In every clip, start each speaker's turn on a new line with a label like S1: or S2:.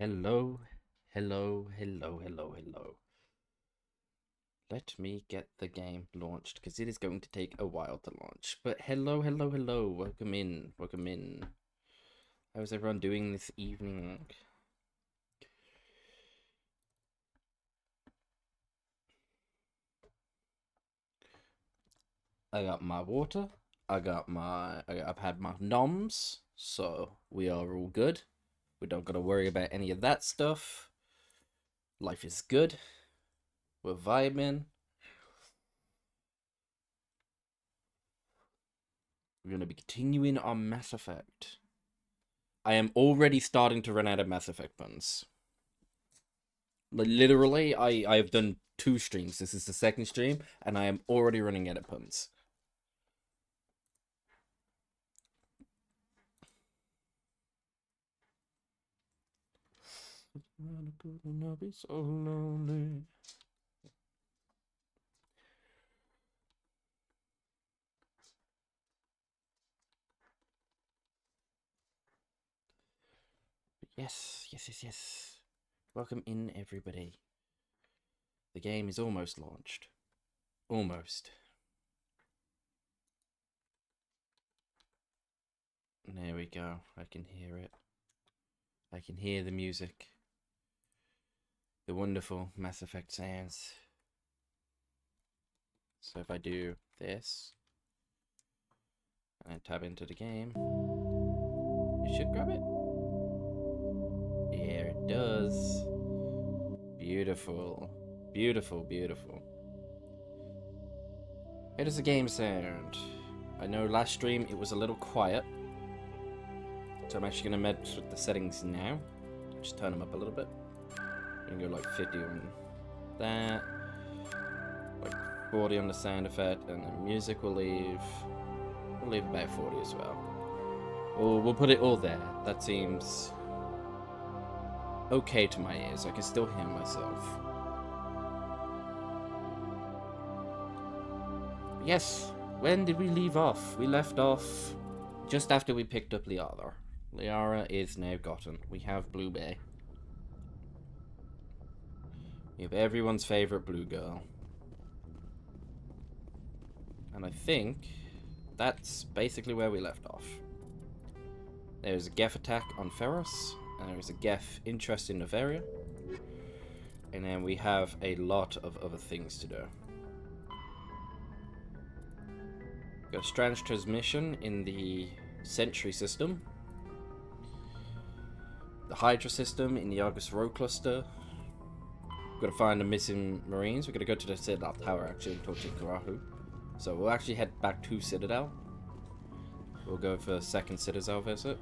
S1: Hello, hello, hello, hello, hello. Let me get the game launched because it is going to take a while to launch. But hello, hello, hello. Welcome in. Welcome in. How's everyone doing this evening? I got my water. I've had my noms, so we are all good. We don't gotta worry about any of that stuff. Life is good. We're vibing. We're gonna be continuing on Mass Effect. I am already starting to run out of Mass Effect puns. Like, literally, I've done 2 streams. This is the second stream, and I am already running out of puns. Be so lonely. Yes, yes, yes, yes. Welcome in, everybody. The game is almost launched. Almost. There we go. I can hear it. I can hear the music. The wonderful Mass Effect sounds. So if I do this and tab into the game, it should grab it. Here it does. Beautiful. Beautiful, beautiful. How does the game sound? I know last stream it was a little quiet, so I'm actually going to mess with the settings now. Just turn them up a little bit. I'm going to go like 50 on that, like 40 on the sound effect, and the music we'll leave about 40 as well. We'll put it all there. That seems okay to my ears. I can still hear myself. Yes, when did we leave off? We left off just after we picked up Liara. Liara is now gotten. We have Blue Bay. We have everyone's favorite blue girl. And I think that's basically where we left off. There's a Geth attack on Ferros, and there's a Geth interest in Noveria. And then we have a lot of other things to do. Got a strange transmission in the Sentry system. The Hydra system in the Argus Row cluster. We've got to find the missing Marines. We're going to go to the Citadel Tower actually and talk to Karahu. So we'll actually head back to Citadel. We'll go for a second Citadel visit.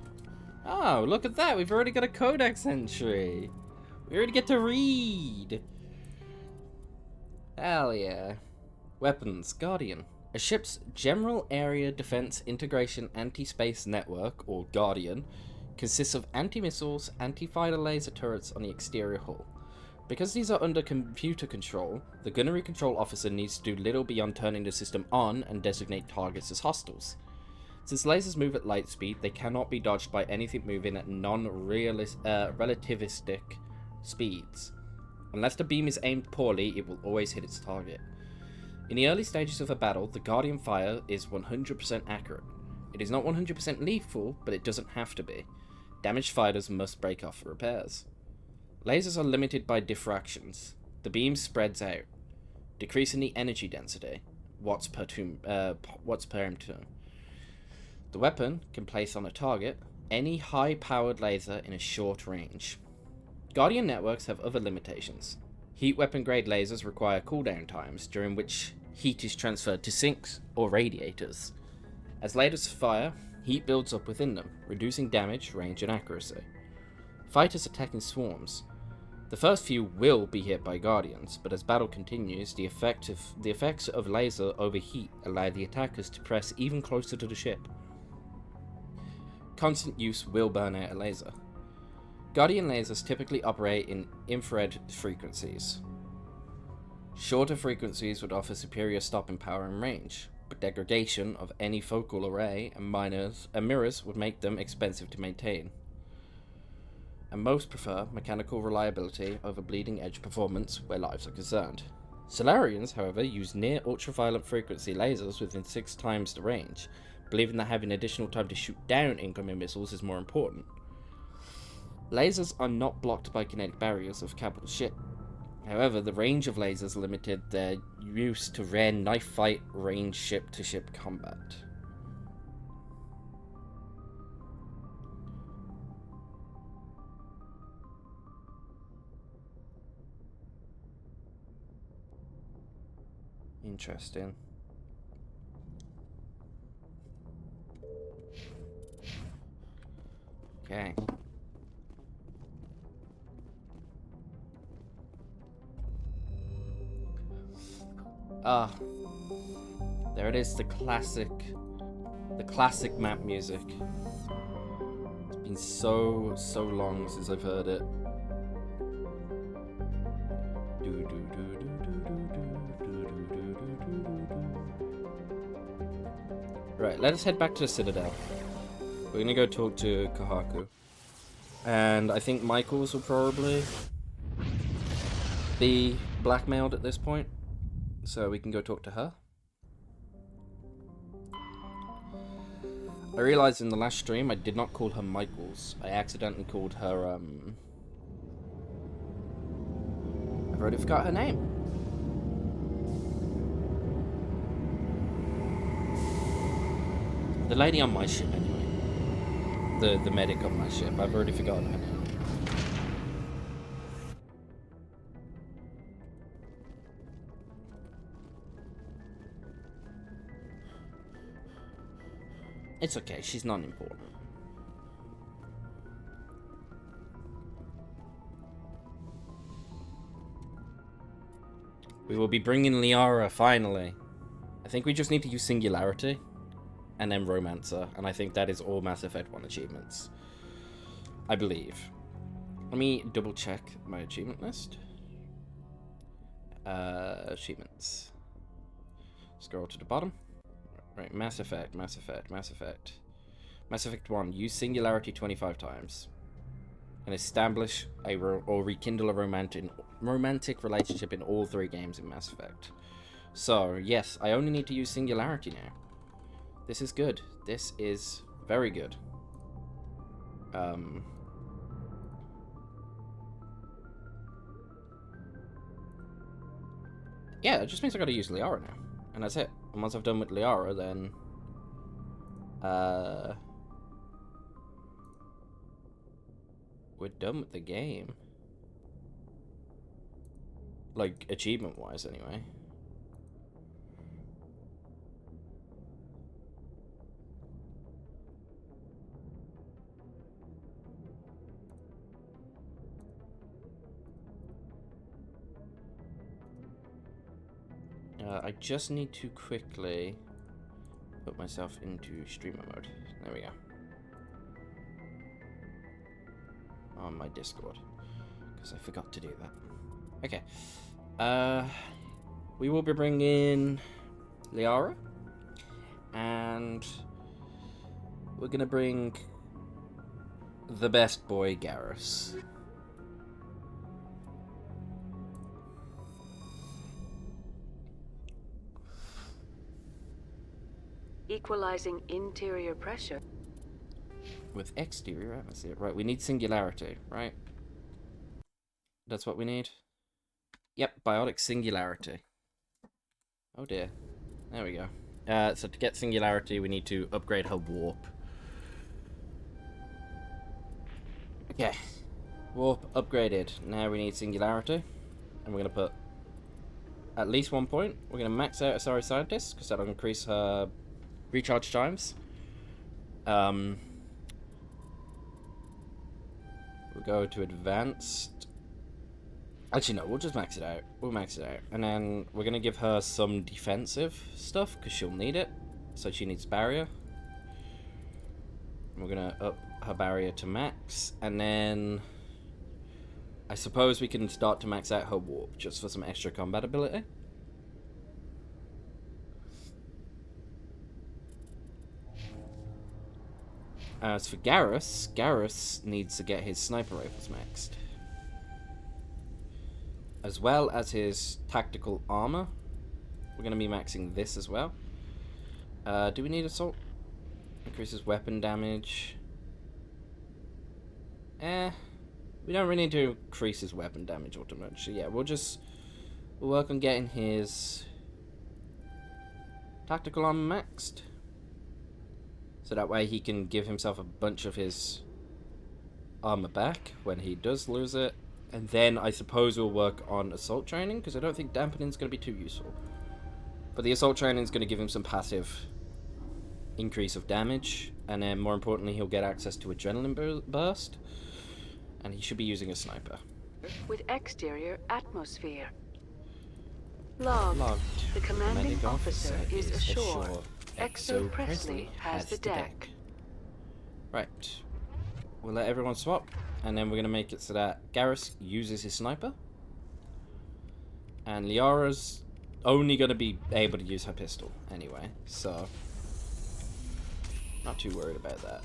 S1: Oh, look at that. We've already got a Codex entry. We already get to read. Hell yeah. Weapons. Guardian. A ship's General Area Defense Integration Anti-Space Network, or Guardian, consists of anti-missiles, anti-fighter laser turrets on the exterior hull. Because these are under computer control, the gunnery control officer needs to do little beyond turning the system on and designate targets as hostiles. Since lasers move at light speed, they cannot be dodged by anything moving at relativistic speeds. Unless the beam is aimed poorly, it will always hit its target. In the early stages of a battle, the Guardian fire is 100% accurate. It is not 100% lethal, but it doesn't have to be. Damaged fighters must break off for repairs. Lasers are limited by diffractions. The beam spreads out, decreasing the energy density, watts per turn. The weapon can place on a target any high-powered laser in a short range. Guardian networks have other limitations. Heat weapon grade lasers require cooldown times, during which heat is transferred to sinks or radiators. As lasers fire, heat builds up within them, reducing damage, range, and accuracy. Fighters attack in swarms. The first few will be hit by Guardians, but as battle continues, the effects of laser overheat allow the attackers to press even closer to the ship. Constant use will burn out a laser. Guardian lasers typically operate in infrared frequencies. Shorter frequencies would offer superior stopping power and range, but degradation of any focal array and mirrors would make them expensive to maintain. and most prefer mechanical reliability over bleeding edge performance where lives are concerned. Solarians, however, use near ultraviolet frequency lasers within 6 times the range, believing that having additional time to shoot down incoming missiles is more important. Lasers are not blocked by kinetic barriers of capital ship. However, the range of lasers limited their use to rare knife fight range ship-to-ship combat. Interesting. Okay. Ah, there it is, the classic map music. It's been so long since I've heard it. Right, let us head back to the Citadel. We're gonna go talk to Kohaku. And I think Michaels will probably be blackmailed at this point. So we can go talk to her. I realized in the last stream I did not call her Michaels. I accidentally called her, I've already forgot her name. The lady on my ship, anyway. The medic on my ship. I've already forgotten her name. It's okay, she's not important. We will be bringing Liara, finally. I think we just need to use Singularity, and then Romancer, and I think that is all Mass Effect 1 achievements. I believe. Let me double check my achievement list. Achievements. Scroll to the bottom. Right, Mass Effect. Mass Effect 1, use Singularity 25 times. And establish or rekindle a romantic relationship in all 3 games in Mass Effect. So, yes, I only need to use Singularity now. This is good. This is very good. Yeah, it just means I gotta use Liara now. And that's it. And once I've done with Liara, then... we're done with the game. Like, achievement-wise, anyway. I just need to quickly put myself into streamer mode. There we go. On my Discord, because I forgot to do that. Okay. We will be bringing Liara, and we're gonna bring the best boy, Garrus.
S2: Equalizing interior pressure.
S1: With exterior atmosphere. Right, we need Singularity, right? That's what we need? Yep, Biotic Singularity. Oh dear. There we go. So to get Singularity, we need to upgrade her warp. Okay. Warp upgraded. Now we need Singularity. And we're going to put at least 1 point. We're going to max out Asari Scientist, because that'll increase her recharge times. We'll go to advanced. Actually, no, we'll just max it out. We'll max it out. And then we're going to give her some defensive stuff, because she'll need it. So she needs barrier. And we're going to up her barrier to max. And then I suppose we can start to max out her warp, just for some extra combat ability. As for Garrus needs to get his sniper rifles maxed. As well as his tactical armor. We're going to be maxing this as well. Do we need assault? Increases weapon damage. We don't really need to increase his weapon damage all too much. So yeah, we'll work on getting his tactical armor maxed. So that way he can give himself a bunch of his armor back when he does lose it. And then I suppose we'll work on assault training, because I don't think dampening is going to be too useful. But the assault training is going to give him some passive increase of damage. And then more importantly, he'll get access to adrenaline burst. And he should be using a sniper.
S2: With exterior atmosphere. Logged. The
S1: Commanding
S2: officer is ashore. Exo Presley has the deck.
S1: Right. We'll let everyone swap, and then we're going to make it so that Garrus uses his sniper. And Liara's only going to be able to use her pistol anyway, so not too worried about that.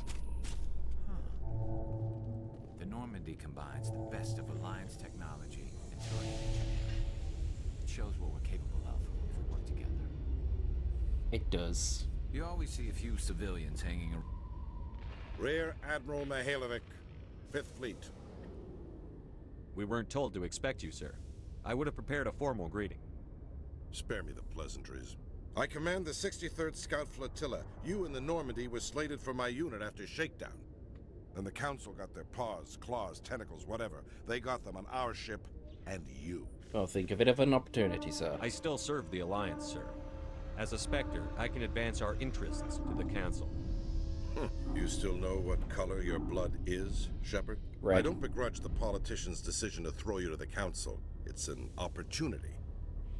S3: The Normandy combines the best of Alliance technology and Turian engineering. It shows what we're capable of if we work together.
S1: It does.
S3: You always see a few civilians hanging around.
S4: Rear Admiral Mihailovic, 5th Fleet.
S5: We weren't told to expect you, sir. I would have prepared a formal greeting.
S4: Spare me the pleasantries. I command the 63rd Scout Flotilla. You and the Normandy were slated for my unit after shakedown. And the Council got their paws, claws, tentacles, whatever. They got them on our ship, and you.
S1: Well, think of it as an opportunity, sir.
S5: I still serve the Alliance, sir. As a Spectre, I can advance our interests to the Council.
S4: You still know what color your blood is, Shepard?
S1: Right.
S4: I don't begrudge the politician's decision to throw you to the Council. It's an opportunity.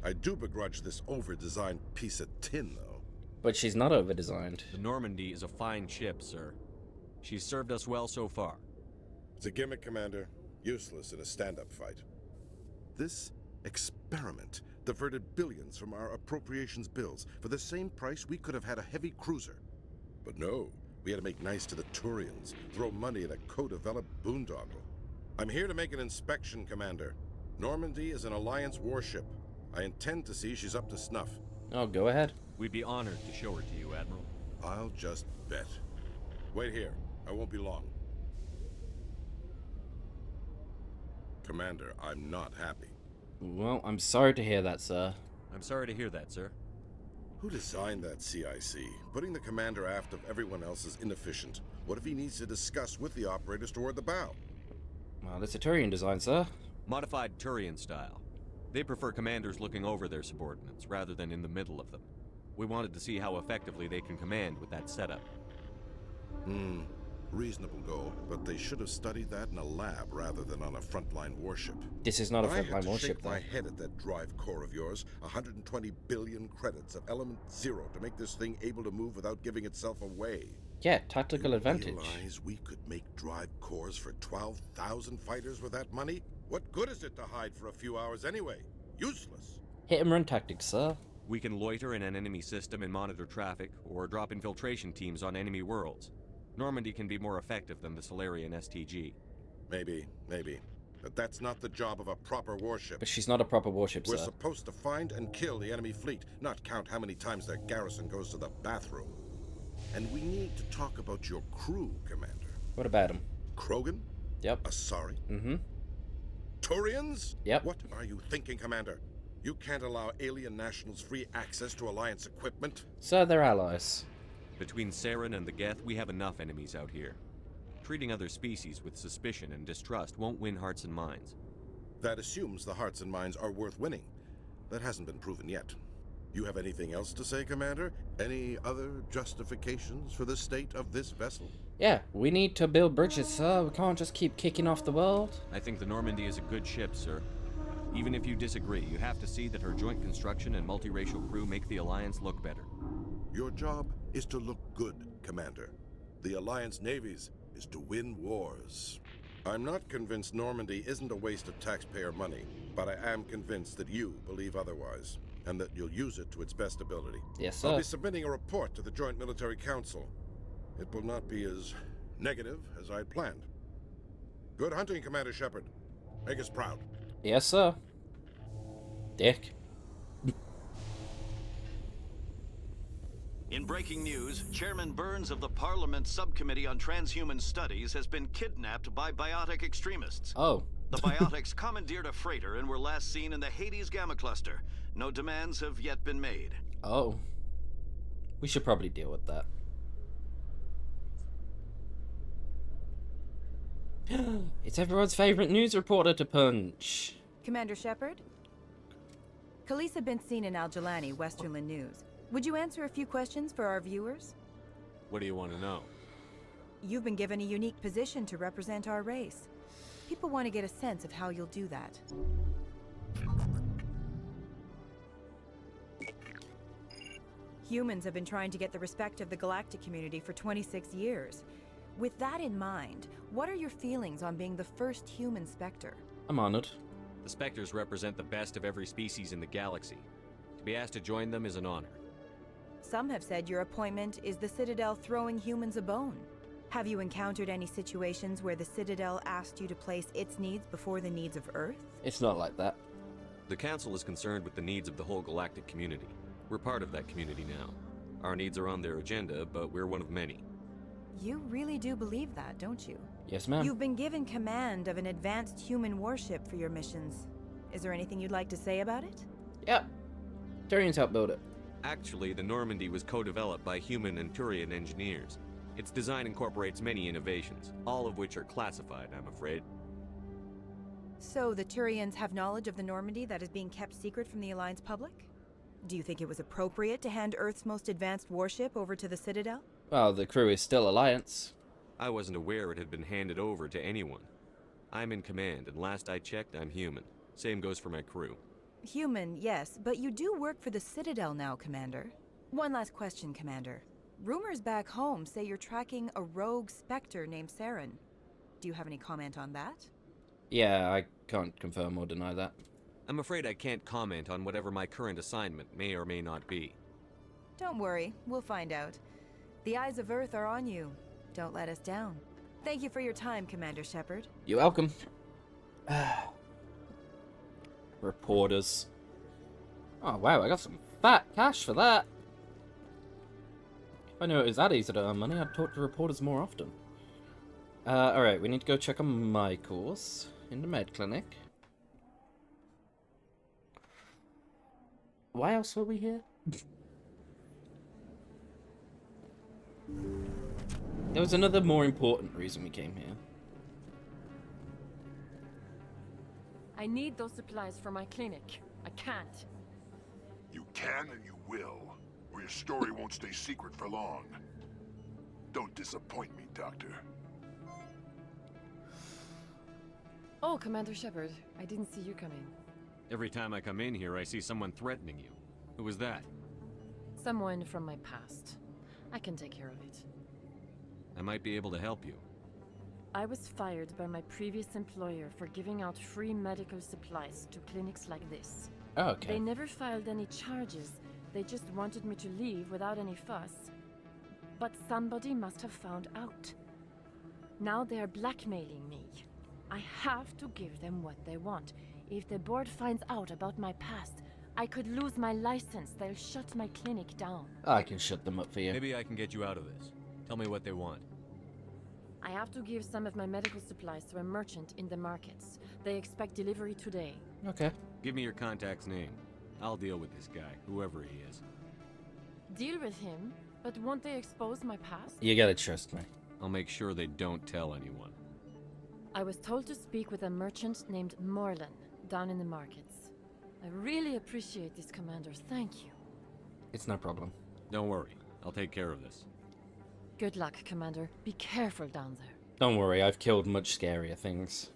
S4: I do begrudge this over-designed piece of tin, though.
S1: But she's not over-designed.
S5: The Normandy is a fine ship, sir. She's served us well so far.
S4: It's a gimmick, Commander. Useless in a stand-up fight. This experiment diverted billions from our appropriations bills. For the same price, we could have had a heavy cruiser. But no, we had to make nice to the Turians, throw money at a co-developed boondoggle. I'm here to make an inspection, Commander. Normandy is an Alliance warship. I intend to see she's up to snuff.
S1: Oh, go ahead.
S5: We'd be honored to show her to you, Admiral.
S4: I'll just bet. Wait here. I won't be long. Commander, I'm not happy.
S1: Well, I'm sorry to hear that, sir.
S5: I'm sorry to hear that, sir.
S4: Who designed that CIC? Putting the commander aft of everyone else is inefficient. What if he needs to discuss with the operators toward the bow?
S1: Well, it's a Turian design, sir.
S5: Modified Turian style. They prefer commanders looking over their subordinates, rather than in the middle of them. We wanted to see how effectively they can command with that setup.
S4: Reasonable goal, but they should have studied that in a lab rather than on a frontline warship.
S1: This is not a
S4: I had
S1: frontline
S4: to
S1: warship,
S4: shake
S1: though.
S4: my head at that drive core of yours. 120 billion credits of element 0 to make this thing able to move without giving itself away.
S1: Yeah, tactical advantage.
S4: Realize we could make drive cores for 12,000 fighters with that money? What good is it to hide for a few hours anyway? Useless.
S1: Hit and run tactics, sir.
S5: We can loiter in an enemy system and monitor traffic, or drop infiltration teams on enemy worlds. Normandy can be more effective than the Solarian STG.
S4: Maybe. But that's not the job of a proper warship.
S1: But she's not a proper warship,
S4: We're
S1: sir.
S4: supposed to find and kill the enemy fleet, not count how many times their garrison goes to the bathroom. And we need to talk about your crew, Commander.
S1: What about him?
S4: Krogan?
S1: Yep.
S4: Asari?
S1: Mm-hmm.
S4: Turians?
S1: Yep.
S4: What are you thinking, Commander? You can't allow alien nationals free access to Alliance equipment?
S1: Sir, they're allies.
S5: Between Saren and the Geth, we have enough enemies out here. Treating other species with suspicion and distrust won't win hearts and minds.
S4: That assumes the hearts and minds are worth winning. That hasn't been proven yet. You have anything else to say, Commander? Any other justifications for the state of this vessel?
S1: Yeah, we need to build bridges, sir. We can't just keep kicking off the world.
S5: I think the Normandy is a good ship, sir. Even if you disagree, you have to see that her joint construction and multiracial crew make the Alliance look better.
S4: Your job is to look good, Commander. The Alliance navies is to win wars. I'm not convinced Normandy isn't a waste of taxpayer money, but I am convinced that you believe otherwise, and that you'll use it to its best ability.
S1: Yes, sir.
S4: I'll be submitting a report to the Joint Military Council. It will not be as Negative, as I'd planned. Good hunting, Commander Shepard. Make us proud.
S1: Yes, sir. Dick.
S6: In breaking news, Chairman Burns of the Parliament Subcommittee on Transhuman Studies has been kidnapped by biotic extremists.
S1: Oh.
S6: The biotics commandeered a freighter and were last seen in the Hades Gamma Cluster. No demands have yet been made.
S1: Oh. We should probably deal with that. It's everyone's favorite news reporter to punch.
S7: Commander Shepard? Khalees had been seen in Al-Jalani, Westerland News. Would you answer a few questions for our viewers?
S5: What do you want to know?
S7: You've been given a unique position to represent our race. People want to get a sense of how you'll do that. Humans have been trying to get the respect of the galactic community for 26 years. With that in mind, what are your feelings on being the first human Spectre?
S1: I'm honored.
S5: The Spectres represent the best of every species in the galaxy. To be asked to join them is an honor.
S7: Some have said your appointment is the Citadel throwing humans a bone. Have you encountered any situations where the Citadel asked you to place its needs before the needs of Earth?
S1: It's not like that.
S5: The Council is concerned with the needs of the whole galactic community. We're part of that community now. Our needs are on their agenda, but we're one of many.
S7: You really do believe that, don't you?
S1: Yes, ma'am.
S7: You've been given command of an advanced human warship for your missions. Is there anything you'd like to say about it?
S1: Yep. Turians helped build it.
S5: Actually, the Normandy was co-developed by human and Turian engineers. Its design incorporates many innovations, all of which are classified, I'm afraid.
S7: So the Turians have knowledge of the Normandy that is being kept secret from the Alliance public? Do you think it was appropriate to hand Earth's most advanced warship over to the Citadel?
S1: Well, the crew is still Alliance.
S5: I wasn't aware it had been handed over to anyone. I'm in command, and last I checked, I'm human. Same goes for my crew.
S7: Human, yes, but you do work for the Citadel now, Commander. One last question, Commander. Rumors back home say you're tracking a rogue Spectre named Saren. Do you have any comment on that?
S1: Yeah, I can't confirm or deny that.
S5: I'm afraid I can't comment on whatever my current assignment may or may not be.
S7: Don't worry, we'll find out. The eyes of Earth are on you. Don't let us down. Thank you for your time, Commander Shepard.
S1: You're welcome. Reporters. Oh, wow, I got some fat cash for that. If I knew it was that easy to earn money, I'd talk to reporters more often. Alright, we need to go check on Michaels in the med clinic. Why else were we here? There was another more important reason we came here.
S8: I need those supplies for my clinic. I can't.
S9: You can and you will, or your story won't stay secret for long. Don't disappoint me, Doctor.
S8: Oh, Commander Shepard, I didn't see you coming.
S5: Every time I come in here, I see someone threatening you. Who was that?
S8: Someone from my past. I can take care of it.
S5: I might be able to help you.
S8: I was fired by my previous employer for giving out free medical supplies to clinics like this.
S1: Oh, okay.
S8: They never filed any charges. They just wanted me to leave without any fuss. But somebody must have found out. Now they are blackmailing me. I have to give them what they want. If the board finds out about my past, I could lose my license. They'll shut my clinic down.
S1: I can shut them up for you.
S5: Maybe I can get you out of this. Tell me what they want.
S8: I have to give some of my medical supplies to a merchant in the markets. They expect delivery today.
S1: Okay.
S5: Give me your contact's name. I'll deal with this guy, whoever he is.
S8: Deal with him, but won't they expose my past?
S1: You gotta trust me.
S5: I'll make sure they don't tell anyone.
S8: I was told to speak with a merchant named Morlan down in the markets. I really appreciate this, Commander. Thank you.
S1: It's no problem.
S5: Don't worry. I'll take care of this.
S8: Good luck, Commander. Be careful down there.
S1: Don't worry, I've killed much scarier things.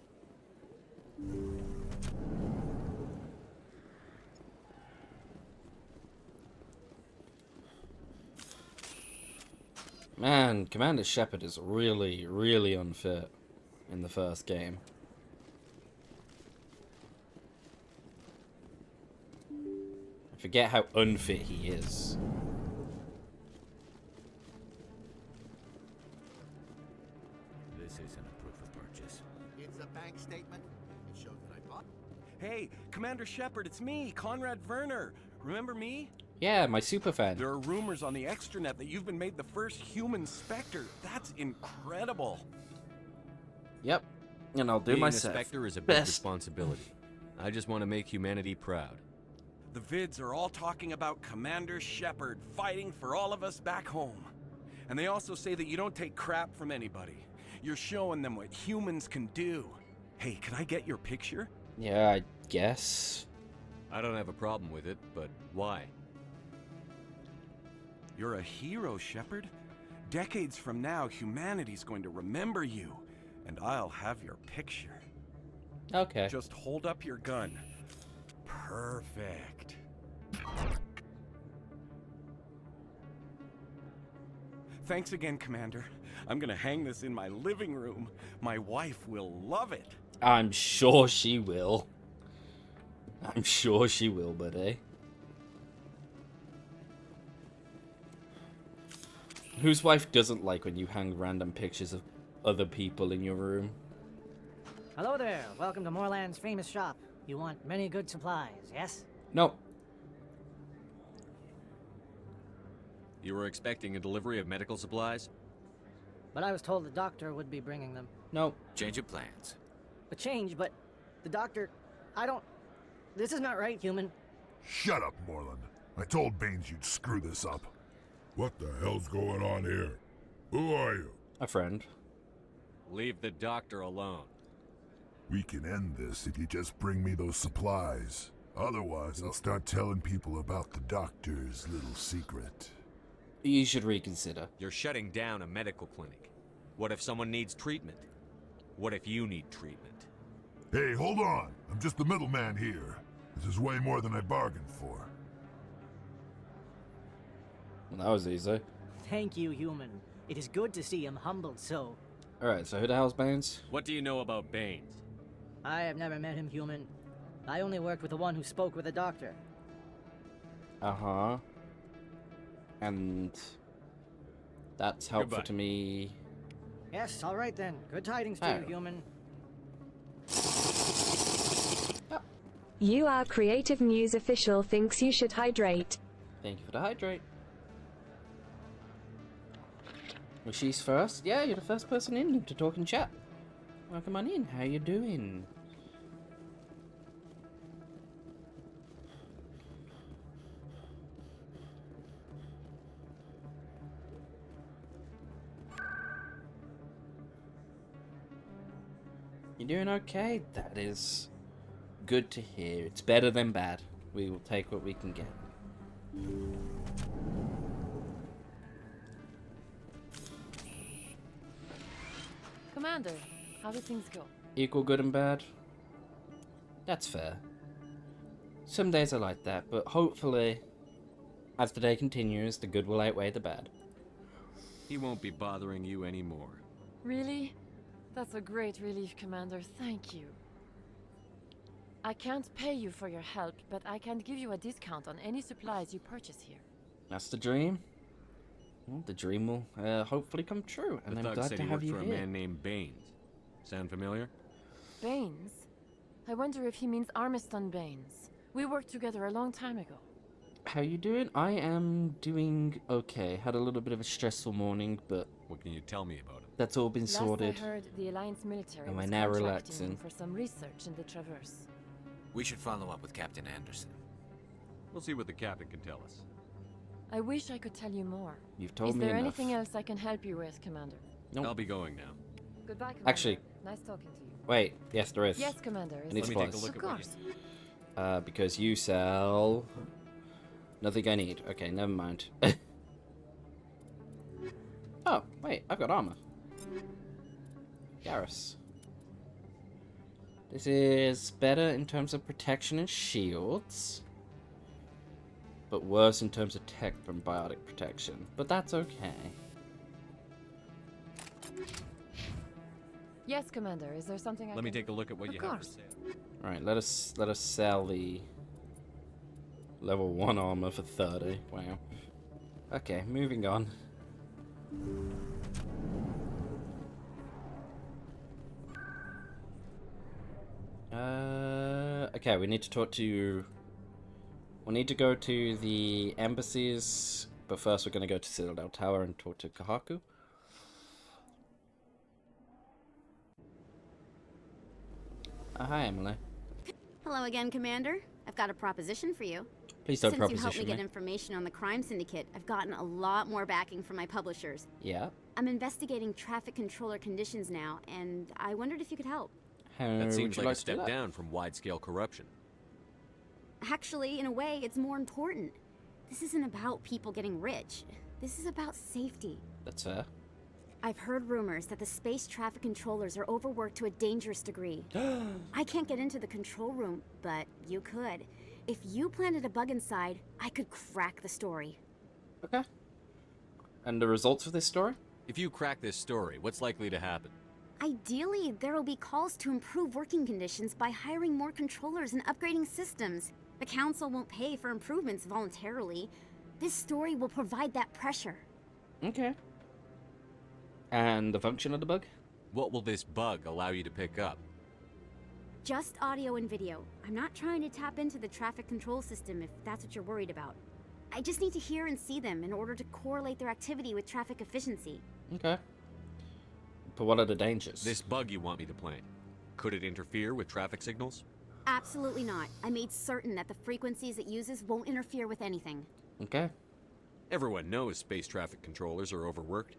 S1: Man, Commander Shepard is really, really unfit in the first game. I forget how unfit he is.
S10: Commander Shepard, it's me, Conrad Werner. Remember me?
S1: Yeah, my super fan.
S10: There are rumors on the extranet that you've been made the first human Spectre. That's incredible.
S1: Yep. And I'll do
S5: Being
S1: myself.
S5: a Spectre is a big
S1: best.
S5: responsibility. I just want to make humanity proud.
S10: The vids are all talking about Commander Shepard fighting for all of us back home. And they also say that you don't take crap from anybody. You're showing them what humans can do. Hey, can I get your picture?
S1: Yeah, I guess.
S5: I don't have a problem with it, but why?
S10: You're a hero, Shepard. Decades from now, humanity's going to remember you. And I'll have your picture.
S1: Okay.
S10: Just hold up your gun. Perfect. Thanks again, Commander. I'm gonna hang this in my living room. My wife will love it.
S1: I'm sure she will. I'm sure she will, buddy. Whose wife doesn't like when you hang random pictures of other people in your room?
S11: Hello there. Welcome to Moorland's famous shop. You want many good supplies, yes?
S1: No.
S5: You were expecting a delivery of medical supplies?
S11: But I was told the doctor would be bringing them.
S1: No.
S3: Change of plans.
S11: A change, but the doctor... I don't... This is not right, human.
S9: Shut up, Moorland. I told Baines you'd screw this up.
S4: What the hell's going on here? Who are you?
S1: A friend.
S5: Leave the doctor alone.
S9: We can end this if you just bring me those supplies. Otherwise, I'll start telling people about the doctor's little secret.
S1: You should reconsider.
S5: You're shutting down a medical clinic. What if someone needs treatment? What if you need treatment?
S9: Hey, hold on. I'm just the middleman here. This is way more than I bargained for.
S1: Well, that was easy.
S11: Thank you, human. It is good to see him humbled so.
S1: Alright, so who the hell's Baines?
S5: What do you know about Baines?
S11: I have never met him, human. I only worked with the one who spoke with the doctor.
S1: Uh-huh. And that's helpful
S5: Goodbye.
S1: to me.
S11: Yes, all right then. Good tidings to you, human.
S12: You, our creative news official, thinks you should hydrate.
S1: Thank you for the hydrate. Well, she's first. Yeah, you're the first person in to talk and chat. Welcome on in. How you doing? You doing okay? That is good to hear. It's better than bad. We will take what we can get.
S8: Commander, how do things go?
S1: Equal good and bad? That's fair. Some days are like that, but hopefully, as the day continues, the good will outweigh the bad.
S5: He won't be bothering you anymore.
S8: Really? That's a great relief, Commander. Thank you. I can't pay you for your help, but I can give you a discount on any supplies you purchase here.
S1: That's the dream. Well, the dream will hopefully come true, and
S5: The
S1: I'm
S5: thug
S1: glad
S5: said
S1: to
S5: he
S1: have
S5: worked
S1: you
S5: for
S1: here.
S5: a man named Baines. Sound familiar?
S8: Baines? I wonder if he means Armiston Baines. We worked together a long time ago.
S1: How you doing? I am doing okay. Had a little bit of a stressful morning, but
S5: What can you tell me about him?
S1: that's all been sorted.
S8: Last I heard, the Alliance military
S1: Am I
S8: was
S1: now
S8: contracting
S1: relaxing?
S8: him for some research in the Traverse.
S3: We should follow up with Captain Anderson.
S5: We'll see what the captain can tell us.
S8: I wish I could tell you more.
S1: You've told
S8: Is
S1: me
S8: there
S1: enough.
S8: anything else I can help you with, Commander?
S1: Nope.
S5: I'll be going now.
S8: Goodbye, Commander.
S1: Actually-
S8: Nice talking to you.
S1: Wait, yes, there is.
S8: Yes, Commander.
S1: I need
S5: Let me take a
S1: supplies.
S5: look
S8: Of
S5: at what
S8: course.
S5: you...
S1: Because you sell nothing I need. Okay, never mind. Oh, wait, I've got armor. Garrus. This is better in terms of protection and shields, but worse in terms of tech from biotic protection. But that's okay.
S8: Yes, Commander. Is there something I
S5: Let me
S8: can...
S5: take a look at what
S8: Of
S5: you have for
S8: course.
S5: sale.
S1: Alright, let us sell the level 1 armor for 30. Wow. Okay, moving on. Okay, we need to talk to... We'll need to go to the embassies, but first we're going to go to Citadel Tower and talk to Kahaku. Hi, Emily.
S13: Hello again, Commander. I've got a proposition for you.
S1: Please don't
S13: Since you helped
S1: proposition
S13: me
S1: me.
S13: get information on the crime syndicate, I've gotten a lot more backing from my publishers.
S1: Yeah.
S13: I'm investigating traffic controller conditions now, and I wondered if you could help.
S1: How
S5: That seems
S1: would you
S5: like a
S1: to do
S5: step
S1: that?
S5: down from wide-scale corruption.
S13: Actually, in a way, it's more important. This isn't about people getting rich. This is about safety.
S1: That's fair.
S13: I've heard rumors that the space traffic controllers are overworked to a dangerous degree. I can't get into the control room, but you could. If you planted a bug inside, I could crack the story.
S1: Okay. And the results of this story?
S5: If you crack this story, what's likely to happen?
S13: Ideally, there will be calls to improve working conditions by hiring more controllers and upgrading systems. The council won't pay for improvements voluntarily. This story will provide that pressure.
S1: Okay. And the function of the bug?
S5: What will this bug allow you to pick up?
S13: Just audio and video. I'm not trying to tap into the traffic control system if that's what you're worried about. I just need to hear and see them in order to correlate their activity with traffic efficiency.
S1: Okay. But what are the dangers?
S5: This bug you want me to plant, could it interfere with traffic signals?
S13: Absolutely not. I made certain that the frequencies it uses won't interfere with anything.
S1: Okay.
S5: Everyone knows space traffic controllers are overworked.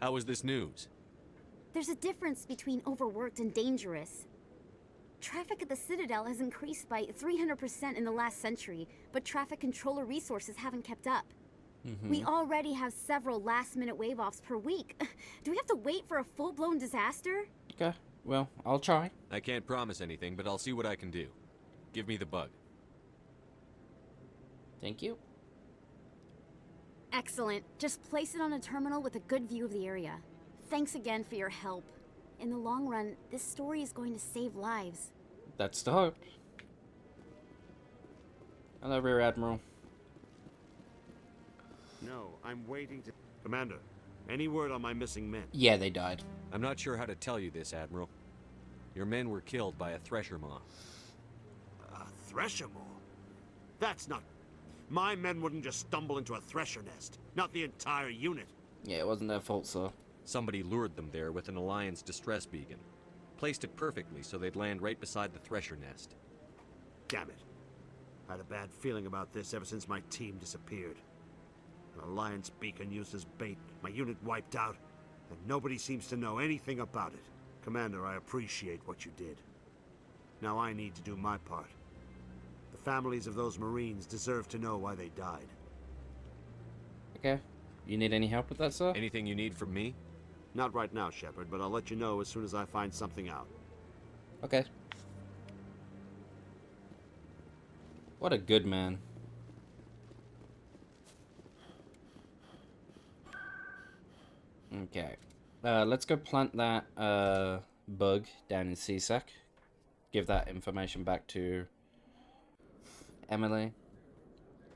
S5: How is this news?
S13: There's a difference between overworked and dangerous. Traffic at the Citadel has increased by 300% in the last century, but traffic controller resources haven't kept up. We already have several last-minute wave-offs per week. Do we have to wait for a full-blown disaster?
S1: Okay. Well, I'll try.
S5: I can't promise anything, but I'll see what I can do. Give me the bug.
S1: Thank you.
S13: Excellent. Just place it on a terminal with a good view of the area. Thanks again for your help. In the long run, this story is going to save lives.
S1: That's the hope. Hello, Rear Admiral.
S14: No, I'm waiting to... Commander, any word on my missing men?
S1: Yeah, they died.
S5: I'm not sure how to tell you this, Admiral. Your men were killed by a thresher maw.
S14: A thresher maw? That's not... My men wouldn't just stumble into a thresher nest. Not the entire unit.
S1: Yeah, it wasn't their fault, sir.
S5: Somebody lured them there with an Alliance distress beacon. Placed it perfectly so they'd land right beside the thresher nest.
S14: Damn it. I had a bad feeling about this ever since my team disappeared. An Alliance beacon used as bait, my unit wiped out, and nobody seems to know anything about it. Commander, I appreciate what you did. Now I need to do my part. The families of those Marines deserve to know why they died.
S1: Okay. You need any help with that, sir?
S5: Anything you need from me?
S14: Not right now, Shepard, but I'll let you know as soon as I find something out.
S1: Okay. What a good man. Okay. Let's go plant that bug down in CSEC. Give that information back to Emily.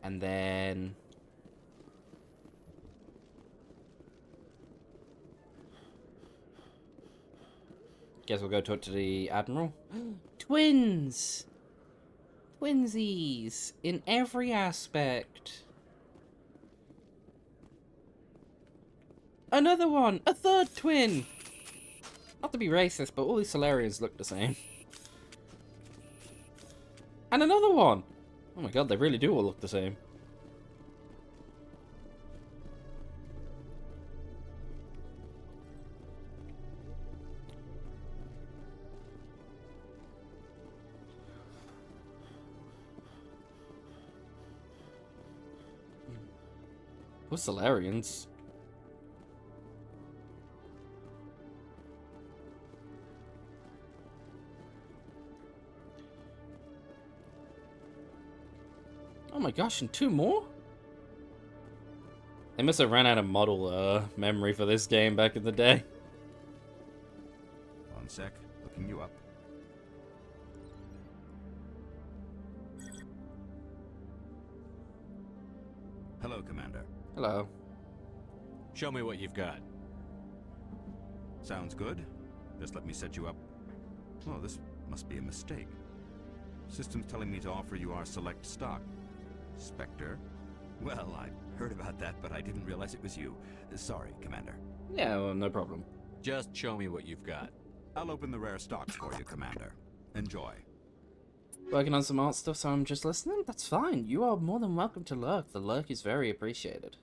S1: And then... guess we'll go talk to the Admiral. Twins! Twinsies! In every aspect. Another one! A third twin! Not to be racist, but all these Solarians look the same. And another one! Oh my god, they really do all look the same. What's Solarians? Oh my gosh, and two more? They must have ran out of model memory for this game back in the day.
S15: One sec, looking you up. Hello, Commander.
S1: Hello.
S5: Show me what you've got.
S15: Sounds good. Just let me set you up. Oh, this must be a mistake. System's telling me to offer you our select stock. Spectre? Well, I heard about that, but I didn't realize it was you. Sorry, Commander.
S1: Yeah, well, no problem.
S5: Just show me what you've got.
S15: I'll open the rare stocks for you, Commander. Enjoy.
S1: Working on some art stuff, so I'm just listening? That's fine. You are more than welcome to lurk. The lurk is very appreciated.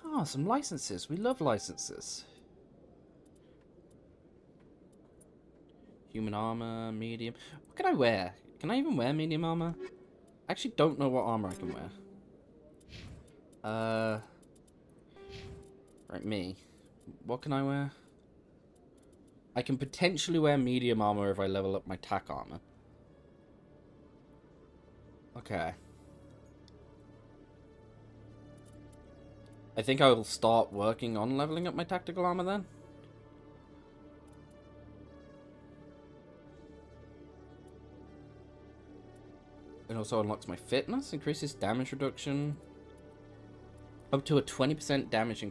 S1: Ah, some licenses. We love licenses. Human armor, medium. What can I wear? Can I even wear medium armor? I actually don't know what armor I can wear. Right, me. What can I wear? I can potentially wear medium armor if I level up my tack armor. Okay. I think I will start working on leveling up my tactical armor then. It also unlocks my fitness, increases damage reduction. Up to a 20% damage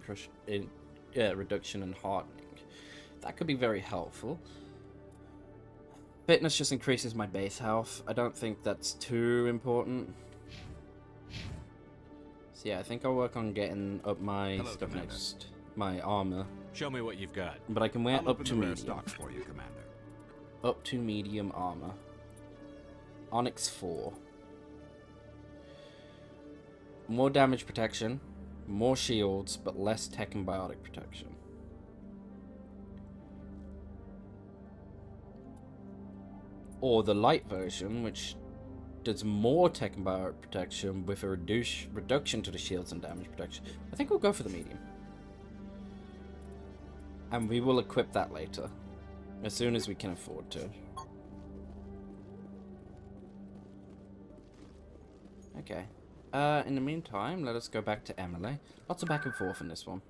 S1: reduction and hardening. That could be very helpful. Fitness just increases my base health. I don't think that's too important. So yeah, I think I'll work on getting up my stuff next. My armor.
S5: Show me what you've got.
S1: But I can wear up to medium.
S15: Stocks for you, Commander.
S1: Up to medium armor. Onyx 4. More damage protection. More shields, but less tech and biotic protection. Or the light version, which does more tech and biotic protection with a reduction to the shields and damage protection. I think we'll go for the medium. And we will equip that later. As soon as we can afford to. Okay. In the meantime, let us go back to Emily. Lots of back and forth in this one.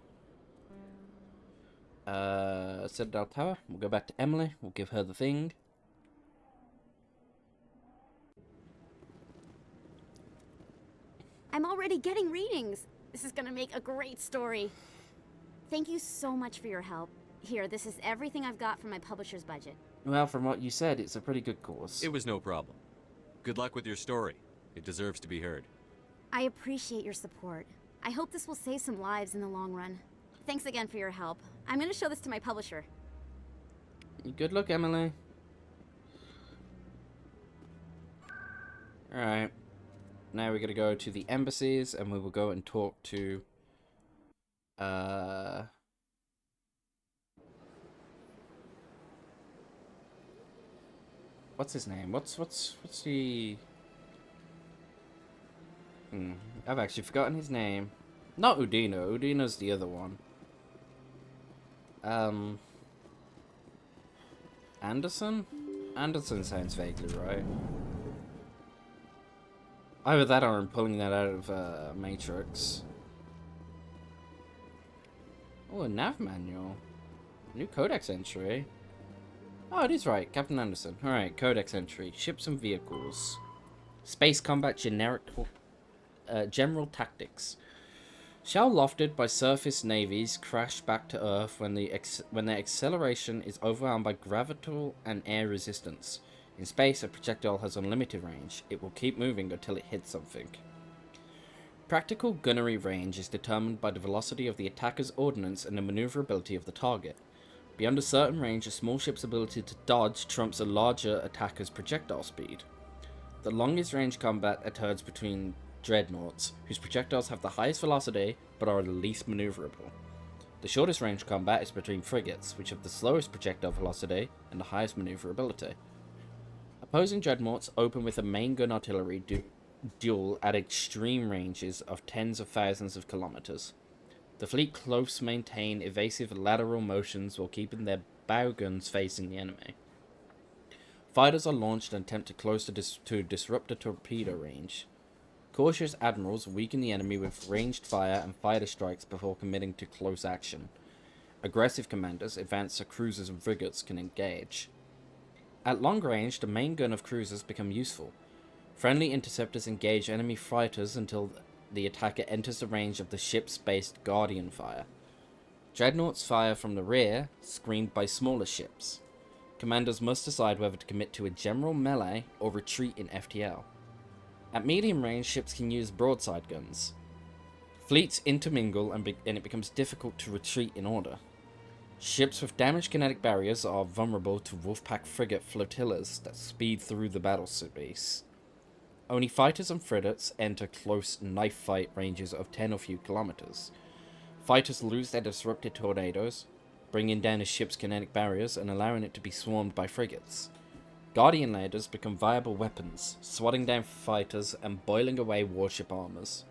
S1: Citadel Tower. We'll go back to Emily. We'll give her the thing.
S13: I'm already getting readings. This is gonna make a great story. Thank you so much for your help. Here, this is everything I've got from my publisher's budget.
S1: Well, from what you said, it's a pretty good course.
S5: It was no problem. Good luck with your story. It deserves to be heard.
S13: I appreciate your support. I hope this will save some lives in the long run. Thanks again for your help. I'm gonna show this to my publisher.
S1: Good luck, Emily. Alright. Now we're gonna go to the embassies and we will go and talk to what's his name? What's the I've actually forgotten his name. Not Udino. Udino's the other one. Anderson? Anderson sounds vaguely right. Either that or I'm pulling that out of Matrix. Oh, a nav manual. New codex entry. Oh, it is right. Captain Anderson. Alright, codex entry. Ships and vehicles. Space combat general tactics. Shell lofted by surface navies crash back to Earth when their acceleration is overwhelmed by gravitational and air resistance. In space, a projectile has unlimited range. It will keep moving until it hits something. Practical gunnery range is determined by the velocity of the attacker's ordnance and the maneuverability of the target. Beyond a certain range, a small ship's ability to dodge trumps a larger attacker's projectile speed. The longest range combat occurs between dreadnoughts, whose projectiles have the highest velocity but are the least maneuverable. The shortest range combat is between frigates, which have the slowest projectile velocity and the highest maneuverability. Opposing dreadnoughts open with a main gun artillery duel at extreme ranges of tens of thousands of kilometers. The fleet close maintain evasive lateral motions while keeping their bow guns facing the enemy. Fighters are launched and attempt to close to disrupt the torpedo range. Cautious admirals weaken the enemy with ranged fire and fighter strikes before committing to close action. Aggressive commanders advance so cruisers and frigates can engage. At long range, the main gun of cruisers become useful. Friendly interceptors engage enemy fighters until the attacker enters the range of the ship's based Guardian fire. Dreadnoughts fire from the rear, screened by smaller ships. Commanders must decide whether to commit to a general melee or retreat in FTL. At medium range, ships can use broadside guns. Fleets intermingle and it becomes difficult to retreat in order. Ships with damaged kinetic barriers are vulnerable to Wolfpack frigate flotillas that speed through the battle space. Only fighters and frigates enter close knife fight ranges of 10 or few kilometers. Fighters lose their disrupted tornadoes, bringing down a ship's kinetic barriers and allowing it to be swarmed by frigates. Guardian ladders become viable weapons, swatting down fighters and boiling away warship armors.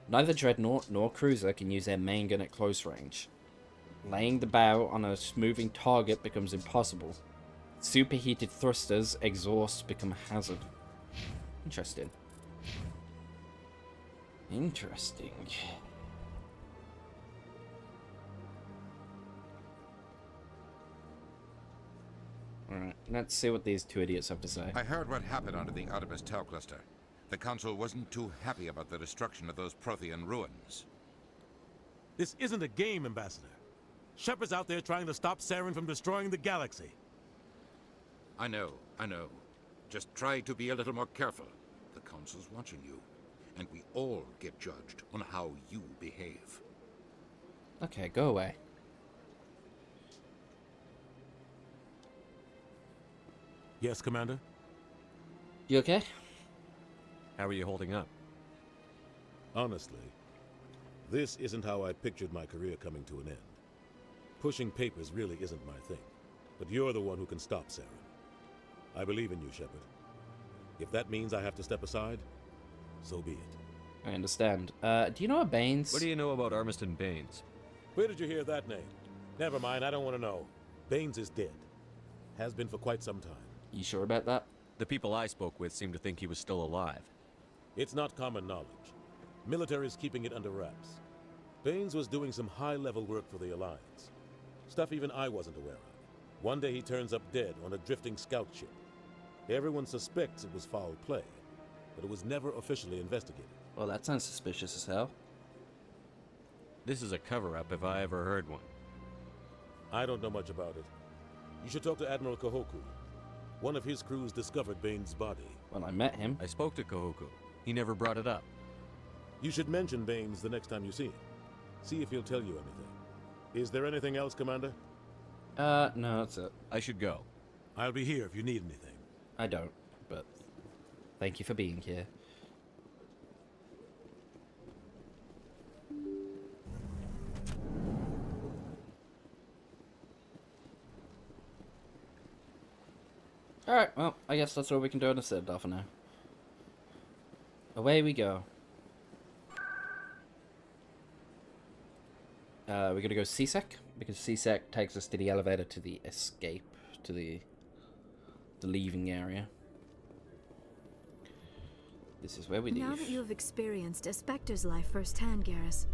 S1: Neither dreadnought nor cruiser can use their main gun at close range. Laying the bow on a moving target becomes impossible. Superheated thrusters exhaust become a hazard. Interesting. Interesting. Alright, let's see what these two idiots have to say.
S15: I heard what happened under the Artemis Tau cluster. The Council wasn't too happy about the destruction of those Prothean ruins.
S16: This isn't a game, Ambassador. Shepard's out there trying to stop Saren from destroying the galaxy.
S15: I know. Just try to be a little more careful. The Council's watching you, and we all get judged on how you behave.
S1: Okay, go away.
S16: Yes, Commander?
S1: You okay?
S5: How are you holding up?
S16: Honestly, this isn't how I pictured my career coming to an end. Pushing papers really isn't my thing, but you're the one who can stop Saren. I believe in you, Shepard. If that means I have to step aside, so be it.
S1: I understand. Do you know a Baines?
S5: What do you know about Armiston Baines?
S16: Where did you hear that name? Never mind, I don't want to know. Baines is dead. Has been for quite some time.
S1: You sure about that?
S5: The people I spoke with seem to think he was still alive.
S16: It's not common knowledge. Military's keeping it under wraps. Baines was doing some high-level work for the Alliance. Stuff even I wasn't aware of. One day he turns up dead on a drifting scout ship. Everyone suspects it was foul play, but it was never officially investigated.
S1: Well, that sounds suspicious as hell.
S5: This is a cover-up if I ever heard one.
S16: I don't know much about it. You should talk to Admiral Kahoku. One of his crews discovered Baines' body.
S1: When I met him.
S5: I spoke to Kahoku. He never brought it up.
S16: You should mention Baines the next time you see him. See if he'll tell you anything. Is there anything else, Commander?
S1: No, that's it.
S5: I should go.
S16: I'll be here if you need anything.
S1: I don't, but thank you for being here. Alright, well, I guess that's all we can do on the Citadel for now. Away we go. We're gonna go CSEC, because CSEC takes us to the elevator to the escape, to the leaving area. This is where we leave.
S17: Now that you have experienced a Spectre's life firsthand, Garrus,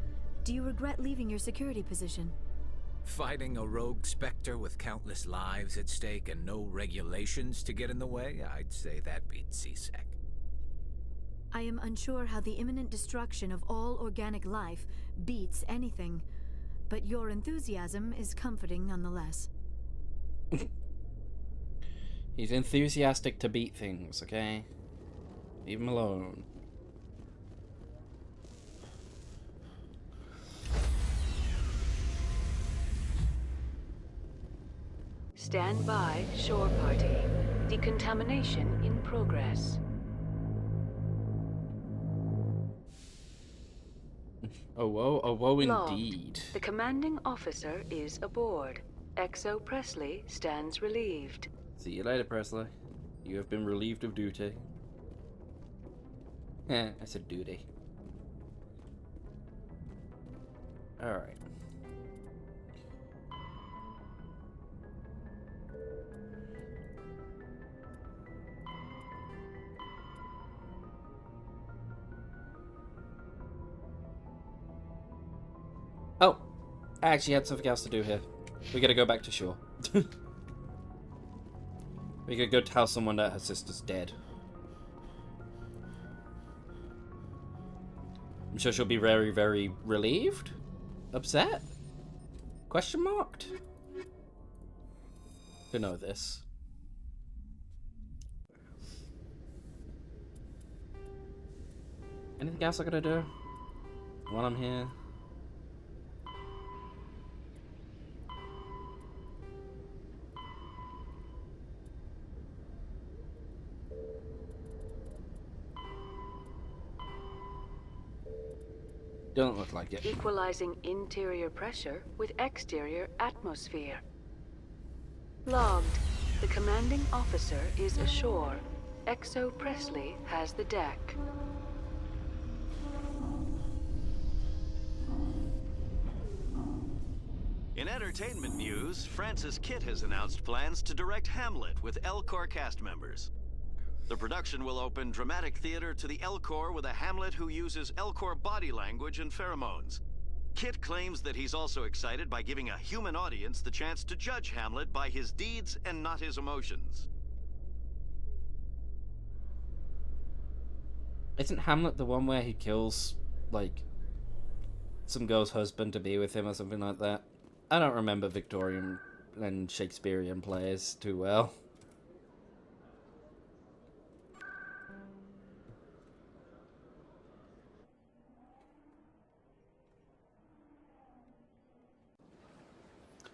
S17: do you regret leaving your security position?
S18: Fighting a rogue Spectre with countless lives at stake and no regulations to get in the way? I'd say that beats CSEC.
S17: I am unsure how the imminent destruction of all organic life beats anything, but your enthusiasm is comforting nonetheless.
S1: He's enthusiastic to beat things, okay? Leave him alone.
S2: Stand by, shore party. Decontamination in progress.
S1: Oh whoa
S2: Logged.
S1: Indeed.
S2: The commanding officer is aboard. XO Presley stands relieved.
S1: See you later, Presley. You have been relieved of duty. I said duty. Alright. Oh! I actually had something else to do here. We gotta go back to shore. We gotta go tell someone that her sister's dead. I'm sure she'll be very, very relieved? Upset? Question marked? Who know this? Anything else I gotta do while I'm here? Don't look like it.
S2: Equalizing interior pressure with exterior atmosphere. Logged. The commanding officer is ashore. Exo Presley has the deck.
S6: In entertainment news, Francis Kitt has announced plans to direct Hamlet with Elcor cast members. The production will open dramatic theater to the Elcor with a Hamlet who uses Elcor body language and pheromones. Kitt claims that he's also excited by giving a human audience the chance to judge Hamlet by his deeds and not his emotions.
S1: Isn't Hamlet the one where he kills, like, some girl's husband to be with him or something like that? I don't remember Victorian and Shakespearean plays too well.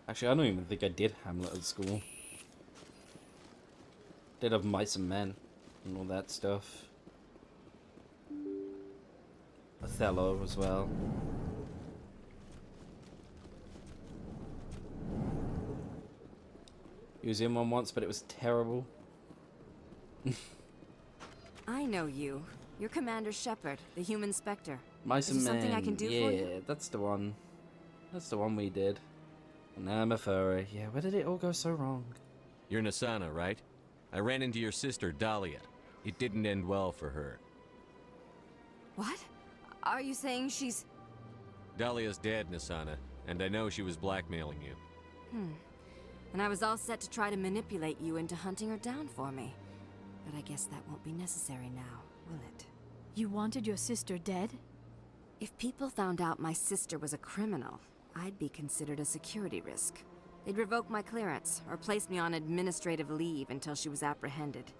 S1: Actually, I don't even think I did Hamlet at school. Did have Mice and Men and all that stuff. Othello as well. He was in one once, but it was terrible.
S19: I know you. You're Commander Shepard, the human Spectre.
S1: Mice
S19: Is
S1: and
S19: there
S1: Men.
S19: something I can do for you?
S1: Yeah, that's the one. That's the one we did. And now I'm a furry. Yeah, where did it all go so wrong?
S5: You're Nasana, right? I ran into your sister, Dahlia. It didn't end well for her.
S19: What? Are you saying she's...
S5: Dahlia's dead, Nasana, and I know she was blackmailing you.
S19: And I was all set to try to manipulate you into hunting her down for me. But I guess that won't be necessary now, will it?
S17: You wanted your sister dead?
S19: If people found out my sister was a criminal, I'd be considered a security risk. They'd revoke my clearance, or place me on administrative leave until she was apprehended.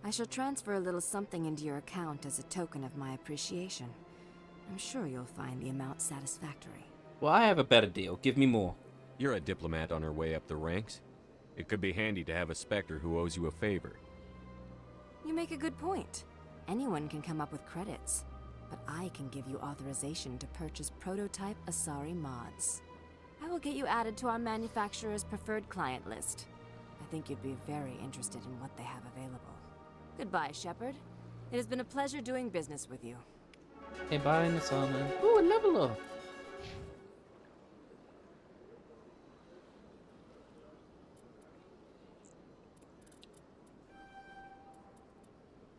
S19: I shall transfer a little something into your account as a token of my appreciation. I'm sure you'll find the amount satisfactory.
S1: Well, I have a better deal. Give me more.
S5: You're a diplomat on her way up the ranks. It could be handy to have a Spectre who owes you a favor.
S19: You make a good point. Anyone can come up with credits, but I can give you authorization to purchase prototype Asari mods. I will get you added to our manufacturer's preferred client list. I think you'd be very interested in what they have available. Goodbye, Shepard. It has been a pleasure doing business with you.
S1: Hey, bye, Nasana. Ooh, a level up.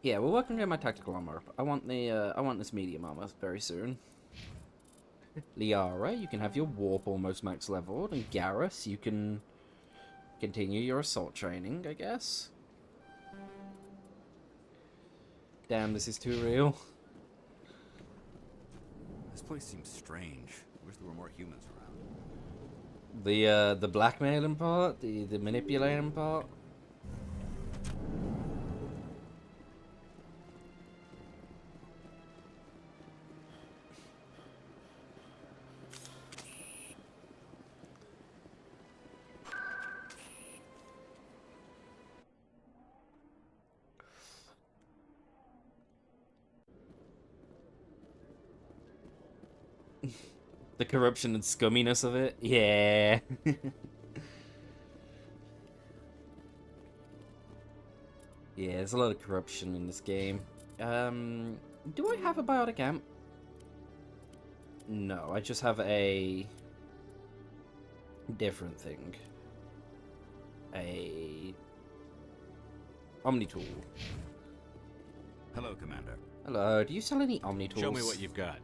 S1: Yeah, we're working on my tactical armor. I want this medium armor very soon. Liara, you can have your warp almost max leveled, and Garrus, you can continue your assault training, I guess. Damn, this is too real.
S3: This place seems strange. I wish there were more humans around.
S1: The blackmailing part, the manipulating part. The corruption and scumminess of it. Yeah. Yeah, there's a lot of corruption in this game. Do I have a biotic amp? No, I just have a different thing. A Omni tool.
S3: Hello, Commander.
S1: Hello, do you sell any Omni tools?
S3: Show me what you've got.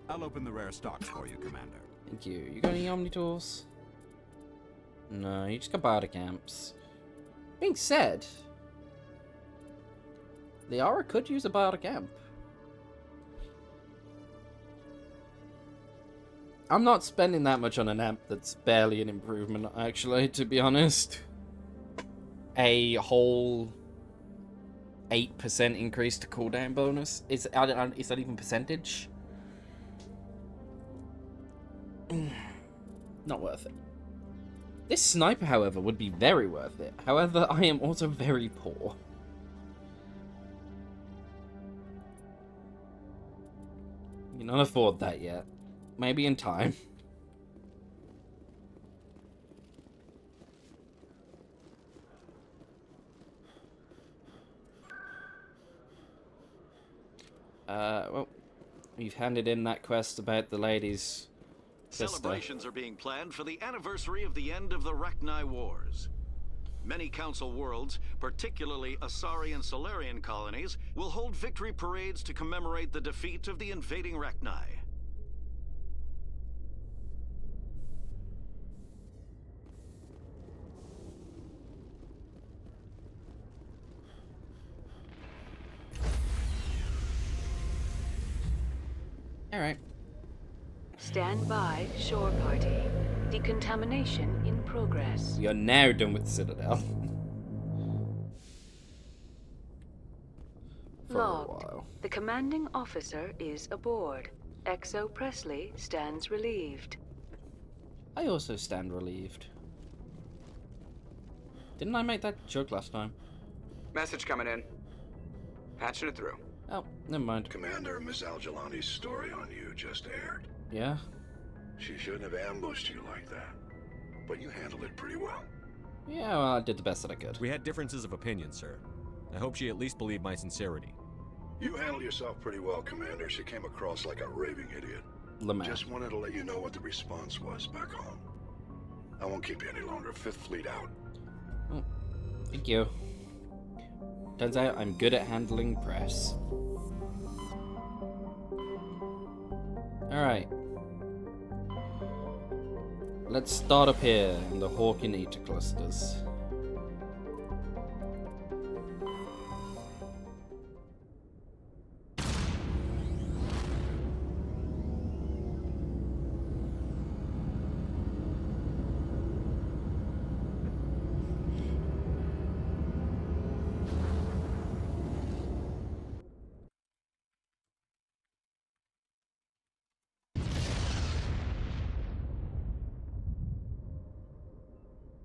S3: I'll open the rare stocks for you, Commander.
S1: Thank you. You got any Omni tools? No, you just got biotic amps. Being said, Liara could use a biotic amp. I'm not spending that much on an amp that's barely an improvement, actually, to be honest. A whole 8% increase to cooldown bonus. Is that even percentage? Not worth it. This sniper, however, would be very worth it. However, I am also very poor. You cannot afford that yet. Maybe in time. Well, we've handed in that quest about the lady's sister.
S6: Celebrations are being planned for the anniversary of the end of the Rachni Wars. Many Council worlds, particularly Asari and Solarian colonies, will hold victory parades to commemorate the defeat of the invading Rachni.
S1: Alright.
S2: Stand by, shore party. Decontamination in progress.
S1: We are now done with the Citadel. For
S2: Logged.
S1: a while.
S2: The commanding officer is aboard. XO Presley stands relieved.
S1: I also stand relieved. Didn't I make that joke last time?
S20: Message coming in. Patching it through.
S1: Oh, never mind.
S21: Commander, Miss Al-Jalani's story on you just aired.
S1: Yeah?
S21: She shouldn't have ambushed you like that. But you handled it pretty well.
S1: Yeah, well, I did the best that I could.
S5: We had differences of opinion, sir. I hope she at least believed my sincerity.
S21: You handled yourself pretty well, Commander. She came across like a raving idiot.
S1: Lamar.
S21: Just wanted to let you know what the response was back home. I won't keep you any longer. Fifth Fleet out.
S1: Oh, thank you. Turns out I'm good at handling press. Alright. Let's start up here in the Hawk and Eater clusters.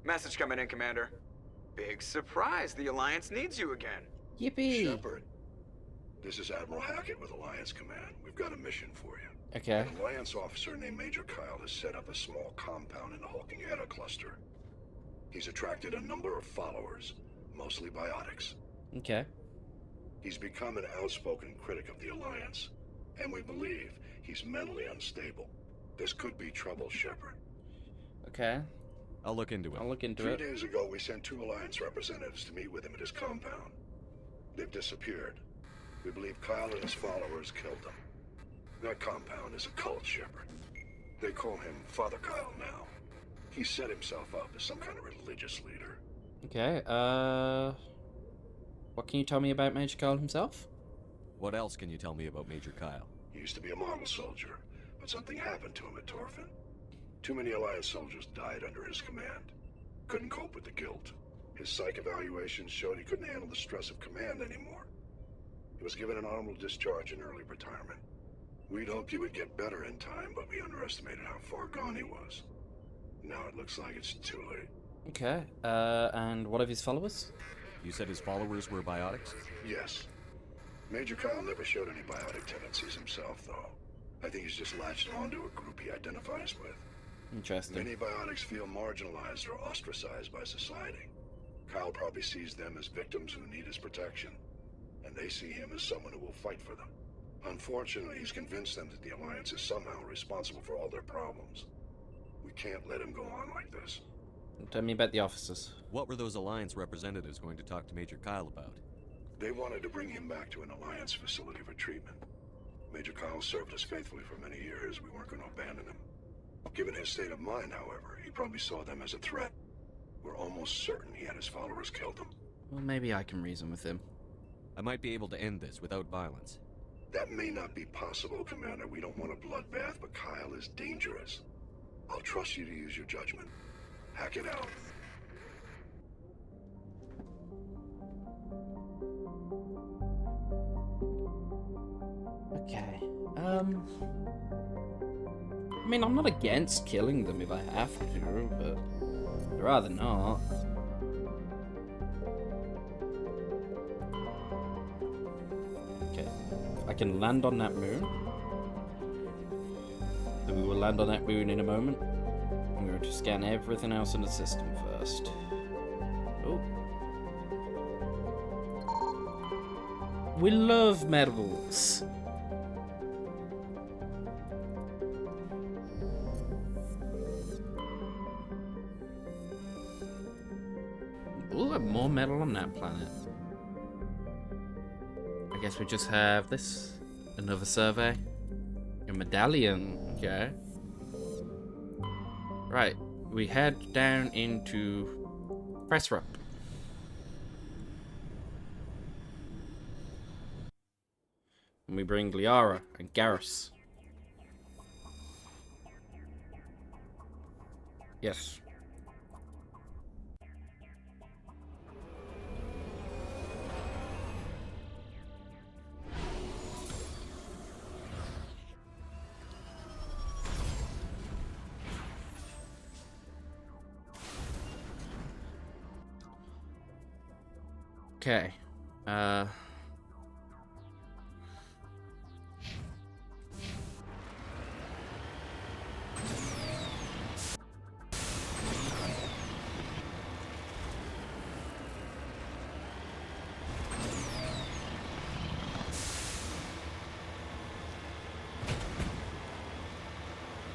S20: Message coming in, Commander. Big surprise, the Alliance needs you again.
S1: Yippee!
S21: Shepard, this is Admiral Hackett with Alliance Command. We've got a mission for you.
S1: Okay.
S21: An Alliance officer named Major Kyle has set up a small compound in the Hawking Eta cluster. He's attracted a number of followers, mostly biotics.
S1: Okay.
S21: He's become an outspoken critic of the Alliance, and we believe he's mentally unstable. This could be trouble, Shepard.
S1: Okay.
S5: I'll look into it.
S1: I'll look into
S21: 3
S1: it.
S21: days ago, we sent 2 Alliance representatives to meet with him at his compound. They've disappeared. We believe Kyle and his followers killed them. That compound is a cult, Shepard. They call him Father Kyle now. He set himself up as some kind of religious leader.
S1: Okay, what can you tell me about Major Kyle himself?
S5: What else can you tell me about Major Kyle?
S21: He used to be a model soldier, but something happened to him at Torfin. Too many Alliance soldiers died under his command. Couldn't cope with the guilt. His psych evaluations showed he couldn't handle the stress of command anymore. He was given an honorable discharge in early retirement. We'd hoped he would get better in time, but we underestimated how far gone he was. Now it looks like it's too late.
S1: Okay, and what of his followers?
S5: You said his followers were biotics?
S21: Yes. Major Kyle never showed any biotic tendencies himself, though. I think he's just latched onto a group he identifies with.
S1: Interesting.
S21: Many biotics feel marginalized or ostracized by society. Kyle probably sees them as victims who need his protection, and they see him as someone who will fight for them. Unfortunately, he's convinced them that the Alliance is somehow responsible for all their problems. We can't let him go on like this.
S1: Tell me about the officers.
S5: What were those Alliance representatives going to talk to Major Kyle about?
S21: They wanted to bring him back to an Alliance facility for treatment. Major Kyle served us faithfully for many years. We weren't going to abandon him. Given his state of mind, however, he probably saw them as a threat. We're almost certain he had his followers killed him.
S1: Well, maybe I can reason with him.
S5: I might be able to end this without violence.
S21: That may not be possible, Commander. We don't want a bloodbath, but Kyle is dangerous. I'll trust you to use your judgment. Hack it out.
S1: Okay. I mean, I'm not against killing them if I have to, but I'd rather not. Okay. I can land on that moon. So we will land on that moon in a moment. I'm going to scan everything else in the system first. Oh. We love medals. Ooh, more metal on that planet. I guess we just have this. Another survey. A medallion. Okay. Right. We head down into Pressrup. And we bring Liara and Garrus. Yes. Okay.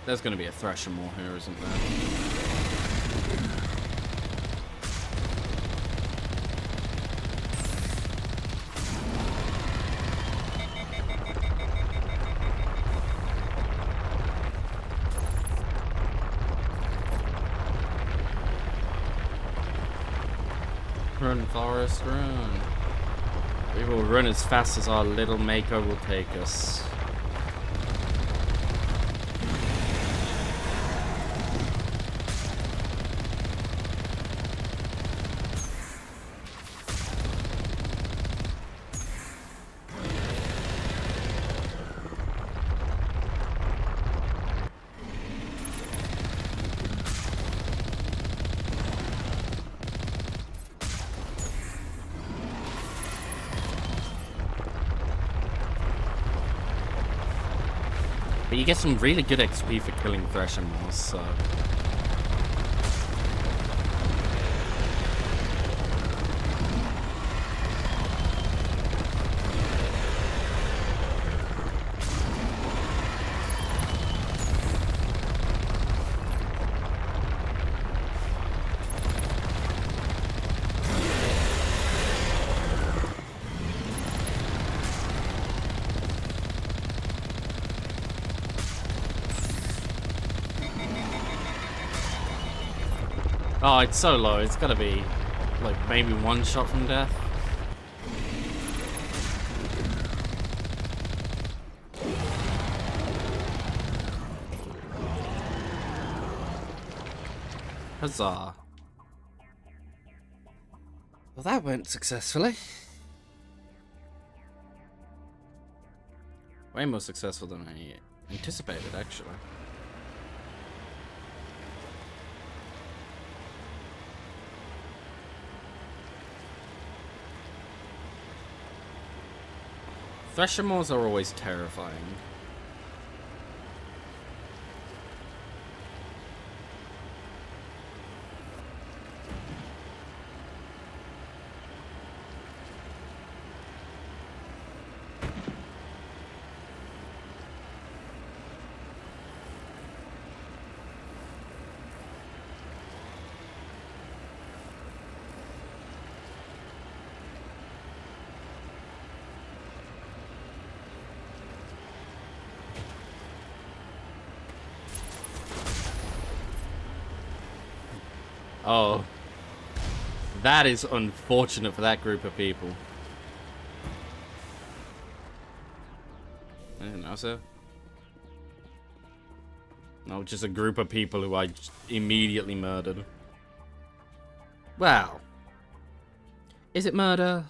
S1: There's going to be a Thresher more here, isn't there? Run, Forest, run. We will run as fast as our little maker will take us. But you get some really good XP for killing Thresher Moors, so... Oh, it's so low. It's gotta be, like, maybe one shot from death. Huzzah. Well, that went successfully. Way more successful than I anticipated, actually. Thresher Moors are always terrifying. Oh, that is unfortunate for that group of people. now, sir? No, just a group of people who I just immediately murdered. Well, is it murder?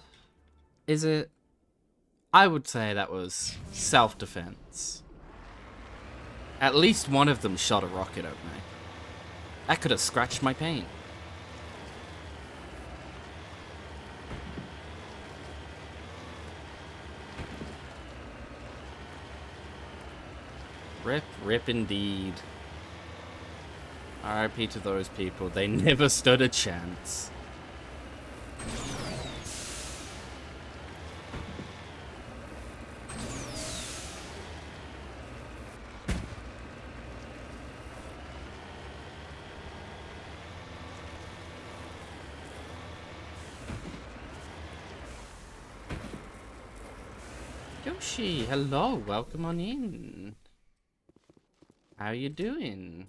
S1: Is it? I would say that was self-defense. At least one of them shot a rocket at me. That could have scratched my paint. Rip indeed. RIP to those people. They never stood a chance. Yoshi, hello, welcome on in. How you doing?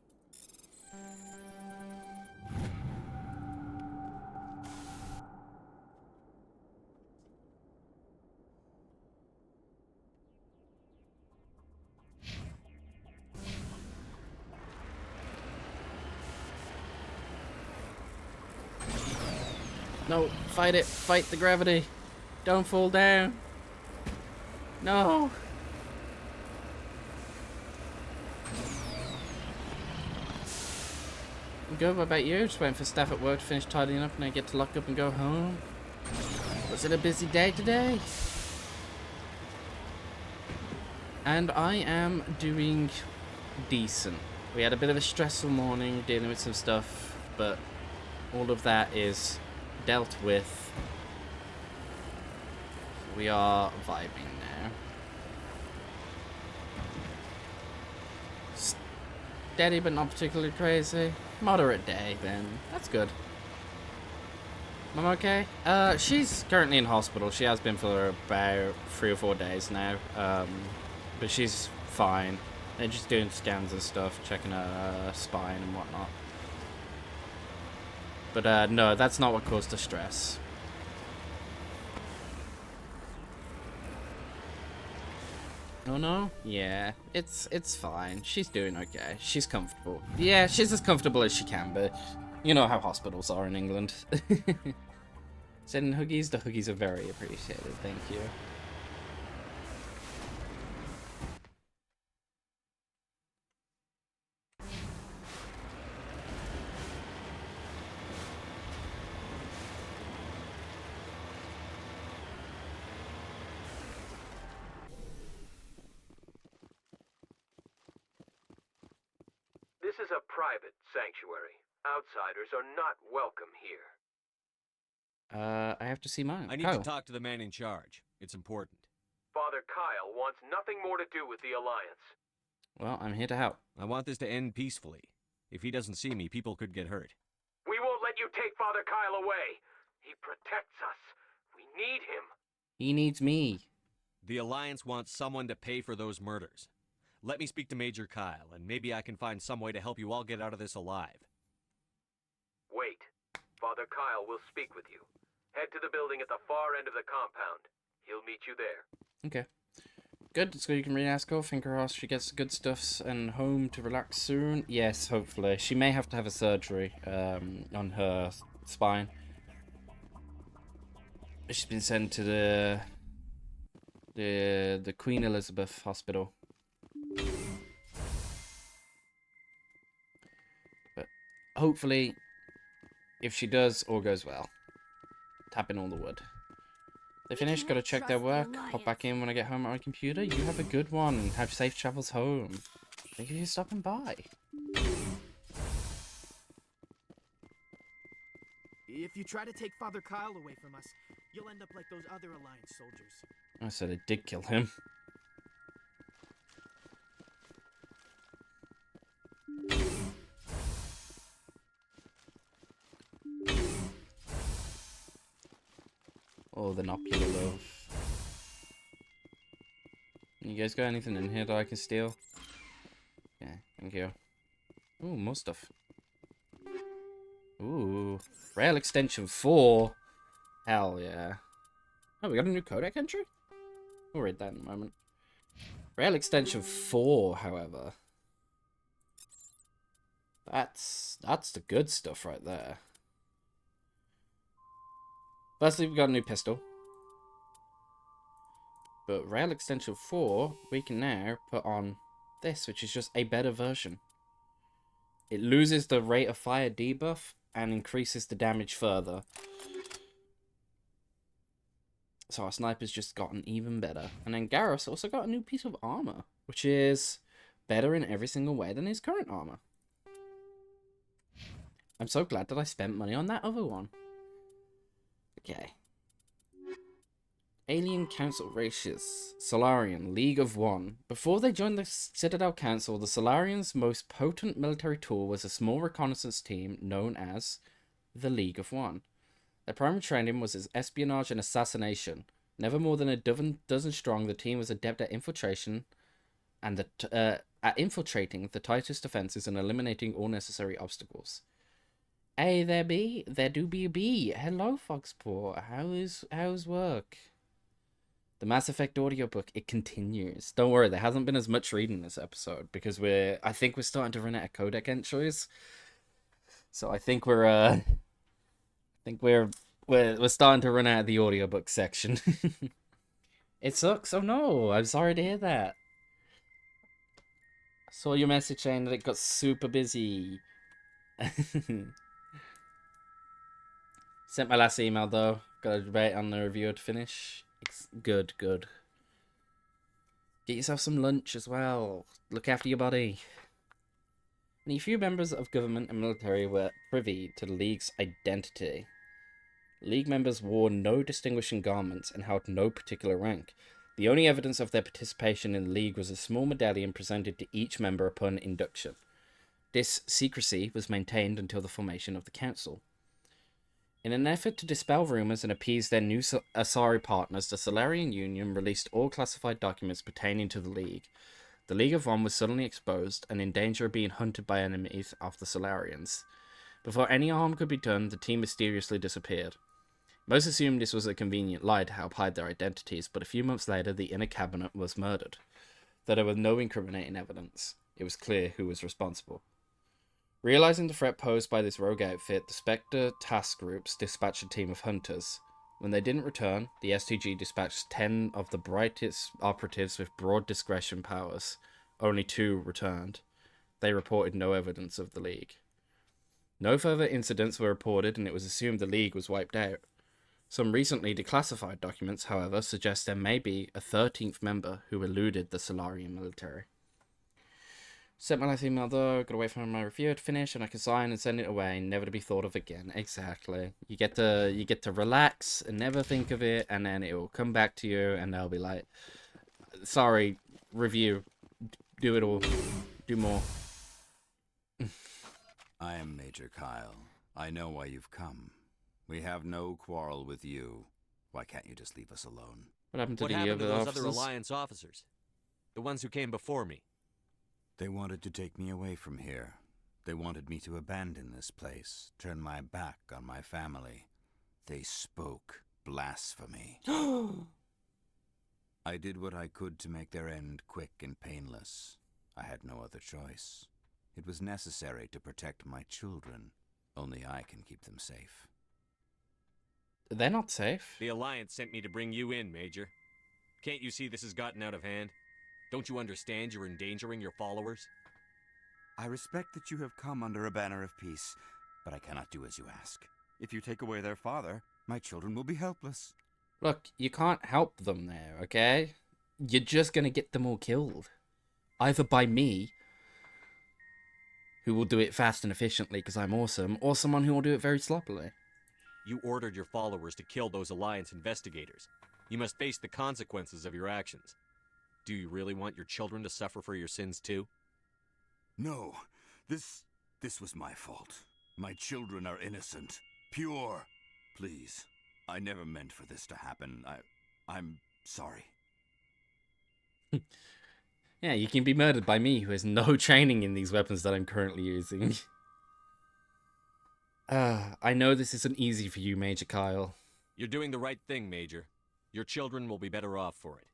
S1: No, fight it, fight the gravity. Don't fall down. No. Good, what about you? Just waiting for staff at work to finish tidying up and I get to lock up and go home. Was it a busy day today? And I am doing decent. We had a bit of a stressful morning dealing with some stuff, but all of that is dealt with. We are vibing now. Steady but not particularly crazy. Moderate day then. That's good. Mom okay? She's currently in hospital. She has been for about 3 or 4 days now. But she's fine. They're just doing scans and stuff, checking her spine and whatnot. But no, that's not what caused the stress. Oh no? Yeah, it's fine. She's doing okay. She's comfortable. Yeah, she's as comfortable as she can be. You know how hospitals are in England. Sending huggies? The huggies are very appreciated, thank you.
S7: This is a private sanctuary. Outsiders are not welcome here.
S1: I have to see mine.
S5: I need to talk to the man in charge. It's important.
S7: Father Kyle wants nothing more to do with the Alliance.
S1: Well, I'm here to help.
S5: I want this to end peacefully. If he doesn't see me, people could get hurt.
S7: We won't let you take Father Kyle away. He protects us. We need him.
S1: He needs me.
S5: The Alliance wants someone to pay for those murders. Let me speak to Major Kyle, and maybe I can find some way to help you all get out of this alive.
S7: Wait. Father Kyle will speak with you. Head to the building at the far end of the compound. He'll meet you there.
S1: Okay. Good, so you can re-ask her. Finger crossed she gets the good stuffs and home to relax soon. Yes, hopefully. She may have to have a surgery on her spine. She's been sent to the Queen Elizabeth Hospital. But hopefully, if she does, all goes well. Tapping all the wood. They finished, gotta check their work. Hop back in when I get home at my computer. You have a good one. Have safe travels home. Thank you for stopping by.
S22: If you try to take Father Kyle away from us, you'll end up like those other Alliance soldiers.
S1: I said I did kill him. Oh, the nopular love. You guys got anything in here that I can steal? Yeah, thank you. Ooh, more stuff. Ooh, rail extension 4. Hell yeah. Oh, we got a new codec entry? We'll read that in a moment. Rail Extension 4, however. That's the good stuff right there. Firstly, we got a new pistol. But Rail Extension 4, we can now put on this, which is just a better version. It loses the rate of fire debuff and increases the damage further. So our sniper's just gotten even better. And then Garrus also got a new piece of armor, which is better in every single way than his current armor. I'm so glad that I spent money on that other one. Okay. Alien Council races. Solarian, League of One. Before they joined the Citadel Council, the Solarians' most potent military tool was a small reconnaissance team known as the League of One. Their primary training was as espionage and assassination. Never more than a dozen strong, the team was adept at infiltration and at infiltrating the tightest defenses and eliminating all necessary obstacles. Hey there, B. There do be a B. Hello, Foxport. How's work? The Mass Effect audiobook, it continues. Don't worry, there hasn't been as much reading this episode because I think we're starting to run out of codec entries. So I think we're starting to run out of the audiobook section. It sucks. Oh no, I'm sorry to hear that. Saw your message saying that it got super busy. Sent my last email though. Got a debate on the review to finish. It's good. Get yourself some lunch as well. Look after your body. Only a few members of government and military were privy to the League's identity. League members wore no distinguishing garments and held no particular rank. The only evidence of their participation in the League was a small medallion presented to each member upon induction. This secrecy was maintained until the formation of the Council. In an effort to dispel rumors and appease their new Asari partners, the Solarian Union released all classified documents pertaining to the League. The League of One was suddenly exposed and in danger of being hunted by enemies of the Solarians. Before any harm could be done, the team mysteriously disappeared. Most assumed this was a convenient lie to help hide their identities, but a few months later the inner cabinet was murdered. Though there was no incriminating evidence, it was clear who was responsible. Realizing the threat posed by this rogue outfit, the Spectre task groups dispatched a team of hunters. When they didn't return, the STG dispatched 10 of the brightest operatives with broad discretion powers. Only 2 returned. They reported no evidence of the League. No further incidents were reported, and it was assumed the League was wiped out. Some recently declassified documents, however, suggest there may be a 13th member who eluded the Solarian military. Sent my last email though, gotta wait for my review to finish and I can sign and send it away, never to be thought of again. Exactly. You get to relax and never think of it, and then it will come back to you and they'll be like, sorry, review. Do it all. Do more.
S4: I am Major Kyle. I know why you've come. We have no quarrel with you. Why can't you just leave us alone?
S1: What happened to
S5: those other Alliance officers? The ones who came before me?
S4: They wanted to take me away from here. They wanted me to abandon this place, turn my back on my family. They spoke blasphemy. I did what I could to make their end quick and painless. I had no other choice. It was necessary to protect my children. Only I can keep them safe.
S1: They're not safe.
S5: The Alliance sent me to bring you in, Major. Can't you see this has gotten out of hand? Don't you understand you're endangering your followers?
S4: I respect that you have come under a banner of peace, but I cannot do as you ask. If you take away their father, my children will be helpless.
S1: Look, you can't help them there, okay? You're just gonna get them all killed. Either by me, who will do it fast and efficiently because I'm awesome, or someone who will do it very sloppily.
S5: You ordered your followers to kill those Alliance investigators. You must face the consequences of your actions. Do you really want your children to suffer for your sins too?
S4: No, this was my fault. My children are innocent, pure. Please, I never meant for this to happen. I'm sorry.
S1: Yeah, you can be murdered by me, who has no training in these weapons that I'm currently using. I know this isn't easy for you, Major Kyle.
S5: You're doing the right thing, Major. Your children will be better off for it.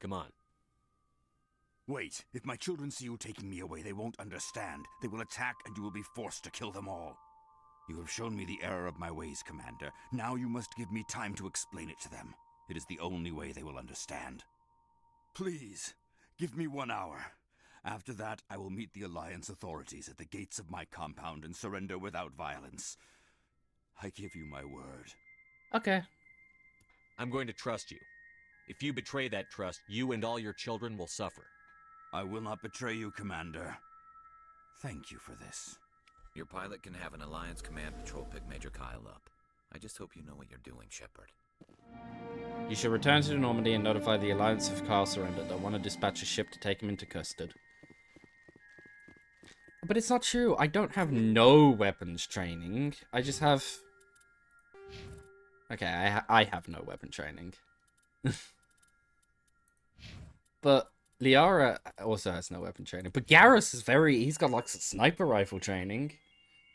S5: Come on.
S4: Wait, if my children see you taking me away, they won't understand. They will attack and you will be forced to kill them all. You have shown me the error of my ways, Commander. Now you must give me time to explain it to them. It is the only way they will understand. Please, give me 1 hour. After that, I will meet the Alliance authorities at the gates of my compound and surrender without violence. I give you my word.
S1: Okay.
S5: I'm going to trust you. If you betray that trust, you and all your children will suffer.
S4: I will not betray you, Commander. Thank you for this.
S18: Your pilot can have an Alliance command patrol pick Major Kyle up. I just hope you know what you're doing, Shepard.
S1: You should return to Normandy and notify the Alliance if Kyle surrendered. I want to dispatch a ship to take him into custody. But it's not true. I don't have no weapons training. I just have... Okay, I have no weapon training. But Liara also has no weapon training. But Garrus is very... He's got like some sniper rifle training.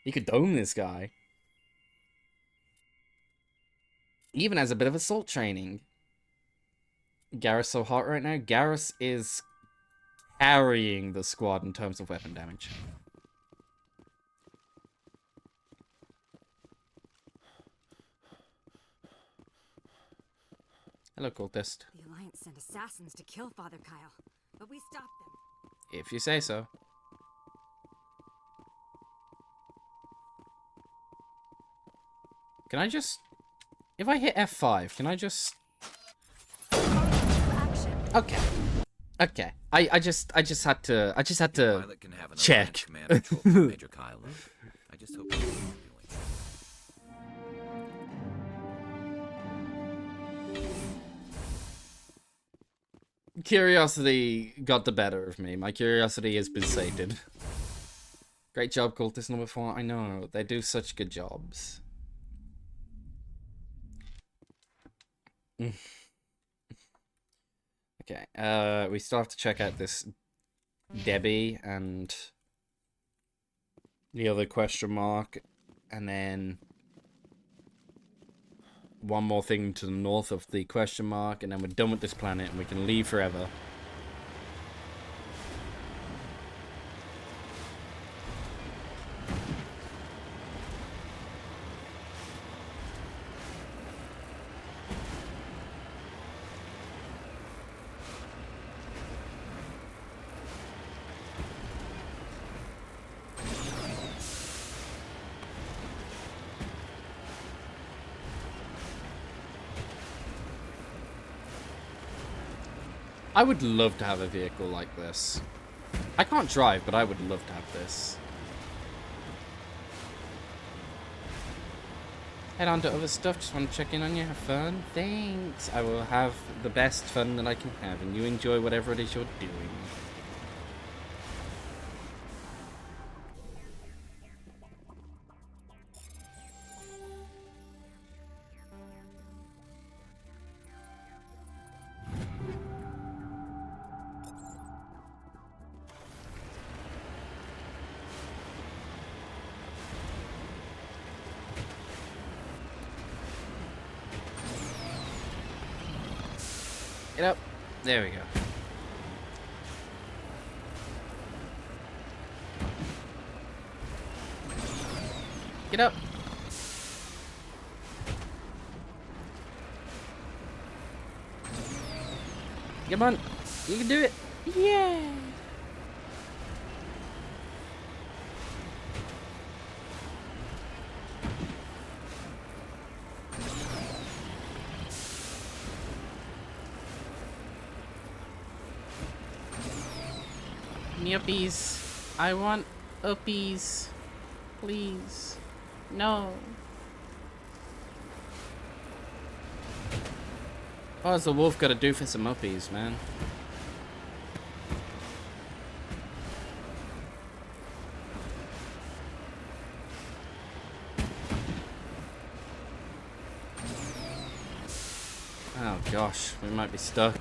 S1: He could dome this guy. He even has a bit of assault training. Garrus so hot right now. Garrus is carrying the squad in terms of weapon damage. Hello, cultist.
S19: The Alliance sent assassins to kill Father Kyle, but we stopped them.
S1: If you say so. Can I just... If I hit F5, can I just... Okay. Okay. I just had to check.
S18: Major Kyle. I just hope you know what you're doing.
S1: Curiosity got the better of me. My curiosity has been sated. Great job, cultist number 4. I know, they do such good jobs. Okay, we still have to check out this Debbie and the other question mark, and then one more thing to the north of the question mark, and then we're done with this planet and we can leave forever. I would love to have a vehicle like this. I can't drive, but I would love to have this. Head on to other stuff, just want to check in on you, have fun. Thanks. I will have the best fun that I can have, and you enjoy whatever it is you're doing. Get up. There we go. Get up. Come on. You can do it. Yeah. Uppies. I want uppies. Please. No. What has the wolf got to do for some uppies, man? Oh gosh, we might be stuck.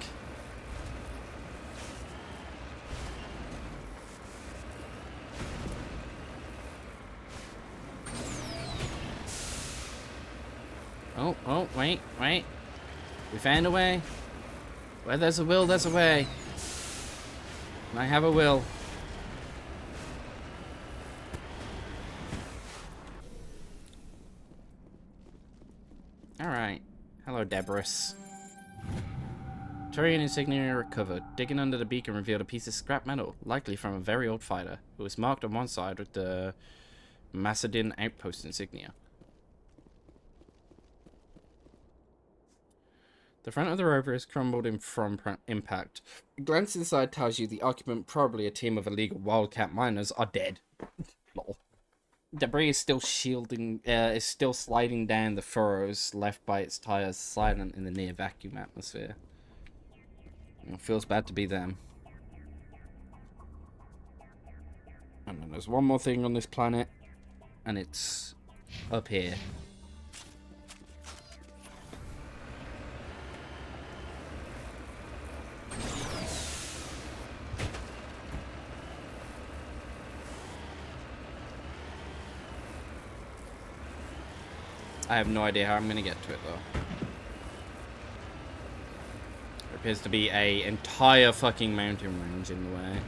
S1: Oh, wait. We found a way. Where there's a will, there's a way. I have a will. Alright. Hello, Debris. Turian insignia recovered. Digging under the beacon revealed a piece of scrap metal, likely from a very old fighter. It was marked on one side with the Macedon outpost insignia. The front of the rover is crumbled from impact. A glance inside tells you the occupant, probably a team of illegal wildcat miners, are dead. Lol. Debris is still sliding down the furrows left by its tires, silent in the near vacuum atmosphere. It feels bad to be them. And then there's one more thing on this planet, and it's up here. I have no idea how I'm going to get to it, though. There appears to be an entire fucking mountain range in the way.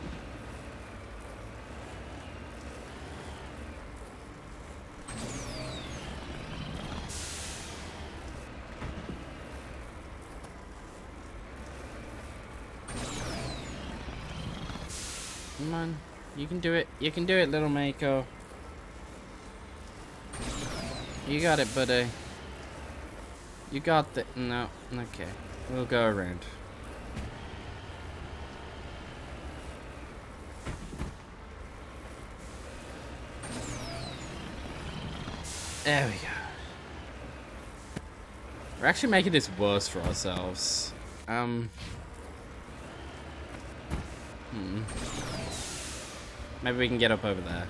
S1: Come on. You can do it. You can do it, little Mako. You got it, buddy. You got the... No. Okay. We'll go around. There we go. We're actually making this worse for ourselves. Maybe we can get up over there.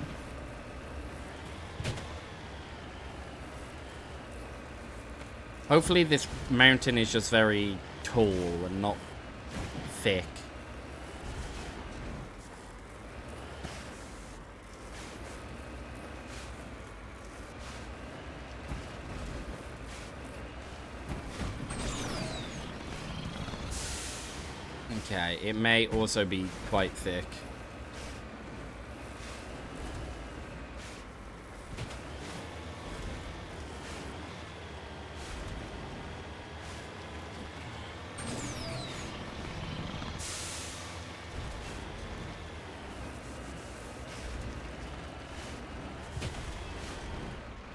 S1: Hopefully this mountain is just very tall and not thick. Okay, it may also be quite thick.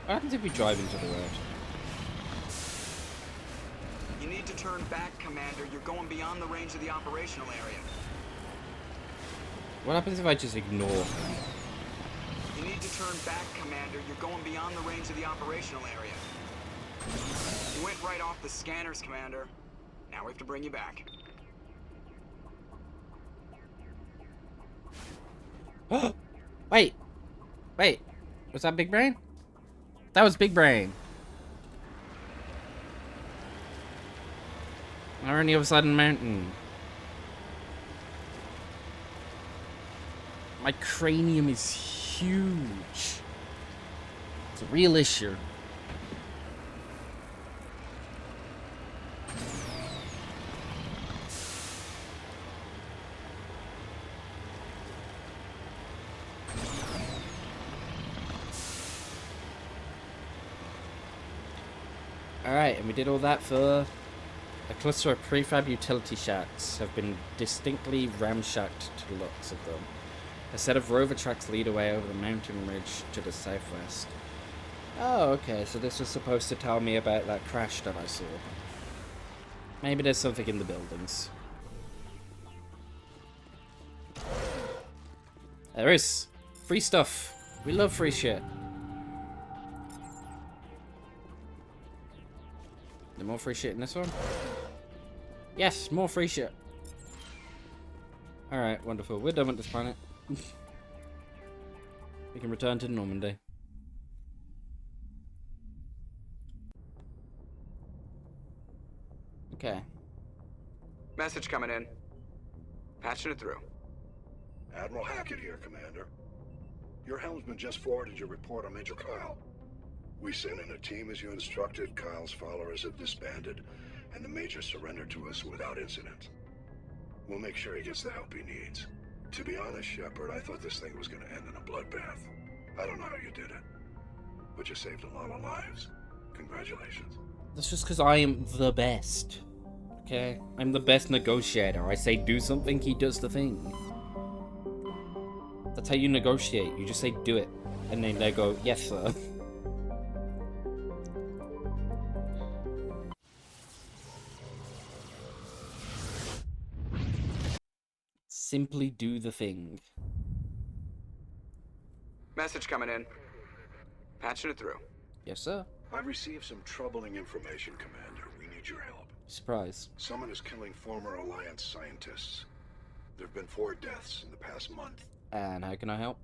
S1: What happens if we drive into the road?
S20: You need to turn back, Commander. You're going beyond the range of the operational area.
S1: What happens if I just ignore him?
S20: You need to turn back, Commander. You're going beyond the range of the operational area. You went right off the scanners, Commander. Now we have to bring you back.
S1: Wait. Wait. Was that Big Brain? That was Big Brain. We're on the other side of the mountain. My cranium is huge. It's a real issue. Alright, and we did all that for a cluster of prefab utility shacks have been distinctly ramshacked to the looks of them. A set of rover tracks lead away over the mountain ridge to the southwest. Oh, okay, so this was supposed to tell me about that crash that I saw. Maybe there's something in the buildings. There is. Free stuff. We love free shit. There more free shit in this one? Yes, more free shit. Alright, wonderful. We're done with this planet. We can return to Normandy. Okay.
S20: Message coming in. Patching it through.
S21: Admiral Hackett here, Commander. Your helmsman just forwarded your report on Major Kyle. We sent in a team as you instructed. Kyle's followers have disbanded, and the Major surrendered to us without incident. We'll make sure he gets the help he needs. To be honest, Shepard, I thought this thing was gonna end in a bloodbath. I don't know how you did it, but you saved a lot of lives. Congratulations.
S1: That's just because I am the best. Okay? I'm the best negotiator. I say do something, he does the thing. That's how you negotiate. You just say do it. And then they go, yes, sir. Simply do the thing.
S20: Message coming in. Patching it through.
S1: Yes, sir.
S21: I've received some troubling information, Commander. We need your help.
S1: Surprise.
S21: Someone is killing former Alliance scientists. There have been 4 deaths in the past month.
S1: And how can I help?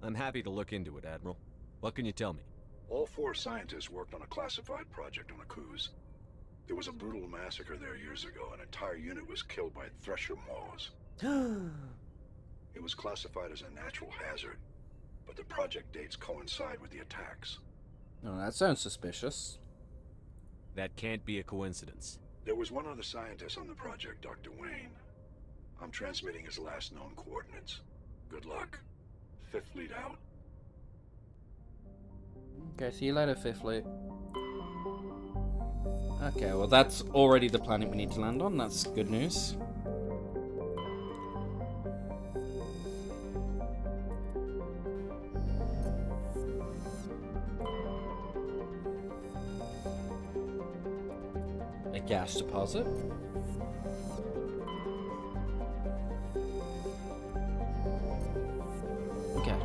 S5: I'm happy to look into it, Admiral. What can you tell me?
S21: All 4 scientists worked on a classified project on Akuz. There was a brutal massacre there years ago. An entire unit was killed by Thresher maws. It was classified as a natural hazard, but the project dates coincide with the attacks.
S1: Oh, that sounds suspicious.
S5: That can't be a coincidence.
S21: There was one other scientist on the project, Dr. Wayne. I'm transmitting his last known coordinates. Good luck. 5th Fleet out.
S1: Okay, see you later, 5th Fleet. Okay, well that's already the planet we need to land on. That's good news. A gas deposit. Okay.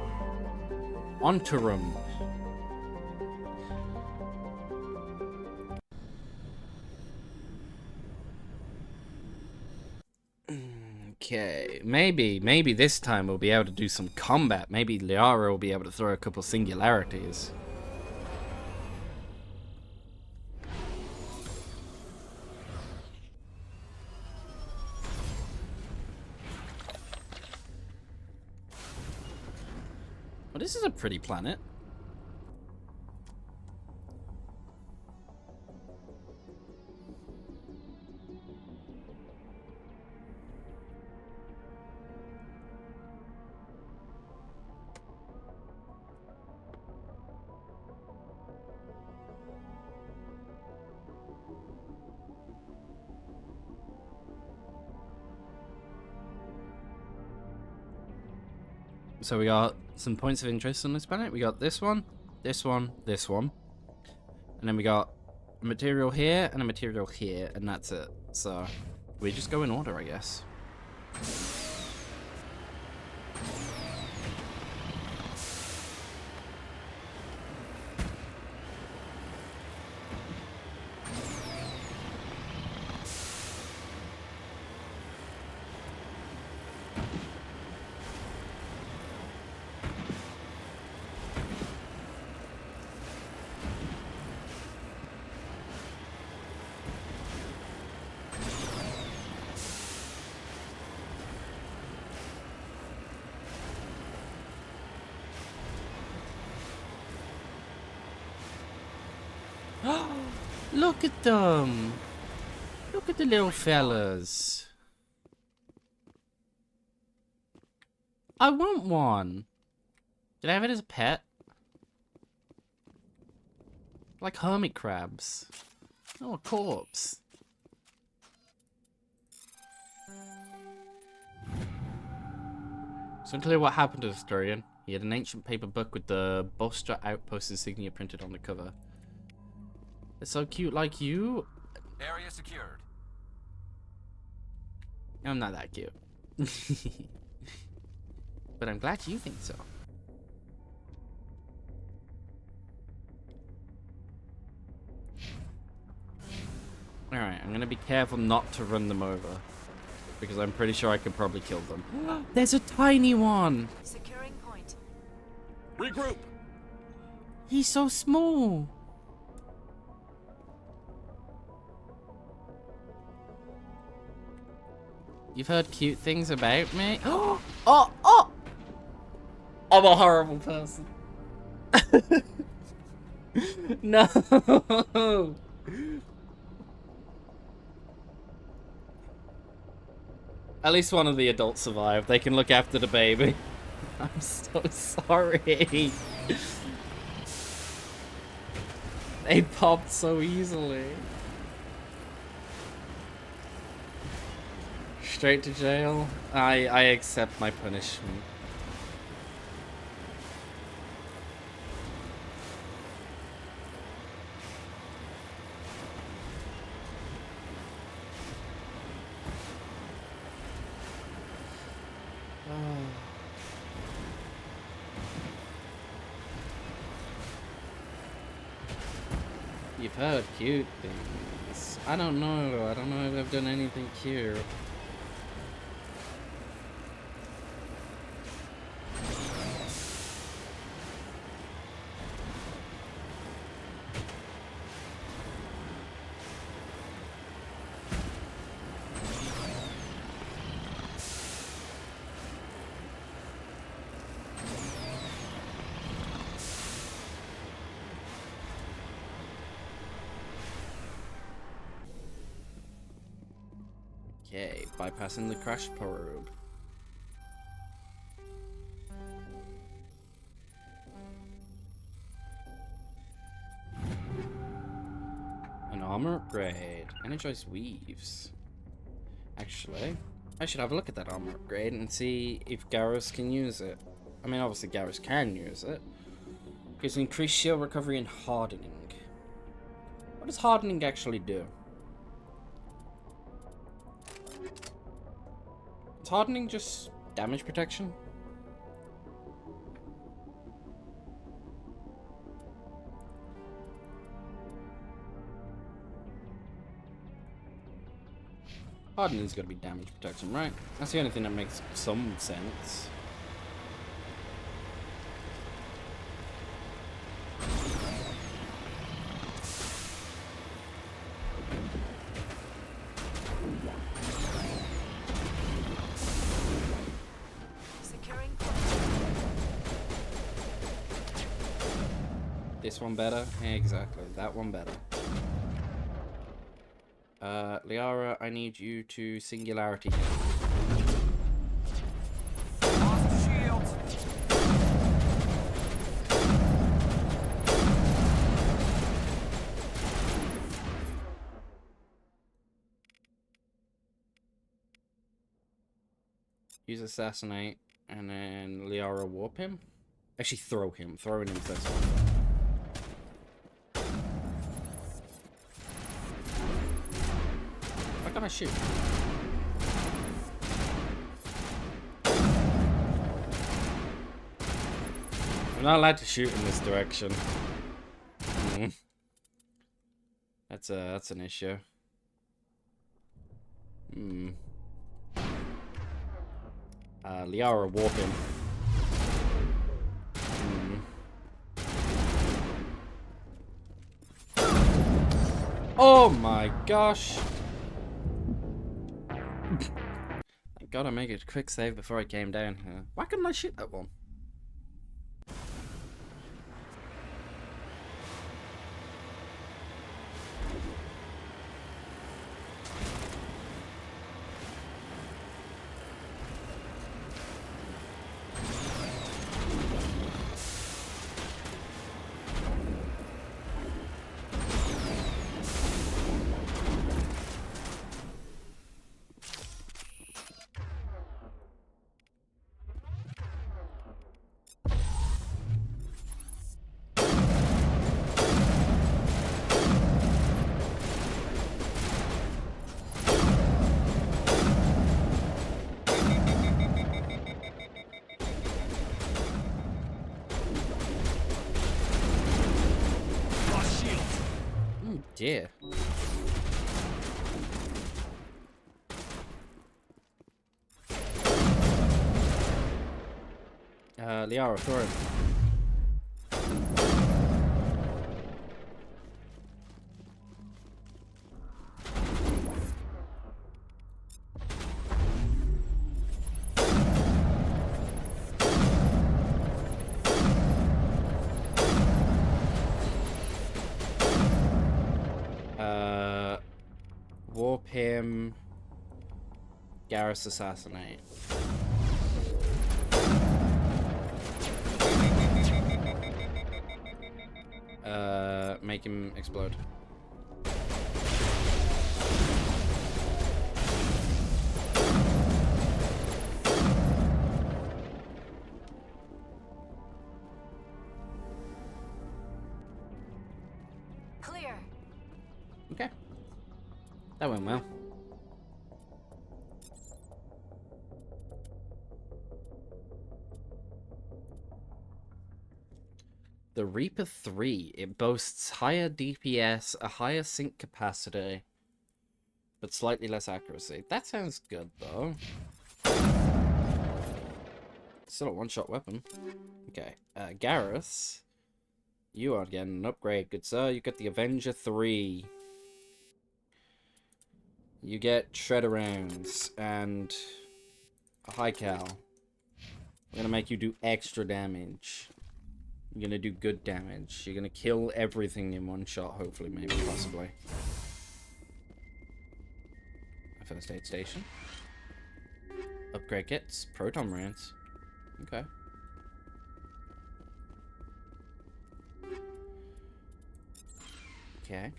S1: Onto room. Okay, maybe this time we'll be able to do some combat. Maybe Liara will be able to throw a couple singularities. Well, this is a pretty planet. So we got some points of interest on this planet. We got this one, this one, this one. And then we got a material here and a material here, and that's it. So we just go in order, I guess. Look at them. Look at the little fellas. I want one. Did I have it as a pet? Like hermit crabs. Oh, a corpse. It's unclear what happened to the historian. He had an ancient paper book with the Bostra Outpost insignia printed on the cover. It's so cute like you.
S3: Area secured.
S1: I'm not that cute. But I'm glad you think so. Alright, I'm gonna be careful not to run them over. Because I'm pretty sure I could probably kill them. There's a tiny one!
S17: Securing point.
S3: Regroup!
S1: He's so small! You've heard cute things about me? Oh! Oh! I'm a horrible person. No! At least one of the adults survived. They can look after the baby. I'm so sorry. They popped so easily. Straight to jail? I accept my punishment. You've heard cute things. I don't know. I don't know if I've done anything cute. Okay, bypassing the crash probe. An armor upgrade. Energized weaves. Actually, I should have a look at that armor upgrade and see if Garrus can use it. I mean, obviously Garrus can use it. Gives increased shield recovery and hardening. What does hardening actually do? Is hardening just damage protection? Hardening's gotta be damage protection, right? That's the only thing that makes some sense. This one better? Exactly, that one better. Liara, I need you to singularity.
S20: Lost shield.
S1: Use assassinate, and then Liara warp him. Actually, throw him. Throwing him this one. Why can't I shoot? I'm not allowed to shoot in this direction. That's an issue. Liara warp him. Oh my gosh! I gotta make a quick save before I came down here. Why couldn't I shoot that one? Dear. Liara, throw him. Warp him. Garrus assassinate. Make him explode.
S19: Clear.
S1: Okay. That went well. The Reaper 3, it boasts higher DPS, a higher sync capacity, but slightly less accuracy. That sounds good, though. Still a one-shot weapon. Okay, Garrus, you are getting an upgrade, good sir. You get the Avenger 3. You get Shredder rounds and a high cal. We're gonna make you do extra damage. You're gonna do good damage. You're gonna kill everything in one shot, hopefully, maybe, possibly. A first aid station. Upgrade kits. Proton rounds. Okay. Okay.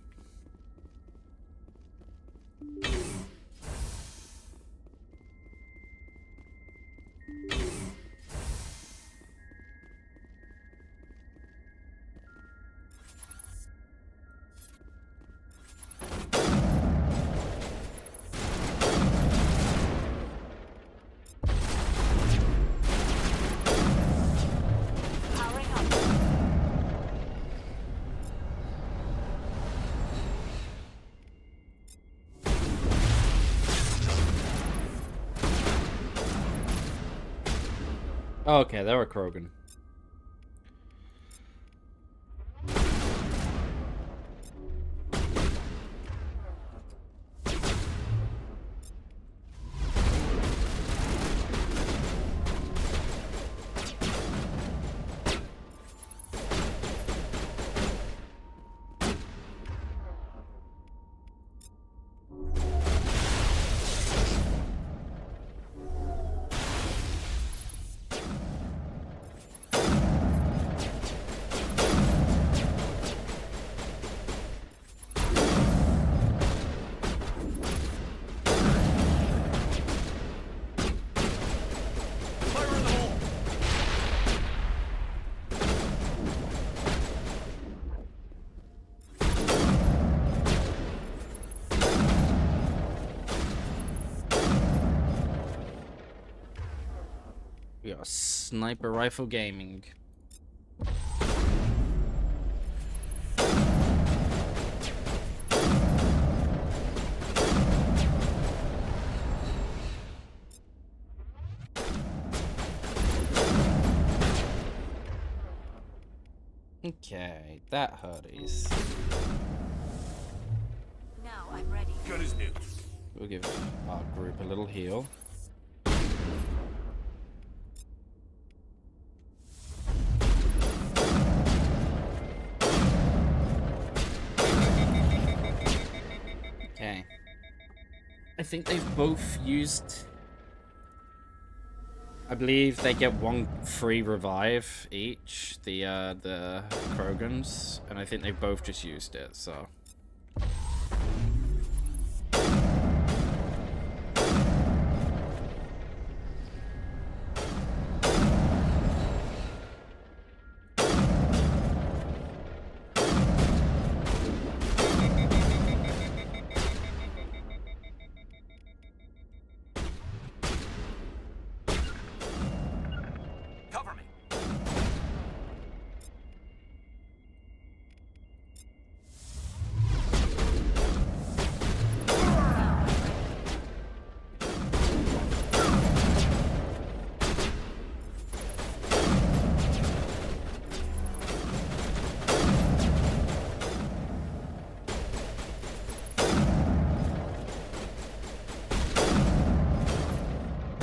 S1: Oh, okay, they were Krogan. We are Sniper Rifle Gaming. Okay, that hurties.
S19: Now I'm ready.
S7: Gun is new.
S1: We'll give our group a little heal. Okay. I think they've both used... I believe they get one free revive each, the Krogans, and I think they both just used it, so...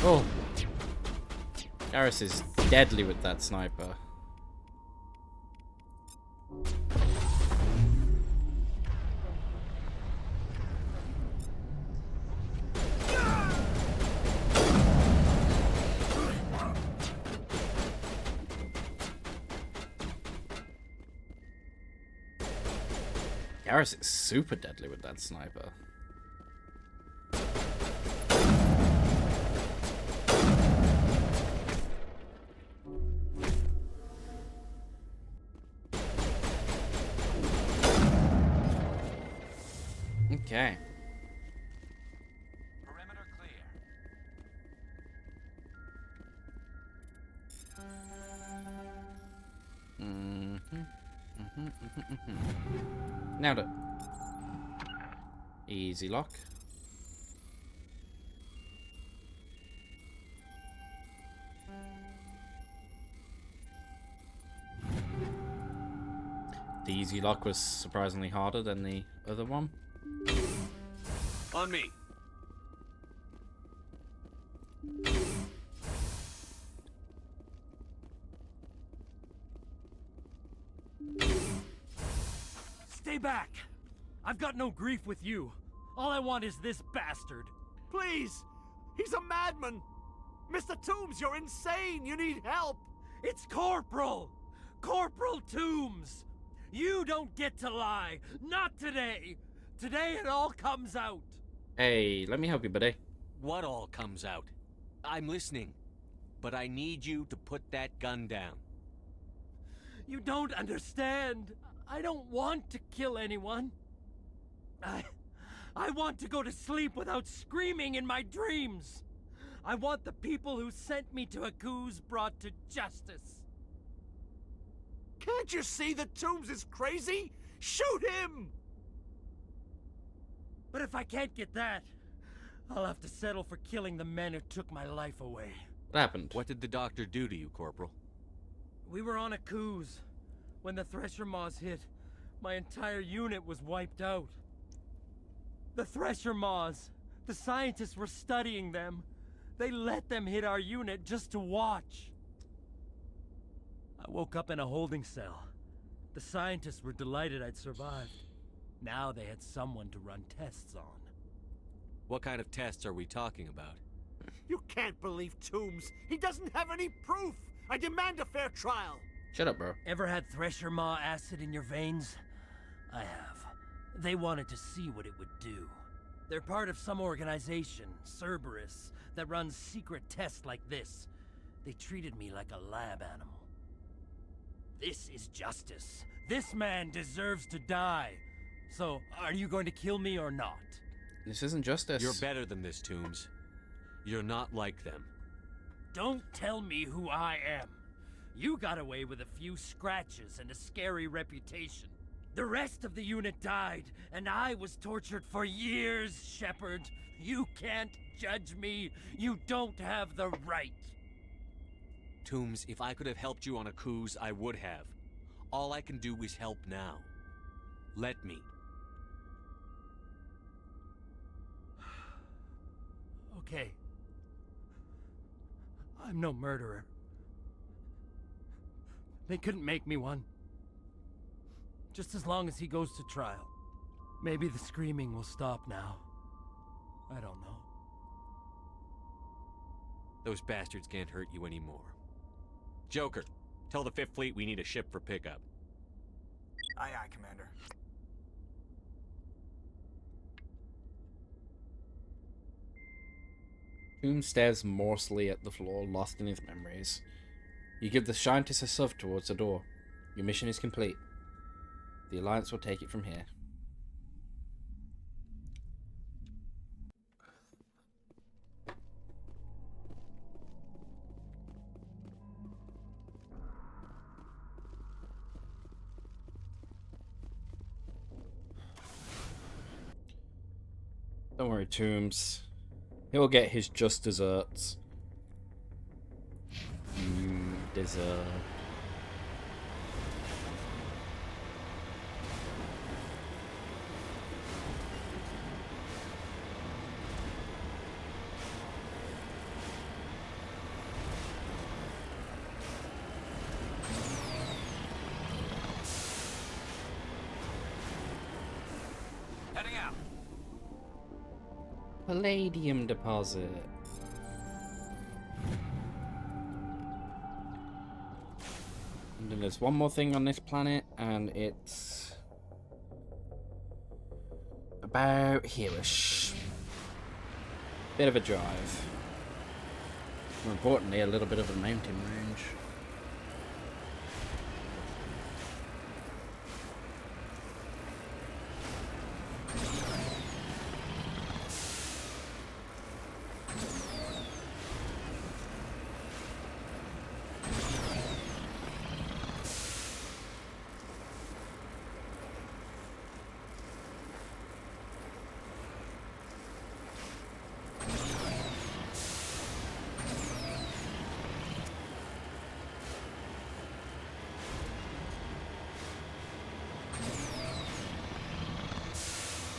S1: Oh. Garrus is deadly with that sniper. Garrus is super deadly with that sniper. Okay.
S3: Perimeter clear.
S1: Nailed it. Easy lock. The easy lock was surprisingly harder than the other one.
S5: On me.
S9: Stay back! I've got no grief with you. All I want is this bastard.
S22: Please! He's a madman! Mr. Toombs, you're insane! You need help!
S9: It's Corporal! Corporal Toombs! You don't get to lie! Not today! Today it all comes out!
S1: Hey, let me help you, buddy.
S5: What all comes out? I'm listening. But I need you to put that gun down.
S9: You don't understand. I don't want to kill anyone. I want to go to sleep without screaming in my dreams. I want the people who sent me to Akuz brought to justice.
S22: Can't you see that Toombs is crazy? Shoot him!
S9: But if I can't get that, I'll have to settle for killing the men who took my life away.
S1: What happened?
S5: What did the doctor do to you, Corporal?
S9: We were on Akuz. When the Thresher Maws hit, my entire unit was wiped out. The Thresher Maws, the scientists were studying them. They let them hit our unit just to watch. I woke up in a holding cell. The scientists were delighted I'd survived. Now they had someone to run tests on.
S5: What kind of tests are we talking about?
S22: You can't believe Toombs. He doesn't have any proof. I demand a fair trial.
S1: Shut up, bro.
S9: Ever had Thresher Maw acid in your veins? I have. They wanted to see what it would do. They're part of some organization, Cerberus, that runs secret tests like this. They treated me like a lab animal. This is justice. This man deserves to die. So, are you going to kill me or not?
S1: This isn't justice.
S5: You're better than this, Toombs. You're not like them.
S9: Don't tell me who I am. You got away with a few scratches and a scary reputation. The rest of the unit died, and I was tortured for years, Shepard. You can't judge me. You don't have the right.
S5: Toombs, if I could have helped you on Akuz, I would have. All I can do is help now. Let me.
S9: Okay. I'm no murderer. They couldn't make me one. Just as long as he goes to trial. Maybe the screaming will stop now. I don't know.
S5: Those bastards can't hurt you anymore. Joker, tell the 5th Fleet we need a ship for pickup.
S20: Aye, aye, Commander.
S1: Toombs stares morsely at the floor, lost in his memories. You give the scientist a shove towards the door. Your mission is complete. The Alliance will take it from here. Don't worry, Toombs. He'll get his just desserts. Dessert.
S3: Heading out.
S1: Palladium deposit. And then there's one more thing on this planet, and it's about here-ish. Bit of a drive. More importantly, a little bit of a mountain range.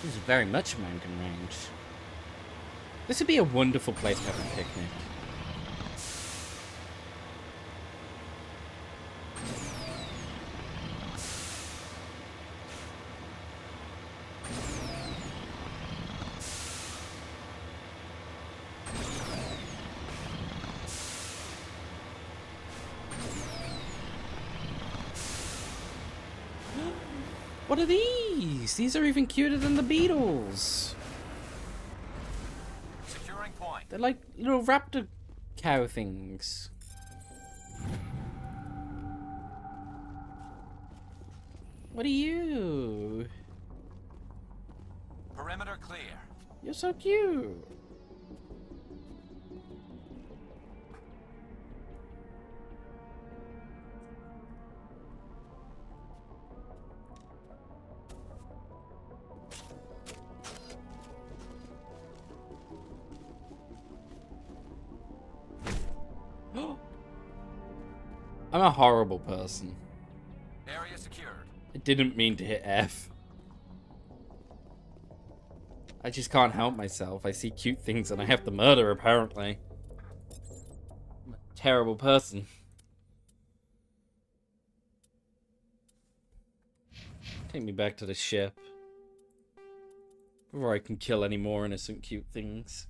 S1: This is very much mountain range. This would be a wonderful place to have a picnic. What are these? These are even cuter than the beetles.
S18: Securing point.
S1: They're like little raptor cow things. What are you?
S18: Perimeter clear.
S1: You're so cute. I'm a horrible person.
S18: Area secured.
S1: I didn't mean to hit F. I just can't help myself. I see cute things and I have to murder, apparently. I'm a terrible person. Take me back to the ship. Before I can kill any more innocent cute things.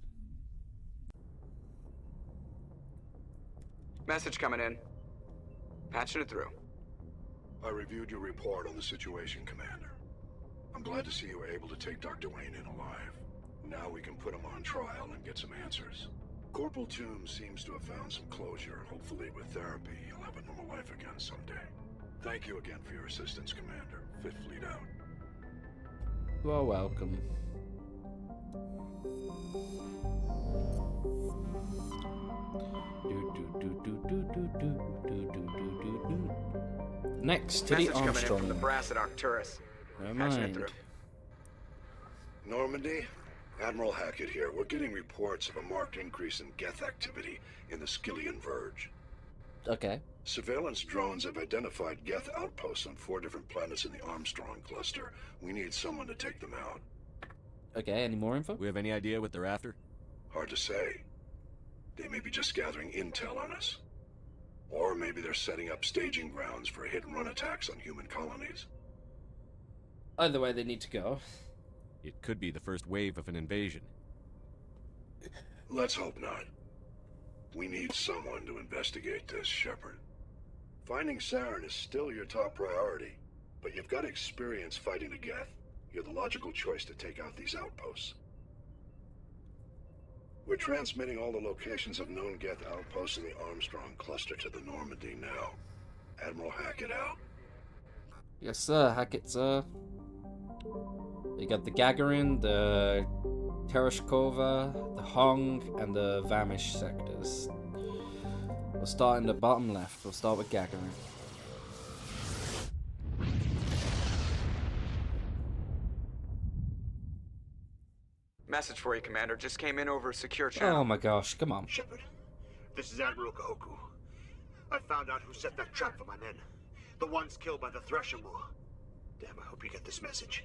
S20: Message coming in. Patching it through.
S21: I reviewed your report on the situation, Commander. I'm glad to see you were able to take Dr. Wayne in alive. Now we can put him on trial and get some answers. Corporal Toombs seems to have found some closure. Hopefully with therapy, he'll have a normal life again someday. Thank you again for your assistance, Commander. Fifth Fleet out.
S1: You are welcome. Next to the Armstrong.
S20: Message coming in from the brass at Arcturus.
S1: Never
S20: Patching it
S1: mind.
S20: through.
S21: Normandy, Admiral Hackett here. We're getting reports of a marked increase in Geth activity in the Skillian Verge.
S1: Okay.
S21: Surveillance drones have identified Geth outposts on 4 different planets in the Armstrong cluster. We need someone to take them out.
S1: Okay, any more info?
S5: We have any idea what they're after?
S21: Hard to say. They may be just gathering intel on us. Or maybe they're setting up staging grounds for hit-and-run attacks on human colonies.
S1: Either way, they need to go.
S5: It could be the first wave of an invasion.
S21: Let's hope not. We need someone to investigate this, Shepard. Finding Saren is still your top priority, but you've got experience fighting the Geth. You're the logical choice to take out these outposts. We're transmitting all the locations of known Geth outposts in the Armstrong cluster to the Normandy now. Admiral Hackett out.
S1: Yes, sir. Hackett, sir. We got the Gagarin, the Tereshkova, the Hong, and the Vamish sectors. We'll start in the bottom left. We'll start with Gagarin.
S20: Message for you, Commander. Just came in over a secure channel.
S1: Oh my gosh, come on.
S14: Shepard, this is Admiral Kahoku. I found out who set that trap for my men. The ones killed by the Thresher Moor. Damn, I hope you get this message.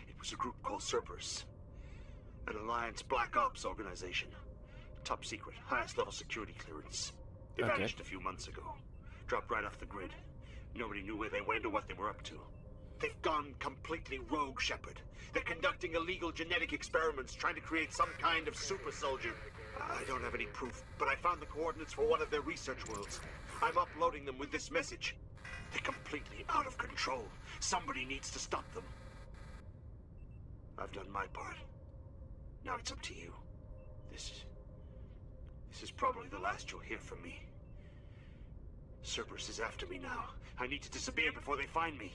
S14: It was a group called Cerberus. An Alliance Black Ops organization. Top secret, highest level security clearance. They vanished a few months ago. Dropped right off the grid. Nobody knew where they went or what they were up to. They've gone completely rogue, Shepard. They're conducting illegal genetic experiments, trying to create some kind of super soldier. I don't have any proof, but I found the coordinates for one of their research worlds. I'm uploading them with this message. They're completely out of control. Somebody needs to stop them. I've done my part. Now it's up to you. This is probably the last you'll hear from me. Cerberus is after me now. I need to disappear before they find me.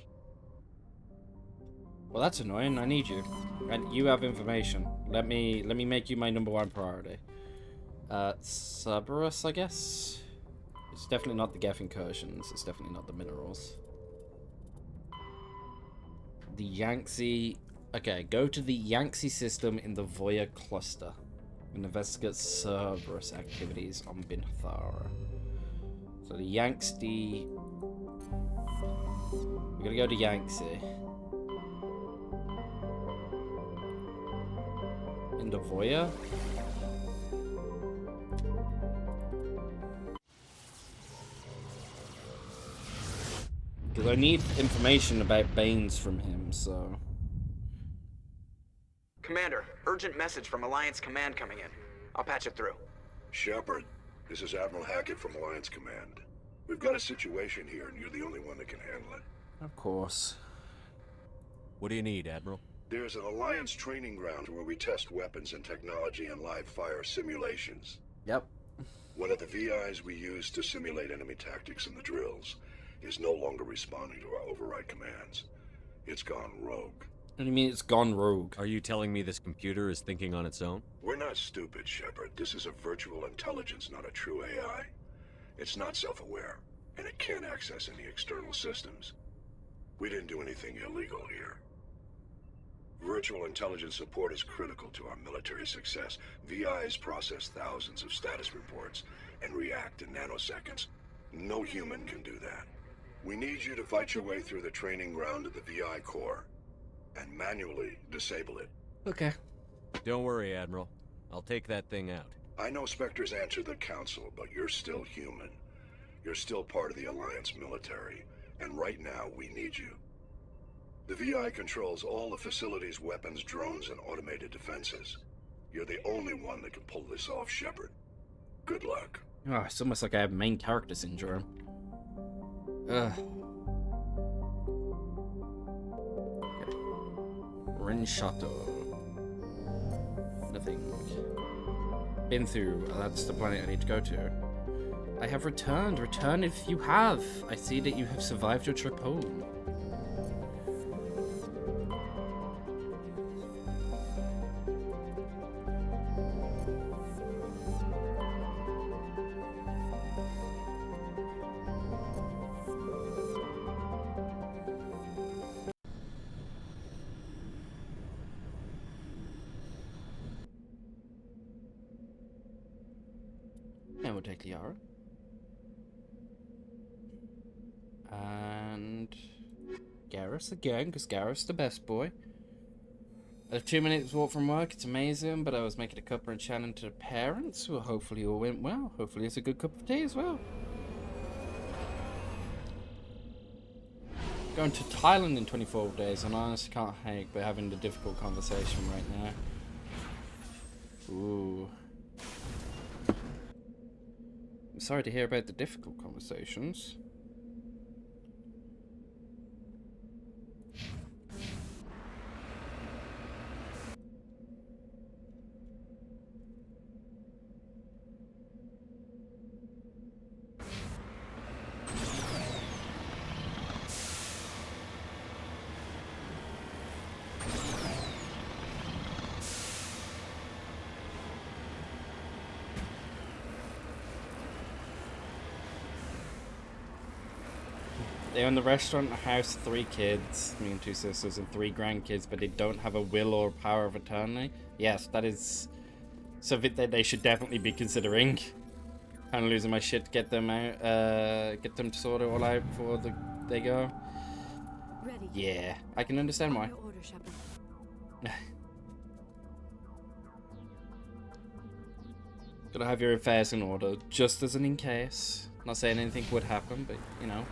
S1: Well, that's annoying. I need you. And you have information. Let me make you my #1 priority. Cerberus, I guess? It's definitely not the Geth incursions. It's definitely not the minerals. The Yangtze... Okay, go to the Yangtze system in the Voya cluster and investigate Cerberus activities on Binthara. So the Yangtze... We're gonna go to Yangtze. In the Voya? Because I need information about Baines from him, so...
S20: Commander, urgent message from Alliance Command coming in. I'll patch it through.
S21: Shepard, this is Admiral Hackett from Alliance Command. We've got a situation here, and you're the only one that can handle it.
S1: Of course.
S5: What do you need, Admiral?
S21: There's an Alliance training ground where we test weapons and technology in live fire simulations.
S1: Yep.
S21: One of the VIs we use to simulate enemy tactics in the drills is no longer responding to our override commands. It's gone rogue.
S1: What do you mean it's gone rogue?
S5: Are you telling me this computer is thinking on its own?
S21: We're not stupid, Shepard. This is a virtual intelligence, not a true AI. It's not self-aware, and it can't access any external systems. We didn't do anything illegal here. Virtual intelligence support is critical to our military success. VIs process thousands of status reports and react in nanoseconds. No human can do that. We need you to fight your way through the training ground of the VI core and manually disable it.
S1: Okay.
S5: Don't worry, Admiral. I'll take that thing out.
S21: I know Spectres answer the Council, but you're still human. You're still part of the Alliance military, and right now we need you. The VI controls all the facility's weapons, drones, and automated defenses. You're the only one that can pull this off, Shepard. Good luck.
S1: Oh, it's almost like I have main character syndrome. Ugh. Ren Chateau. Nothing. Been through. That's the planet I need to go to. I have returned. Return if you have. I see that you have survived your trip home. And we'll take Liara. And Garrus again, because Garrus the best boy. I have 2 minutes walk from work, it's amazing, but I was making a cup and chatting to the parents, well, hopefully all went well. Hopefully it's a good cup of tea as well. Going to Thailand in 24 days, and I honestly can't hate but having the difficult conversation right now. Ooh. I'm sorry to hear about the difficult conversations. They own the restaurant, a house, 3 kids, me and 2 sisters, and 3 grandkids, but they don't have a will or power of attorney. Yes, that is something that they should definitely be considering. Kind of losing my shit to get them out, get them to sort it all out before they go.
S17: Ready.
S1: Yeah, I can understand why.
S17: Your order, Shepard.
S1: Gotta have your affairs in order, just as an in case. Not saying anything would happen, but you know.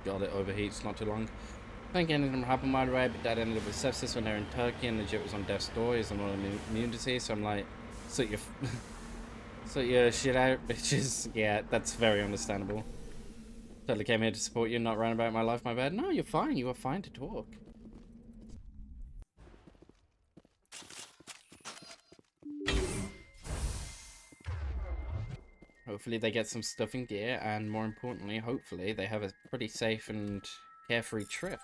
S1: God, it overheats not too long. I think anything happened right away, but Dad ended up with sepsis when they were in Turkey, and legit was on death's door. He's on autoimmune disease, so I'm like, sort your shit out, bitches. Yeah, that's very understandable. Totally came here to support you, not rant about my life, my bad. No, you're fine. You were fine to talk. Hopefully they get some stuff in gear, and more importantly, hopefully they have a pretty safe and carefree trip.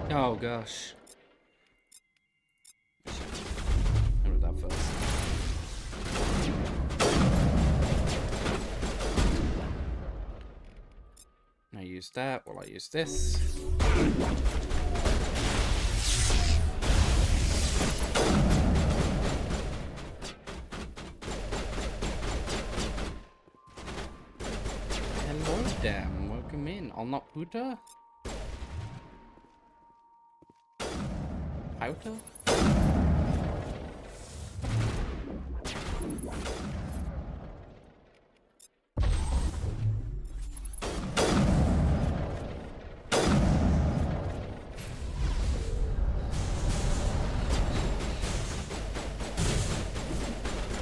S1: Oh gosh. I read that first. I use that while I use this. Hello, damn. Welcome in. I'll not puta. Pouter?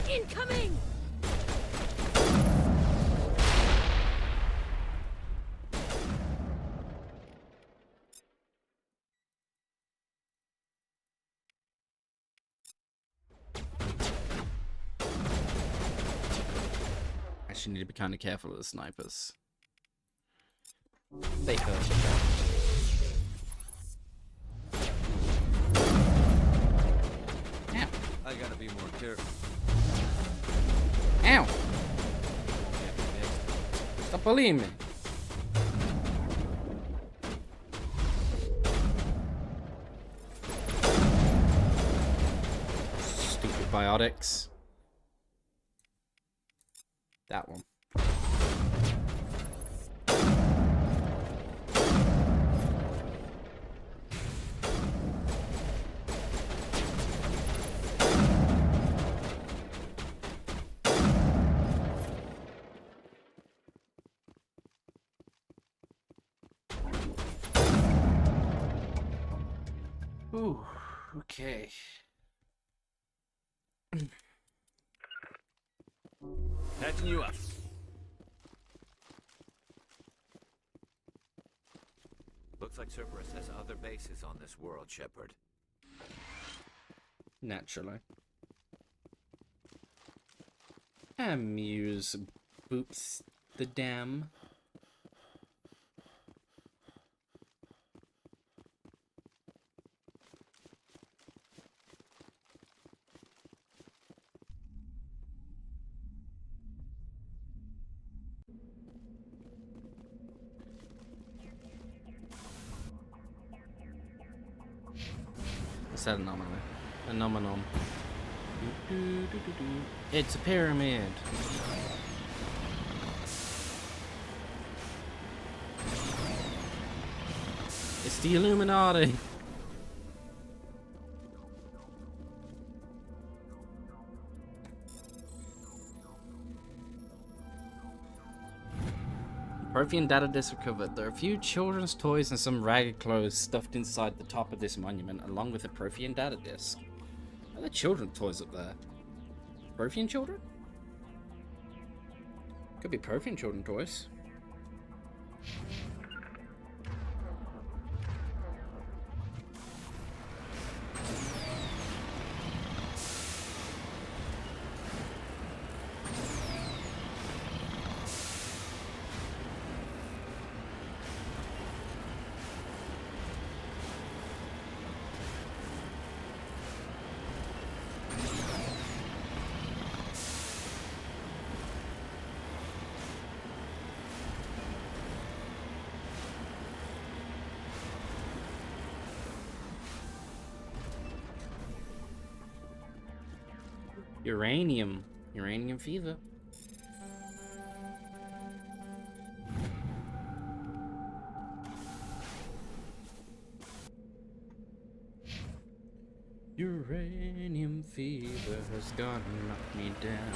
S8: Incoming!
S1: Actually need to be kind of careful of the snipers. They hurt. Ow.
S5: I gotta be more careful.
S1: Ow! Stop bullying me. Stupid biotics. That one. Ooh, okay.
S5: Patching you up.
S18: Looks like Cerberus has other bases on this world, Shepard.
S1: Naturally. Amuse boops the dam. What's that anomaly? Anomanon. It's a pyramid. It's the Illuminati. Prothean data disc recovered. There are a few children's toys and some ragged clothes stuffed inside the top of this monument, along with a Prothean data disc. Are there children's toys up there? Prothean children? Could be Prothean children toys. Uranium. Uranium fever. Uranium fever has gone and knocked me down.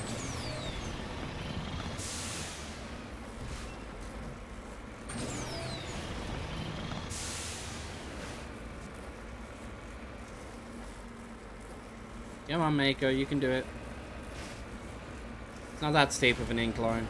S1: Come on, Mako, you can do it. It's not that steep of an incline.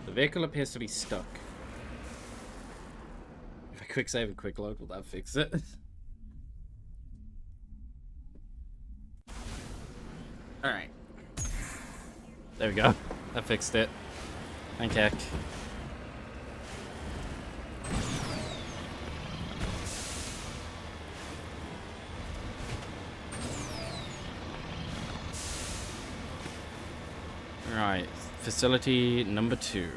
S1: The vehicle appears to be stuck. If I quick save and quick load, will that fix it? Alright. There we go. That fixed it. Thank heck. Right. Facility number 2.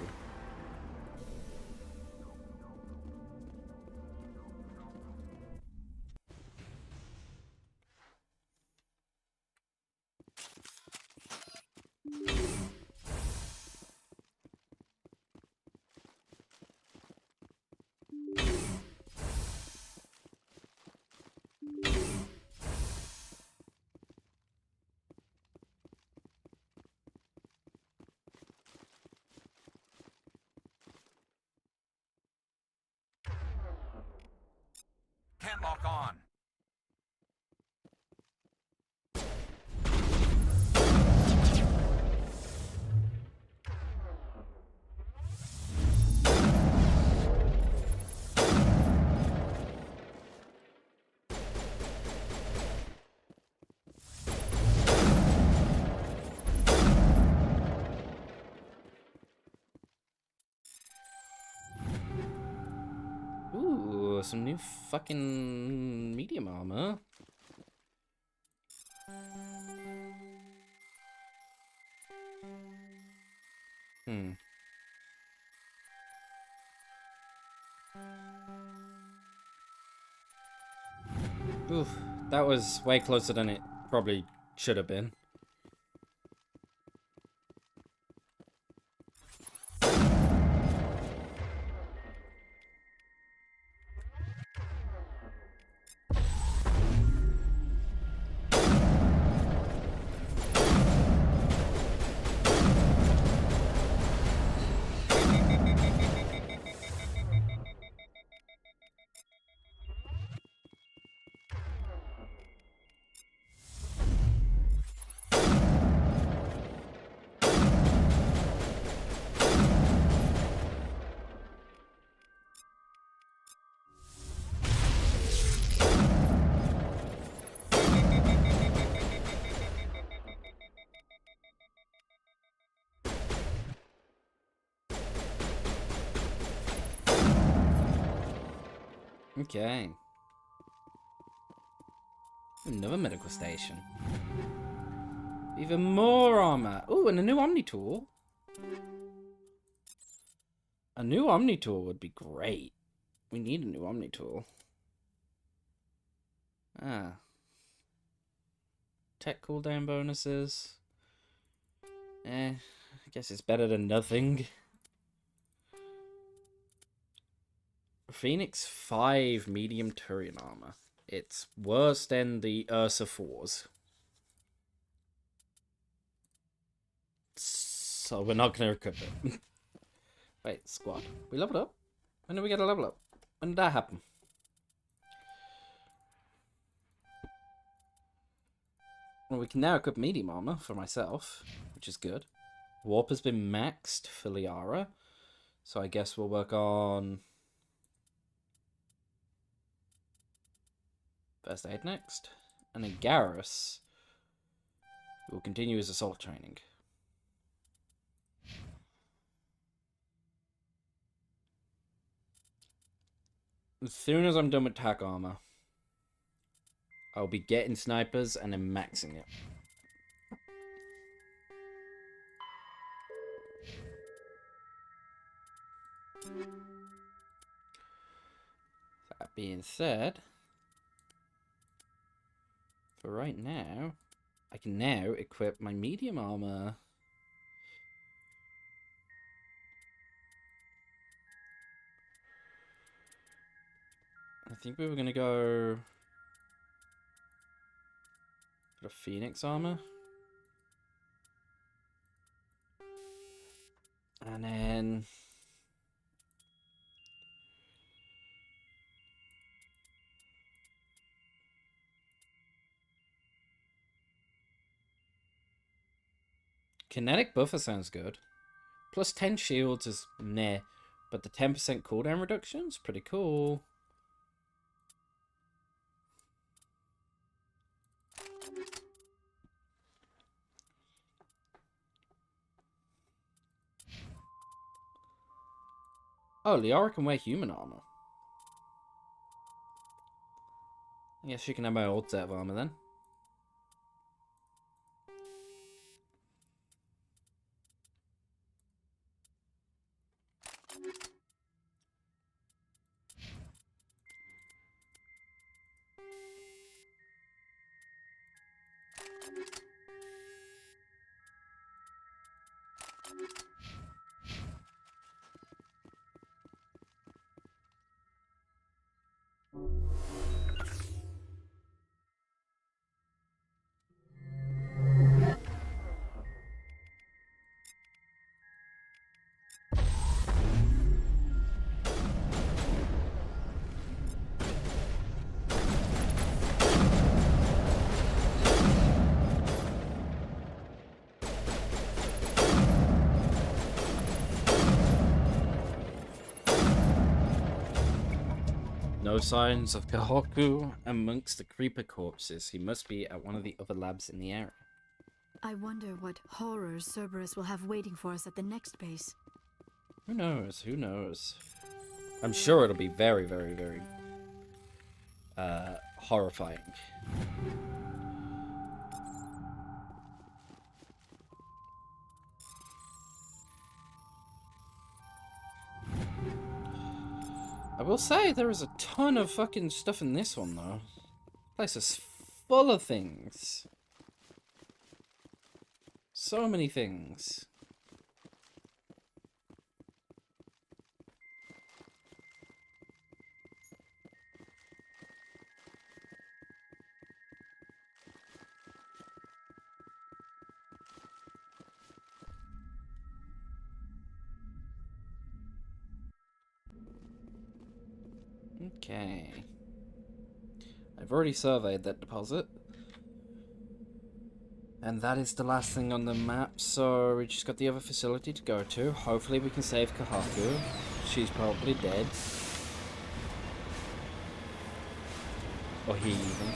S18: Can't lock on.
S1: Ooh, some new fucking medium armor. Oof, that was way closer than it probably should have been. Okay. Another medical station. Even more armor. Ooh, and a new Omni tool. A new Omni tool would be great. We need a new Omni tool. Ah. Tech cooldown bonuses. I guess it's better than nothing. Phoenix 5 medium Turian armor. It's worse than the Ursa 4s. So we're not going to equip it. Wait, squad. We leveled up? When did we get a level up? When did that happen? Well, we can now equip medium armor for myself, which is good. Warp has been maxed for Liara. So I guess we'll work on first aid next. And then Garrus will continue his assault training. As soon as I'm done with tack armor, I'll be getting snipers and then maxing it. That being said, for right now, I can now equip my medium armor. I think we were gonna go for the Phoenix armor. And then kinetic buffer sounds good. Plus 10 shields is meh, but the 10% cooldown reduction's pretty cool. Oh, Liara can wear human armor. I guess she can have my old set of armor then. No signs of Kahoku amongst the creeper corpses. He must be at one of the other labs in the area.
S17: I wonder what horrors Cerberus will have waiting for us at the next base.
S1: Who knows? Who knows? I'm sure it'll be very, very, very horrifying. I will say there is a ton of fucking stuff in this one though. This place is full of things. So many things. Okay. I've already surveyed that deposit. And that is the last thing on the map, so we just got the other facility to go to. Hopefully we can save Kahaku. She's probably dead. Or he even.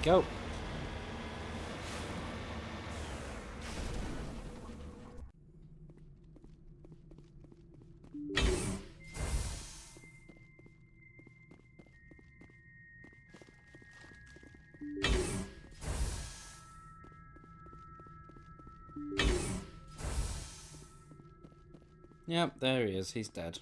S1: Go. Yep, there he is. He's dead.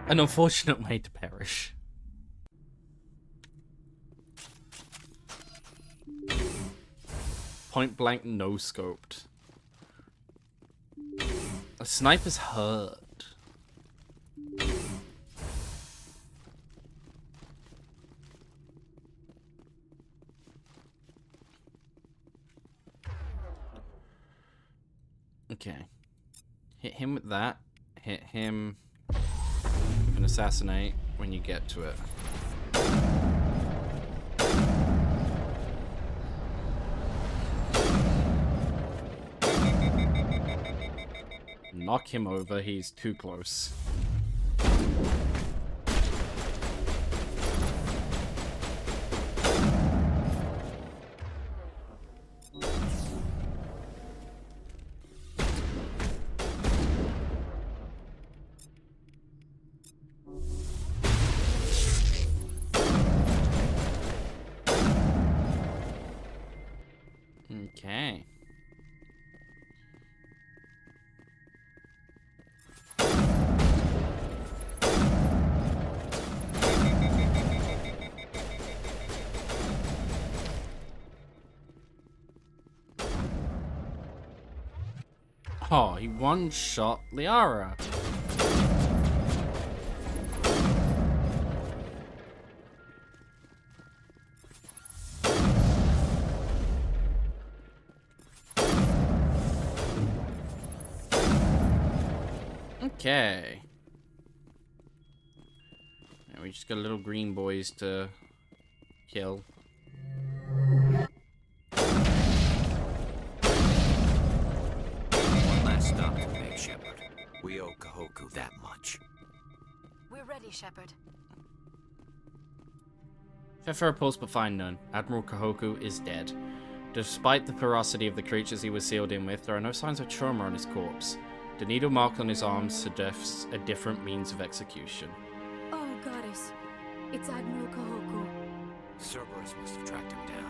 S1: An unfortunate way to perish. Point blank, no scoped. A sniper's hurt. Okay. Hit him with that. Hit him with an assassinate when you get to it. Knock him over, he's too close. Okay. Oh, he one-shot Liara. Okay. Now we just got little green boys to kill.
S18: One last stop to make, Shepard. We owe Kahoku that much.
S17: We're ready, Shepard.
S1: Check for reports but find none. Admiral Kahoku is dead. Despite the ferocity of the creatures he was sealed in with, there are no signs of trauma on his corpse. The needle mark on his arm suggests a different means of execution.
S17: Oh, Goddess. It's Admiral Kahoku.
S18: Cerberus must have tracked him down.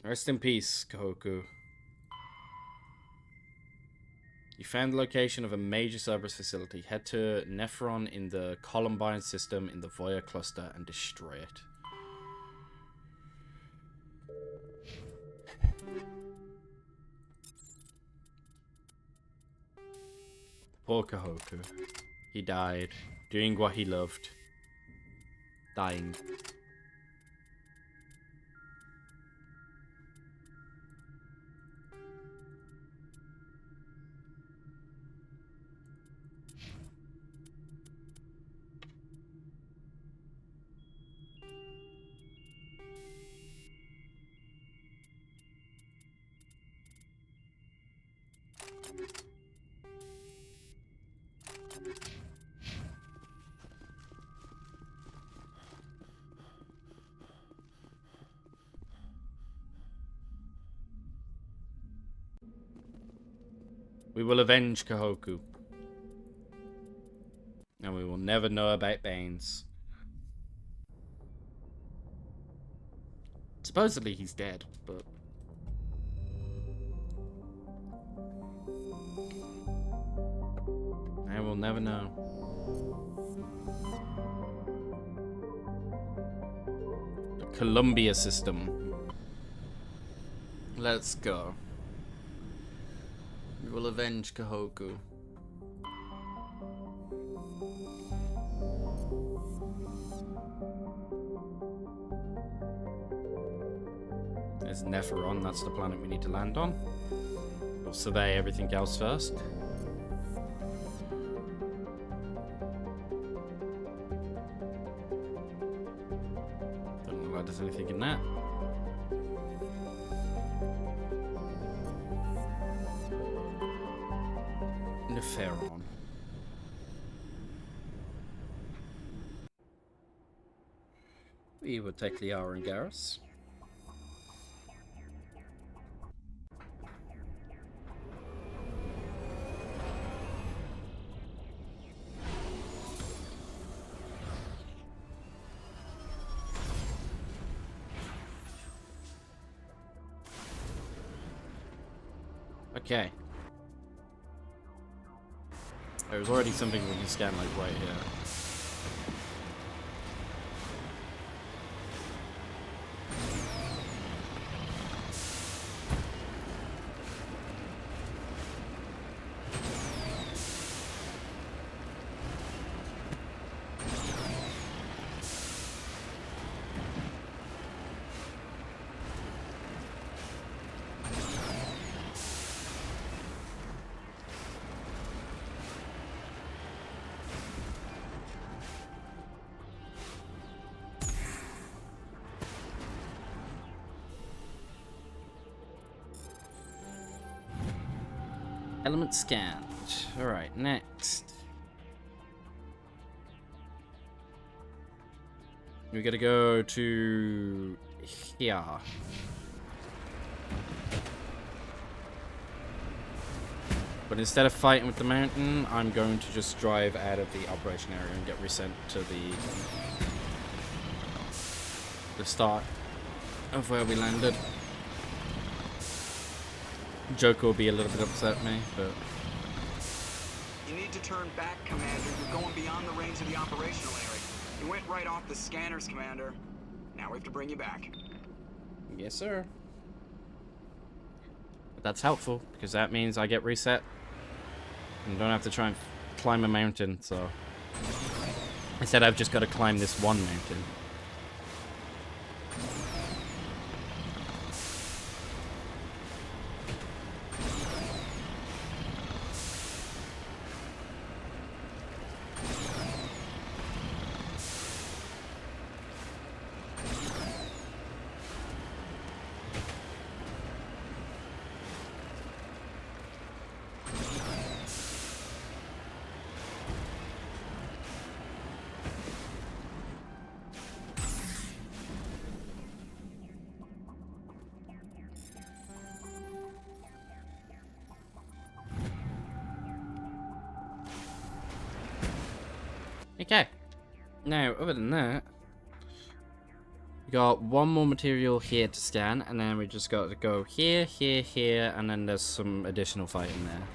S1: Rest in peace, Kahoku. You found the location of a major Cerberus facility. Head to Nephron in the Columbine system in the Voya cluster and destroy it. Poor Kahoku. He died, doing what he loved. Dying. We will avenge Kahoku. And we will never know about Baines. Supposedly he's dead, but... I will never know. The Columbia system. Let's go. We will avenge Kahoku. There's Nephron, that's the planet we need to land on. We'll survey everything else first. Don't know why there's anything in that. Nephron. We will take Liara and Garrus. Okay. There's already something we can scan, like, right here. Element scanned. Alright, next. We gotta go to here. But instead of fighting with the mountain, I'm going to just drive out of the operation area and get resent to the start of where we landed. Joker will be a little bit upset at me, but...
S20: You need to turn back, Commander. You're going beyond the range of the operational area. You went right off the scanners, Commander. Now we have to bring you back.
S1: Yes, sir. But that's helpful, because that means I get reset. And don't have to try and climb a mountain, so... Instead, I've just got to climb this one mountain. Okay. Now, other than that, we got one more material here to scan, and then we just got to go here, here, here, and then there's some additional fighting there.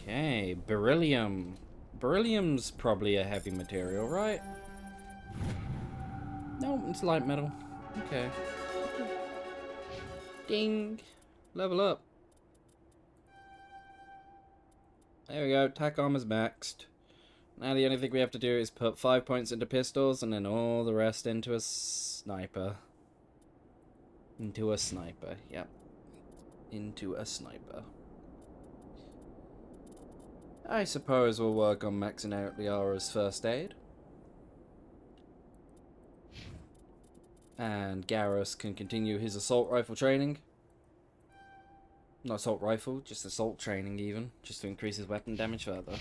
S1: Okay, beryllium. Beryllium's probably a heavy material, right? No, it's light metal. Okay. Ding. Level up. There we go. Attack armor's maxed. Now the only thing we have to do is put 5 points into pistols and then all the rest into a sniper. Into a sniper, yep. Into a sniper. I suppose we'll work on maxing out Liara's first aid. And Garrus can continue his assault rifle training. Not assault rifle, just assault training even, just to increase his weapon damage further.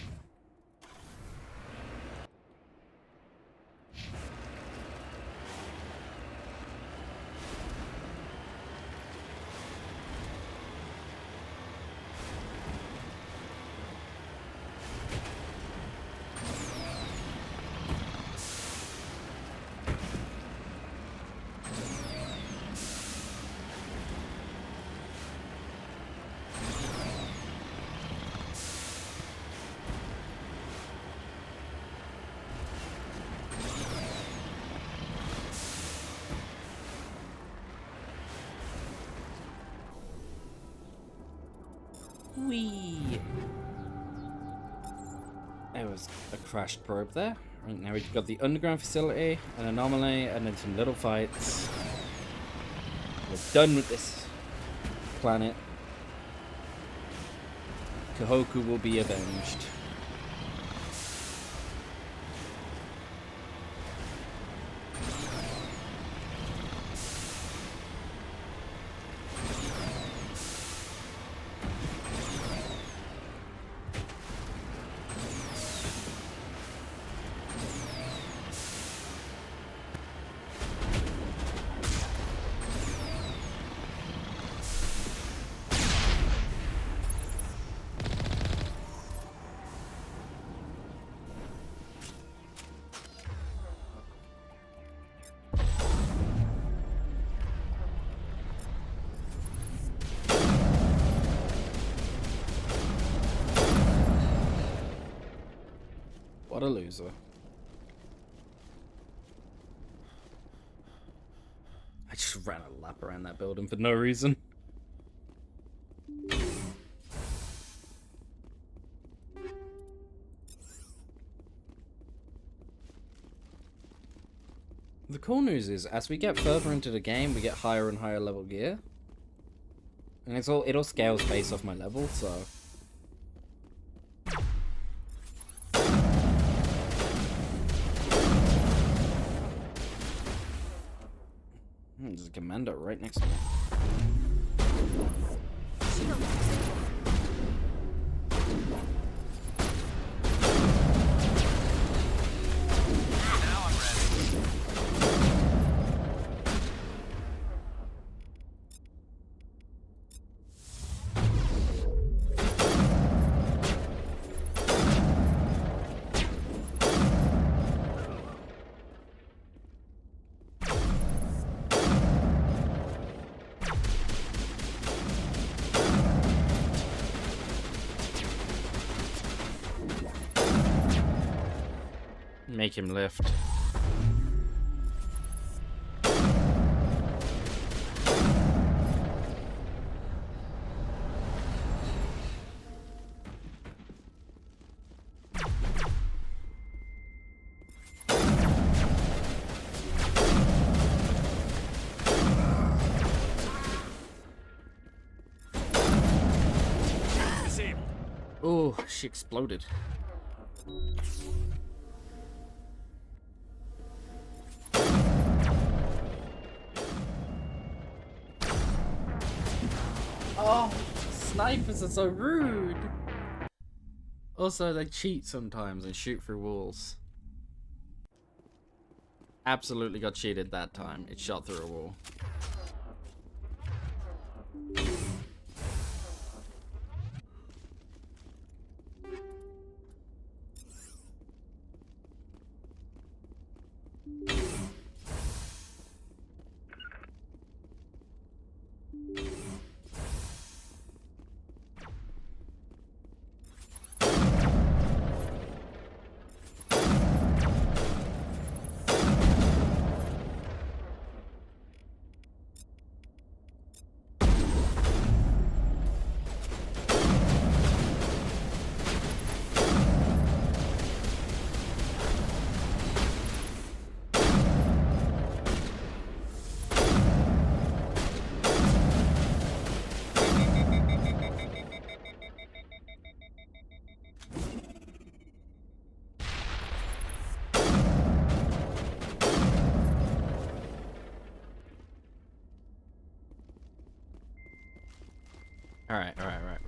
S1: Whee! There was a crashed probe there. Right, now we've got the underground facility, an anomaly, and then some little fights. We're done with this planet. Kahoku will be avenged. What a loser. I just ran a lap around that building for no reason. The cool news is, as we get further into the game, we get higher and higher level gear. And it all scales based off my level, so... There's a commando right next to me. Make him lift. Oh, she exploded. Oh, snipers are so rude. Also, they cheat sometimes and shoot through walls. Absolutely got cheated that time. It shot through a wall. Alright.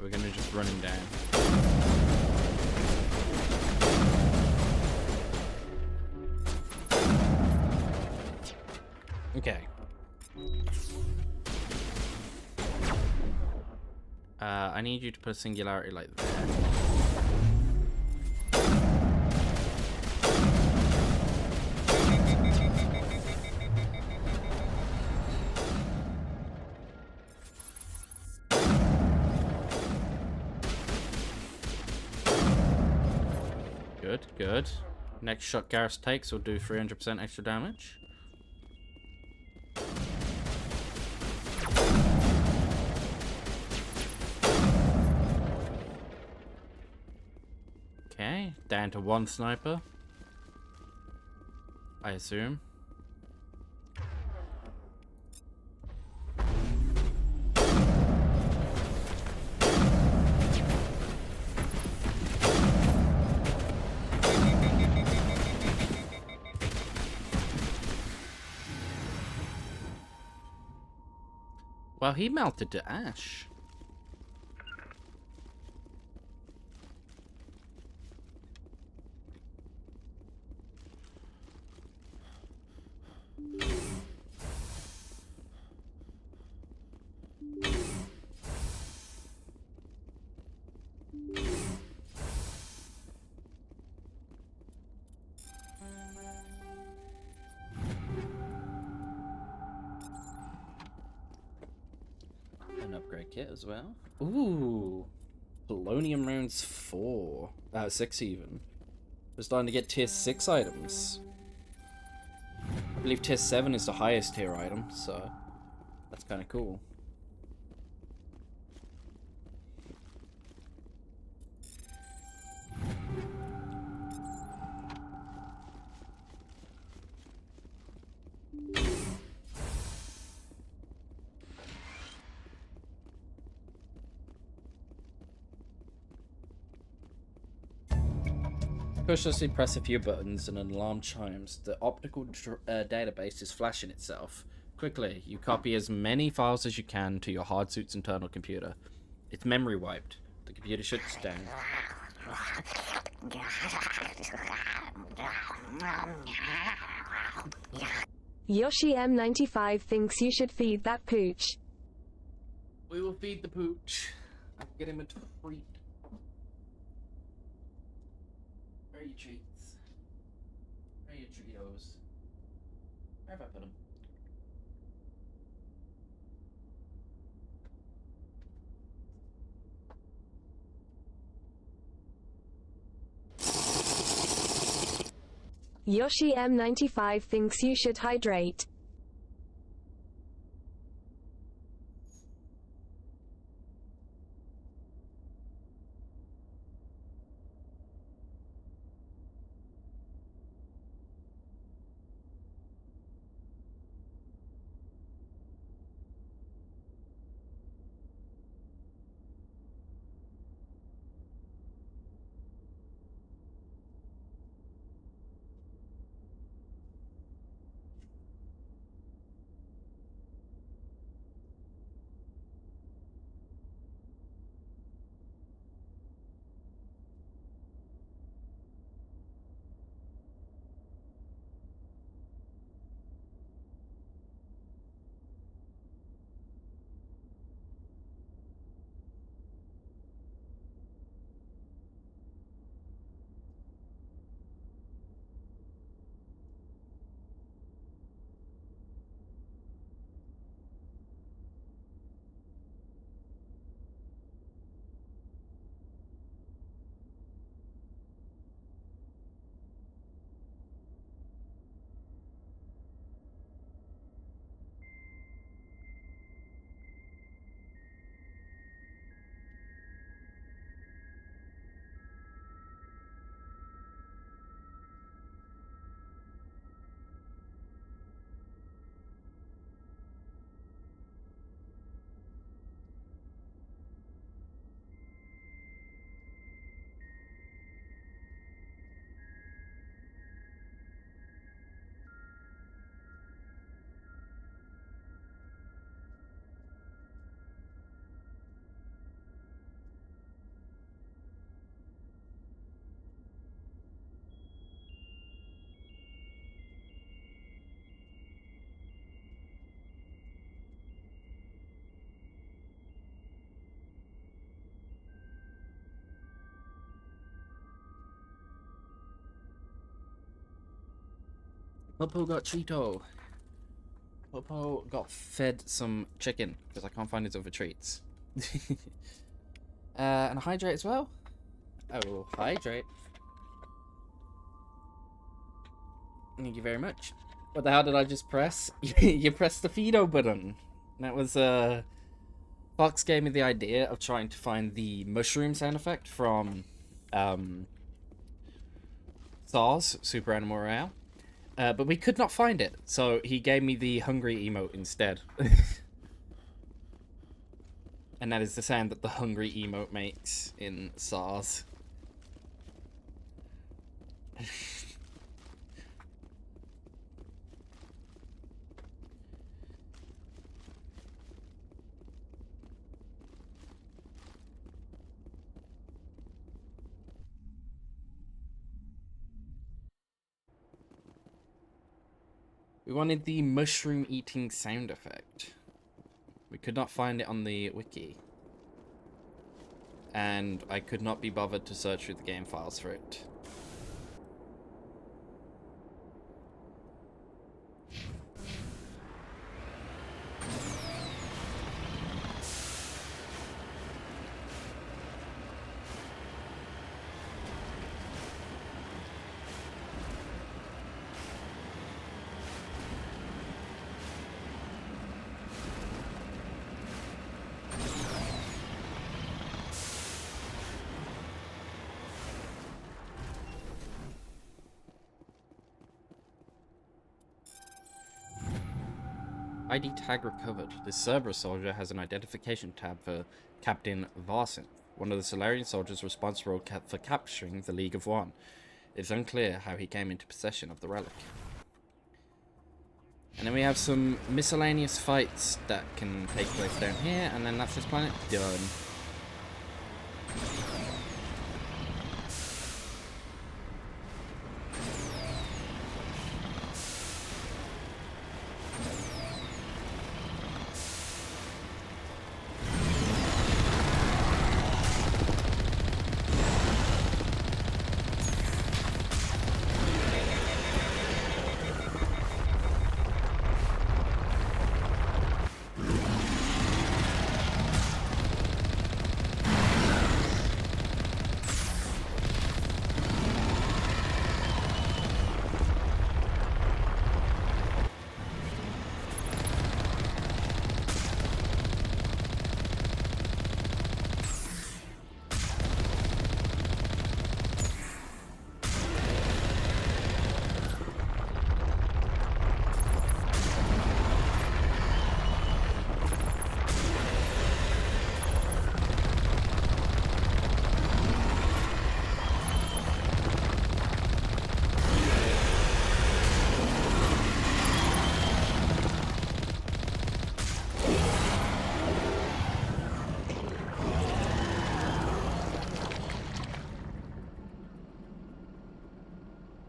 S1: We're gonna just run him down. Okay. I need you to put a singularity like there. Good. Next shot Garrus takes will do 300% extra damage. Down to 1 sniper, I assume. Well, he melted to ash. An upgrade kit as well. Ooh, polonium rounds 4, 6 even. We're starting to get tier 6 items. I believe tier 7 is the highest tier item, so that's kind of cool. Cautiously press a few buttons and an alarm chimes. The optical database is flashing itself. Quickly, you copy as many files as you can to your hardsuit's internal computer. It's memory wiped. The computer shuts down.
S12: Yoshi M95 thinks you should feed that pooch.
S1: We will feed the pooch. I'll get him a treat. Where are your treats? Where are your Cheetos? Where have I put them?
S12: Yoshi M95 thinks you should hydrate.
S1: Popo got Cheeto. Popo got fed some chicken because I can't find his other treats. And a hydrate as well. Oh, hydrate. Thank you very much. What the hell did I just press? You pressed the Fido button. That was Fox gave me the idea of trying to find the mushroom sound effect from SARS, Super Animal Royale. But we could not find it, so he gave me the hungry emote instead. And that is the sound that the hungry emote makes in SARS. We wanted the mushroom eating sound effect. We could not find it on the wiki. And I could not be bothered to search through the game files for it. ID tag recovered. This Cerberus soldier has an identification tab for Captain Varsin, one of the Solarian soldiers responsible for capturing the League of One. It's unclear how he came into possession of the relic. And then we have some miscellaneous fights that can take place down here, and then that's this planet done.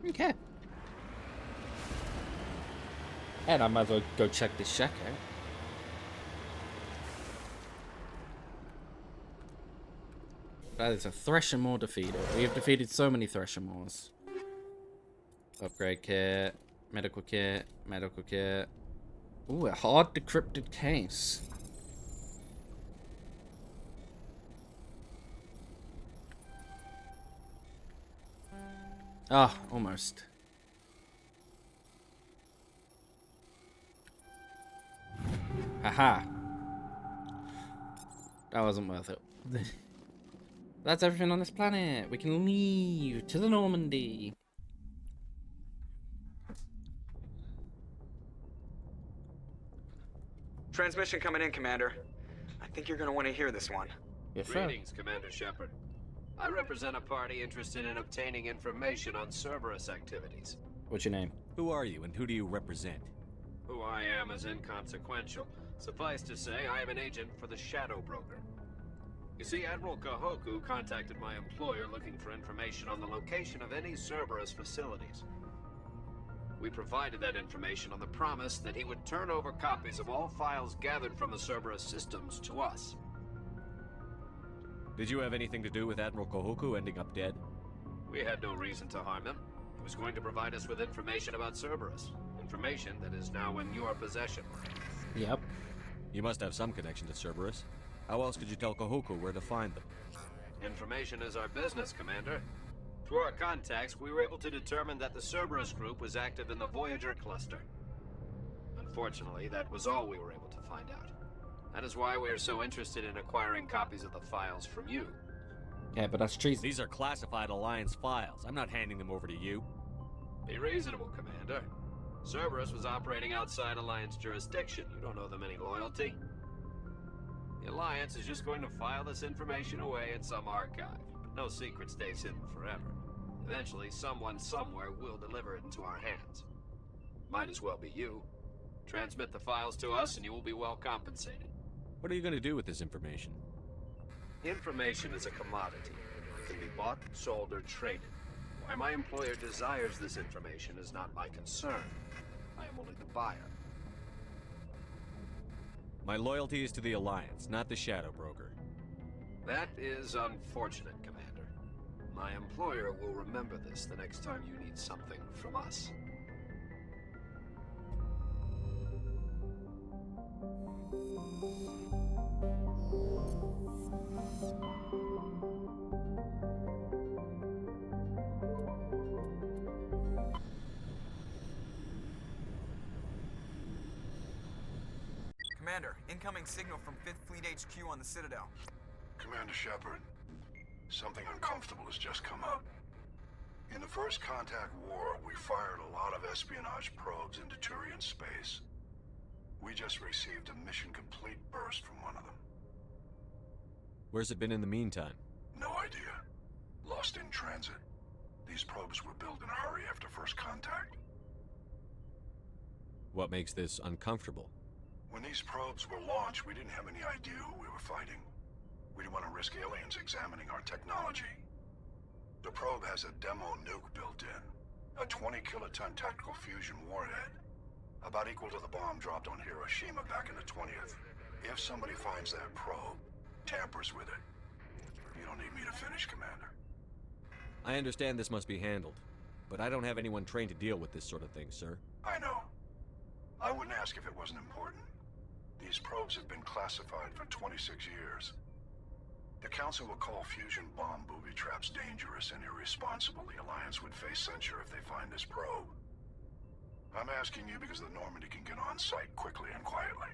S1: Okay. And I might as well go check this shack out. That is a Thresher Maw defeated. We have defeated so many Thresher Maws. Upgrade kit, medical kit, medical kit. Ooh, a hard decrypted case. Ah, almost. Haha. That wasn't worth it. That's everything on this planet. We can leave to the Normandy.
S20: Transmission coming in, Commander. I think you're gonna want to hear this one.
S1: Yes, sir.
S7: Greetings, Commander Shepard. I represent a party interested in obtaining information on Cerberus activities.
S1: What's your name?
S5: Who are you and who do you represent?
S7: Who I am is inconsequential. Suffice to say, I am an agent for the Shadow Broker. You see, Admiral Kahoku contacted my employer looking for information on the location of any Cerberus facilities. We provided that information on the promise that he would turn over copies of all files gathered from the Cerberus systems to us.
S5: Did you have anything to do with Admiral Kahoku ending up dead?
S7: We had no reason to harm him. He was going to provide us with information about Cerberus. Information that is now in your possession.
S1: Yep.
S5: You must have some connection to Cerberus. How else could you tell Kahoku where to find them?
S7: Information is our business, Commander. Through our contacts, we were able to determine that the Cerberus group was active in the Voyager cluster. Unfortunately, that was all we were able to find out. That is why we are so interested in acquiring copies of the files from you.
S1: Yeah, but that's treason.
S5: These are classified Alliance files. I'm not handing them over to you.
S7: Be reasonable, Commander. Cerberus was operating outside Alliance jurisdiction. You don't owe them any loyalty. The Alliance is just going to file this information away in some archive. But no secret stays hidden forever. Eventually, someone somewhere will deliver it into our hands. Might as well be you. Transmit the files to us and you will be well compensated.
S5: What are you going to do with this information?
S7: Information is a commodity. It can be bought, sold, or traded. Why my employer desires this information is not my concern. I am only the buyer.
S5: My loyalty is to the Alliance, not the Shadow Broker.
S7: That is unfortunate, Commander. My employer will remember this the next time you need something from us.
S20: Commander, incoming signal from 5th Fleet HQ on the Citadel.
S21: Commander Shepard, something uncomfortable has just come up. In the First Contact War, we fired a lot of espionage probes into Turian space. We just received a mission complete burst from one of them.
S5: Where's it been in the meantime?
S21: No idea. Lost in transit. These probes were built in a hurry after First Contact.
S5: What makes this uncomfortable?
S21: When these probes were launched, we didn't have any idea who we were fighting. We didn't want to risk aliens examining our technology. The probe has a demo nuke built in. A 20-kiloton tactical fusion warhead. About equal to the bomb dropped on Hiroshima back in the 20th. If somebody finds that probe, tampers with it, you don't need me to finish, Commander.
S5: I understand this must be handled, but I don't have anyone trained to deal with this sort of thing, sir.
S21: I know. I wouldn't ask if it wasn't important. These probes have been classified for 26 years. The Council will call fusion bomb booby traps dangerous and irresponsible. The Alliance would face censure if they find this probe. I'm asking you because the Normandy can get on site quickly and quietly.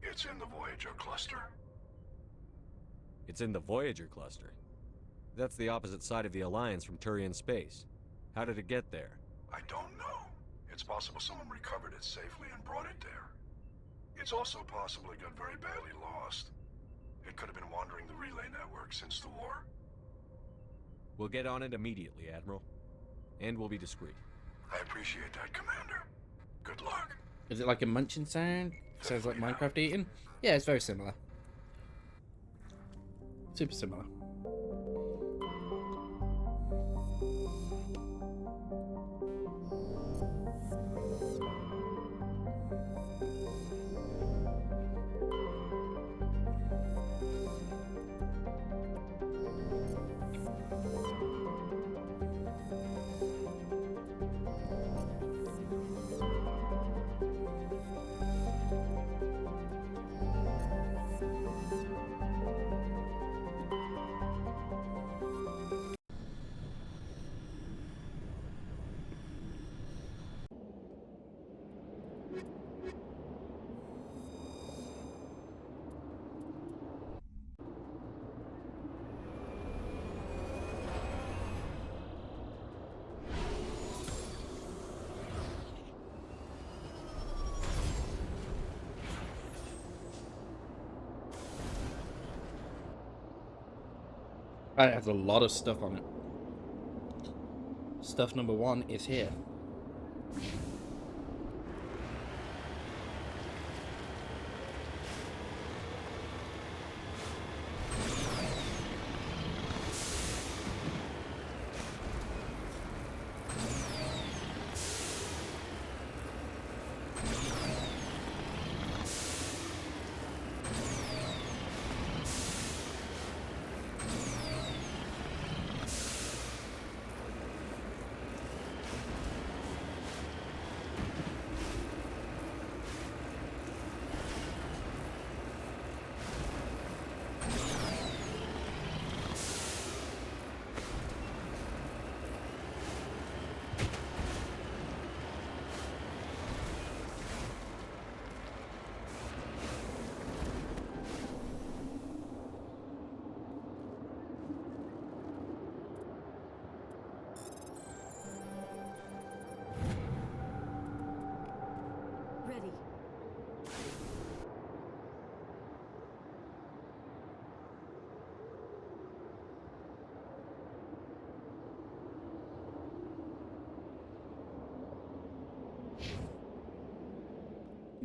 S21: It's in the Voyager cluster.
S5: It's in the Voyager cluster. That's the opposite side of the Alliance from Turian space. How did it get there?
S21: I don't know. It's possible someone recovered it safely and brought it there. It's also possible it got very badly lost. It could have been wandering the relay network since the war.
S5: We'll get on it immediately, Admiral. And we'll be discreet.
S21: I appreciate that, Commander. Good luck.
S1: Is it like a munching sound? Sounds like Minecraft eating? Yeah, it's very similar. Super similar. It has a lot of stuff on it. Stuff number 1 is here.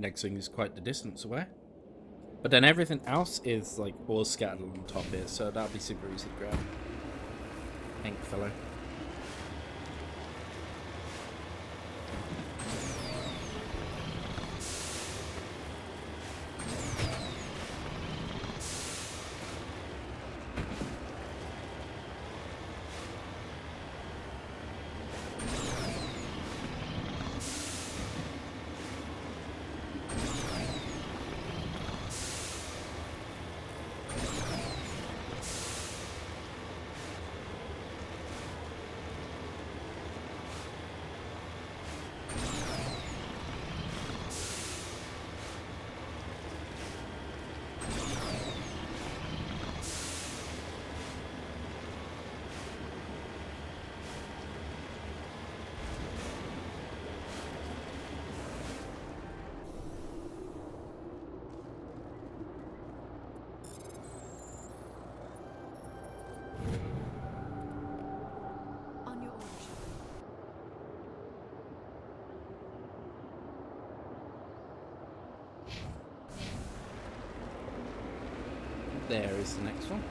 S1: Next thing is quite the distance away. But then everything else is like all scattered on top here, so that'll be super easy to grab. Thank fellow.
S17: On your order, Shepard.
S1: There is the next one.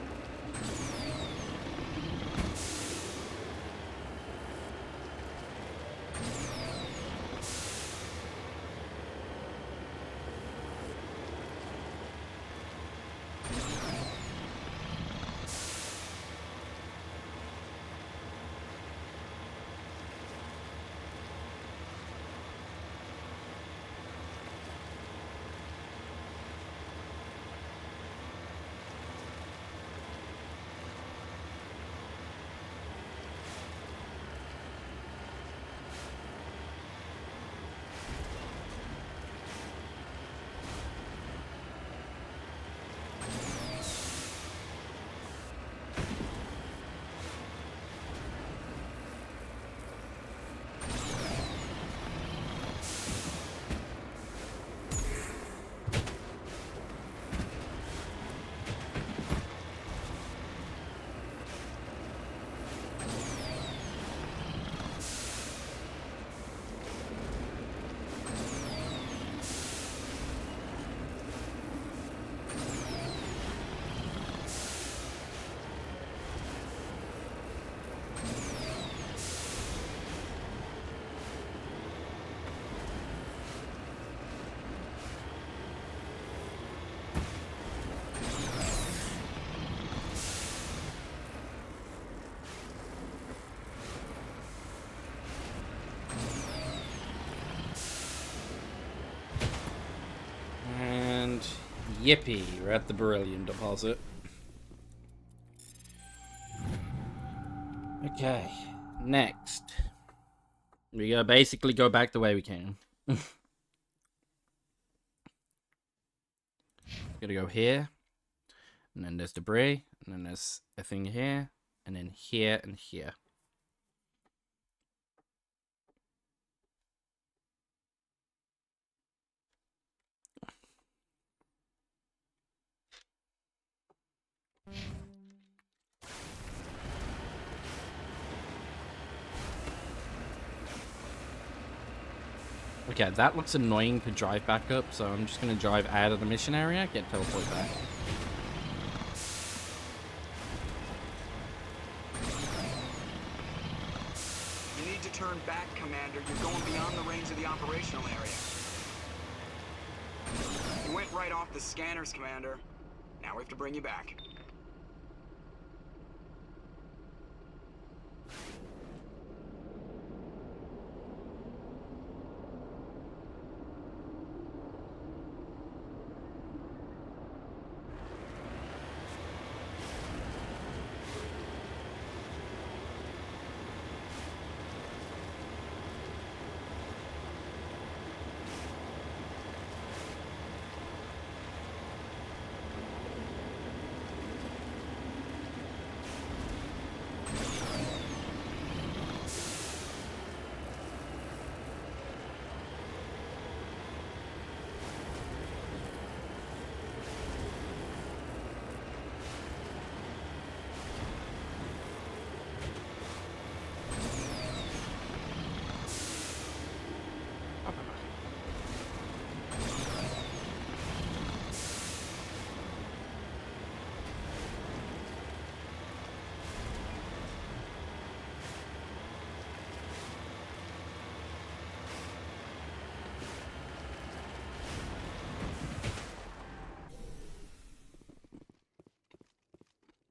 S1: Yippee, we're at the beryllium deposit. Okay, next. We gotta basically go back the way we came. Gotta go here, and then there's debris, and then there's a thing here, and then here and here. Okay, that looks annoying to drive back up, so I'm just gonna drive out of the mission area, get teleported back.
S20: You need to turn back, Commander. You're going beyond the range of the operational area. You went right off the scanners, Commander. Now we have to bring you back.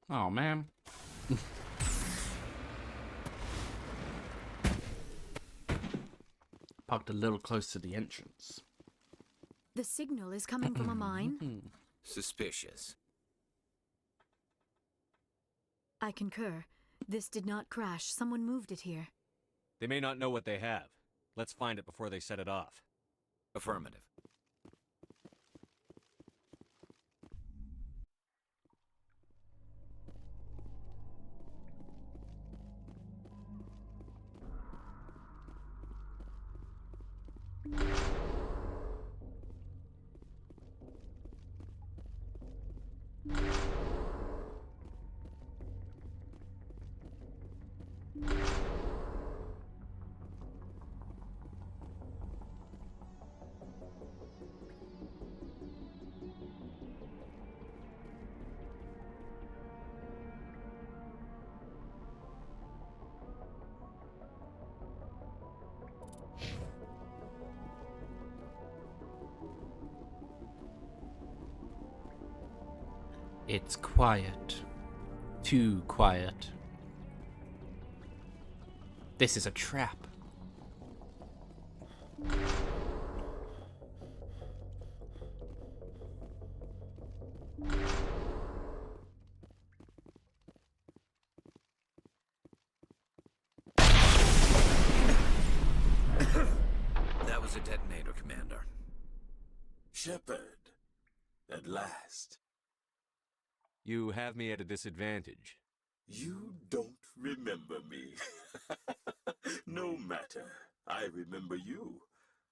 S1: Oh, man. Parked a little close to the entrance.
S17: The signal is coming from a mine?
S18: Suspicious.
S17: I concur. This did not crash. Someone moved it here.
S5: They may not know what they have. Let's find it before they set it off.
S18: Affirmative.
S1: It's quiet. Too quiet. This is a trap.
S18: That was a detonator, Commander.
S10: Shepard. At last.
S5: You have me at a disadvantage.
S10: You don't remember me. No matter. I remember you.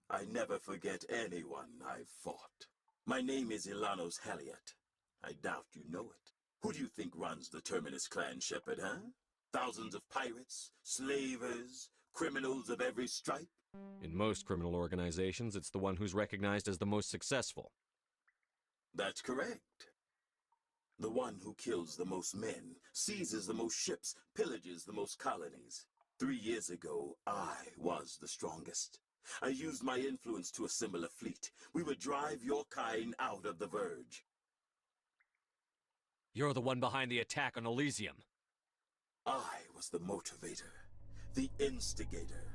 S10: I never forget anyone I've fought. My name is Ilanos Halliot. I doubt you know it. Who do you think runs the Terminus clan, Shepard, huh? Thousands of pirates, slavers, criminals of every stripe?
S5: In most criminal organizations, it's the one who's recognized as the most successful.
S10: That's correct. The one who kills the most men, seizes the most ships, pillages the most colonies. 3 years ago, I was the strongest. I used my influence to assemble a fleet. We would drive your kind out of the Verge.
S5: You're the one behind the attack on Elysium.
S10: I was the motivator, the instigator,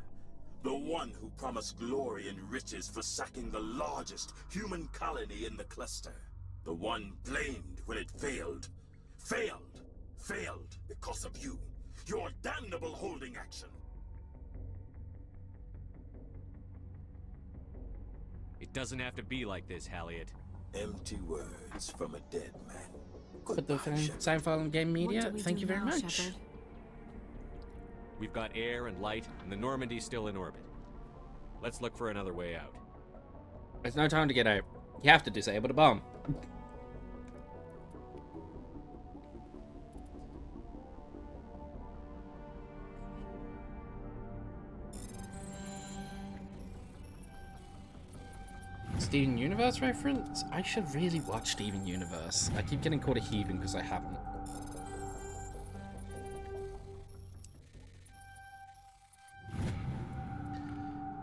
S10: the one who promised glory and riches for sacking the largest human colony in the cluster. The one blamed when it failed. Failed. Failed because of you. Your damnable holding action.
S5: It doesn't have to be like this, Halliot.
S10: Empty words from a dead man.
S1: Put the same file in game media. Thank you very much.
S17: Shepard?
S5: We've got air and light, and the Normandy's still in orbit. Let's look for another way out.
S1: There's no time to get out. You have to disable the bomb. Steven Universe reference? I should really watch Steven Universe. I keep getting called a heathen because I haven't.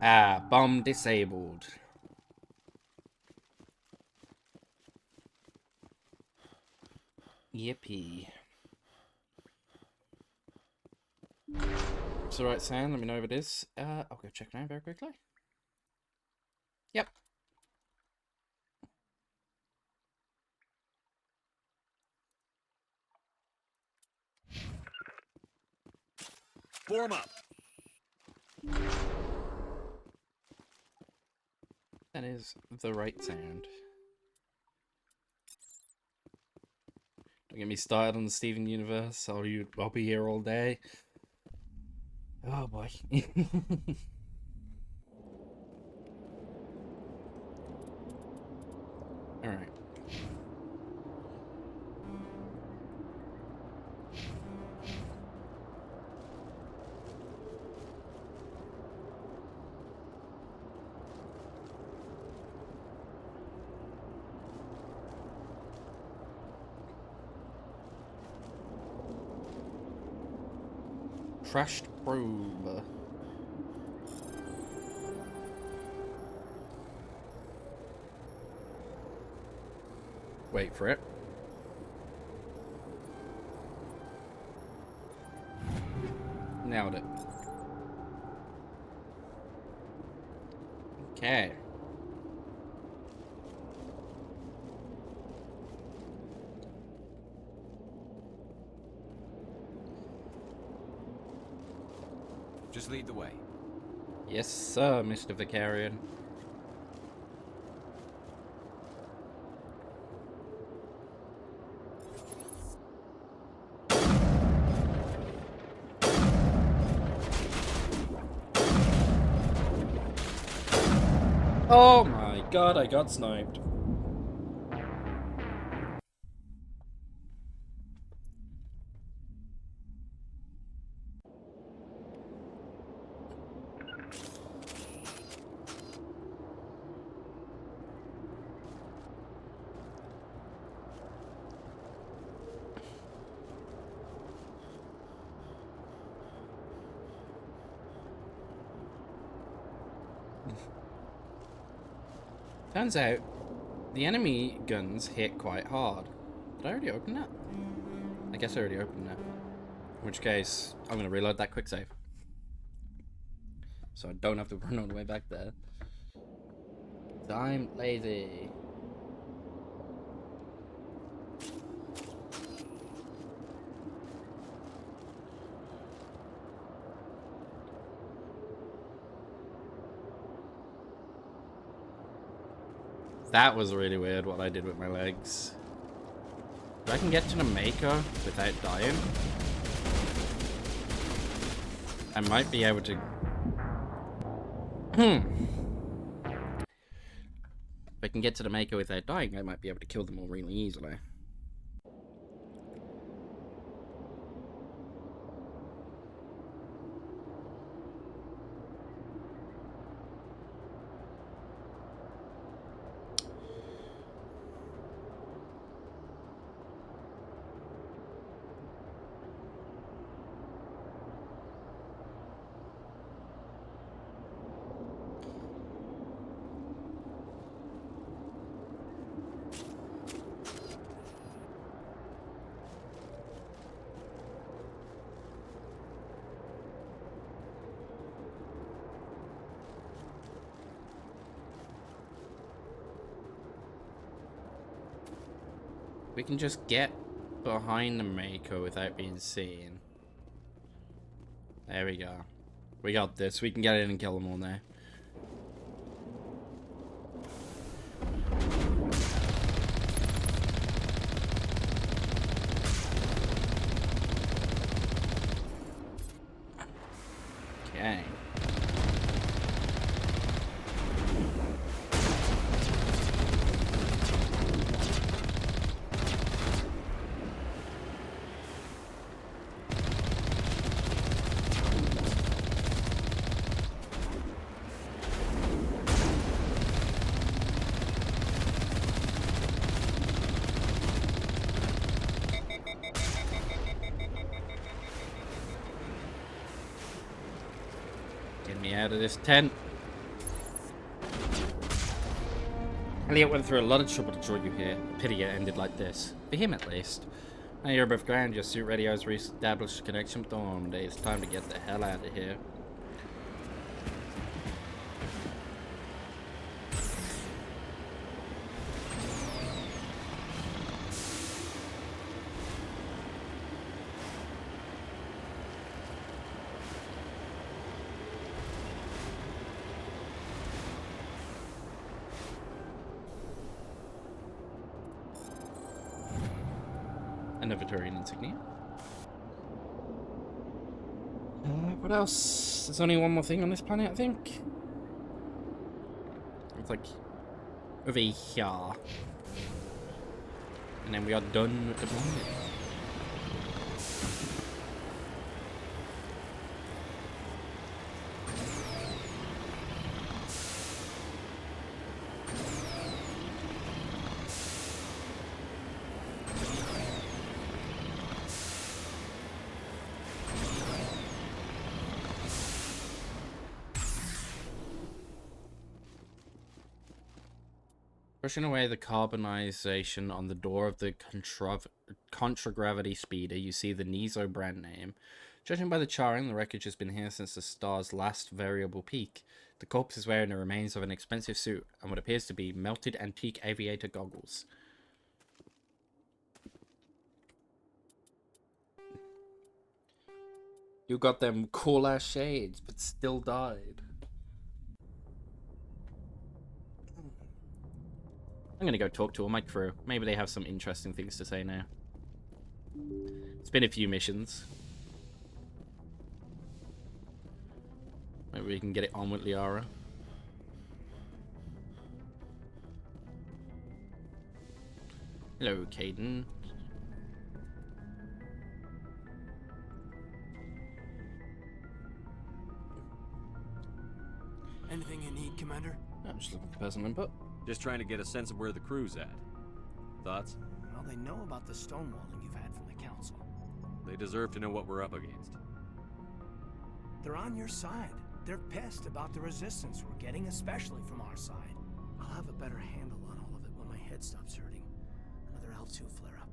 S1: Ah, bomb disabled. Yippee. It's the right sound, let me know if it is. I'll go check now very quickly. Yep.
S5: Form up.
S1: That is the right sound. Don't get me started on the Steven Universe. I'll be here all day. Oh boy. Alright. Crashed probe. Wait for it. Nailed it. Okay.
S18: Just lead the way.
S1: Yes, sir, Mr. Vicarian. Oh my god, I got sniped. Turns out, the enemy guns hit quite hard. Did I already open that? I guess I already opened that. In which case, I'm going to reload that quick save. So I don't have to run all the way back there. I'm lazy. That was really weird what I did with my legs. If I can get to the maker without dying, I might be able to... If I can get to the maker without dying, I might be able to kill them all really easily. We can just get behind the Mako without being seen. There we go. We got this. We can get in and kill them all now. Okay. Get me out of this tent. Elliot went through a lot of trouble to draw you here. Pity it ended like this. For him, at least. Now you're above ground, your suit radios re-established a connection with Normandy. It's time to get the hell out of here. Another Turian insignia. What else? There's only one more thing on this planet, I think. It's like over here. And then we are done with the planet. Pushing away the carbonization on the door of the contragravity speeder, you see the Nizo brand name. Judging by the charring, the wreckage has been here since the star's last variable peak. The corpse is wearing the remains of an expensive suit and what appears to be melted antique aviator goggles. You got them cool ass shades, but still died. I'm gonna go talk to all my crew. Maybe they have some interesting things to say now. It's been a few missions. Maybe we can get it on with Liara. Hello, Caden.
S22: Anything you need, Commander?
S1: I'm just looking for personal input.
S5: Just trying to get a sense of where the crew's at. Thoughts?
S22: Well, they know about the stonewalling you've had from the Council.
S5: They deserve to know what we're up against.
S22: They're on your side. They're pissed about the resistance we're getting, especially from our side. I'll have a better handle on all of it when my head stops hurting. Another L2 flare-up.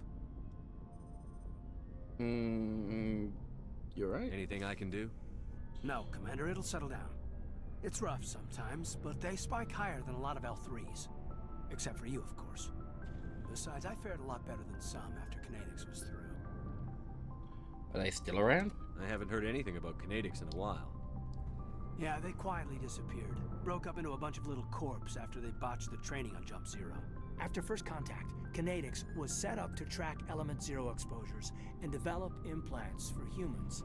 S1: You're right.
S5: Anything I can do?
S22: No, Commander, it'll settle down. It's rough sometimes, but they spike higher than a lot of L3s. Except for you, of course. Besides, I fared a lot better than some after Kinetics was through.
S1: Are they still around?
S5: I haven't heard anything about Kinetics in a while.
S22: Yeah, they quietly disappeared. Broke up into a bunch of little corps after they botched the training on Jump Zero. After first contact, Kinetics was set up to track Element Zero exposures and develop implants for humans.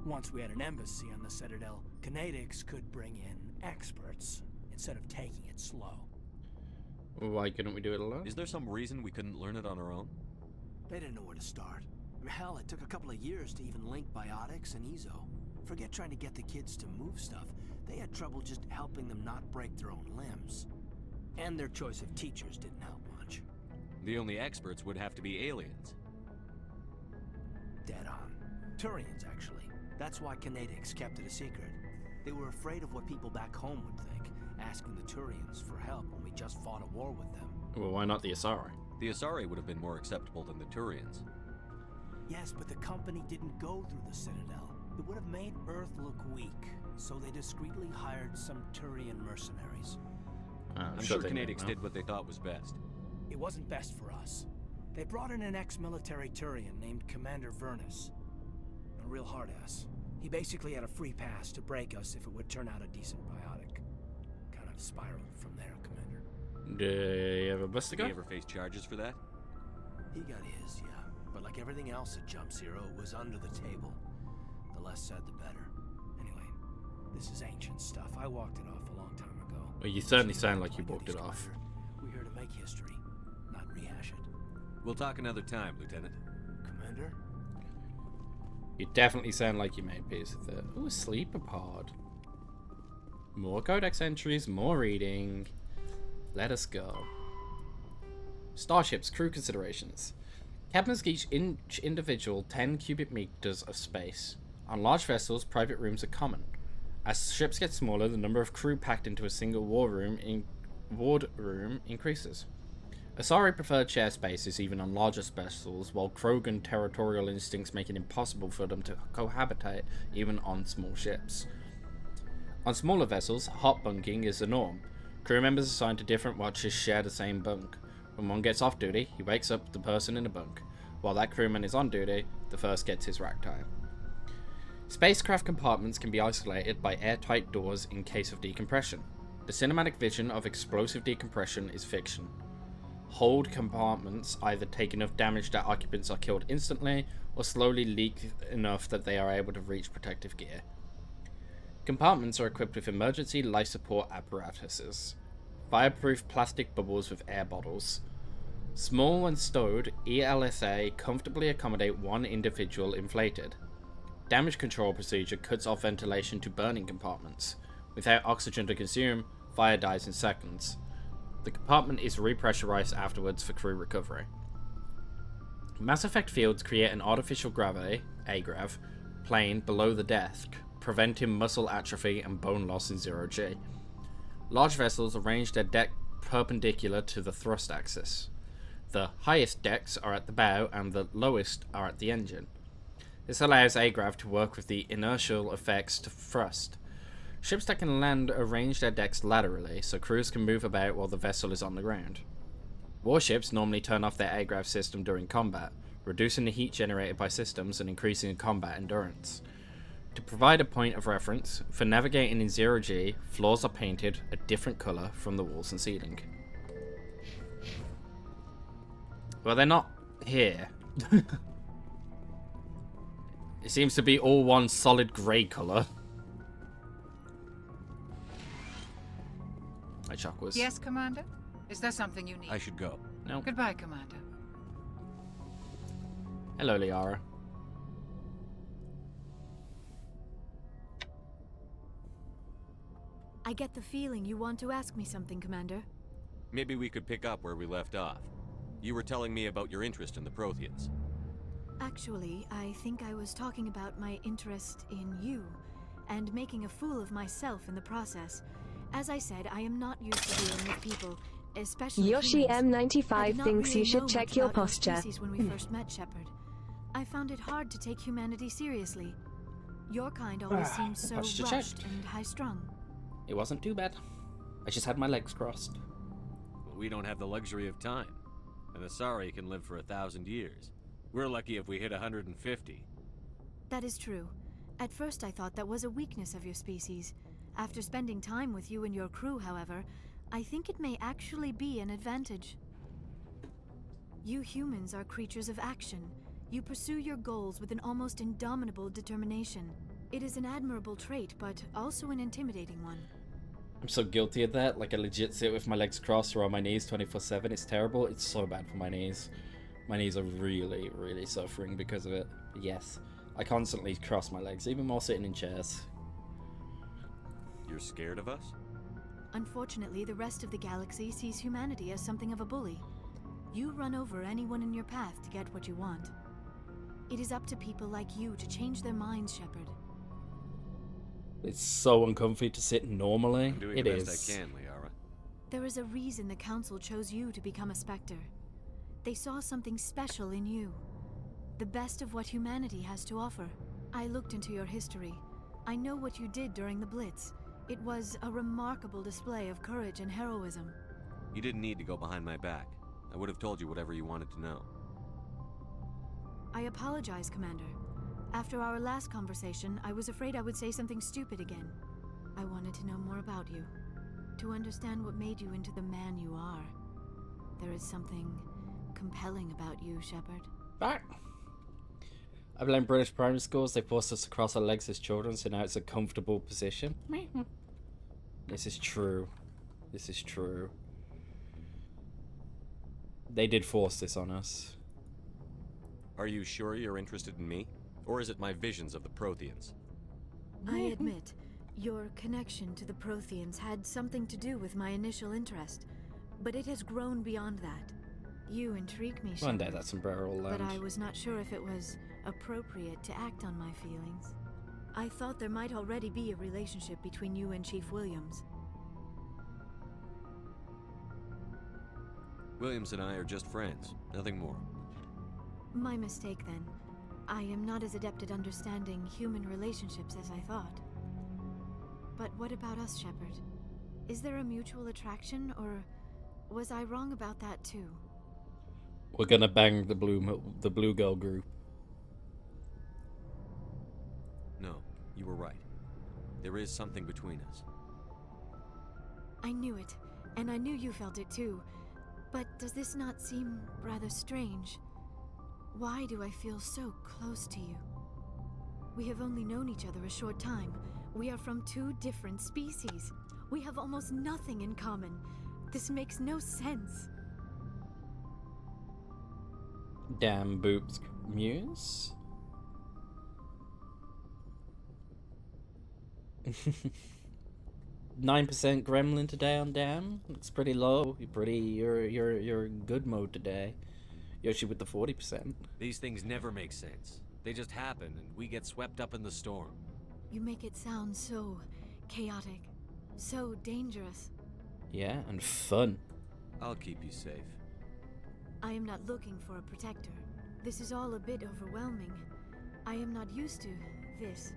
S22: Once we had an embassy on the Citadel, Kinetics could bring in experts instead of taking it slow.
S1: Why couldn't we do it alone?
S5: Is there some reason we couldn't learn it on our own?
S22: They didn't know where to start. I mean, hell, it took a couple of years to even link biotics and EZO. Forget trying to get the kids to move stuff. They had trouble just helping them not break their own limbs. And their choice of teachers didn't help much.
S5: The only experts would have to be aliens.
S22: Dead on. Turians, actually. That's why Kinetics kept it a secret. They were afraid of what people back home would think, asking the Turians for help when we just fought a war with them.
S1: Well, why not the Asari?
S5: The Asari would have been more acceptable than the Turians.
S22: Yes, but the company didn't go through the Citadel. It would have made Earth look weak, so they discreetly hired some Turian mercenaries.
S5: I'm sure Kinetics did what they thought was best.
S22: It wasn't best for us. They brought in an ex-military Turian named Commander Vernus. A real hard-ass. He basically had a free pass to break us if it would turn out a decent biotic. Kind of spiraled from there, Commander.
S1: Do you have a buster guy?
S5: Did he ever face charges for that?
S22: He got his, yeah. But like everything else at Jump Zero, it was under the table. The less said, the better. Anyway, this is ancient stuff. I walked it off a long time ago.
S1: Well, you certainly sound like you walked it off.
S22: We're here to make history, not rehash it.
S5: We'll talk another time, Lieutenant.
S22: Commander?
S1: You definitely sound like you made peace with it. Ooh, sleeper pod. More codex entries, more reading. Let us go. Starships, crew considerations. Cabins get each individual 10 cubic meters of space. On large vessels, private rooms are common. As ships get smaller, the number of crew packed into a single ward room increases. Asari prefer share spaces even on larger vessels, while Krogan territorial instincts make it impossible for them to cohabitate even on small ships. On smaller vessels, hot bunking is the norm. Crew members assigned to different watches share the same bunk. When one gets off duty, he wakes up the person in the bunk. While that crewman is on duty, the first gets his rack time. Spacecraft compartments can be isolated by airtight doors in case of decompression. The cinematic vision of explosive decompression is fiction. Hold compartments either take enough damage that occupants are killed instantly, or slowly leak enough that they are able to reach protective gear. Compartments are equipped with emergency life support apparatuses. Fireproof plastic bubbles with air bottles. Small and stowed, ELSA comfortably accommodate one individual inflated. Damage control procedure cuts off ventilation to burning compartments. Without oxygen to consume, fire dies in seconds. The compartment is repressurized afterwards for crew recovery. Mass effect fields create an artificial gravity, AGRAV, plane below the desk, preventing muscle atrophy and bone loss in 0G. Large vessels arrange their deck perpendicular to the thrust axis. The highest decks are at the bow and the lowest are at the engine. This allows Agrav to work with the inertial effects to thrust. Ships that can land arrange their decks laterally, so crews can move about while the vessel is on the ground. Warships normally turn off their Agrav system during combat, reducing the heat generated by systems and increasing combat endurance. To provide a point of reference, for navigating in 0G, floors are painted a different colour from the walls and ceiling. Well, they're not here. It seems to be all one solid grey colour. Hi, Chakwas.
S11: Yes, Commander? Is there something you need?
S5: I should go.
S1: No.
S11: Goodbye, Commander.
S1: Hello, Liara.
S17: I get the feeling you want to ask me something, Commander.
S5: Maybe we could pick up where we left off. You were telling me about your interest in the Protheans.
S17: Actually, I think I was talking about my interest in you, and making a fool of myself in the process. As I said, I am not used to dealing with people, especially
S12: Yoshi
S17: humans.
S12: M95
S17: I did not
S12: thinks
S17: really
S12: you should
S17: know
S12: check
S17: much
S12: your
S17: about
S12: posture.
S17: species when we first met, Shepard. I found it hard to take humanity seriously. Your kind always seems so
S1: Posture
S17: rushed
S1: checked.
S17: and high-strung.
S1: It wasn't too bad. I just had my legs crossed.
S5: Well, we don't have the luxury of time. An Asari can live for 1,000 years. We're lucky if we hit 150.
S17: That is true. At first I thought that was a weakness of your species. After spending time with you and your crew, however, I think it may actually be an advantage. You humans are creatures of action. You pursue your goals with an almost indomitable determination. It is an admirable trait, but also an intimidating one.
S1: I'm so guilty of that. Like, I legit sit with my legs crossed or on my knees 24/7. It's terrible. It's so bad for my knees. My knees are really, really suffering because of it. But yes, I constantly cross my legs, even more sitting in chairs.
S5: You're scared of us?
S17: Unfortunately, the rest of the galaxy sees humanity as something of a bully. You run over anyone in your path to get what you want. It is up to people like you to change their minds, Shepard.
S1: It's so uncomfy to sit normally.
S5: I'm doing
S1: It
S5: the
S1: is.
S5: best I can, Liara.
S17: There is a reason the Council chose you to become a Spectre. They saw something special in you. The best of what humanity has to offer. I looked into your history. I know what you did during the Blitz. It was a remarkable display of courage and heroism.
S5: You didn't need to go behind my back. I would have told you whatever you wanted to know.
S17: I apologize, Commander. After our last conversation, I was afraid I would say something stupid again. I wanted to know more about you. To understand what made you into the man you are. There is something compelling about you, Shepard.
S1: I've learned British primary schools. They forced us to cross our legs as children, so now it's a comfortable position. This is true. This is true. They did force this on us.
S5: Are you sure you're interested in me? Or is it my visions of the Protheans?
S17: I admit, your connection to the Protheans had something to do with my initial interest, but it has grown beyond that. You intrigue me, Shepard.
S1: One day that sombrero will land.
S17: But I was not sure if it was appropriate to act on my feelings. I thought there might already be a relationship between you and Chief Williams.
S5: Williams and I are just friends, nothing more.
S17: My mistake, then. I am not as adept at understanding human relationships as I thought. But what about us, Shepard? Is there a mutual attraction, or was I wrong about that too?
S1: We're gonna bang the blue girl group.
S5: No, you were right. There is something between us.
S17: I knew it, and I knew you felt it too. But does this not seem rather strange? Why do I feel so close to you? We have only known each other a short time. We are from two different species. We have almost nothing in common. This makes no sense.
S1: Damn boobs muse. 9% gremlin today on Damn. It's pretty low. You're in good mode today. Yoshi with the 40%.
S5: These things never make sense. They just happen and we get swept up in the storm.
S17: You make it sound so chaotic, so dangerous.
S1: Yeah, and fun.
S5: I'll keep you safe.
S17: I am not looking for a protector. This is all a bit overwhelming. I am not used to this.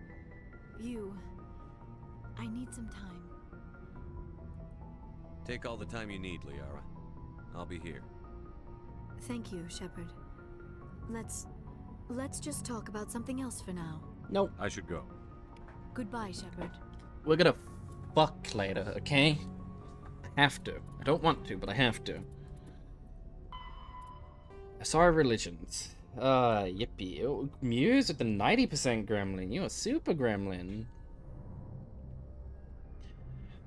S17: I need some time.
S5: Take all the time you need, Liara. I'll be here.
S17: Thank you, Shepard. Let's just talk about something else for now.
S1: Nope.
S5: I should go.
S17: Goodbye, Shepard.
S1: We're gonna fuck later, okay? I have to. I don't want to, but I have to. Sorry, religions. Yippee. Oh, Muse with the 90% gremlin. You're a super gremlin.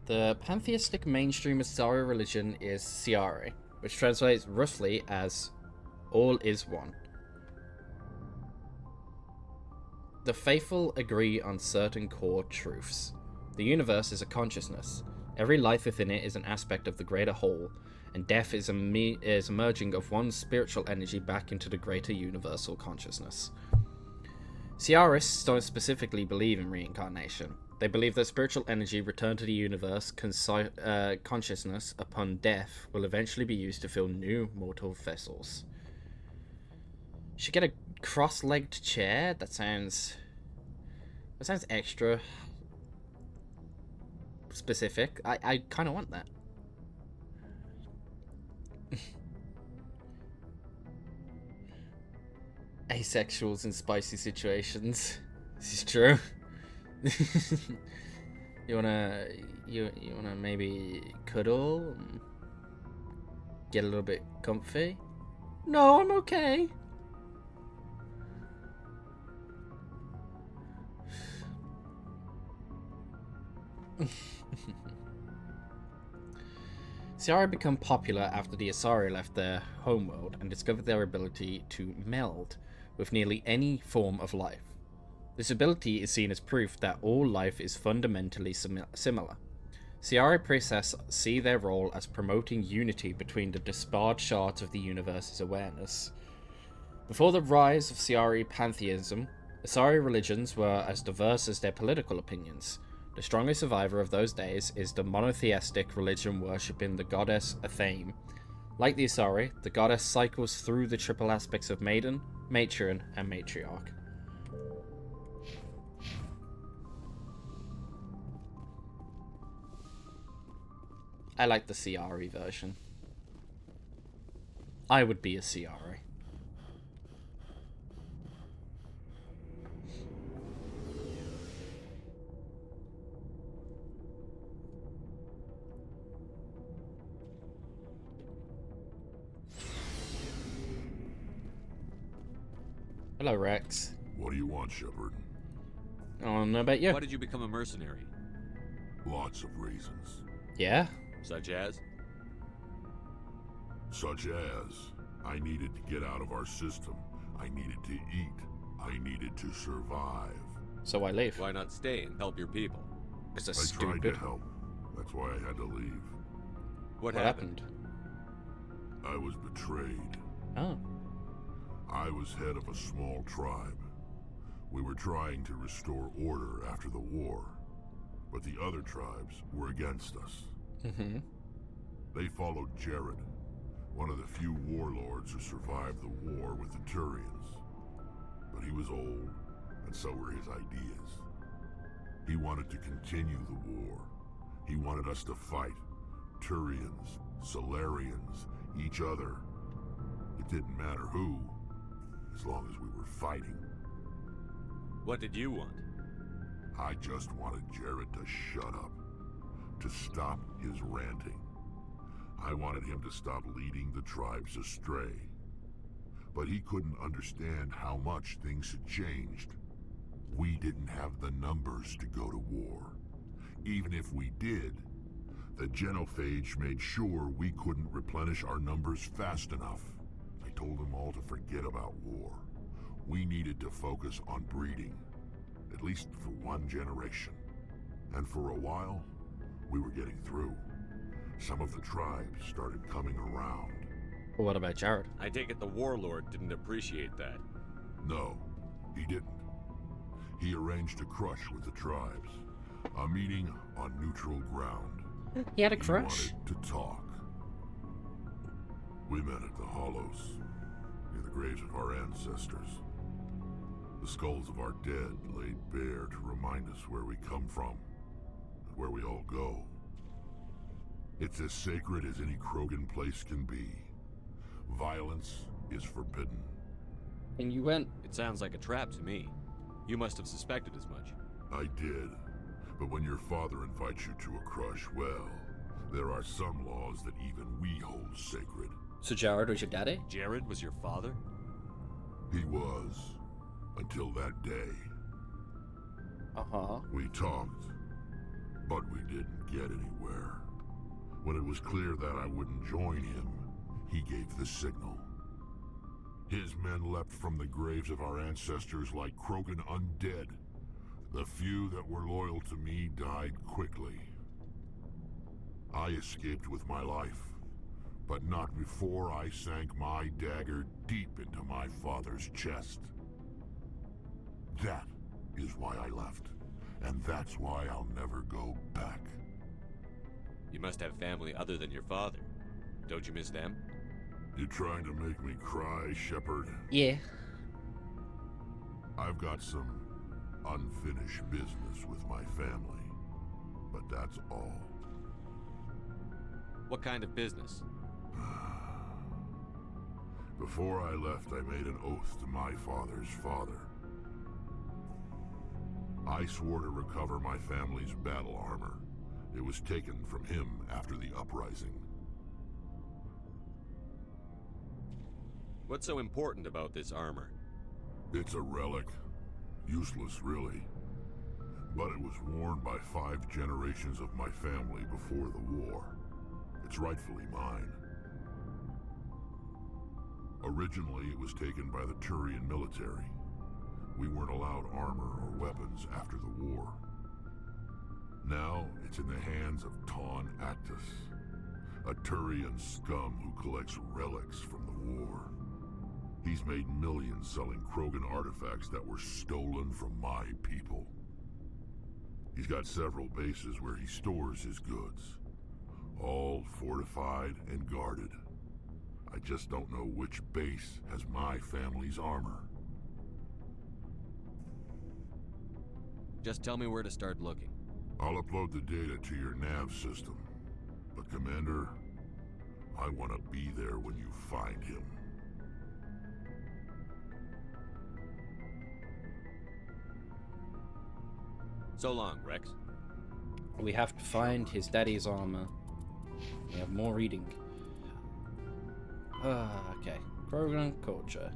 S1: The pantheistic mainstream Asari religion is Siari, which translates roughly as all is one. The faithful agree on certain core truths. The universe is a consciousness. Every life within it is an aspect of the greater whole, and death is a merging of one spiritual energy back into the greater universal consciousness. Siarists don't specifically believe in reincarnation. They believe that spiritual energy returned to the universe consciousness upon death will eventually be used to fill new mortal vessels. Should get a cross-legged chair? That sounds extra specific. I kind of want that. Asexuals in spicy situations. This is true. You wanna maybe cuddle? Get a little bit comfy? No, I'm okay. Siari became popular after the Asari left their homeworld and discovered their ability to meld with nearly any form of life. This ability is seen as proof that all life is fundamentally similar. Siari priests see their role as promoting unity between the disparate shards of the universe's awareness. Before the rise of Siari pantheism, Asari religions were as diverse as their political opinions. The strongest survivor of those days is the monotheistic religion worshipping the goddess Athame. Like the Asari, the goddess cycles through the triple aspects of maiden, matron, and matriarch. I like the Siari version. I would be a Siari. Hello, Rex.
S13: What do you want, Shepard?
S1: I don't know about you.
S5: Why did you become a mercenary?
S13: Lots of reasons.
S1: Yeah?
S5: Such as?
S13: Such as, I needed to get out of our system. I needed to eat. I needed to survive.
S1: So I leave.
S5: Why not stay and help your people?
S1: Because they're
S13: stupid.
S1: stupid.
S13: Tried to help. That's why I had to leave.
S5: What happened?
S13: I was betrayed.
S1: Oh.
S13: I was head of a small tribe. We were trying to restore order after the war, but the other tribes were against us.
S1: Mm-hmm.
S13: They followed Jared, one of the few warlords who survived the war with the Turians. But he was old, and so were his ideas. He wanted to continue the war. He wanted us to fight. Turians, Solarians, each other. It didn't matter who, as long as we were fighting.
S5: What did you want?
S13: I just wanted Jared to shut up, to stop his ranting. I wanted him to stop leading the tribes astray. But he couldn't understand how much things had changed. We didn't have the numbers to go to war. Even if we did, the genophage made sure we couldn't replenish our numbers fast enough. I told them all to forget about war. We needed to focus on breeding, at least for one generation. And for a while, we were getting through. Some of the tribes started coming around.
S1: Well, what about Jared?
S5: I take it the warlord didn't appreciate that.
S13: No, he didn't. He arranged a crush with the tribes. A meeting on neutral ground.
S1: He had a crush?
S13: He wanted to talk. We met at the Hollows, near the graves of our ancestors. The skulls of our dead laid bare to remind us where we come from and where we all go. It's as sacred as any Krogan place can be. Violence is forbidden.
S1: And you went...
S5: It sounds like a trap to me. You must have suspected as much.
S13: I did. But when your father invites you to a crush, well, there are some laws that even we hold sacred.
S1: So Jared was your daddy?
S5: Jared was your father?
S13: He was. Until that day.
S1: Uh-huh.
S13: We talked, but we didn't get anywhere. When it was clear that I wouldn't join him, he gave the signal. His men leapt from the graves of our ancestors like Krogan undead. The few that were loyal to me died quickly. I escaped with my life, but not before I sank my dagger deep into my father's chest. That is why I left, and that's why I'll never go back.
S5: You must have family other than your father. Don't you miss them?
S13: You trying to make me cry, Shepard?
S1: Yeah.
S13: I've got some unfinished business with my family, but that's all.
S5: What kind of business?
S13: Before I left, I made an oath to my father's father. I swore to recover my family's battle armor. It was taken from him after the uprising.
S5: What's so important about this armor?
S13: It's a relic. Useless, really. But it was worn by 5 generations of my family before the war. It's rightfully mine. Originally, it was taken by the Turian military. We weren't allowed armor or weapons after the war. Now, it's in the hands of Ton Actus, a Turian scum who collects relics from the war. He's made millions selling Krogan artifacts that were stolen from my people. He's got several bases where he stores his goods, all fortified and guarded. I just don't know which base has my family's armor.
S5: Just tell me where to start looking.
S13: I'll upload the data to your nav system. But Commander, I want to be there when you find him.
S5: So long, Rex.
S1: We have to find his daddy's armor. We have more reading. Okay. Krogan culture.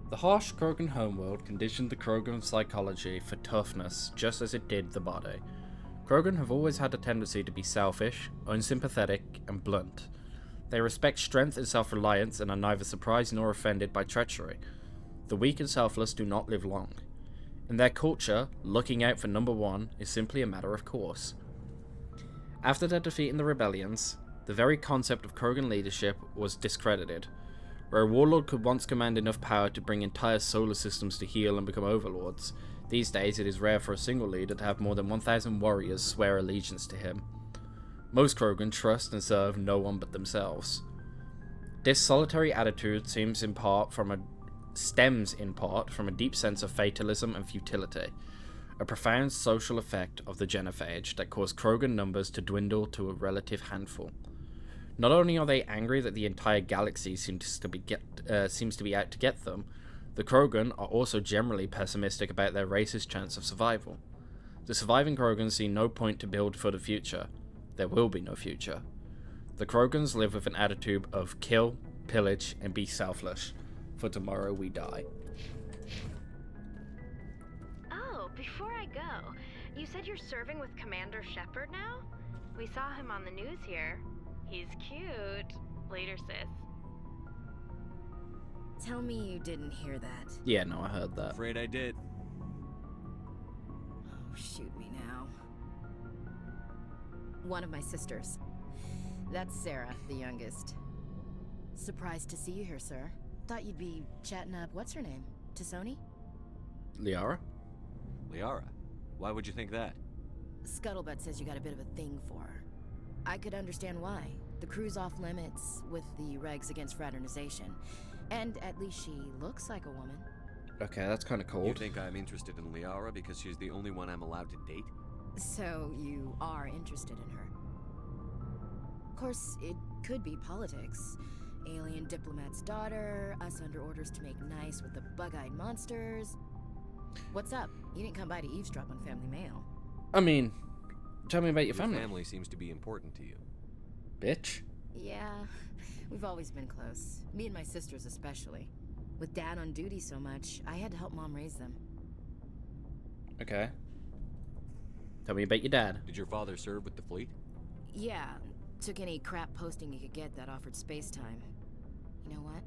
S1: The harsh Krogan homeworld conditioned the Krogan psychology for toughness, just as it did the body. Krogan have always had a tendency to be selfish, unsympathetic, and blunt. They respect strength and self-reliance and are neither surprised nor offended by treachery. The weak and selfless do not live long. In their culture, looking out for number one is simply a matter of course. After their defeat in the rebellions, the very concept of Krogan leadership was discredited. Where a warlord could once command enough power to bring entire solar systems to heel and become overlords, these days it is rare for a single leader to have more than 1,000 warriors swear allegiance to him. Most Krogan trust and serve no one but themselves. This solitary attitude stems in part from a deep sense of fatalism and futility, a profound social effect of the genophage that caused Krogan numbers to dwindle to a relative handful. Not only are they angry that the entire galaxy seems to be out to get them, the Krogan are also generally pessimistic about their race's chance of survival. The surviving Krogan see no point to build for the future. There will be no future. The Krogans live with an attitude of kill, pillage, and be selfless. For tomorrow we die.
S15: Oh, before I go, you said you're serving with Commander Shepard now? We saw him on the news here. He's cute. Later, sis.
S19: Tell me you didn't hear that.
S1: Yeah, no, I heard that.
S5: Afraid I did.
S19: Oh, shoot me now. One of my sisters. That's Sarah, the youngest. Surprised to see you here, sir. Thought you'd be chatting up, what's her name? Tassoni?
S1: Liara?
S5: Liara? Why would you think that?
S19: Scuttlebutt says you got a bit of a thing for her. I could understand why. The crew's off limits with the regs against fraternization. And at least she looks like a woman.
S1: Okay, that's kind of
S5: You
S1: cold.
S5: think I'm interested in Liara because she's the only one I'm allowed to date?
S6: So you are interested in her? Of course, it could be politics. Alien diplomat's daughter, us under orders to make nice with the bug-eyed monsters. What's up? You didn't come by to eavesdrop on family mail.
S1: I mean, tell me about your family.
S5: Family seems to be important to you.
S1: Bitch.
S6: Yeah, we've always been close. Me and my sisters especially. With Dad on duty so much, I had to help Mom raise them.
S1: Okay. Tell me about your dad.
S5: Did your father serve with the fleet?
S6: Yeah, took any crap posting he could get that offered space time. You know what?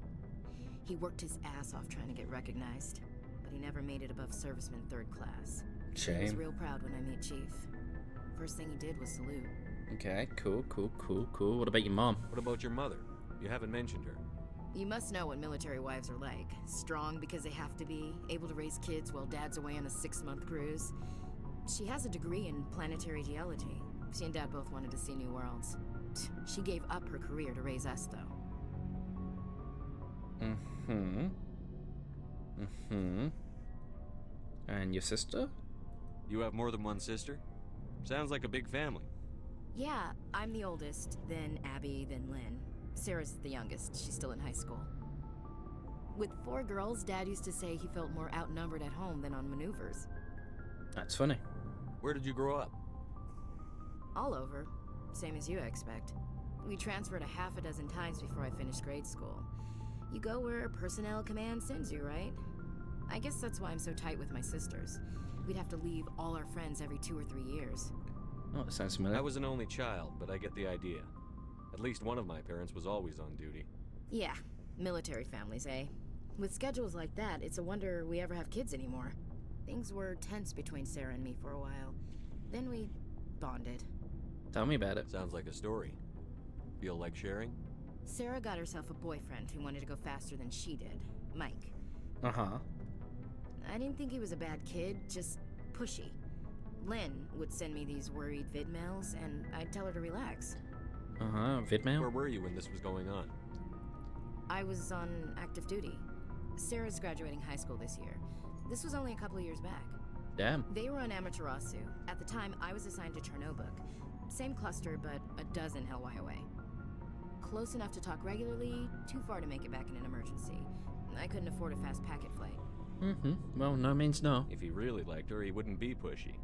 S6: He worked his ass off trying to get recognized, but he never made it above serviceman 3rd class.
S1: Shame.
S6: He was real proud when I meet Chief. First thing he did was salute.
S1: Okay, cool. What about your mom?
S5: What about your mother? You haven't mentioned her.
S6: You must know what military wives are like. Strong because they have to be, able to raise kids while Dad's away on a 6-month cruise. She has a degree in planetary geology. She and Dad both wanted to see new worlds. She gave up her career to raise us, though.
S1: And your sister?
S5: You have more than one sister? Sounds like a big family.
S6: Yeah, I'm the oldest, then Abby, then Lynn. Sarah's the youngest. She's still in high school. With 4 girls, Dad used to say he felt more outnumbered at home than on maneuvers.
S1: That's funny.
S5: Where did you grow up?
S6: All over. Same as you, I expect. We transferred a half a dozen times before I finished grade school. You go where personnel command sends you, right? I guess that's why I'm so tight with my sisters. We'd have to leave all our friends every 2 or 3 years.
S1: Oh, that sounds familiar.
S5: I was an only child, but I get the idea. At least one of my parents was always on duty.
S6: Yeah, military families, eh? With schedules like that, it's a wonder we ever have kids anymore. Things were tense between Sarah and me for a while. Then we bonded.
S1: Tell me about it.
S5: Sounds like a story. Feel like sharing?
S6: Sarah got herself a boyfriend who wanted to go faster than she did, Mike.
S1: Uh-huh.
S6: I didn't think he was a bad kid, just pushy. Lynn would send me these worried vidmails, and I'd tell her to relax.
S1: Uh-huh, vidmail?
S5: Where were you when this was going on?
S6: I was on active duty. Sarah's graduating high school this year. This was only a couple of years back.
S1: Damn.
S6: They were on Amaterasu. At the time, I was assigned to Chernobog. Same cluster, but a dozen Hellwire away. Close enough to talk regularly, too far to make it back in an emergency. I couldn't afford a fast packet flight.
S1: Well, no means no.
S5: If he really liked her, he wouldn't be pushy.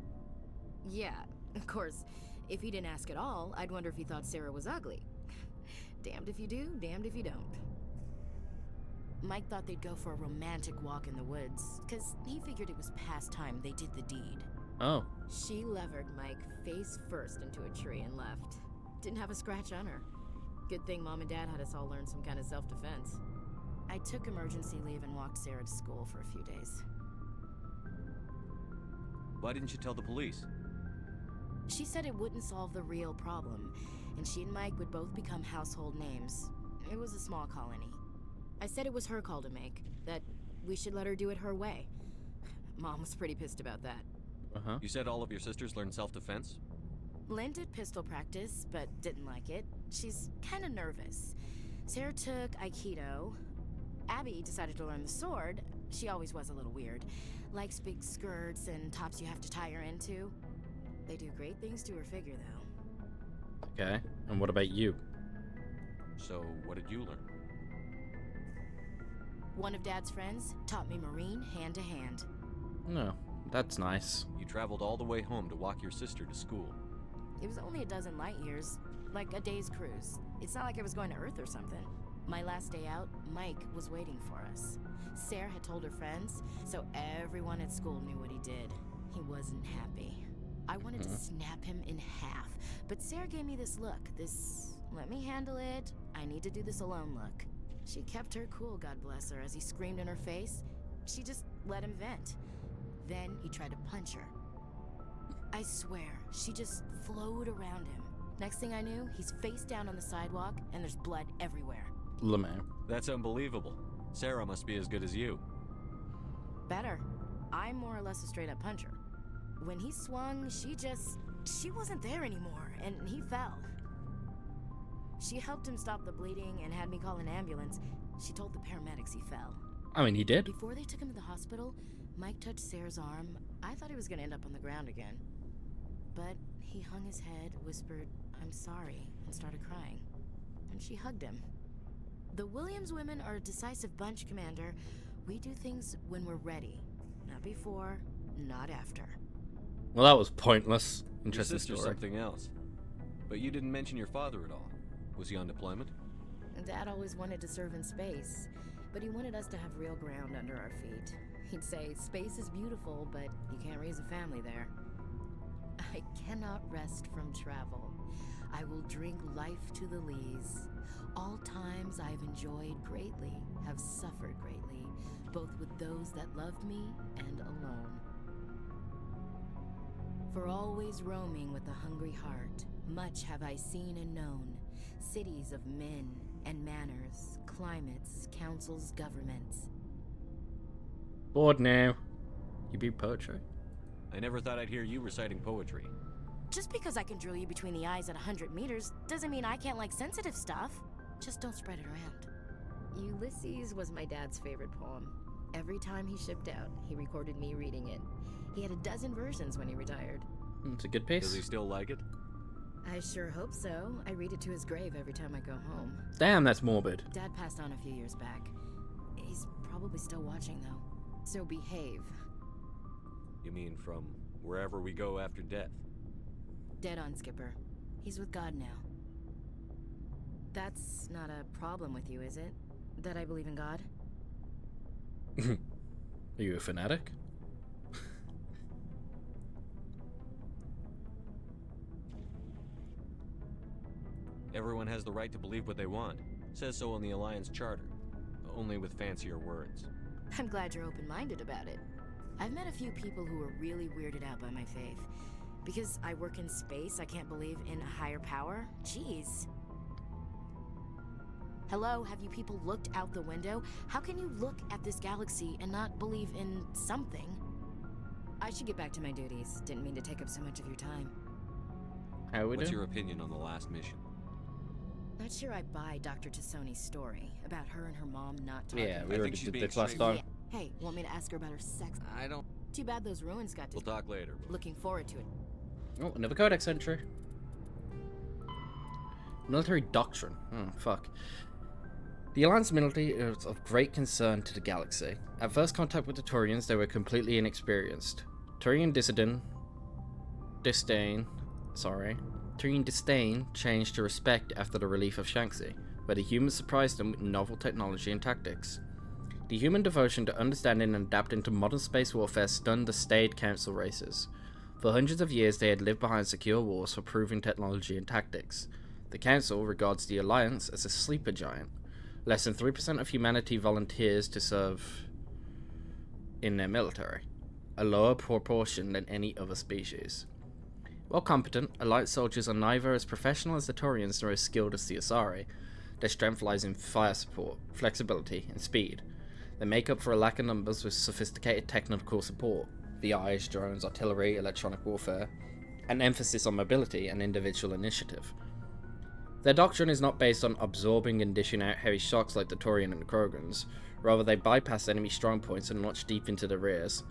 S6: Yeah, of course. If he didn't ask at all, I'd wonder if he thought Sarah was ugly. Damned if you do, damned if you don't. Mike thought they'd go for a romantic walk in the woods, because he figured it was past time they did the deed.
S1: Oh.
S6: She levered Mike face first into a tree and left. Didn't have a scratch on her. Good thing Mom and Dad had us all learn some kind of self-defense. I took emergency leave and walked Sarah to school for a few days.
S5: Why didn't you tell the police?
S6: She said it wouldn't solve the real problem, and she and Mike would both become household names. It was a small colony. I said it was her call to make, that we should let her do it her way. Mom was pretty pissed about that.
S1: Uh-huh.
S5: You said all of your sisters learned self-defense?
S6: Lynn did pistol practice, but didn't like it. She's kind of nervous. Sarah took Aikido. Abby decided to learn the sword. She always was a little weird. Likes big skirts and tops you have to tie her into. They do great things to her figure, though.
S1: Okay, and what about you?
S5: So, what did you learn?
S6: One of Dad's friends taught me Marine hand to hand.
S1: No, that's nice.
S5: You traveled all the way home to walk your sister to school.
S6: It was only a dozen light years, like a day's cruise. It's not like I was going to Earth or something. My last day out, Mike was waiting for us. Sarah had told her friends, so everyone at school knew what he did. He wasn't happy. I wanted to snap him in half, but Sarah gave me this look, this let me handle it, I need to do this alone look. She kept her cool, God bless her, as he screamed in her face. She just let him vent. Then he tried to punch her. I swear, she just flowed around him. Next thing I knew, he's face down on the sidewalk, and there's blood everywhere.
S1: Lemay.
S5: That's unbelievable. Sarah must be as good as you.
S6: Better. I'm more or less a straight-up puncher. When he swung, she wasn't there anymore, and he fell. She helped him stop the bleeding and had me call an ambulance. She told the paramedics he fell.
S1: I mean, he did.
S6: Before they took him to the hospital, Mike touched Sarah's arm. I thought he was gonna end up on the ground again. But he hung his head, whispered, "I'm sorry," and started crying. And she hugged him. The Williams women are a decisive bunch, Commander. We do things when we're ready. Not before, not after.
S1: Well, that was pointless.
S5: Your
S1: Interesting
S5: sister's
S1: story.
S5: something else. But you didn't mention your father at all. Was he on deployment?
S6: Dad always wanted to serve in space, but he wanted us to have real ground under our feet. He'd say, space is beautiful, but you can't raise a family there. I cannot rest from travel. I will drink life to the lees. All times I've enjoyed greatly, have suffered greatly, both with those that loved me and alone. For always roaming with a hungry heart, much have I seen and known, cities of men and manners, climates, councils, governments.
S1: Bored now. You read poetry?
S5: I never thought I'd hear you reciting poetry.
S6: Just because I can drill you between the eyes at 100 meters doesn't mean I can't like sensitive stuff. Just don't spread it around. Ulysses was my dad's favorite poem. Every time he shipped out, he recorded me reading it. He had a dozen versions when he retired.
S1: It's a good piece.
S5: Does he still like it?
S6: I sure hope so. I read it to his grave every time I go home.
S1: Damn, that's morbid.
S6: Dad passed on a few years back. He's probably still watching, though. So behave.
S5: You mean from wherever we go after death?
S6: Dead on, Skipper. He's with God now. That's not a problem with you, is it? That I believe in God?
S1: Are you a fanatic?
S5: Everyone has the right to believe what they want. Says so in the Alliance Charter. Only with fancier words.
S6: I'm glad you're open-minded about it. I've met a few people who are really weirded out by my faith. Because I work in space, I can't believe in a higher power? Jeez. Hello, have you people looked out the window? How can you look at this galaxy and not believe in something? I should get back to my duties. Didn't mean to take up so much of your time.
S1: How we
S5: What's
S1: do?
S5: your opinion on the last mission?
S6: Not sure I buy Dr. Tassoni's story about her and her mom not talking.
S1: Yeah, we already did this last
S6: Yeah.
S1: time.
S6: Hey, want me to ask her about her sex?
S5: I don't...
S6: Too bad those ruins got
S5: We'll talk later.
S6: Looking forward to it.
S1: Oh, another codex entry. Military doctrine. Oh, fuck. The Alliance military is of great concern to the galaxy. At first contact with the Turians, they were completely inexperienced. Turian disdain changed to respect after the relief of Shanxi, where the humans surprised them with novel technology and tactics. The human devotion to understanding and adapting to modern space warfare stunned the staid council races. For hundreds of years they had lived behind secure walls for proving technology and tactics. The council regards the Alliance as a sleeper giant. Less than 3% of humanity volunteers to serve in their military, a lower proportion than any other species. While competent, Alliance soldiers are neither as professional as the Turians nor as skilled as the Asari. Their strength lies in fire support, flexibility, and speed. They make up for a lack of numbers with sophisticated technical support, VIs, drones, artillery, electronic warfare, and emphasis on mobility and individual initiative. Their doctrine is not based on absorbing and dishing out heavy shocks like the Turian and the Krogans. Rather, they bypass enemy strongpoints and march deep into the rears,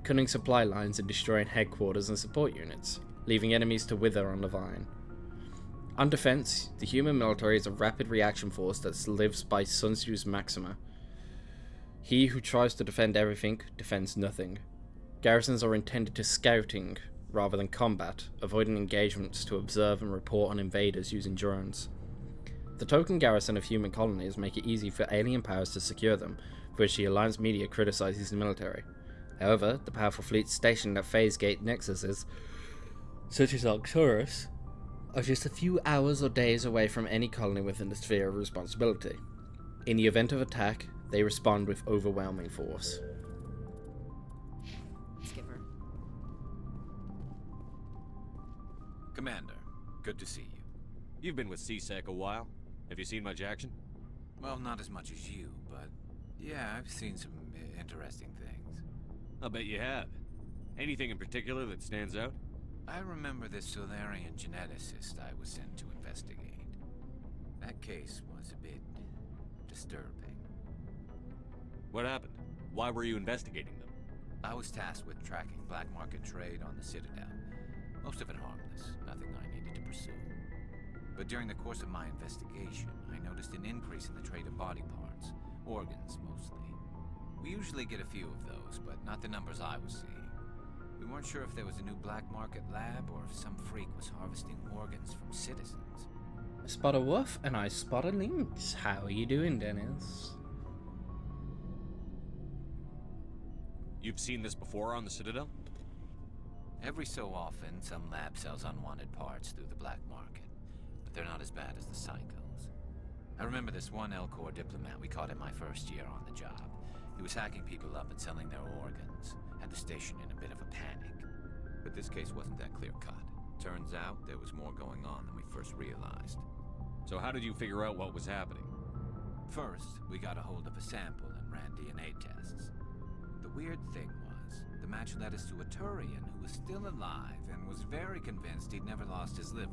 S1: cutting supply lines and destroying headquarters and support units, leaving enemies to wither on the vine. On defense, the human military is a rapid reaction force that lives by Sun Tzu's maxima. He who tries to defend everything defends nothing. Garrisons are intended to scouting rather than combat, avoiding engagements to observe and report on invaders using drones. The token garrison of human colonies make it easy for alien powers to secure them, for which the Alliance media criticizes the military. However, the powerful fleets stationed at phase gate nexuses, such as Arcturus, are just a few hours or days away from any colony within the sphere of responsibility. In the event of attack, they respond with overwhelming force.
S6: Skipper.
S18: Commander, good to see you.
S5: You've been with CSEC a while. Have you seen much action?
S18: Well, not as much as you, but yeah, I've seen some interesting things.
S5: I'll bet you have. Anything in particular that stands out?
S18: I remember this Solarian geneticist I was sent to investigate. That case was a bit disturbing.
S5: What happened? Why were you investigating them?
S18: I was tasked with tracking black market trade on the Citadel. Most of it harmless, nothing I needed to pursue. But during the course of my investigation, I noticed an increase in the trade of body parts, organs mostly. We usually get a few of those, but not the numbers I was seeing. We weren't sure if there was a new black market lab or if some freak was harvesting organs from citizens.
S1: I spot a wolf and I spot a lynx. How are you doing, Dennis?
S5: You've seen this before on the Citadel?
S18: Every so often, some lab sells unwanted parts through the black market, but they're not as bad as the psychos. I remember this one El-Corps diplomat we caught in my first year on the job. He was hacking people up and selling their organs, had the station in a bit of a panic. But this case wasn't that clear-cut. Turns out there was more going on than we first realized.
S5: So how did you figure out what was happening?
S18: First, we got a hold of a sample and ran DNA tests. The weird thing was, the match led us to a Turian who was still alive and was very convinced he'd never lost his liver.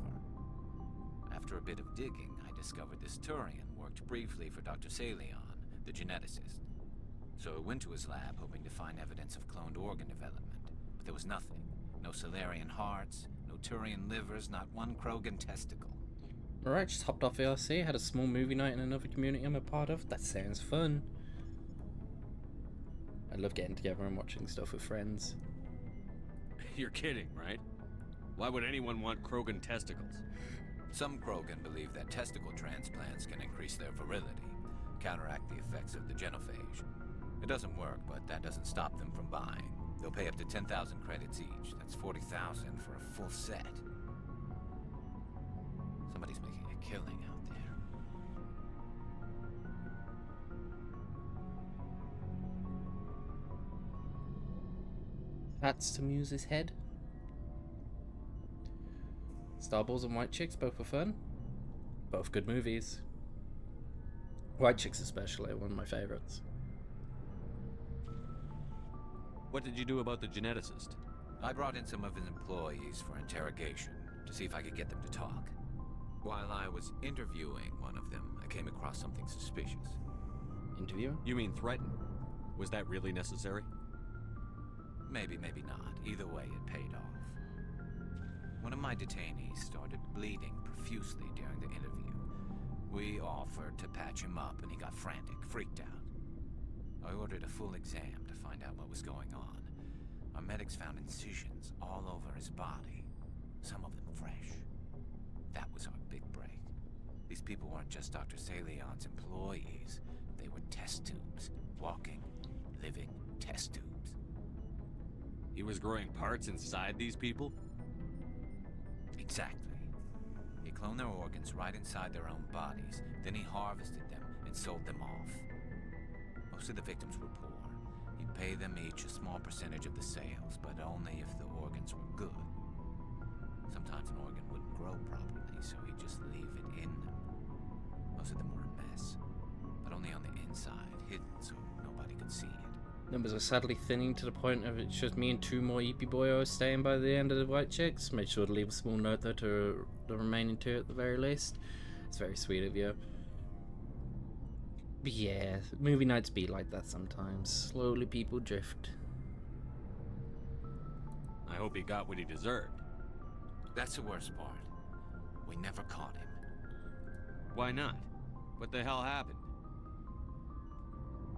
S18: After a bit of digging, I discovered this Turian worked briefly for Dr. Salion, the geneticist. So I went to his lab hoping to find evidence of cloned organ development, but there was nothing. No Solarian hearts, no Turian livers, not one Krogan testicle.
S1: Alright, just hopped off VRC, had a small movie night in another community I'm a part of. That sounds fun. I love getting together and watching stuff with friends.
S5: You're kidding, right? Why would anyone want Krogan testicles?
S18: Some Krogan believe that testicle transplants can increase their virility, counteract the effects of the genophage. It doesn't work, but that doesn't stop them from buying. They'll pay up to 10,000 credits each. That's 40,000 for a full set. Somebody's making a killing out there.
S1: Hats to Muse's head. Starballs and White Chicks, both were fun. Both good movies. White Chicks especially, one of my favorites.
S5: What did you do about the geneticist?
S18: I brought in some of his employees for interrogation, to see if I could get them to talk. While I was interviewing one of them, I came across something suspicious.
S1: Interview?
S5: You mean threaten? Was that really necessary?
S18: Maybe, maybe not. Either way, it paid off. One of my detainees started bleeding profusely during the interview. We offered to patch him up, and he got frantic, freaked out. I ordered a full exam to find out what was going on. Our medics found incisions all over his body, some of them fresh. That was our big break. These people weren't just Dr. Salion's employees. They were test tubes. Walking, living test tubes.
S5: He was growing parts inside these people?
S18: Exactly. He cloned their organs right inside their own bodies. Then he harvested them and sold them off. Most of the victims were poor. He'd pay them each a small percentage of the sales, but only if the organs were good. Sometimes an organ wouldn't grow properly, so he'd just leave it in them. Most of them were a mess, but only on the inside, hidden so nobody could see it.
S1: Numbers are sadly thinning to the point of it's just me and 2 more EP boyos staying by the end of the White Chicks. Make sure to leave a small note though to the remaining 2 at the very least. It's very sweet of you. But yeah, movie nights be like that sometimes. Slowly people drift.
S5: I hope he got what he deserved.
S18: That's the worst part. We never caught him.
S5: Why not? What the hell happened?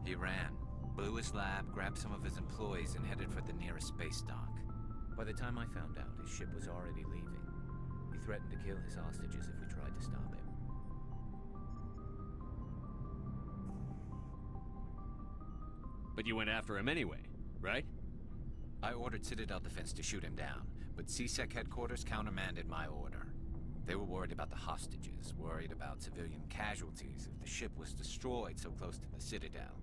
S18: He ran, blew his lab, grabbed some of his employees, and headed for the nearest space dock. By the time I found out, his ship was already leaving. He threatened to kill his hostages if we tried to stop him.
S5: But you went after him anyway, right?
S18: I ordered Citadel Defense to shoot him down, but CSEC headquarters countermanded my order. They were worried about the hostages, worried about civilian casualties if the ship was destroyed so close to the Citadel.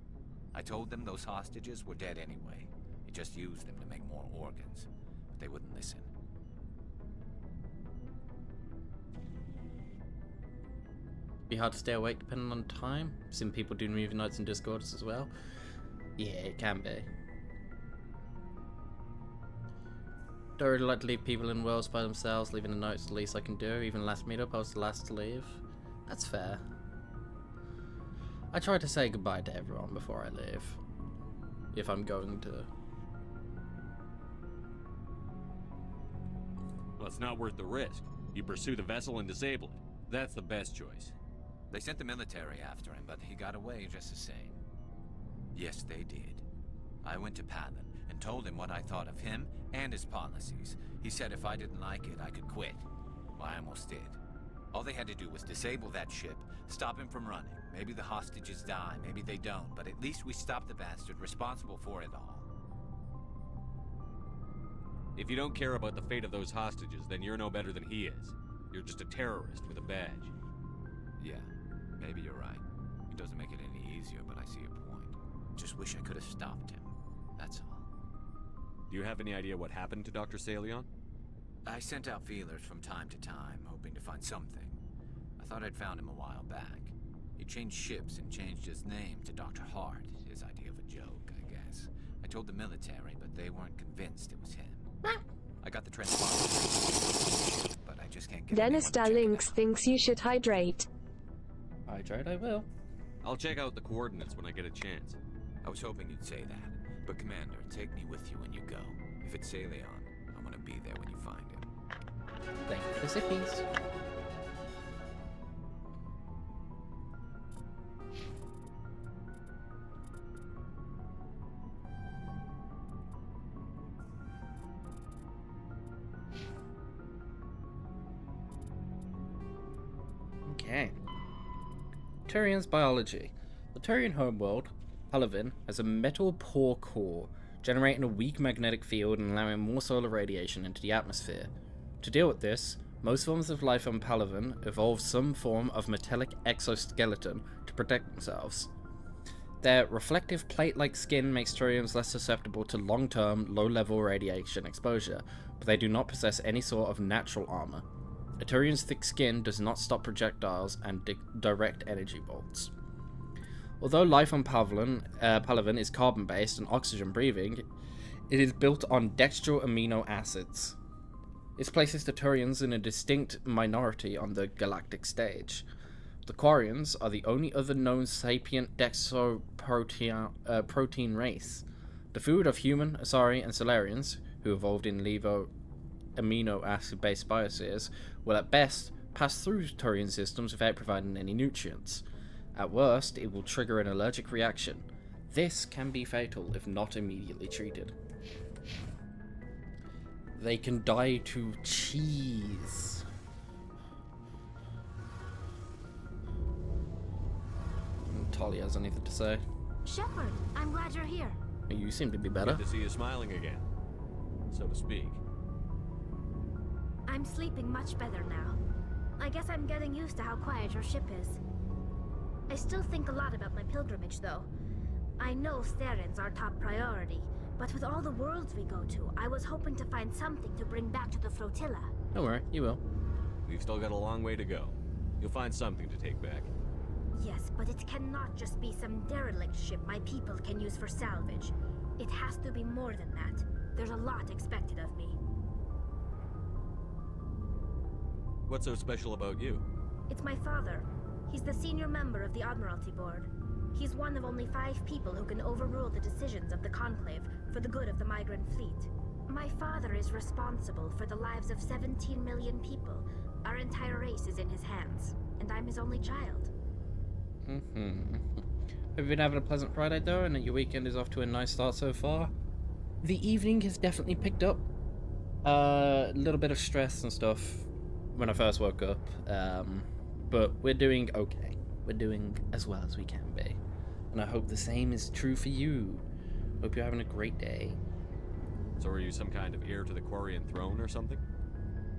S18: I told them those hostages were dead anyway. He just used them to make more organs, but they wouldn't listen.
S1: Be hard to stay awake depending on time. Seen people doing movie nights and Discords as well. Yeah, it can be. Don't really like to leave people in worlds by themselves. Leaving a note's the least I can do. Even last meetup I was the last to leave. That's fair. I try to say goodbye to everyone before I leave. if I'm going to.
S5: Well, it's not worth the risk. You pursue the vessel and disable it. That's the best choice.
S18: They sent the military after him, but he got away just the same. Yes, they did. I went to Palin and told him what I thought of him and his policies. He said if I didn't like it, I could quit. Well, I almost did. All they had to do was disable that ship, stop him from running. Maybe the hostages die, maybe they don't, but at least we stopped the bastard responsible for it all.
S5: If you don't care about the fate of those hostages, then you're no better than he is. You're just a terrorist with a badge.
S18: Yeah, maybe you're right. It doesn't make it any easier, but I see your point. Just wish I could have stopped him. That's all.
S5: Do you have any idea what happened to Dr. Salion?
S18: I sent out feelers from time to time, hoping to find something. I thought I'd found him a while back. He changed ships and changed his name to Dr. Hart, his idea of a joke, I guess. I told the military, but they weren't convinced it was him. I got the transponder, but I just can't get
S12: Dennis Dalinks thinks you should hydrate.
S1: Hydrate, I will.
S5: I'll check out the coordinates when I get a chance.
S18: I was hoping you'd say that. But Commander, take me with you when you go. If it's Salion, I want to be there when you find him.
S1: Thank you for the sippies. Okay. Turian's biology. The Turian homeworld, Palavin, has a metal-poor core, generating a weak magnetic field and allowing more solar radiation into the atmosphere. To deal with this, most forms of life on Palavin evolved some form of metallic exoskeleton to protect themselves. Their reflective plate-like skin makes Turians less susceptible to long-term, low-level radiation exposure, but they do not possess any sort of natural armor. A Turian's thick skin does not stop projectiles and direct energy bolts. Although life on Palavin is carbon-based and oxygen-breathing, it is built on dextral amino acids. This places the Turians in a distinct minority on the galactic stage. The Quarians are the only other known sapient dextroprotein race. The food of human, Asari, and Solarians, who evolved in levo amino acid-based biospheres, will at best pass through Turian systems without providing any nutrients. At worst, it will trigger an allergic reaction. This can be fatal if not immediately treated. They can die to cheese. Talia has anything to say?
S17: Shepard, I'm glad you're here.
S1: You seem to be better.
S5: Good to see you smiling again, so to speak.
S17: I'm sleeping much better now. I guess I'm getting used to how quiet your ship is. I still think a lot about my pilgrimage, though. I know Steren's our top priority, but with all the worlds we go to, I was hoping to find something to bring back to the flotilla.
S1: Don't worry, you will.
S5: We've still got a long way to go. You'll find something to take back.
S17: Yes, but it cannot just be some derelict ship my people can use for salvage. It has to be more than that. There's a lot expected of me.
S5: What's so special about you?
S17: It's my father. He's the senior member of the Admiralty Board. He's one of only 5 people who can overrule the decisions of the Conclave for the good of the migrant fleet. My father is responsible for the lives of 17 million people. Our entire race is in his hands, and I'm his only child.
S1: Have you been having a pleasant Friday though, and your weekend is off to a nice start so far? The evening has definitely picked up. A little bit of stress and stuff when I first woke up, but we're doing okay. We're doing as well as we can be, and I hope the same is true for you. Hope you're having a great day.
S5: So are you some kind of heir to the Quarian throne or something?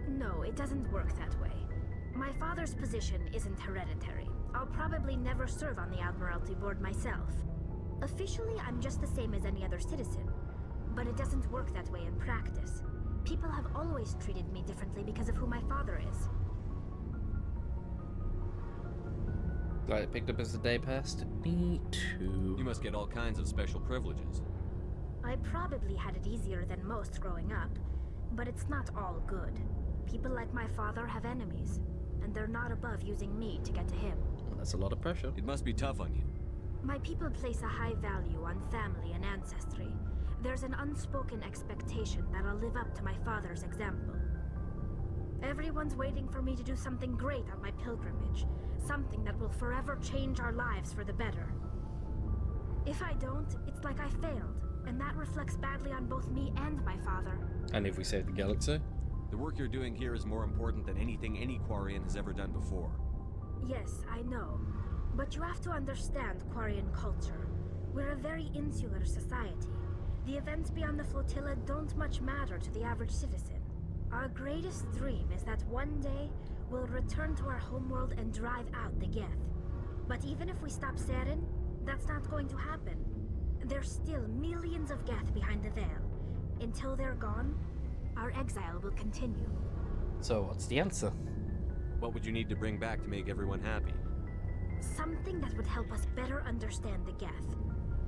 S17: No, it doesn't work that way. My father's position isn't hereditary. I'll probably never serve on the Admiralty Board myself. Officially, I'm just the same as any other citizen, but it doesn't work that way in practice. People have always treated me differently because of who my father is.
S1: Glad it picked up as the day passed. Me too.
S5: You must get all kinds of special privileges.
S17: I probably had it easier than most growing up, but it's not all good. People like my father have enemies, and they're not above using me to get to him.
S1: Well, that's a lot of pressure.
S5: It must be tough on you.
S2: My people place a high value on family and ancestry. There's an unspoken expectation that I'll live up to my father's example. Everyone's waiting for me to do something great on my pilgrimage. Something that will forever change our lives for the better. If I don't, it's like I failed, and that reflects badly on both me and my father.
S1: And if we save the galaxy?
S5: The work you're doing here is more important than anything any Quarian has ever done before.
S2: Yes, I know. But you have to understand Quarian culture. We're a very insular society. The events beyond the flotilla don't much matter to the average citizen. Our greatest dream is that one day we'll return to our homeworld and drive out the Geth. But even if we stop Saren, that's not going to happen. There's still millions of Geth behind the veil. Until they're gone, our exile will continue.
S1: So what's the answer?
S5: What would you need to bring back to make everyone happy?
S2: Something that would help us better understand the Geth.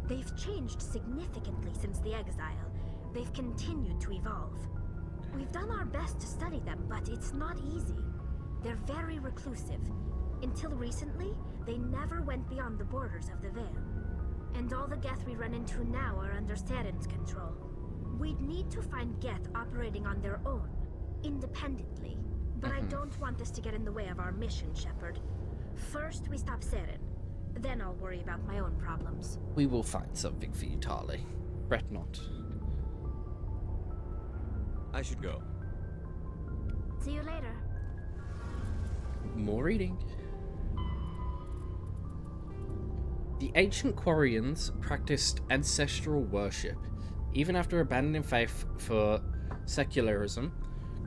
S2: They've changed significantly since the exile. They've continued to evolve. We've done our best to study them, but it's not easy. They're very reclusive. Until recently, they never went beyond the borders of the Veil. And all the Geth we run into now are under Saren's control. We'd need to find Geth operating on their own, independently. But I don't want this to get in the way of our mission, Shepard. First, we stop Saren. Then I'll worry about my own problems.
S1: We will find something for you, Tali. Fret not.
S5: I should go.
S2: See you later.
S1: More reading. The ancient Quarians practiced ancestral worship. Even after abandoning faith for secularism,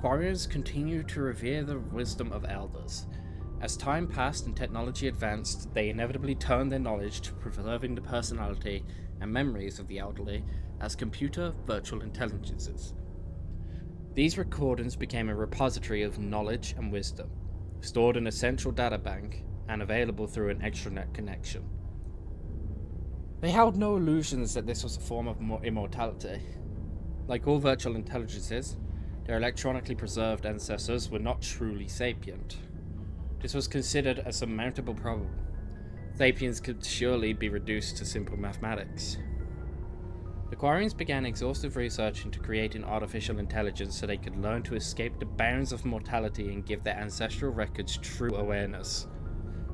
S1: Quarians continued to revere the wisdom of elders. As time passed and technology advanced, they inevitably turned their knowledge to preserving the personality and memories of the elderly as computer virtual intelligences. These recordings became a repository of knowledge and wisdom, stored in a central databank and available through an extranet connection. They held no illusions that this was a form of immortality. Like all virtual intelligences, their electronically preserved ancestors were not truly sapient. This was considered a surmountable problem. Sapiens could surely be reduced to simple mathematics. The Quarians began exhaustive research into creating artificial intelligence so they could learn to escape the bounds of mortality and give their ancestral records true awareness.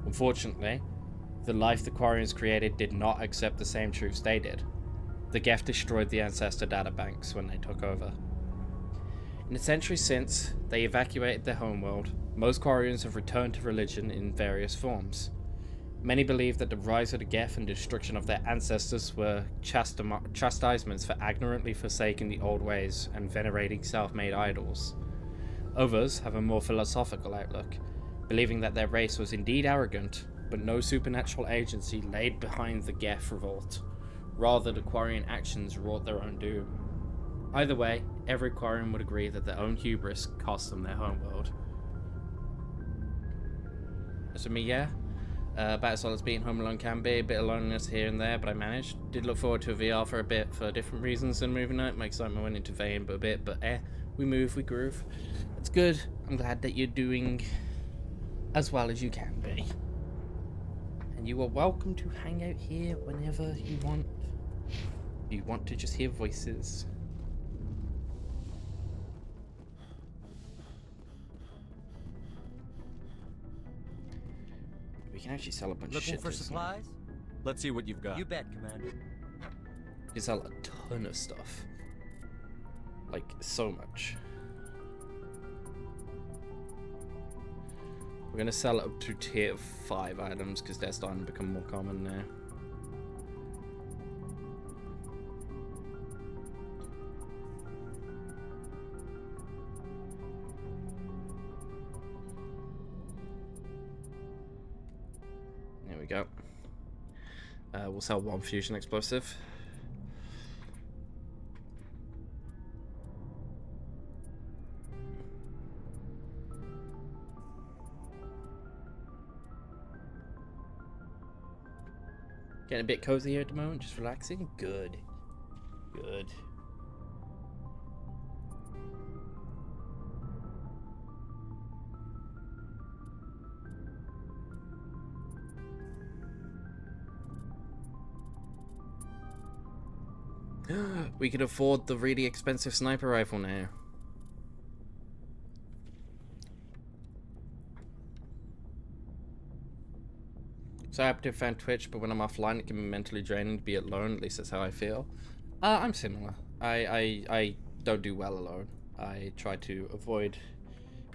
S1: Unfortunately, the life the Quarians created did not accept the same truths they did. The Geth destroyed the ancestor databanks when they took over. In the centuries since they evacuated their homeworld, most Quarians have returned to religion in various forms. Many believe that the rise of the Geth and destruction of their ancestors were chastisements for ignorantly forsaking the old ways and venerating self-made idols. Others have a more philosophical outlook, believing that their race was indeed arrogant, but no supernatural agency laid behind the Geth revolt. Rather, the Quarian actions wrought their own doom. Either way, every Quarian would agree that their own hubris cost them their homeworld. As for me, yeah, about as well as being home alone can be, a bit of loneliness here and there, but I managed. Did look forward to a VR for a bit for different reasons than moving night. My excitement went into vain but a bit, but we move, we groove. It's good. I'm glad that you're doing as well as you can be. And you are welcome to hang out here whenever you want. If you want to just hear voices. We can actually sell a bunch of shit.
S9: Looking for supplies?
S5: Let's see what you've got.
S9: You bet, Commander.
S1: You sell a ton of stuff. Like, so much. We're gonna sell it up to tier 5 items because they're starting to become more common now. There we go. We'll sell 1 fusion explosive. Getting a bit cozy here at the moment, just relaxing. Good. Good. We could afford the really expensive sniper rifle now. So happy to have found Twitch, but when I'm offline it can be mentally draining to be alone, at least that's how I feel. I'm similar. I don't do well alone. I try to avoid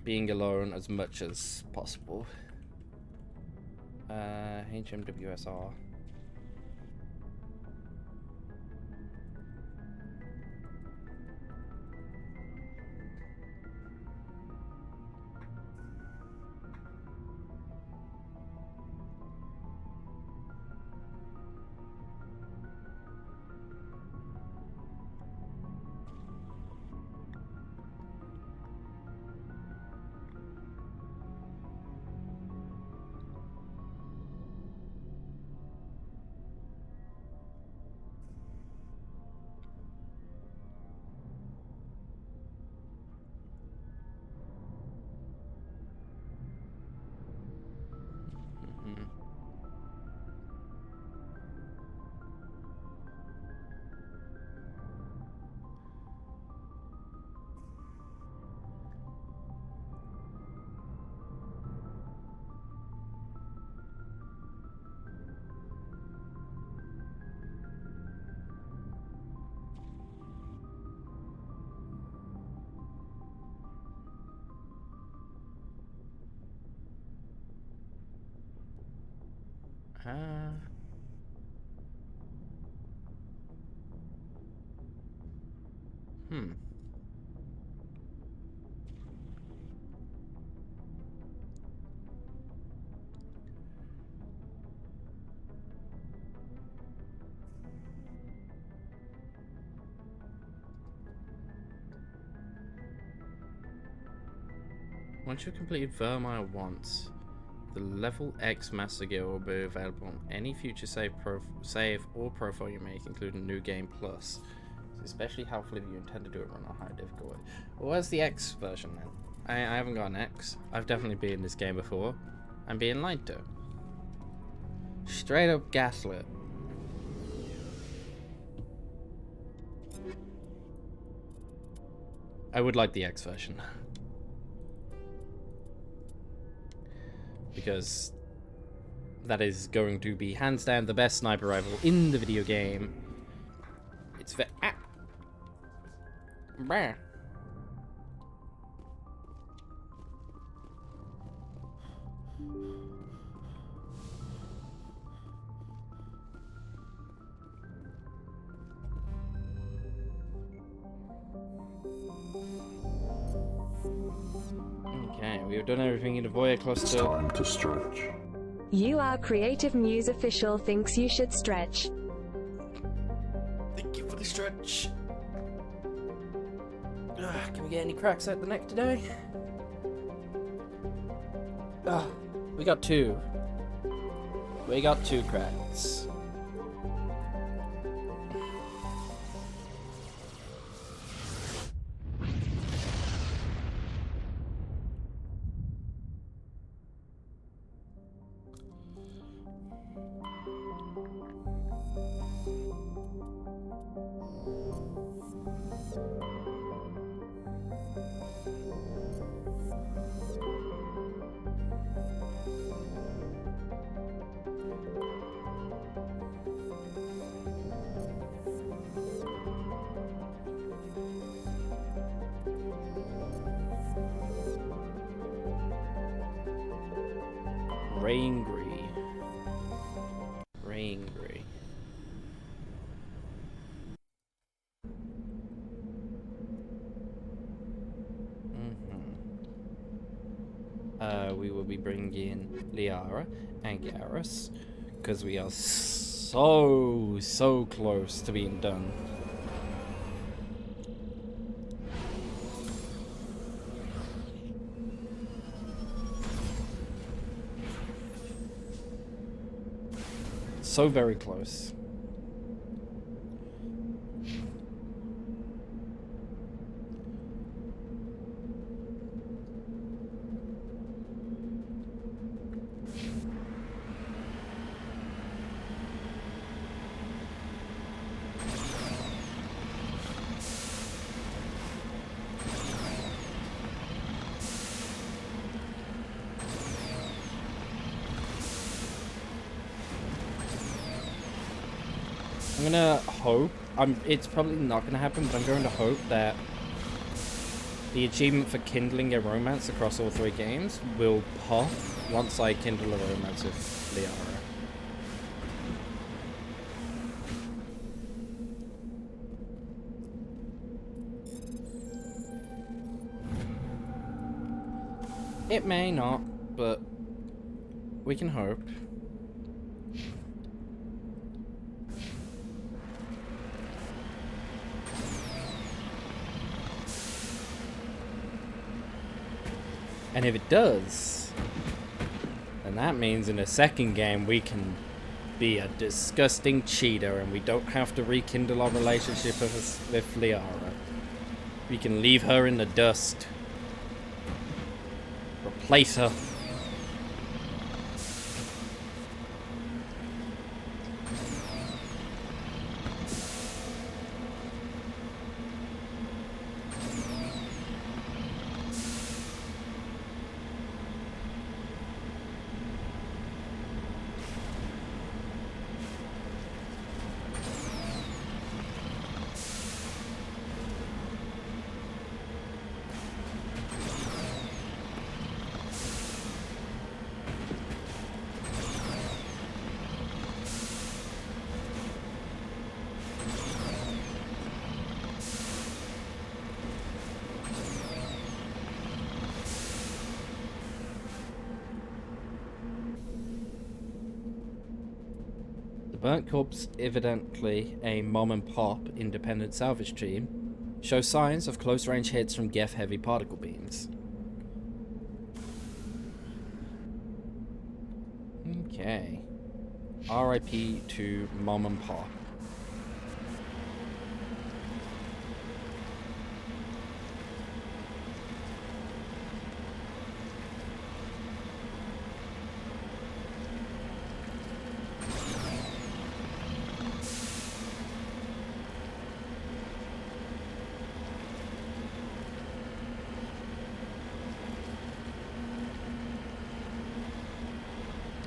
S1: being alone as much as possible. HMWSR. Once you've completed Vermeer once, the level X Master Gear will be available on any future save or profile you make, including New Game Plus. It's especially helpful if you intend to do it on a high difficulty. Well, where's the X version then? I haven't got an X. I've definitely been in this game before. I'm being lied to. Straight up gaslit. I would like the X version. Because that is going to be hands down the best sniper rifle in the video game. It's Brr. Okay, we've done everything in the Voya cluster.
S13: It's time to stretch.
S12: You, our creative muse official, thinks you should stretch.
S1: Thank you for the stretch. Can we get any cracks out the neck today? We got two. We got two cracks. Raingry. We will be bringing Liara and Garrus because we are so close to being done. So very close. gonna hope. It's probably not gonna happen, but I'm going to hope that the achievement for kindling a romance across all 3 games will pop once I kindle a romance with Liara. It may not, but we can hope. And if it does, then that means in a second game we can be a disgusting cheater and we don't have to rekindle our relationship with Liara. We can leave her in the dust. Replace her. Burnt Corpse, evidently a mom and pop independent salvage team, show signs of close range hits from Geth heavy particle beams. Okay. RIP to mom and pop.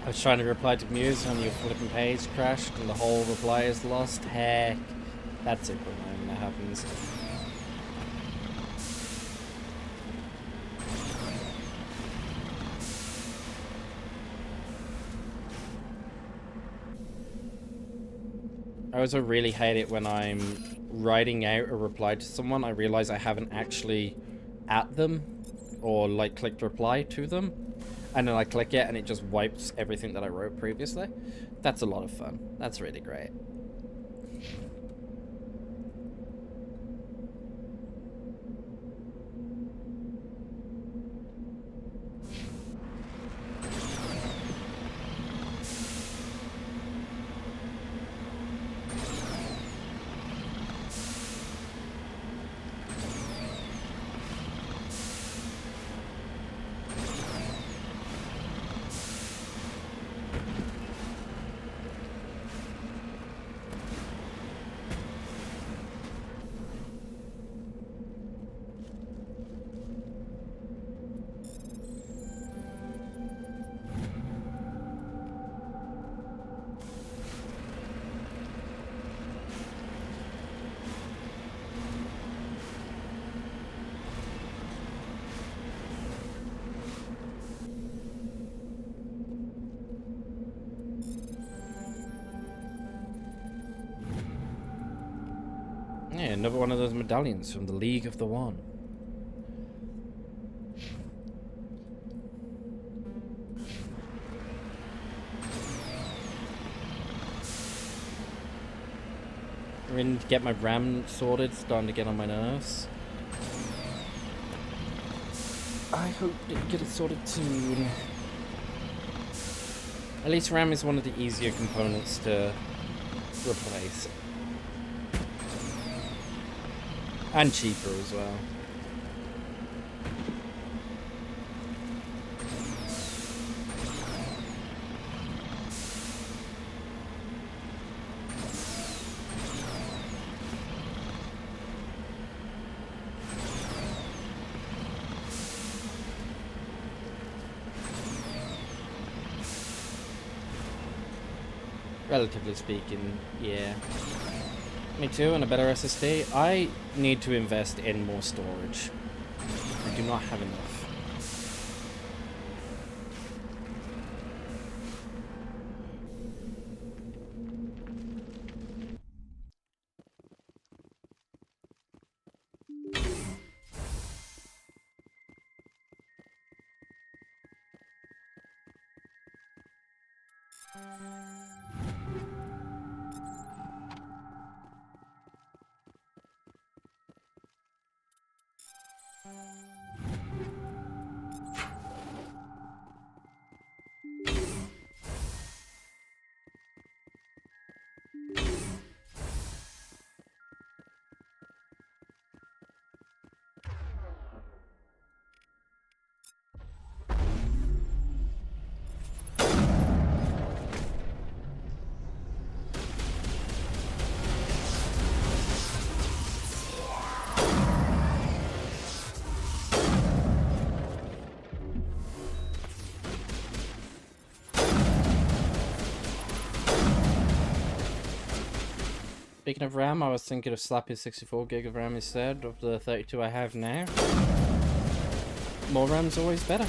S1: I was trying to reply to Muse and your flipping page crashed and the whole reply is lost. Heck, that's it when that happens. I also really hate it when I'm writing out a reply to someone, I realize I haven't actually at them or like clicked reply to them. And then I click it and it just wipes everything that I wrote previously. That's a lot of fun. That's really great. Yeah, another one of those medallions from the League of the One. I'm going to get my RAM sorted, starting to get on my nerves. I hope to get it sorted soon. At least RAM is one of the easier components to replace. And cheaper as well. Relatively speaking, yeah. Me too, and a better SSD. I need to invest in more storage. I do not have enough. Speaking of RAM, I was thinking of slapping 64 gig of RAM instead of the 32 I have now. More RAM's always better.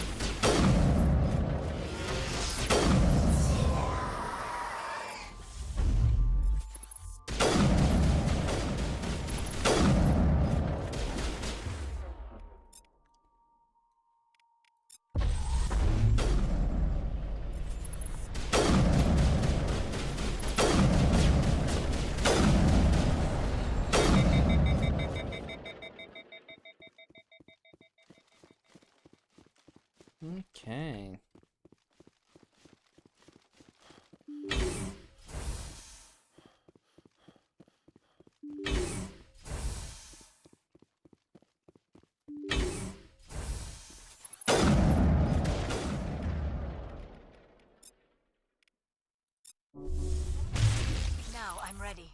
S1: Okay.
S17: Now I'm ready.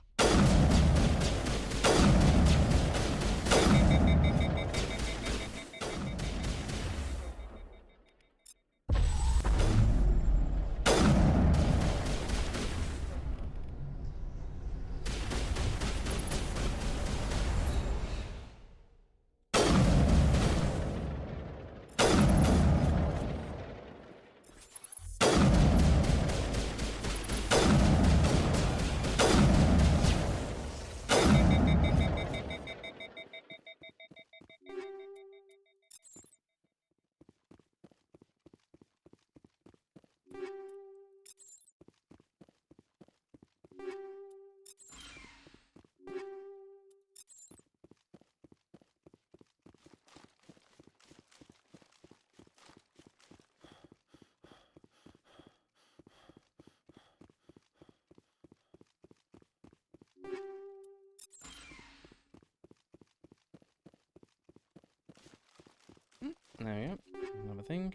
S1: There we go. Another thing.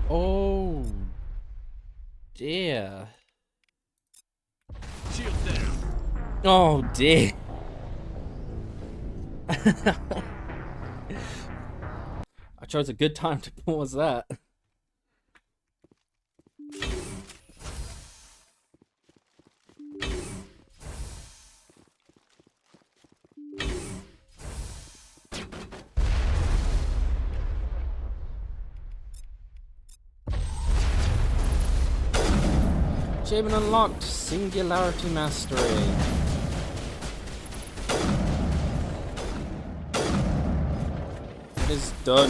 S1: Oh dear.
S5: Shields down.
S1: Oh dear. I chose a good time to pause that. Achievement unlocked, Singularity Mastery. It is done.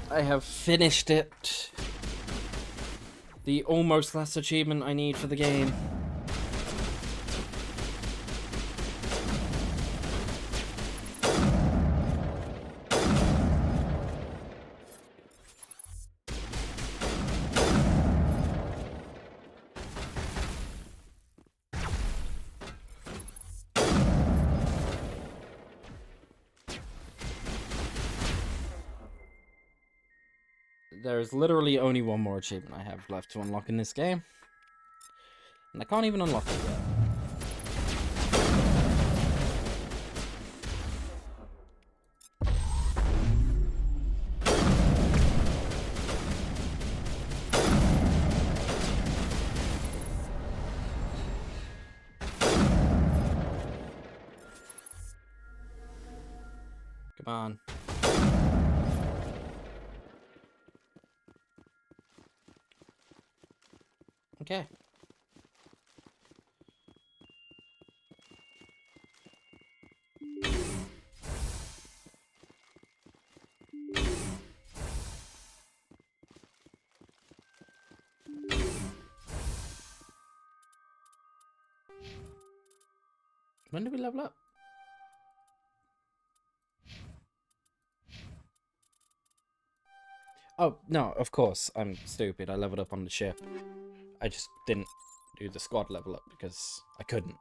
S1: I have finished it. The almost last achievement I need for the game. There is literally only one more achievement I have left to unlock in this game. And I can't even unlock it yet. Come on. Okay. When did we level up? Oh, no, of course. I'm stupid. I leveled up on the ship. I just didn't do the squad level up because I couldn't.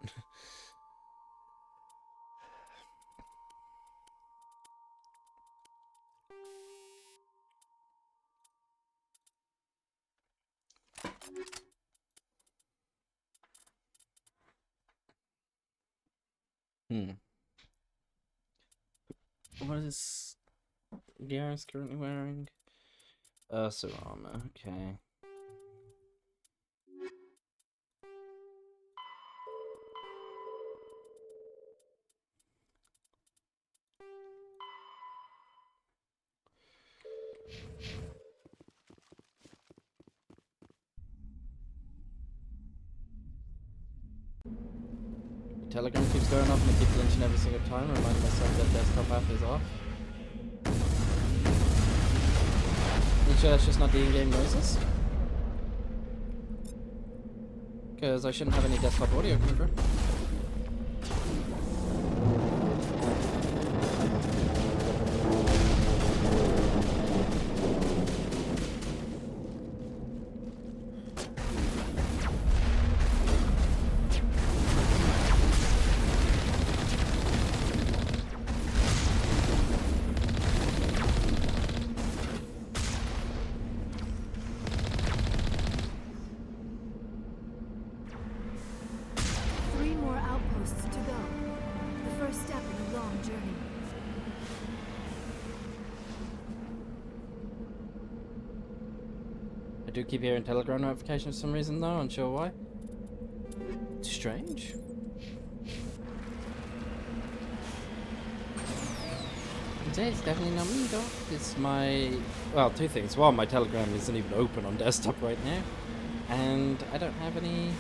S1: What is Garrus currently wearing? Ursa armor, okay. Telegram keeps going off and I keep flinching every single time, reminding myself that desktop app is off. You sure that's just not the in-game noises? Because I shouldn't have any desktop audio coming through. I do keep hearing Telegram notifications for some reason though, unsure why. It's strange. It's definitely not me though. It's my... well, two things. One, my Telegram isn't even open on desktop right now. And I don't have any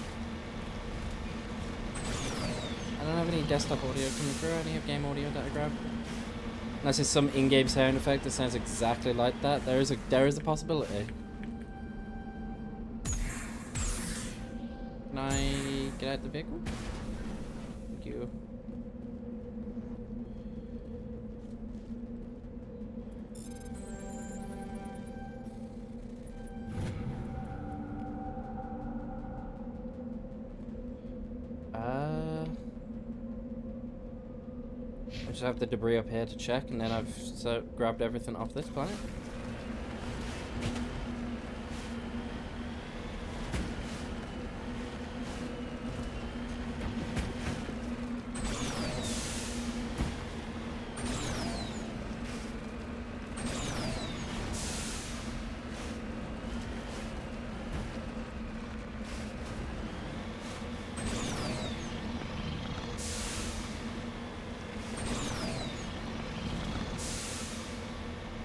S1: desktop audio coming through. I only have game audio that I grab. Unless it's some in-game sound effect that sounds exactly like that. There is a possibility. Can I get out the vehicle? Thank you. I just have the debris up here to check, and then I've grabbed everything off this planet.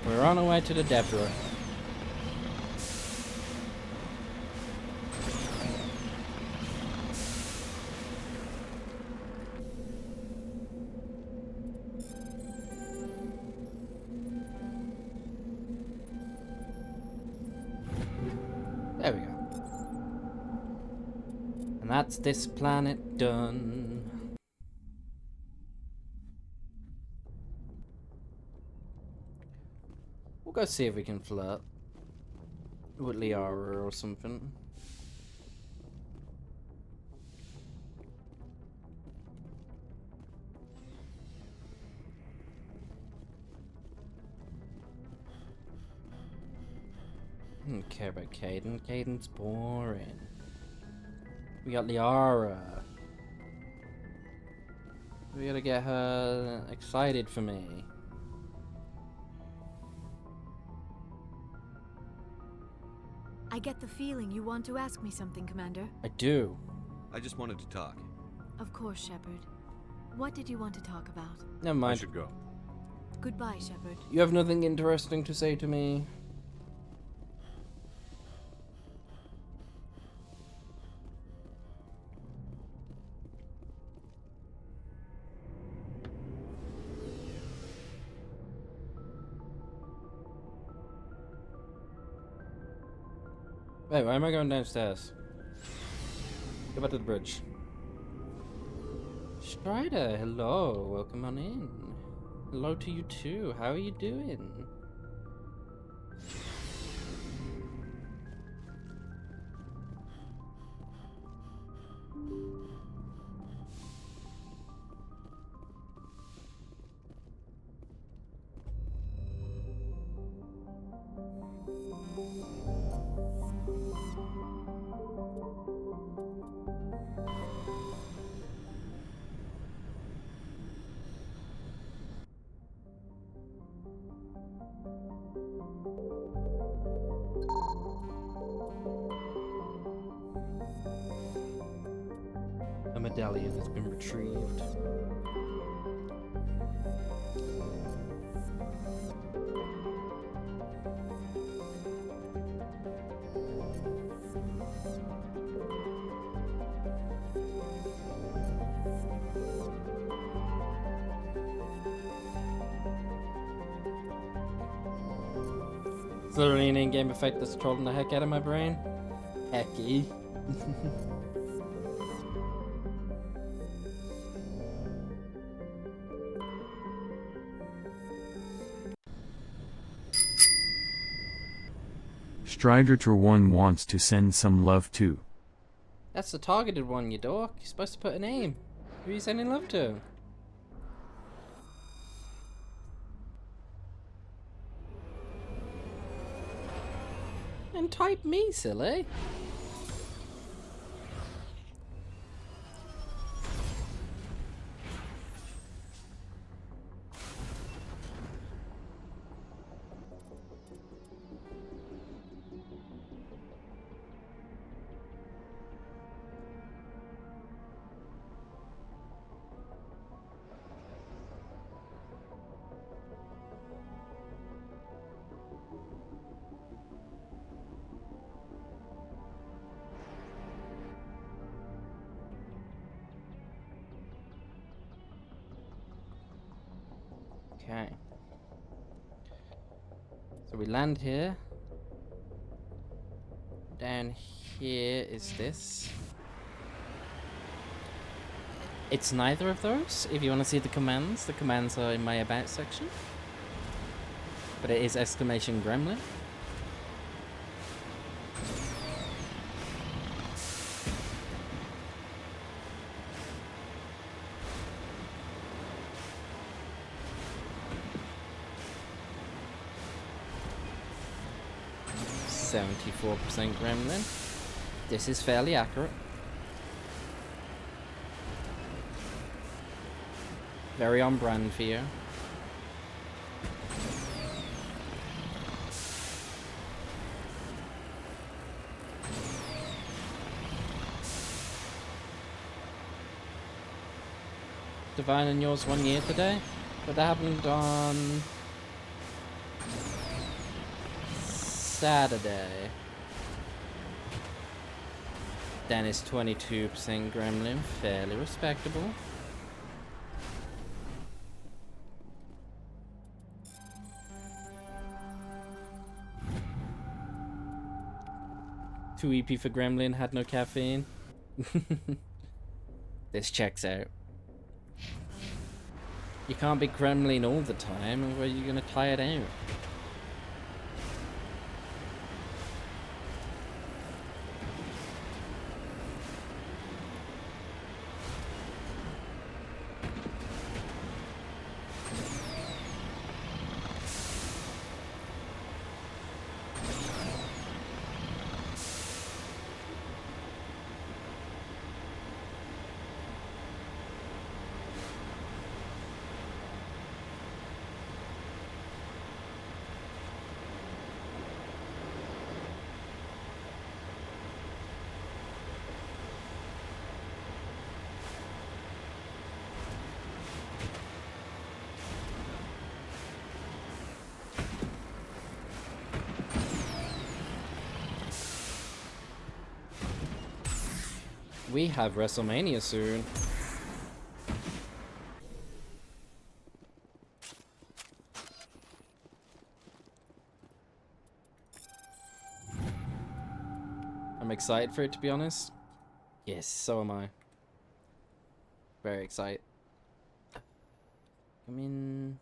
S1: We're on our way to the debris. There we go. And that's this planet done. We'll go see if we can flirt with Liara or something. I don't care about Caden. Caden's boring. We got Liara. We gotta get her excited for me.
S17: I get the feeling you want to ask me something, Commander.
S1: I do.
S5: I just wanted to talk.
S17: Of course, Shepard. What did you want to talk about?
S1: Never mind.
S5: I should go.
S17: Goodbye, Shepard.
S1: You have nothing interesting to say to me. Wait, why am I going downstairs? Go back to the bridge. Strider, hello. Welcome on in. Hello to you too. How are you doing? A medallion has been retrieved. Is there an in-game effect that's trolling the heck out of my brain? Hecky.
S4: Strider 1 wants to send some love to.
S1: That's the targeted one, you dork. You're supposed to put a name. Who are you sending love to? And type me, silly. Okay. So we land here. Down here is this. It's neither of those. If you want to see the commands are in my about section. But it is exclamation gremlin. %74% gremlin. This is fairly accurate. Very on brand for you. Divine and yours 1 year today, but that happened on Saturday. Then it's 22% gremlin, fairly respectable. Two EP for gremlin, had no caffeine. This checks out. You can't be gremlin all the time, or where are you gonna tie it out? We have WrestleMania soon. I'm excited for it, to be honest. Yes, so am I. Very excited. Come in.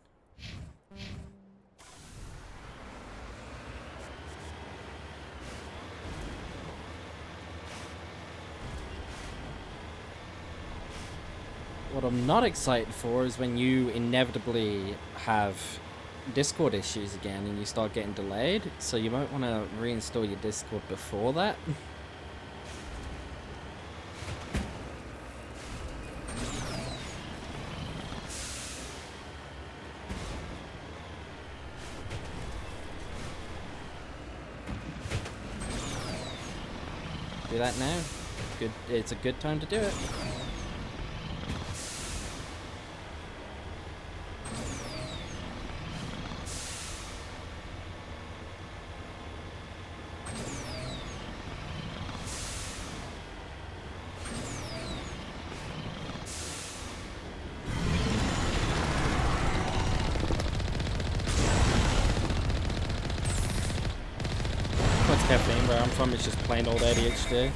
S1: What I'm not excited for is when you inevitably have Discord issues again and you start getting delayed, so you might want to reinstall your Discord before that. Do that now. Good. It's a good time to do it. Caffeine, where I'm from, it's just plain old ADHD.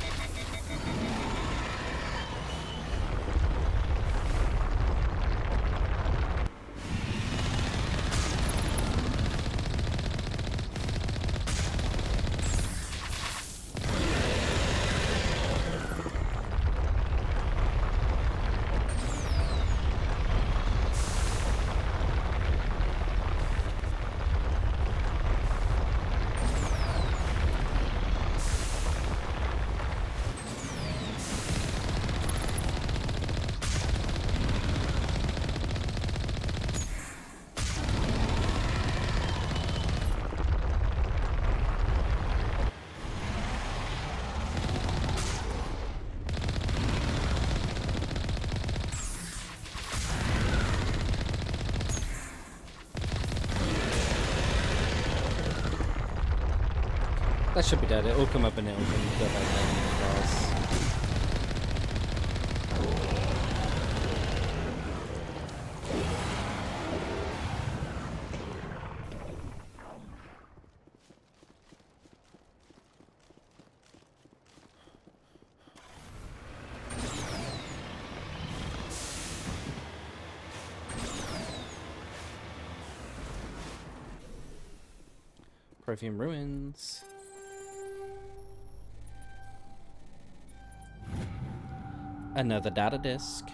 S1: That should be dead. It'll come up and it'll go back down. Perfume Ruins. Another data disk.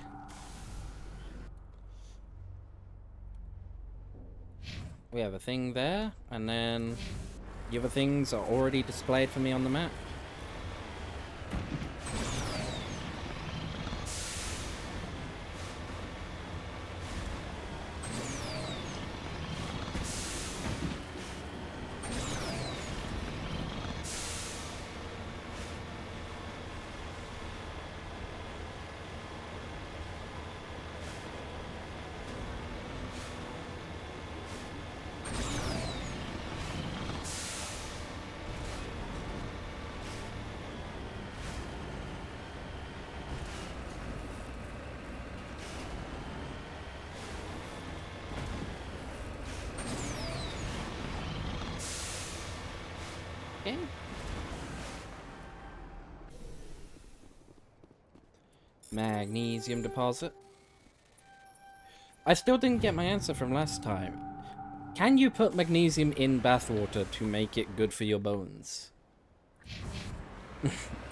S1: We have a thing there, and then the other things are already displayed for me on the map. Magnesium deposit. I still didn't get my answer from last time. Can you put magnesium in bathwater to make it good for your bones?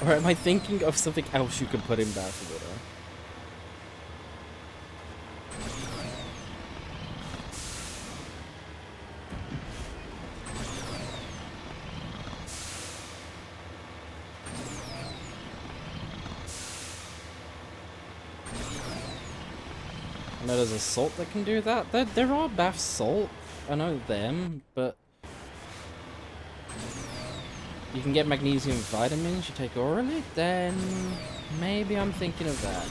S1: Or am I thinking of something else you can put in bathwater? I know there's a salt that can do that. There are bath salt. I know them, but you can get magnesium vitamins you take orally? Then maybe I'm thinking of that.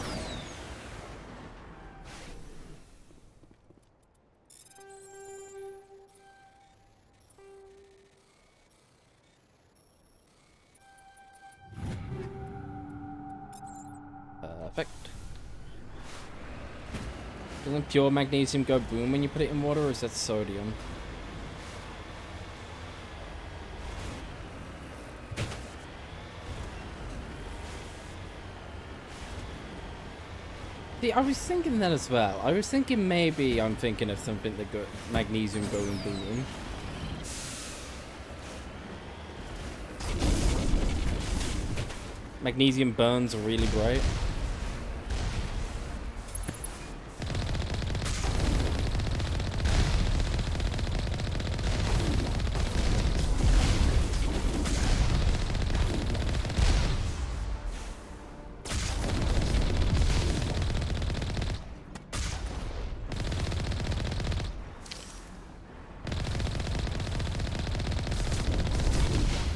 S1: Perfect. Doesn't pure magnesium go boom when you put it in water, or is that sodium? See, I was thinking that as well. I was thinking maybe I'm thinking of something that got magnesium going boom. Magnesium burns really bright.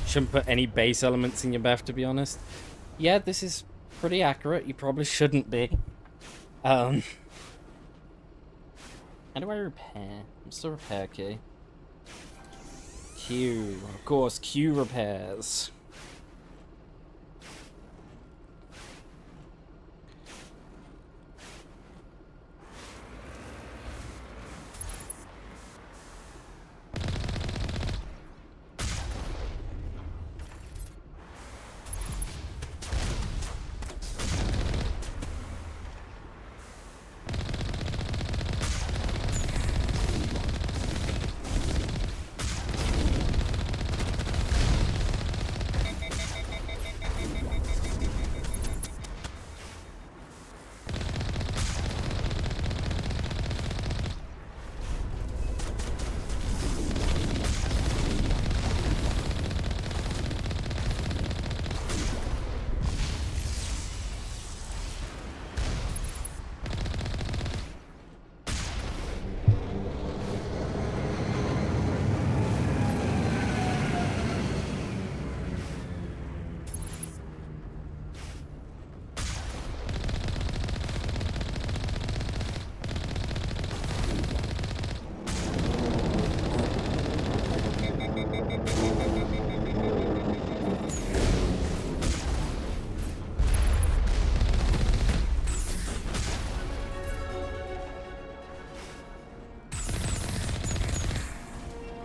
S1: Shouldn't put any base elements in your bath, to be honest. Yeah, this is pretty accurate. You probably shouldn't be. How do I repair? What's the repair key? Q. Of course, Q repairs.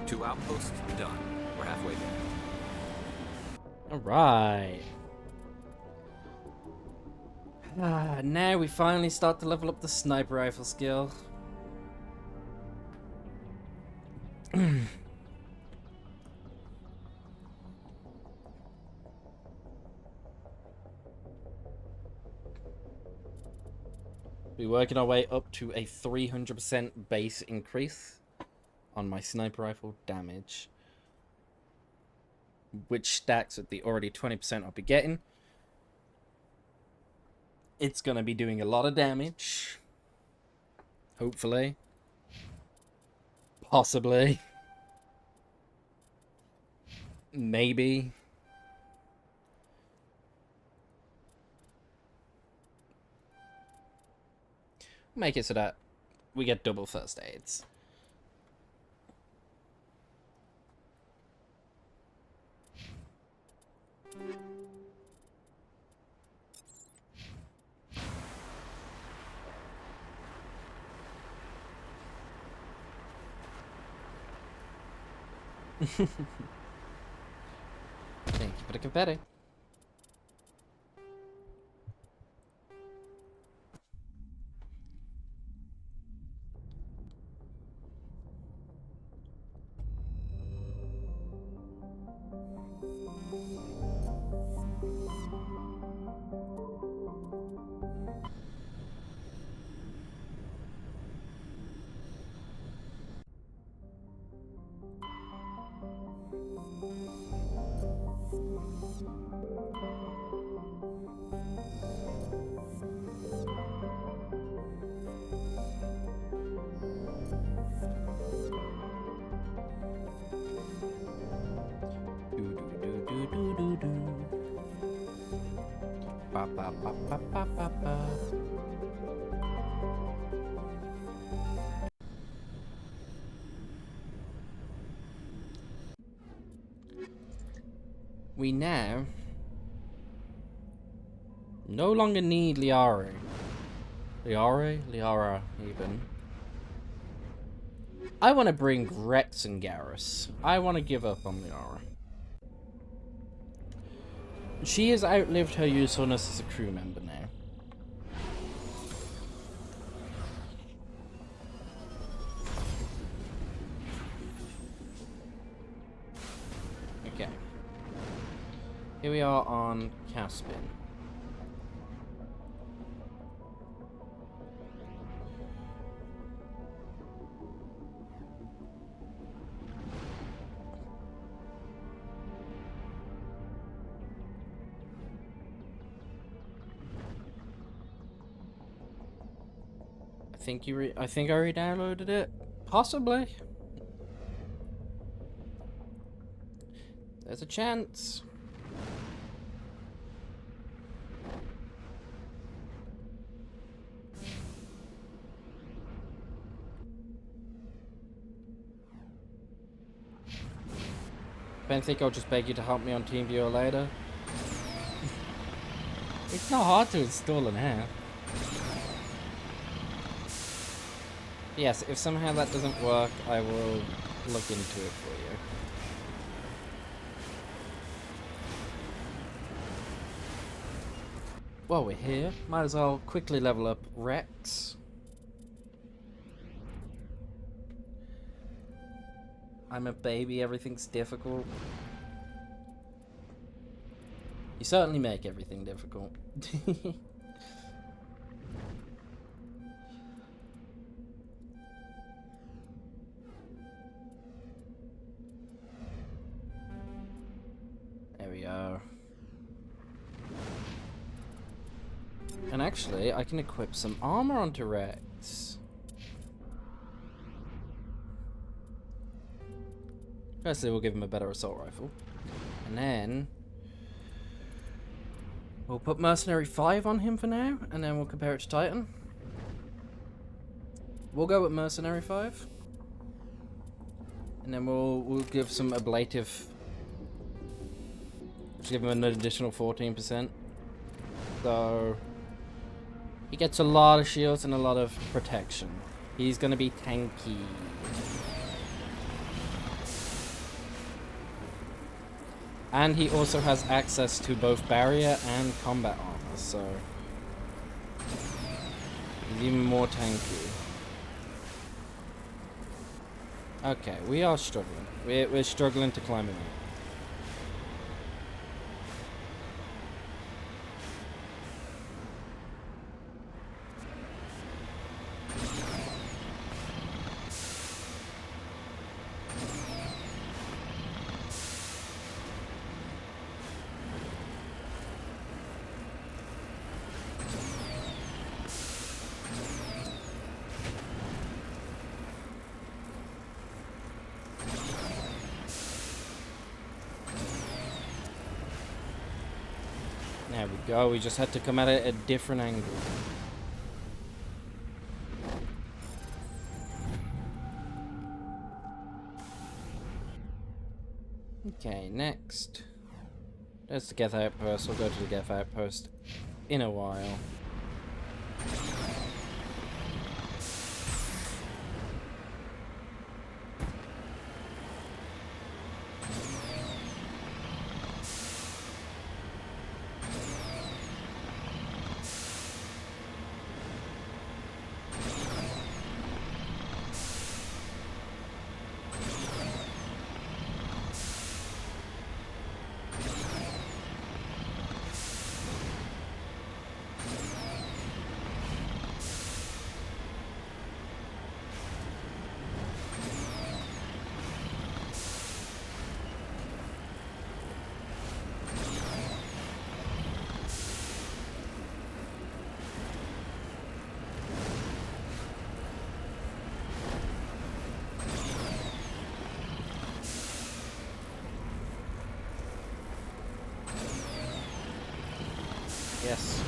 S18: Two outposts done. We're halfway there.
S1: Alright. Now we finally start to level up the sniper rifle skill. We're working our way up to a 300% base increase on my sniper rifle damage, which stacks with the already 20% I'll be getting. It's going to be doing a lot of damage. Hopefully. Possibly. Maybe. Make it so that we get double first aids. Thank you for the confetti. Ba, ba, ba, ba, ba, ba, ba. We now No longer need Liara. Liara, even. I want to bring Rex and Garrus. I want to give up on Liara. She has outlived her usefulness as a crew member now. Okay. Here we are on Caspian. I think I re-downloaded it. Possibly. There's a chance. Ben, think I'll just beg you to help me on TeamViewer later. It's not hard to install an app. Yes, if somehow that doesn't work, I will look into it for you. While we're here, might as well quickly level up Rex. I'm a baby, everything's difficult. You certainly make everything difficult. There we go. And actually, I can equip some armor onto Rex. Firstly, we'll give him a better assault rifle. And then we'll put Mercenary 5 on him for now, and then we'll compare it to Titan. We'll go with Mercenary 5. And then we'll give some ablative. Just give him an additional 14%. So he gets a lot of shields and a lot of protection. He's gonna be tanky. And he also has access to both barrier and combat armor, so he's even more tanky. Okay, we are struggling. We're struggling to climb him out. There we go, we just had to come at it at a different angle. Okay, next. There's the Geth Outpost. We'll go to the Geth Outpost in a while. Yes.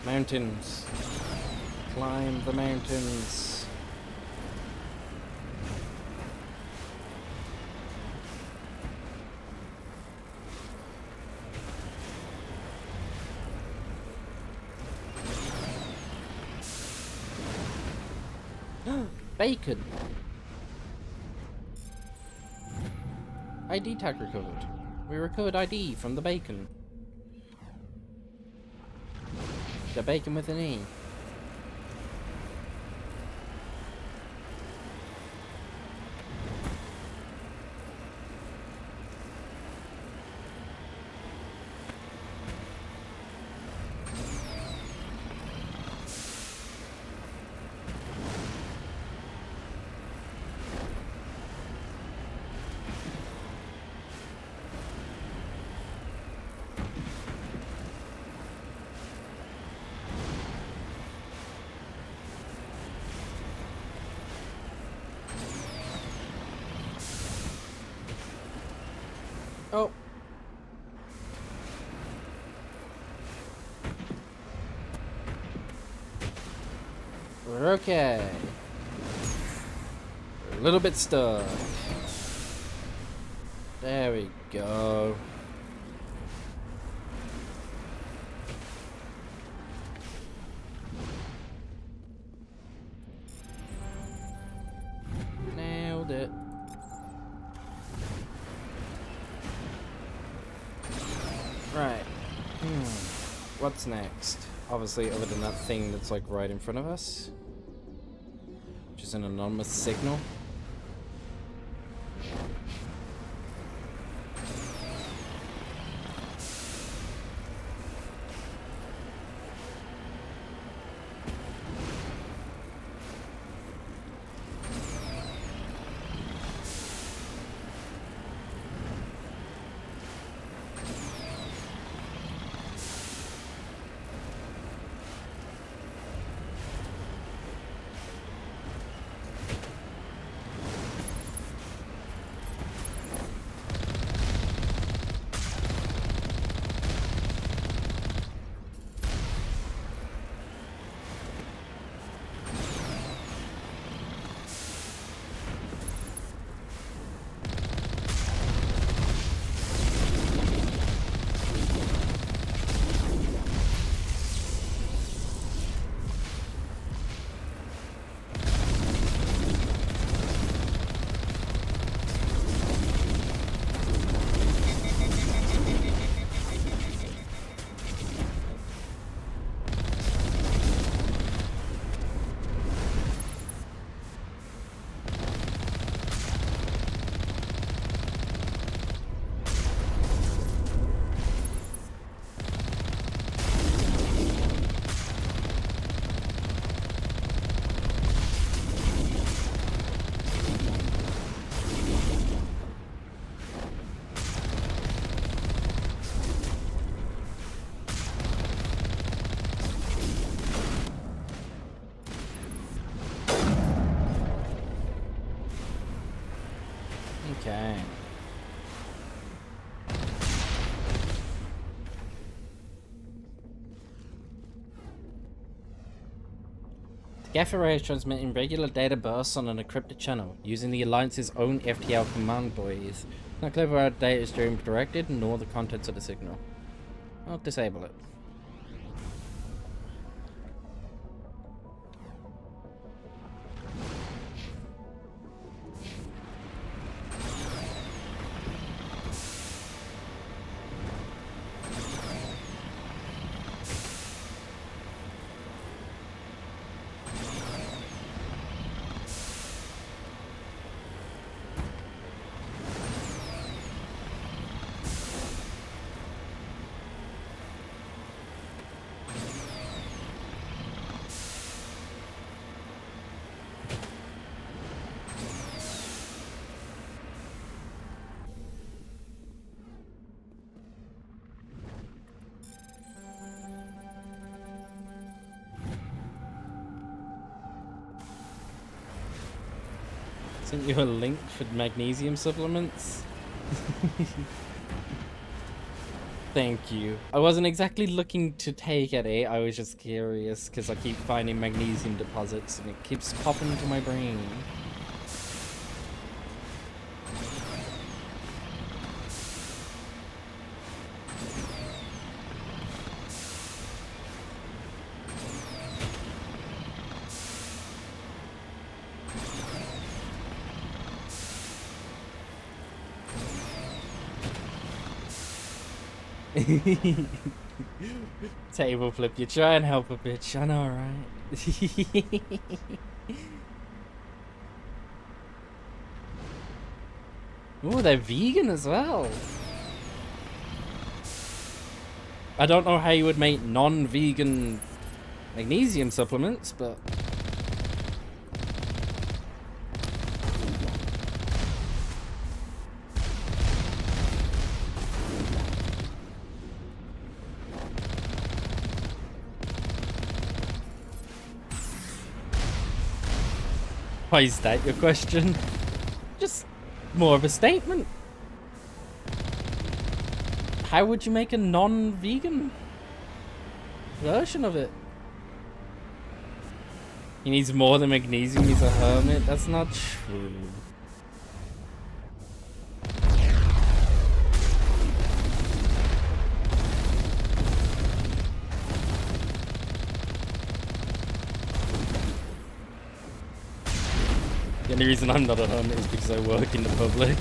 S1: Mountains. Climb the mountains. bacon. ID tag recovered. We recovered ID from the bacon. The bacon with an E. Oh. We're okay. We're a little bit stuck. There we go. Nailed it. Right. What's next? Obviously, other than that thing that's like right in front of us, which is an anonymous signal. Okay. The Geth array is transmitting regular data bursts on an encrypted channel, using the Alliance's own FTL command buoys. Not clear where our data is being directed, nor the contents of the signal. I'll disable it. Sent you a link for magnesium supplements? Thank you. I wasn't exactly looking to take at it, I was just curious because I keep finding magnesium deposits and it keeps popping into my brain. Table flip, you try and help a bitch, I know, right? Ooh, they're vegan as well. I don't know how you would make non-vegan magnesium supplements, but... Why is that your question? Just more of a statement. How would you make a non-vegan version of it? He needs more than magnesium, he's a hermit. That's not true. The only reason I'm not a hermit is because I work in the public.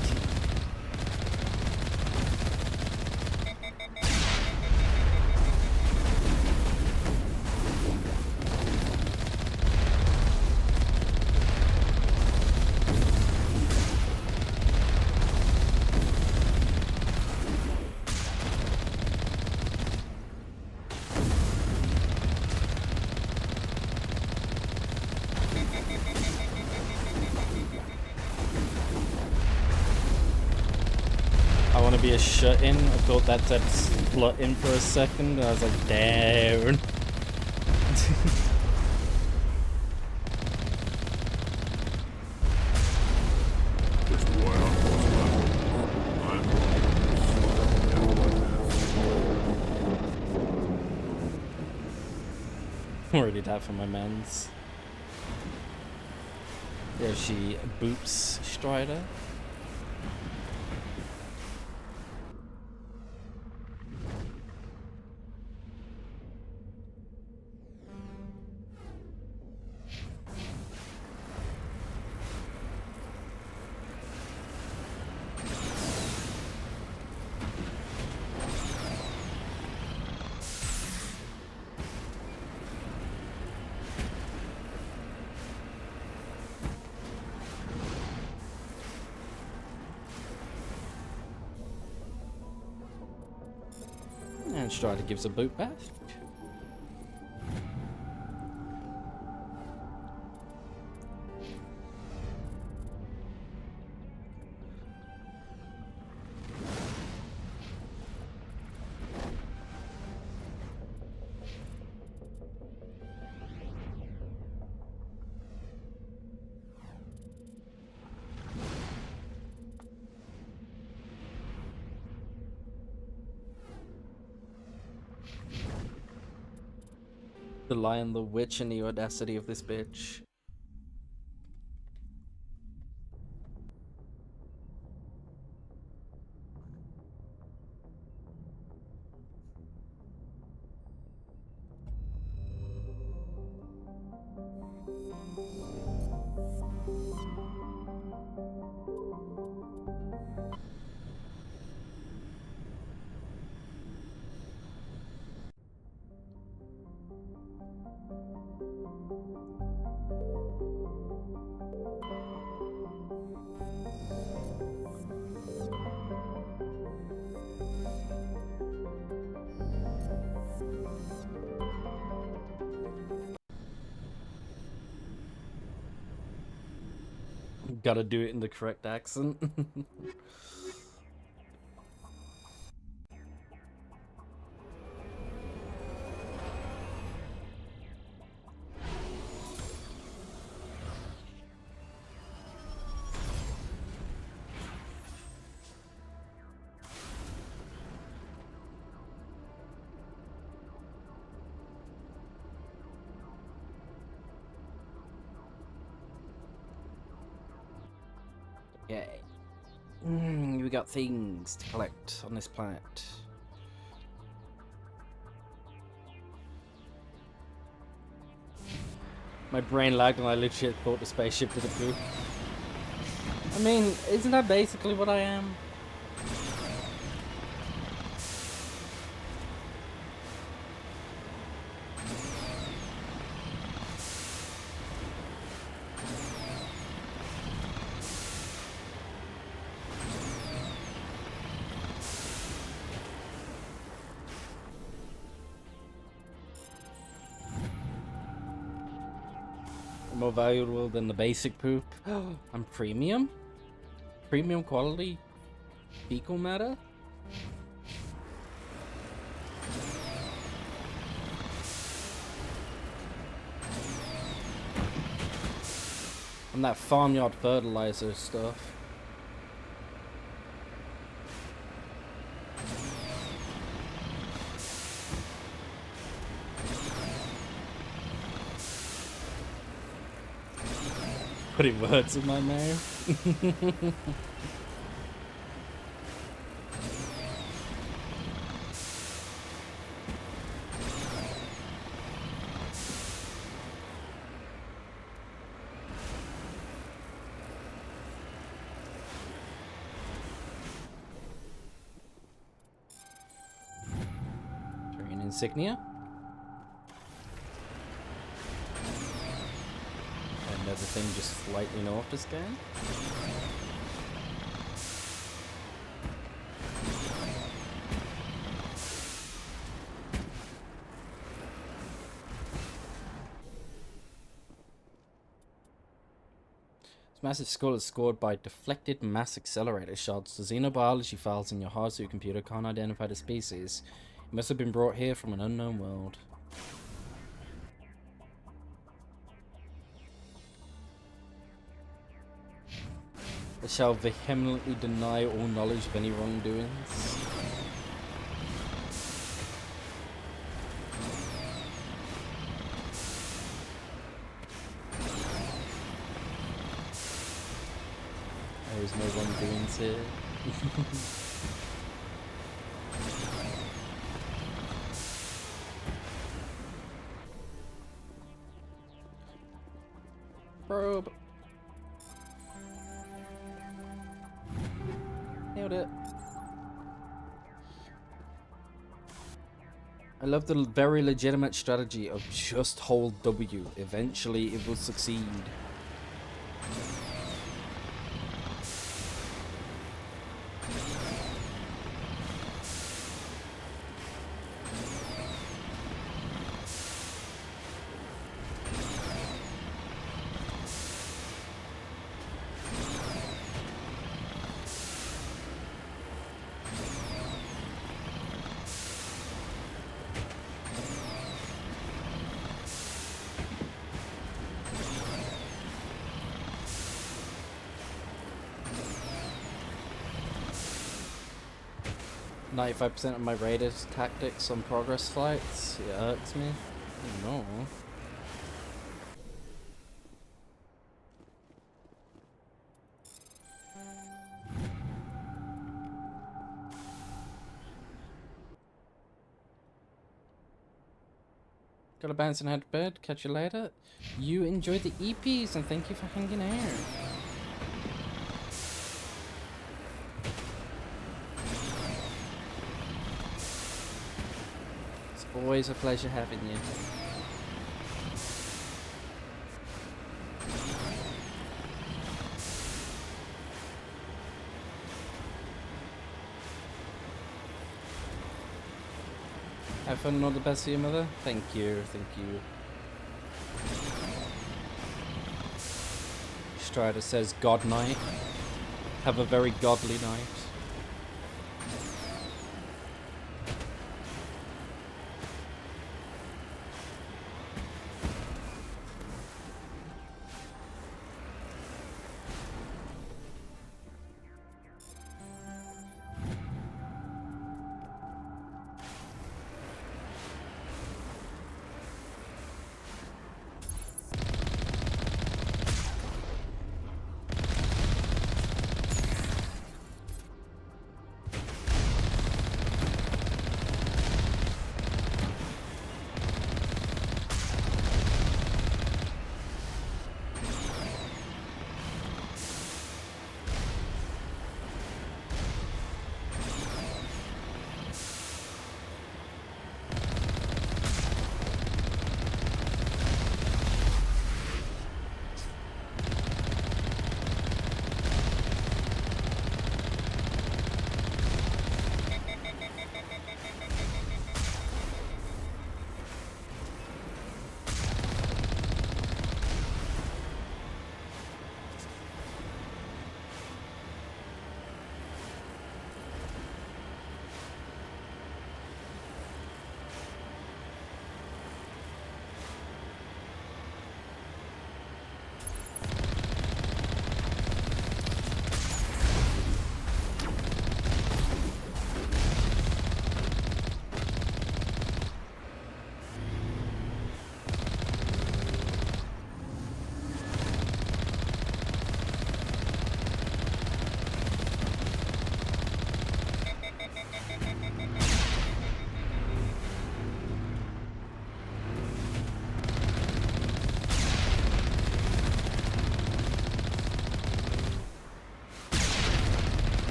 S1: Be a shut-in. I thought that said slut in for a second. I was like, damn. Already died for my mans. There she boops Strider. And Strider gives a boot back. The Lion, the Witch, and the audacity of this bitch. Gotta do it in the correct accent. Okay. We got things to collect on this planet. My brain lagged and I legit thought the spaceship did a poo. I mean, isn't that basically what I am? More valuable than the basic poop. I'm premium? Premium quality fecal matter? And that farmyard fertilizer stuff. Putting words in my mouth. Terrain insignia. Another thing just slightly north to scan. This massive skull is scored by deflected mass accelerator shots. The xenobiology files in your Harzu computer can't identify the species. It must have been brought here from an unknown world. I shall vehemently deny all knowledge of any wrongdoings. There is no wrongdoings here. Probe. Nailed it. I love the very legitimate strategy of just hold W. Eventually it will succeed. %of my raiders tactics on progress flights. It hurts me. No. Gotta bounce and head to bed. Catch you later. You enjoy the EPs and thank you for hanging out. Always a pleasure having you. Have fun and all the best to your mother. Thank you, thank you. Strider says God night. Have a very godly night.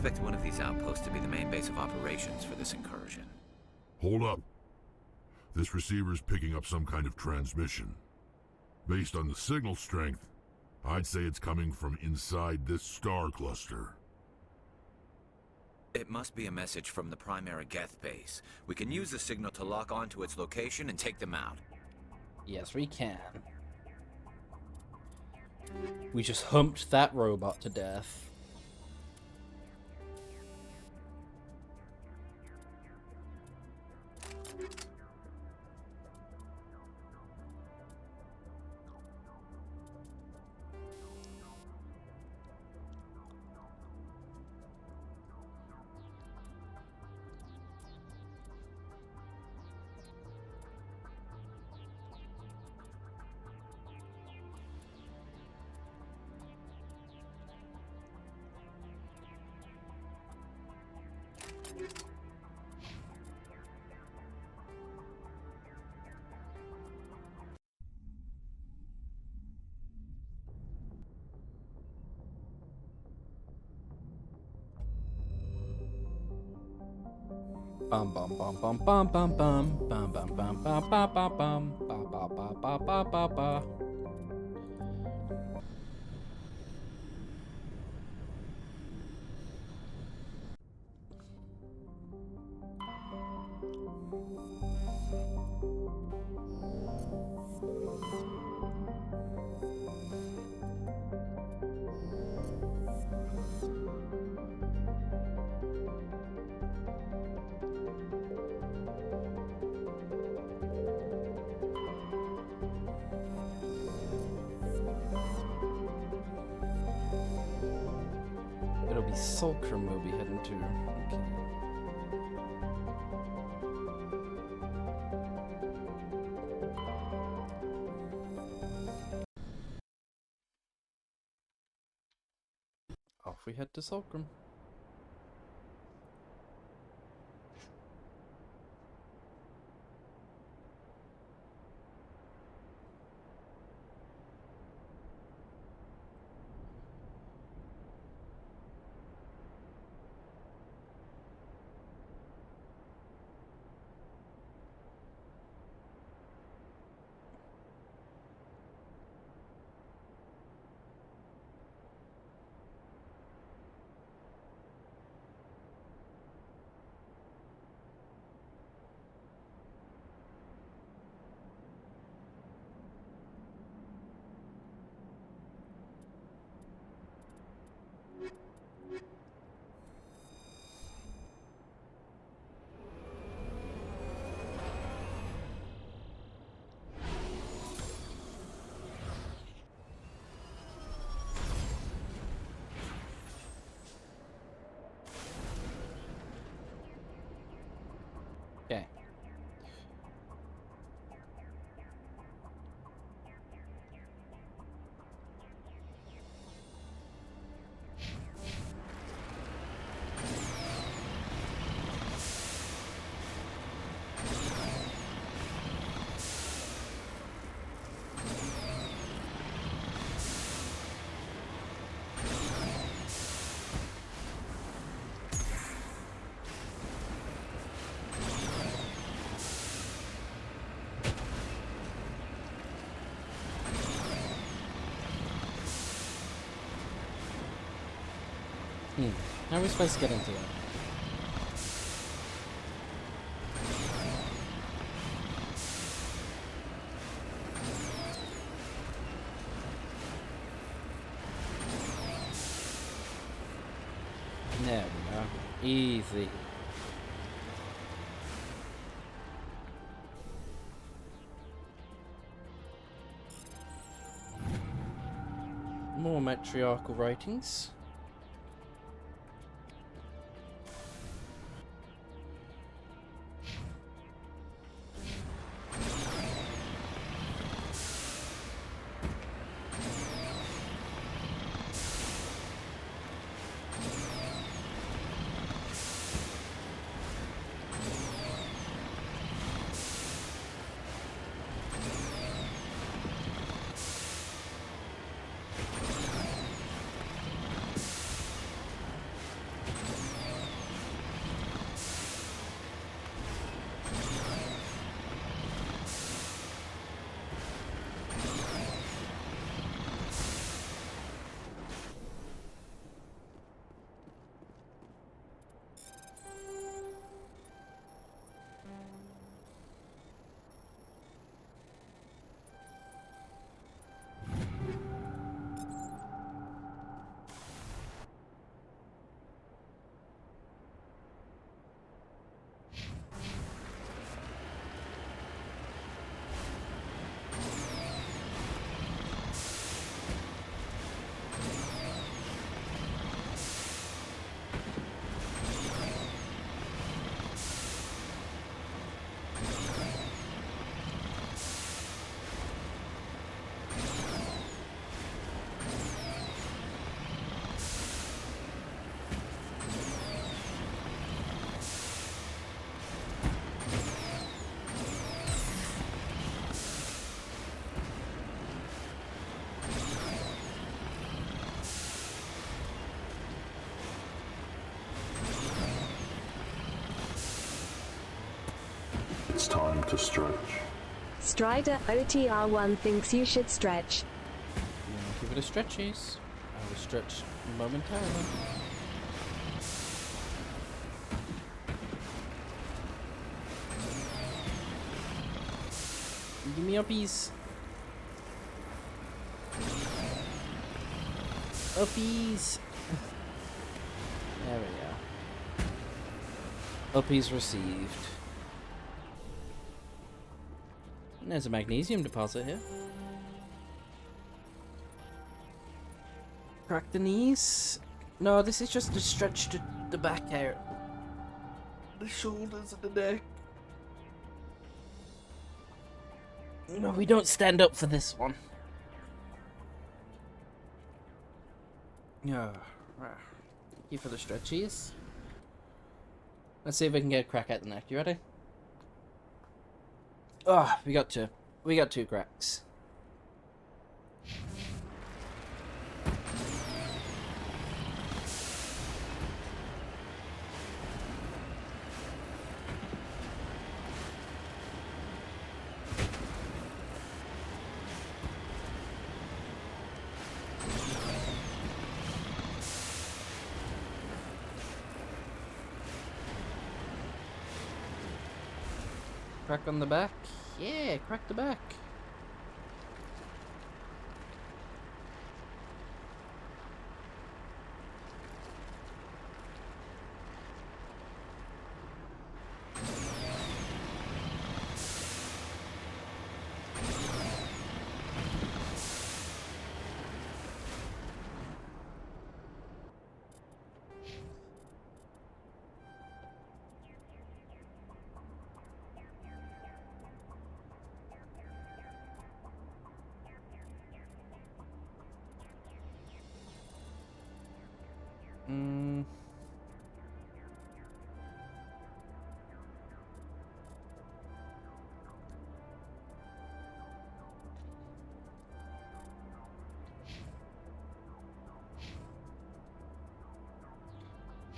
S18: expect one of these outposts to be the main base of operations for this incursion.
S13: Hold up. This receiver's picking up some kind of transmission. Based on the signal strength, I'd say it's coming from inside this star cluster.
S18: It must be a message from the primary Geth base. We can use the signal to lock onto its location and take them out.
S1: Yes, we can. We just humped that robot to death. Bum bum bum bum bum bum bum bum bum bum bum bum bum bum ba ba ba ba ba ba. It'll be Sulcrum we'll be heading to. Okay. Off we head to Sulcrum. Okay. How are we supposed to get into it? There we go. Easy. More matriarchal writings.
S21: time to stretch.
S12: Strider OTR1 thinks you should stretch.
S1: Give it a stretchies. I will stretch momentarily. Give me uppies. Uppies. There we go. Uppies received. And there's a magnesium deposit here. Crack the knees. No, this is just to stretch the back out. The shoulders and the neck. No, we don't stand up for this one. Yeah. Thank you for the stretchies. Let's see if we can get a crack at the neck. You ready? Oh, we got two. We got two cracks. Crack on the back? Yeah, crack the back.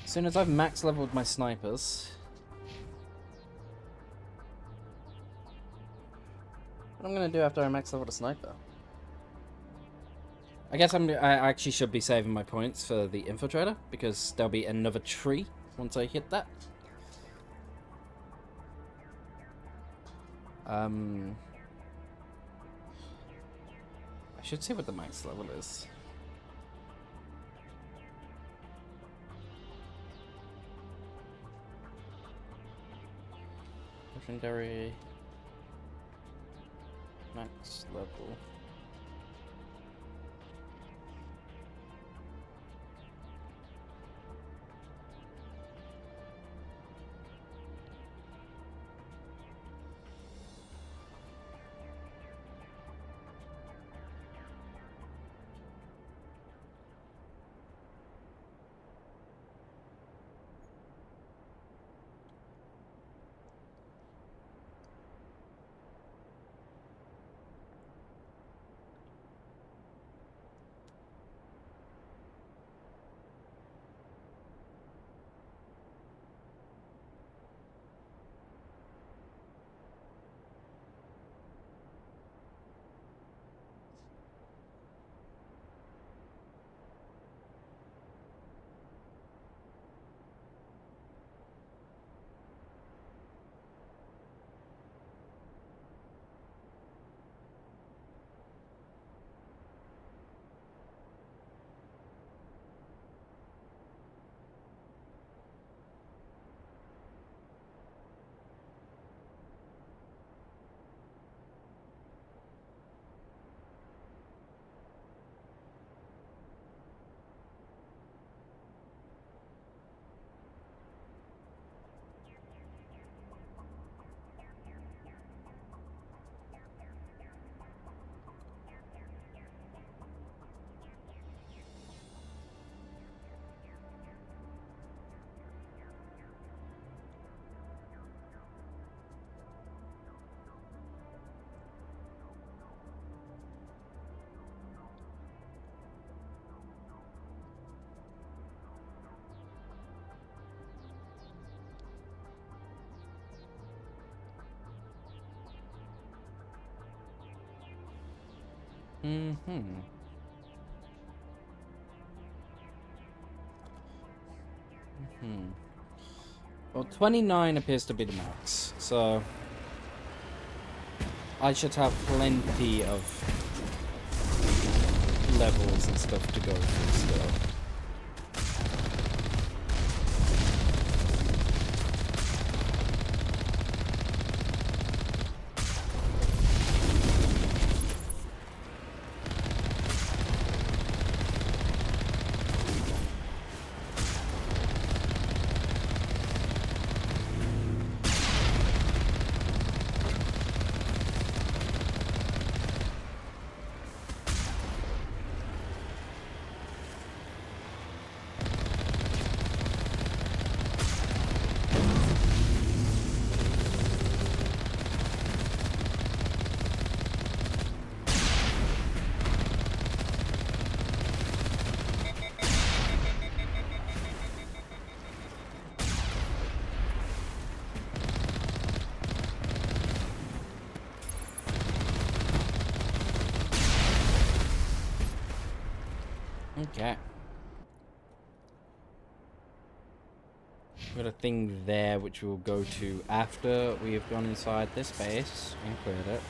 S1: As soon as I've max leveled my snipers, what I'm gonna do after I max level the sniper? I guess I actually should be saving my points for the infiltrator because there'll be another tree once I hit that. I should see what the max level is. Legendary max level. Well, 29 appears to be the max, so I should have plenty of levels and stuff to go through still. Okay. We've got a thing there which we'll go to after we have gone inside this base and cleared it.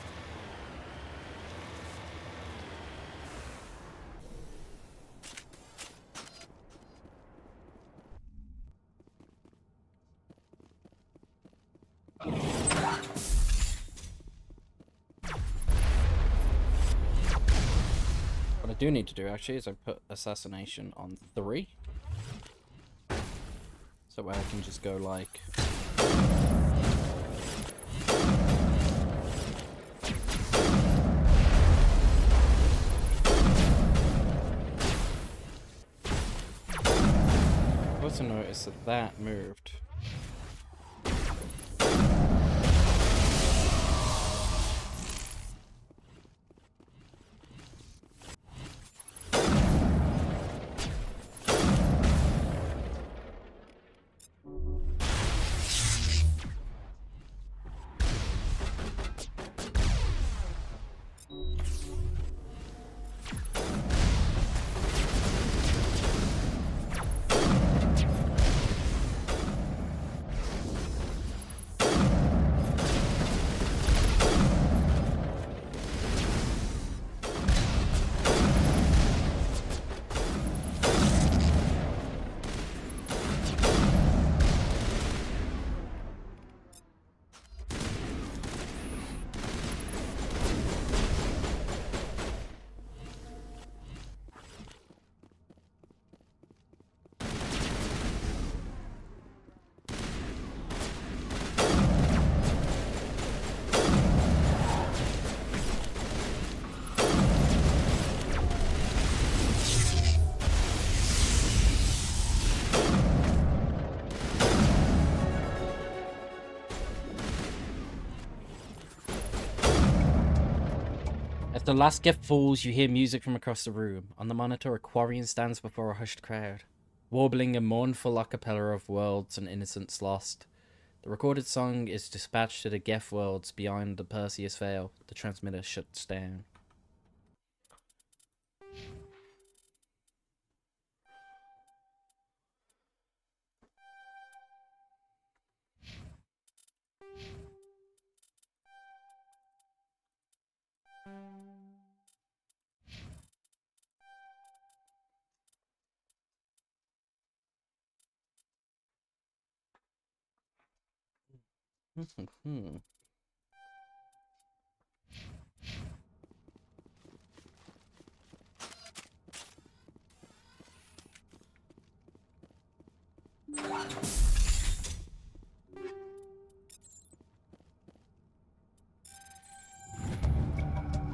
S1: What I do need to do actually is I put assassination on 3. So where I can just go like... I also noticed that that moved. As the last gift falls, you hear music from across the room. On the monitor, a Quarian stands before a hushed crowd, warbling a mournful a cappella of worlds and innocence lost. The recorded song is dispatched to the Geth worlds beyond the Perseus Veil. The transmitter shuts down.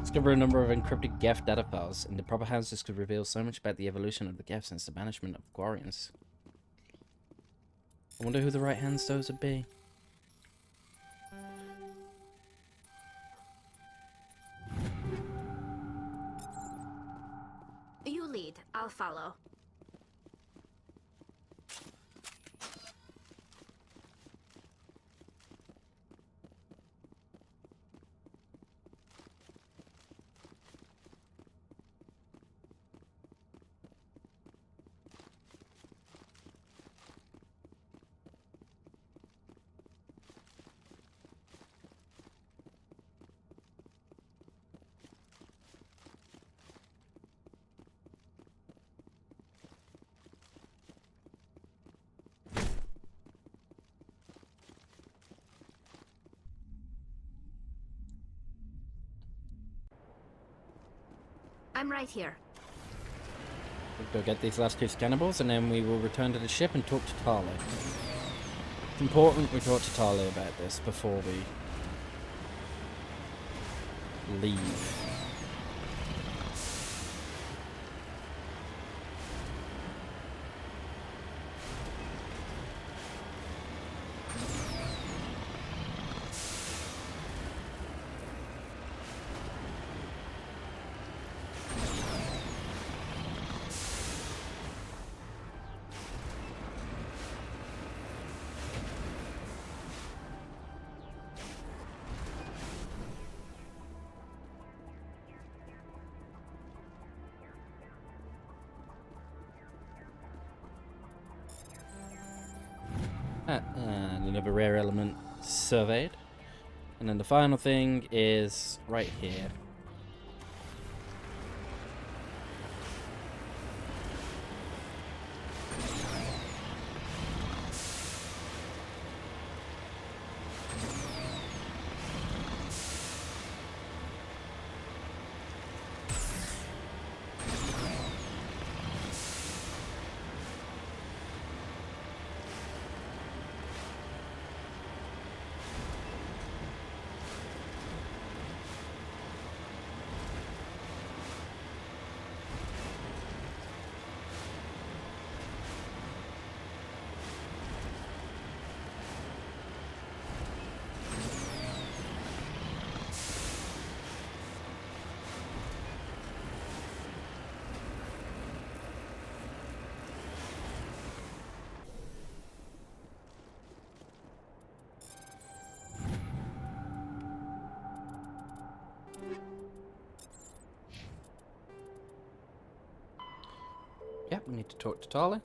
S1: Discover a number of encrypted Geth data files. In the proper hands, this could reveal so much about the evolution of the Geth since the banishment of Quarians. I wonder who the right hands those would be.
S2: You lead, I'll follow. I'm right here.
S1: We'll go get these last two scannables, and then we will return to the ship and talk to Tali. It's important we talk to Tali about this before we leave. And another rare element surveyed. And then the final thing is right here. Yep, we need to talk to Tali.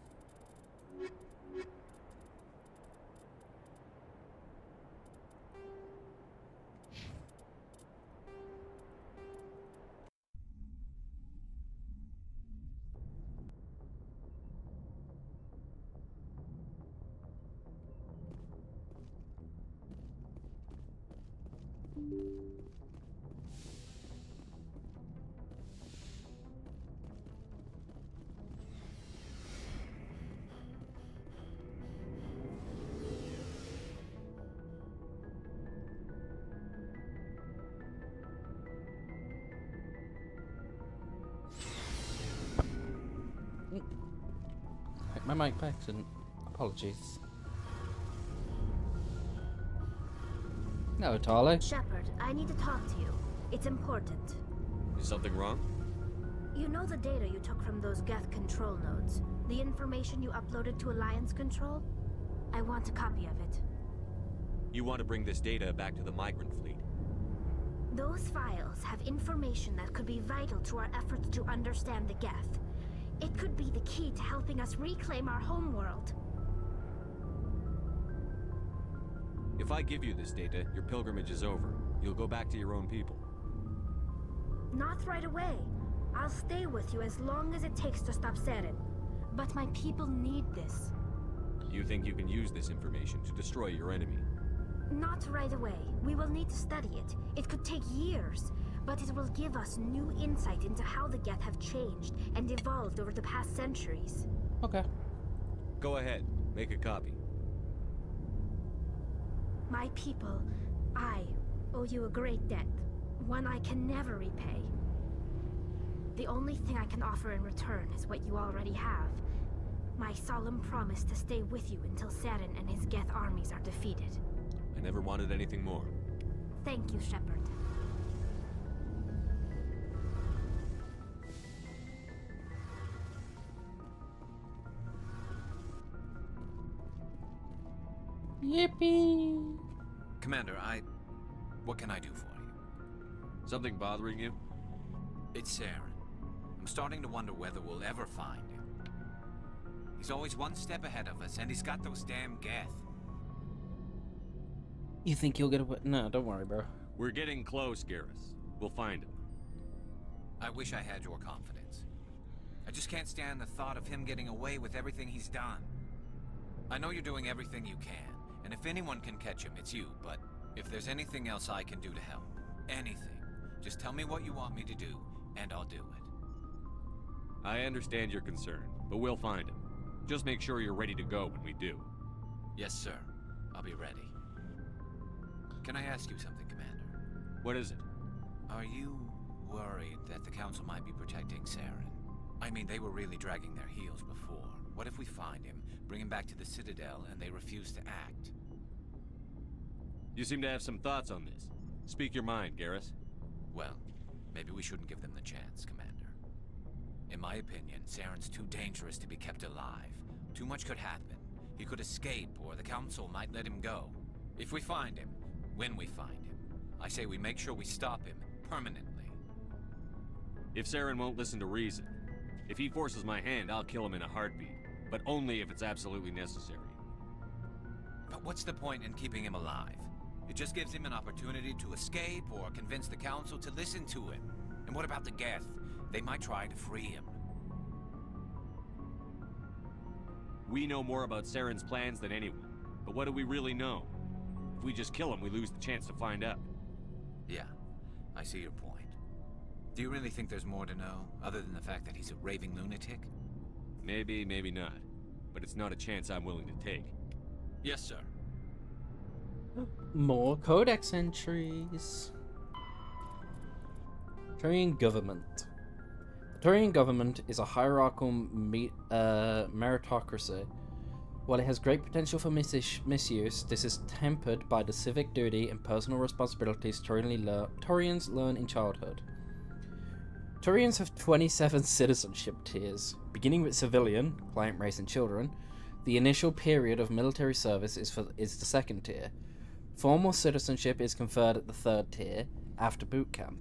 S1: My mic back, and apologies. No, Tali.
S2: Shepard, I need to talk to you. It's important.
S5: Is something wrong?
S2: You know the data you took from those Geth control nodes? The information you uploaded to Alliance Control? I want a copy of it.
S5: You want to bring this data back to the migrant fleet?
S2: Those files have information that could be vital to our efforts to understand the Geth. It could be the key to helping us reclaim our homeworld.
S5: If I give you this data, your pilgrimage is over. You'll go back to your own people.
S2: Not right away. I'll stay with you as long as it takes to stop Saren. But my people need this.
S5: You think you can use this information to destroy your enemy?
S2: Not right away. We will need to study it. It could take years, but it will give us new insight into how the Geth have changed and evolved over the past centuries.
S1: Okay.
S5: Go ahead. Make a copy.
S2: My people, I owe you a great debt. One I can never repay. The only thing I can offer in return is what you already have. My solemn promise to stay with you until Saren and his Geth armies are defeated.
S5: I never wanted anything more.
S2: Thank you, Shepard.
S1: Yippee!
S18: Commander, what can I do for you?
S5: Something bothering you?
S18: It's Saren. I'm starting to wonder whether we'll ever find him. He's always one step ahead of us, and he's got those damn Geth.
S1: You think you'll get away? No, don't worry, bro.
S5: We're getting close, Garrus. We'll find him.
S18: I wish I had your confidence. I just can't stand the thought of him getting away with everything he's done. I know you're doing everything you can, and if anyone can catch him, it's you, but if there's anything else I can do to help, anything, just tell me what you want me to do, and I'll do it.
S5: I understand your concern, but we'll find him. Just make sure you're ready to go when we do.
S18: Yes, sir. I'll be ready. Can I ask you something, Commander?
S5: What is it?
S18: Are you worried that the Council might be protecting Saren? I mean, they were really dragging their heels before. What if we find him, bring him back to the Citadel, and they refuse to act?
S5: You seem to have some thoughts on this. Speak your mind, Garrus.
S18: Well, maybe we shouldn't give them the chance, Commander. In my opinion, Saren's too dangerous to be kept alive. Too much could happen. He could escape, or the Council might let him go. If we find him, when we find him, I say we make sure we stop him permanently.
S5: If Saren won't listen to reason, if he forces my hand, I'll kill him in a heartbeat. But only if it's absolutely necessary.
S18: But what's the point in keeping him alive? It just gives him an opportunity to escape or convince the Council to listen to him. And what about the Geth? They might try to free him.
S5: We know more about Saren's plans than anyone. But what do we really know? If we just kill him, we lose the chance to find out.
S18: Yeah, I see your point. Do you really think there's more to know, other than the fact that he's a raving lunatic?
S5: Maybe, maybe not. But it's not a chance I'm willing to take.
S18: Yes, sir.
S1: More codex entries. Turian government. The Turian government is a hierarchical meritocracy. While it has great potential for misuse, this is tempered by the civic duty and personal responsibilities Turians learn in childhood. Turians have 27 citizenship tiers, beginning with civilian, client race and children. The initial period of military service is the second tier. Formal citizenship is conferred at the third tier, after boot camp.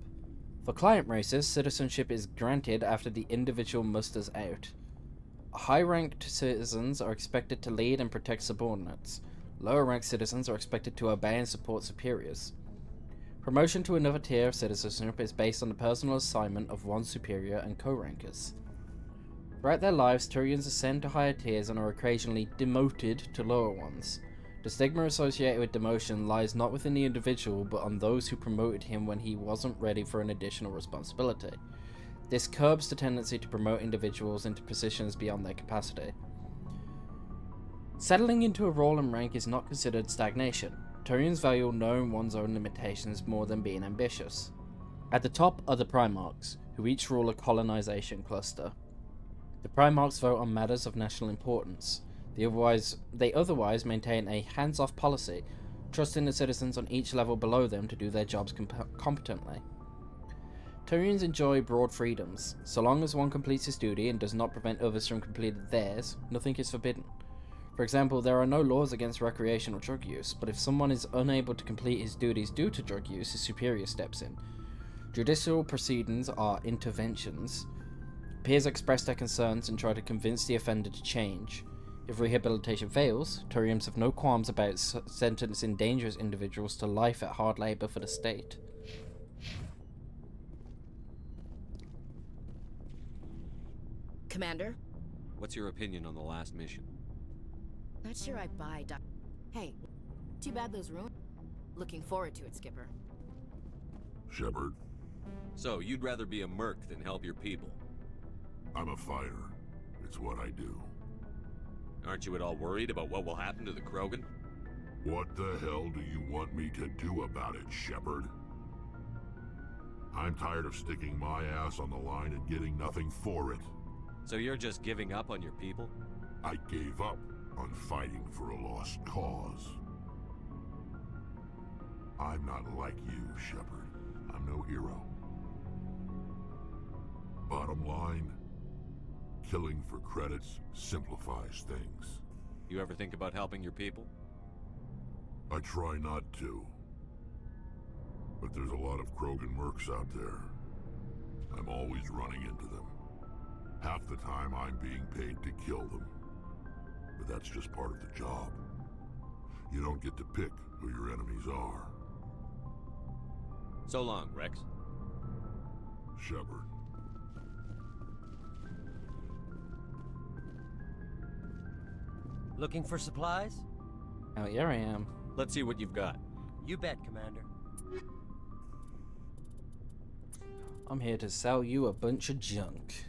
S1: For client races, citizenship is granted after the individual musters out. High-ranked citizens are expected to lead and protect subordinates. Lower-ranked citizens are expected to obey and support superiors. Promotion to another tier of citizenship is based on the personal assignment of one superior and co-rankers. Throughout their lives, Turians ascend to higher tiers and are occasionally demoted to lower ones. The stigma associated with demotion lies not within the individual, but on those who promoted him when he wasn't ready for an additional responsibility. This curbs the tendency to promote individuals into positions beyond their capacity. Settling into a role and rank is not considered stagnation. Turians value knowing one's own limitations more than being ambitious. At the top are the Primarchs, who each rule a colonization cluster. The Primarchs vote on matters of national importance. They otherwise maintain a hands-off policy, trusting the citizens on each level below them to do their jobs competently. Turians enjoy broad freedoms. So long as one completes his duty and does not prevent others from completing theirs, nothing is forbidden. For example, there are no laws against recreational drug use, but if someone is unable to complete his duties due to drug use, his superior steps in. Judicial proceedings are interventions. Peers express their concerns and try to convince the offender to change. If rehabilitation fails, Turians have no qualms about sentencing dangerous individuals to life at hard labor for the state.
S6: Commander?
S5: What's your opinion on the last mission?
S6: Not sure I buy, Doc. Hey, too bad those ruined. Looking forward to it, Skipper.
S13: Shepard?
S5: So, you'd rather be a merc than help your people?
S13: I'm a fighter. It's what I do.
S5: Aren't you at all worried about what will happen to the Krogan?
S13: What the hell do you want me to do about it, Shepard? I'm tired of sticking my ass on the line and getting nothing for it.
S5: So you're just giving up on your people?
S13: I gave up on fighting for a lost cause. I'm not like you, Shepard. I'm no hero. Bottom line, killing for credits simplifies things.
S5: You ever think about helping your people?
S13: I try not to. But there's a lot of Krogan mercs out there. I'm always running into them. Half the time I'm being paid to kill them. But that's just part of the job. You don't get to pick who your enemies are.
S5: So long, Rex.
S13: Shepard.
S9: Looking for supplies?
S1: Oh, here I am.
S5: Let's see what you've got.
S9: You bet, Commander.
S1: I'm here to sell you a bunch of junk.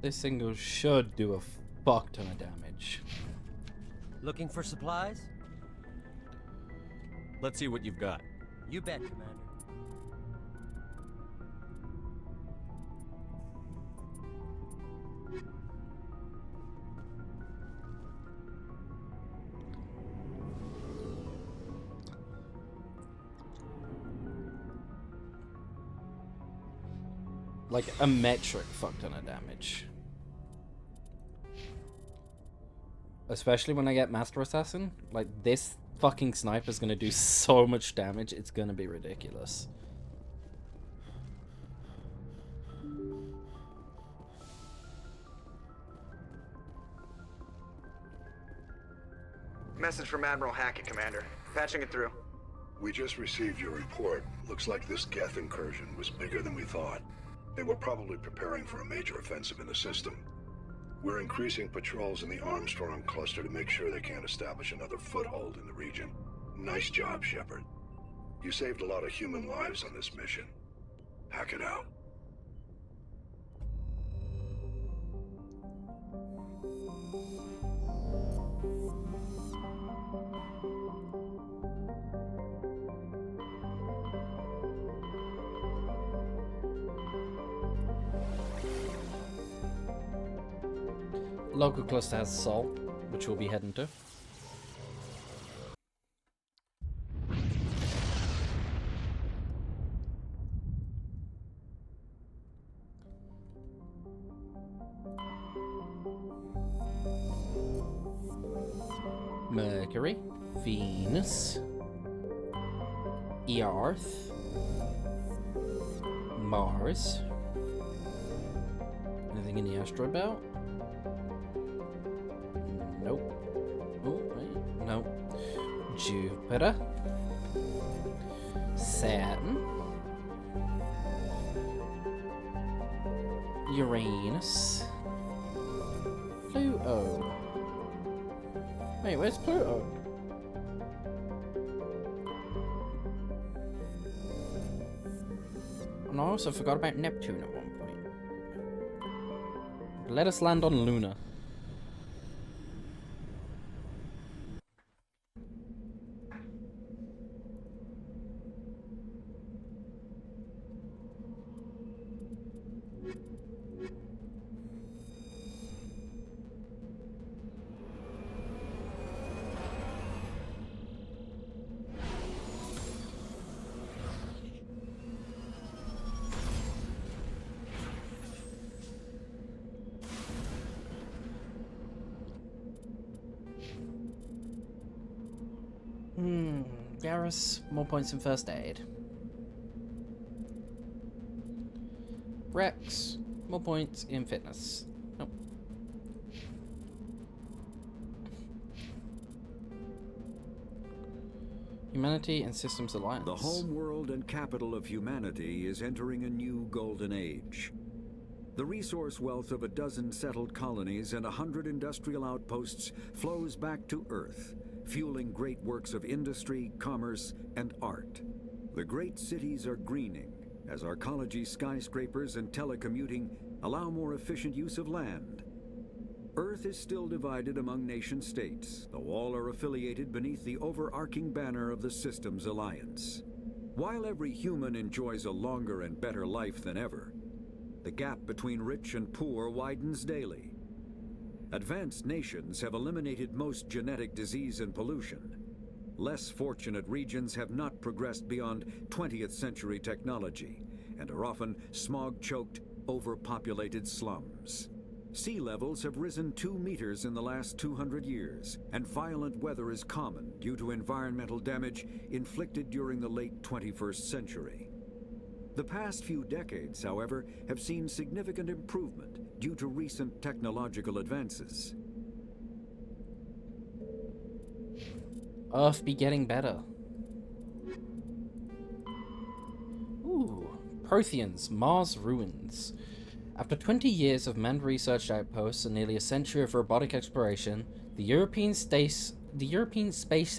S1: This single should do a fuck ton of damage.
S9: Looking for supplies?
S5: Let's see what you've got.
S9: You bet, Commander.
S1: Like a metric fuck ton of damage. Especially when I get Master Assassin. Like, this fucking sniper's gonna do so much damage, it's gonna be ridiculous.
S20: Message from Admiral Hackett, Commander. Patching it through.
S21: We just received your report. Looks like this Geth incursion was bigger than we thought. They were probably preparing for a major offensive in the system. We're increasing patrols in the Armstrong cluster to make sure they can't establish another foothold in the region. Nice job, Shepard. You saved a lot of human lives on this mission. Hack it out.
S1: Local cluster has Sol, which we'll be heading to. Mercury, Venus, Earth, Mars. Anything in the asteroid belt? Nope. Oh, wait. Nope. Jupiter. Saturn. Uranus. Pluto. Wait, where's Pluto? And I also forgot about Neptune at one point. Let us land on Luna. Garrus, more points in first aid. Rex, more points in fitness. Nope. Humanity and Systems Alliance.
S3: The home world and capital of humanity is entering a new golden age. The resource wealth of a dozen settled colonies and 100 industrial outposts flows back to Earth, fueling great works of industry, commerce, and art. The great cities are greening as arcology skyscrapers and telecommuting allow more efficient use of land. Earth is still divided among nation-states, though all are affiliated beneath the overarching banner of the Systems Alliance. While every human enjoys a longer and better life than ever, the gap between rich and poor widens daily. Advanced nations have eliminated most genetic disease and pollution. Less fortunate regions have not progressed beyond 20th century technology and are often smog-choked, overpopulated slums. Sea levels have risen 2 meters in the last 200 years, and violent weather is common due to environmental damage inflicted during the late 21st century. The past few decades, however, have seen significant improvement due to recent technological advances.
S1: Earth be getting better. Ooh, Protheans, Mars ruins. After 20 years of manned research outposts and nearly a century of robotic exploration, the European Space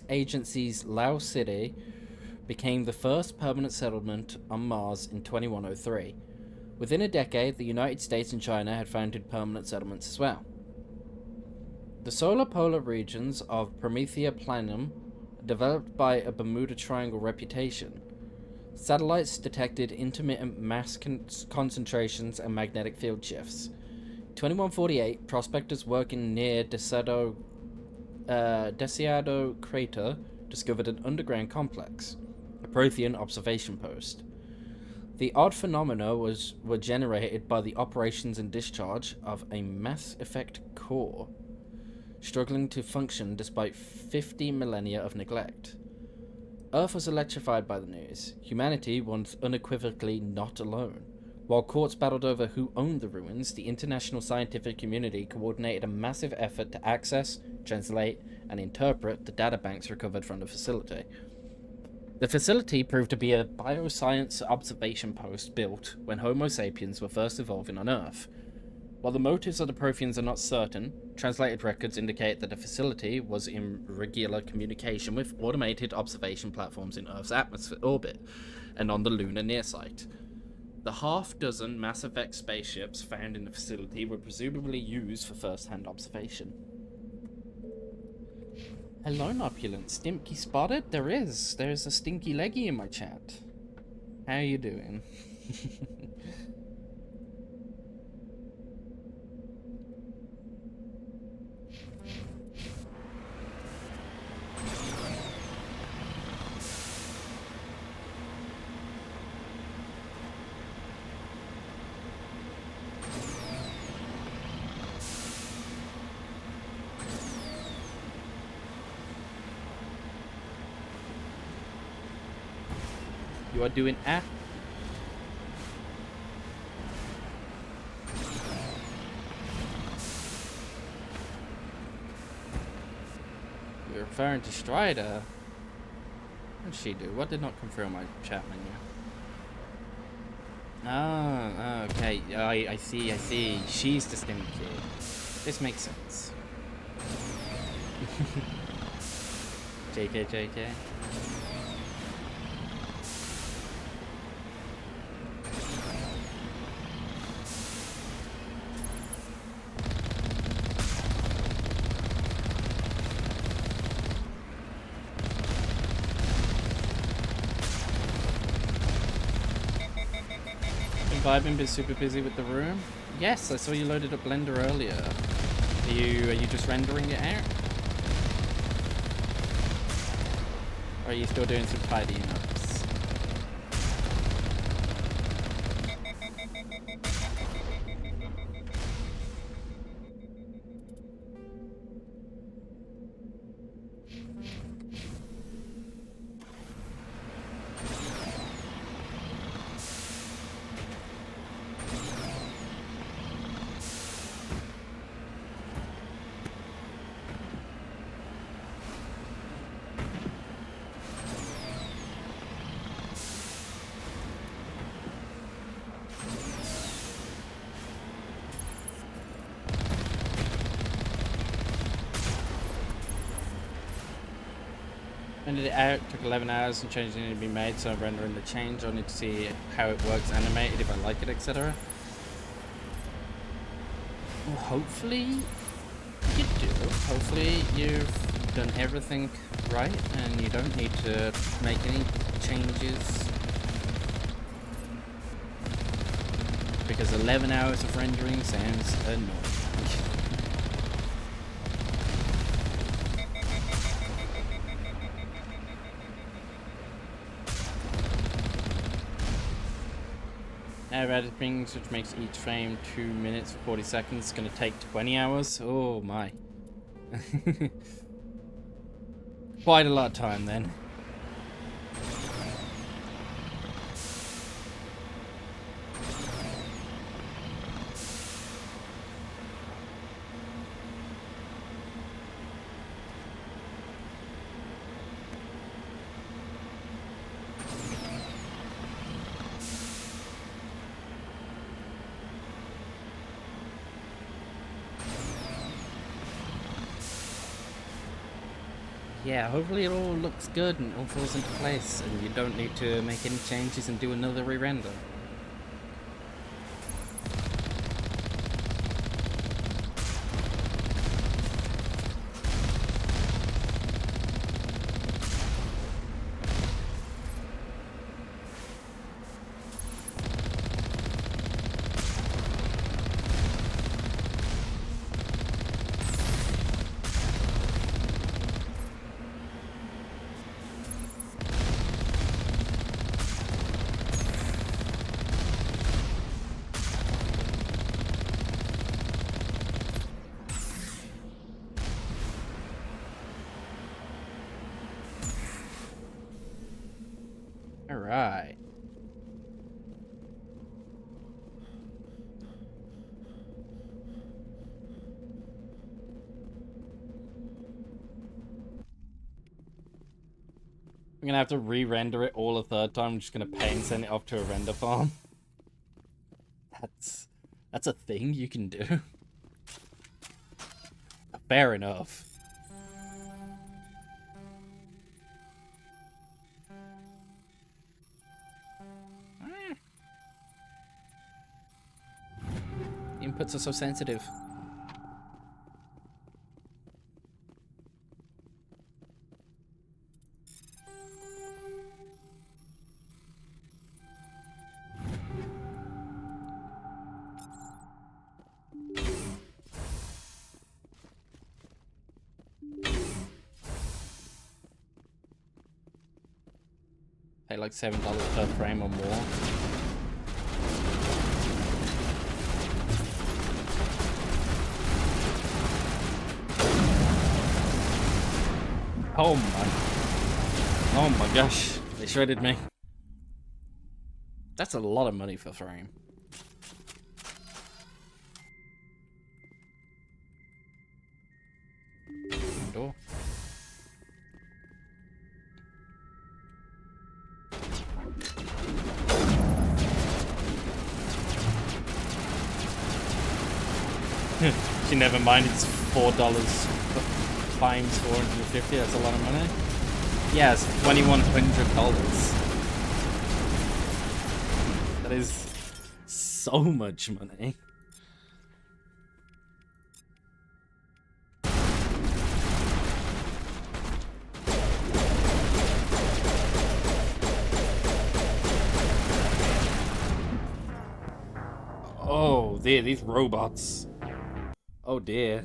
S1: Agency's Lau City became the first permanent settlement on Mars in 2103. Within a decade, the United States and China had founded permanent settlements as well. The solar polar regions of Promethea Planum are developed by a Bermuda Triangle reputation. Satellites detected intermittent mass concentrations and magnetic field shifts. In 2148, prospectors working near Deseado crater discovered an underground complex, a Prothean observation post. The odd phenomena were generated by the operations and discharge of a mass effect core, struggling to function despite 50 millennia of neglect. Earth was electrified by the news. Humanity was unequivocally not alone. While courts battled over who owned the ruins, the international scientific community coordinated a massive effort to access, translate, and interpret the databanks recovered from the facility. The facility proved to be a bioscience observation post built when Homo sapiens were first evolving on Earth. While the motives of the Protheans are not certain, translated records indicate that the facility was in regular communication with automated observation platforms in Earth's atmosphere orbit and on the lunar near site. The half-dozen Mass Effect spaceships found in the facility were presumably used for first-hand observation. Hello, Opulent. Stimpy spotted? There's a stinky leggy in my chat. How you doing? You are doing You're referring to Strider. What did she do? What did not come through on my chat menu? Ah, okay. I see. She's the Stim Kid. This makes sense. JK. Vibing, been super busy with the room. Yes, I saw you loaded up Blender earlier. Are you just rendering it out? Or are you still doing some tidying ups? Rendered it out, took 11 hours and changes needed to be made, so I'm rendering the change. I need to see how it works animated, if I like it, etc. Well, hopefully you do. Hopefully you've done everything right and you don't need to make any changes. Because 11 hours of rendering sounds annoying. I've added things which makes each frame 2 minutes 40 seconds. It's gonna take 20 hours. Oh my. Quite a lot of time then. Yeah, hopefully it all looks good and all falls into place and you don't need to make any changes and do another re-render. Alright. I'm gonna have to re-render it all a third time. I'm just gonna pay and send it off to a render farm. That's a thing you can do. Fair enough. Inputs are so sensitive. Pay like $7 per frame or more. Oh my gosh, they shredded me. That's a lot of money for frame. Door. She never mind, it's $4 times 450, that's a lot of money. Yes, $2,100. That is so much money. Oh dear, these robots. Oh dear.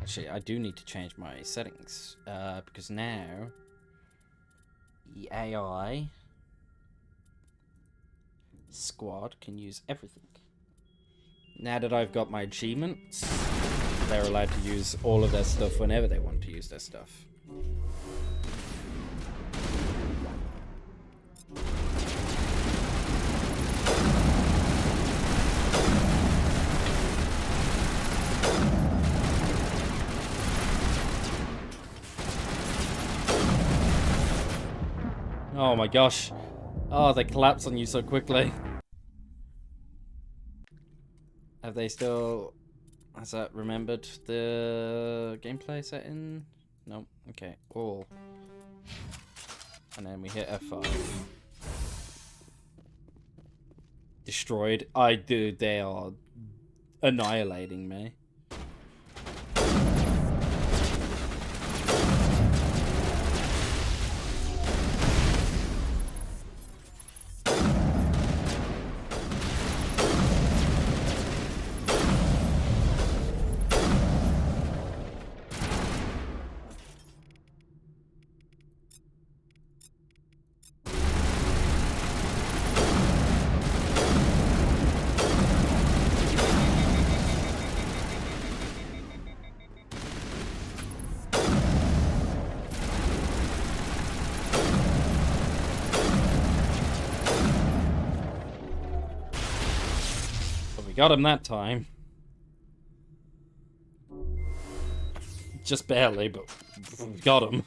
S1: Actually, I do need to change my settings, because now the AI squad can use everything. Now that I've got my achievements, they're allowed to use all of their stuff whenever they want to use their stuff. Oh my gosh. Oh, they collapse on you so quickly. Have they still... Has that remembered the gameplay setting? No. Okay. All. And then we hit F5. Destroyed. Dude, they are annihilating me. Got him that time. Just barely, but we got him.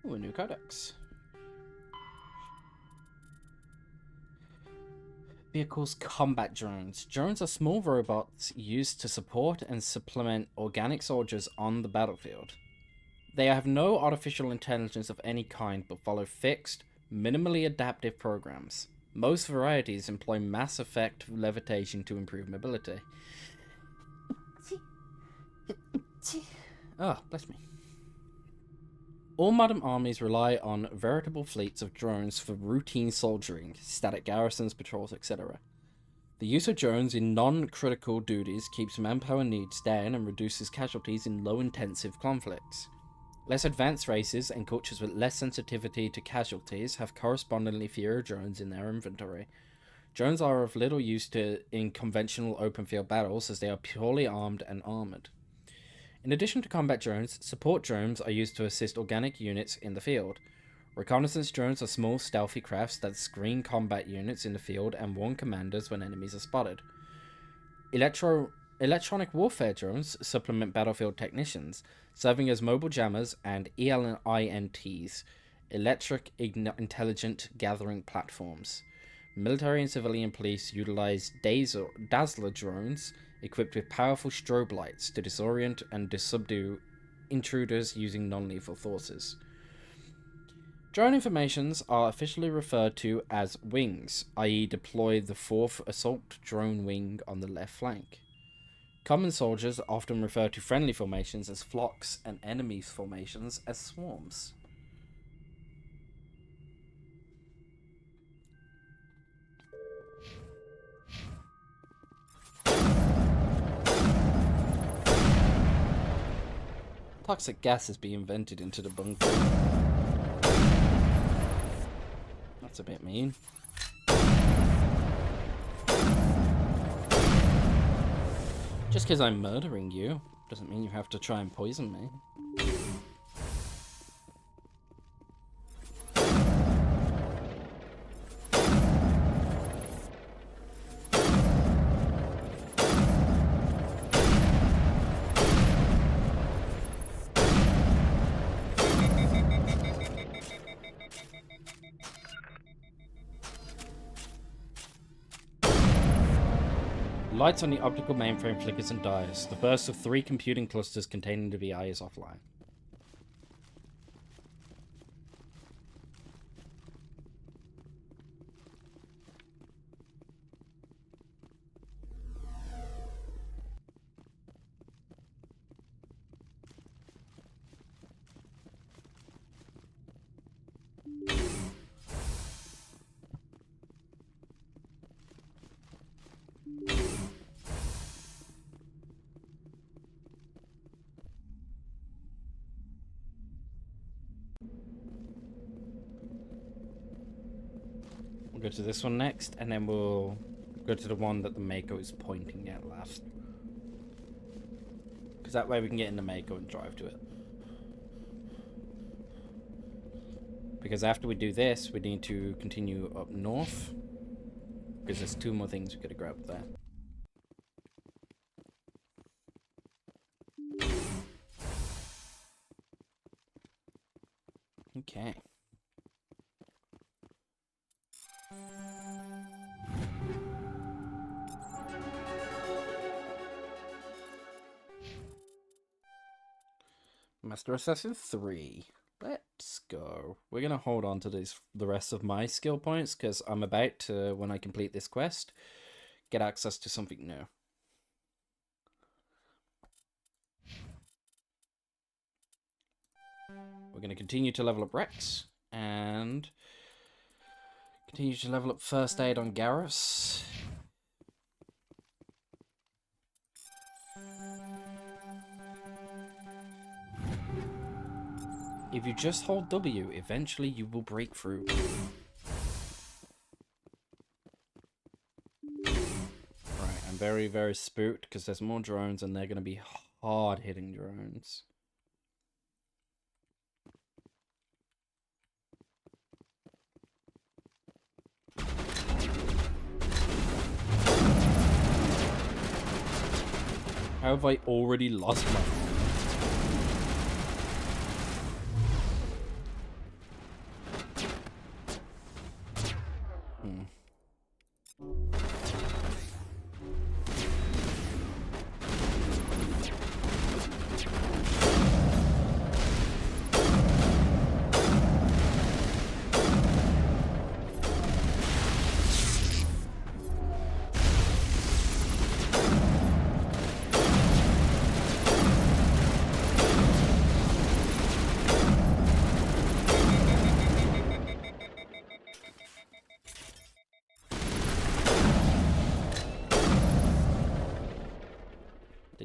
S1: Ooh, a new codex. Vehicles combat drones. Drones are small robots used to support and supplement organic soldiers on the battlefield. They have no artificial intelligence of any kind, but follow fixed, minimally adaptive programs. Most varieties employ mass effect levitation to improve mobility. Oh, bless me. All modern armies rely on veritable fleets of drones for routine soldiering, static garrisons, patrols, etc. The use of drones in non-critical duties keeps manpower needs down and reduces casualties in low-intensive conflicts. Less advanced races and cultures with less sensitivity to casualties have correspondingly fewer drones in their inventory. Drones are of little use in conventional open-field battles as they are purely armed and armoured. In addition to combat drones, support drones are used to assist organic units in the field. Reconnaissance drones are small, stealthy crafts that screen combat units in the field and warn commanders when enemies are spotted. Electronic warfare drones supplement battlefield technicians, serving as mobile jammers and ELINTs, Electric Intelligent Gathering Platforms. Military and civilian police utilize Dazzler drones equipped with powerful strobe lights to disorient and subdue intruders using non-lethal forces. Drone informations are officially referred to as wings, i.e. deploy the 4th Assault Drone Wing on the left flank. Common soldiers often refer to friendly formations as flocks and enemy formations as swarms. Toxic gas is being vented into the bunker. That's a bit mean. Just because I'm murdering you doesn't mean you have to try and poison me. Lights on the optical mainframe flickers and dies. The first of 3 computing clusters containing the VI is offline. We'll go to this one next, and then we'll go to the one that the Mako is pointing at last. Because that way we can get in the Mako and drive to it. Because after we do this, we need to continue up north. Because there's 2 more things we could have grabbed there. Okay. Master Assassin 3. Let's go. We're going to hold on to the rest of my skill points because I'm about to, when I complete this quest, get access to something new. We're going to continue to level up Rex and continue to level up First Aid on Garrus. If you just hold W, eventually you will break through. Right, I'm very, very spooked because there's more drones and they're going to be hard-hitting drones. How have I already lost my...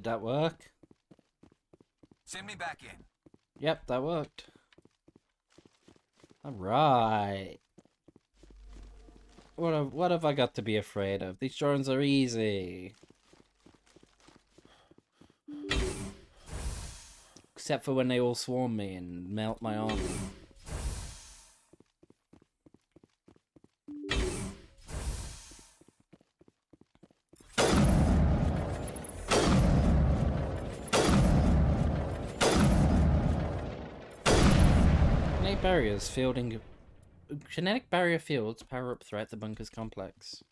S1: Did that work?
S18: Send me back in.
S1: Yep, that worked. Alright. What have I got to be afraid of? These drones are easy. Except for when they all swarm me and melt my armor. Kinetic barriers fielding. Kinetic barrier fields power up throughout the bunker's complex.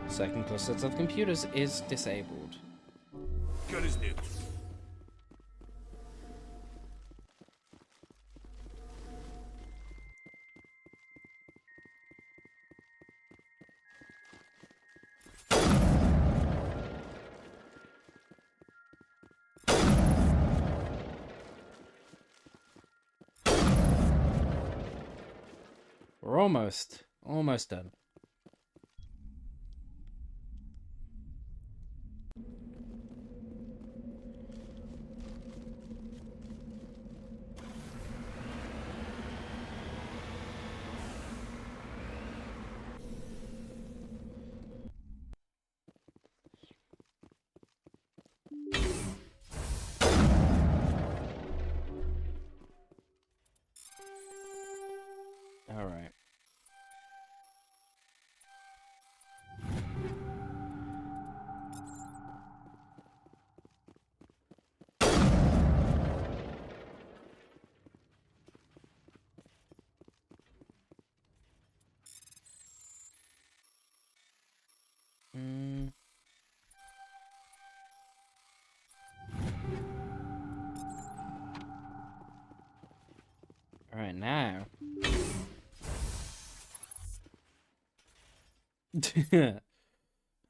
S1: Second clusters of computers is disabled.
S13: Gun is new.
S1: We're almost done. All right. All right, now.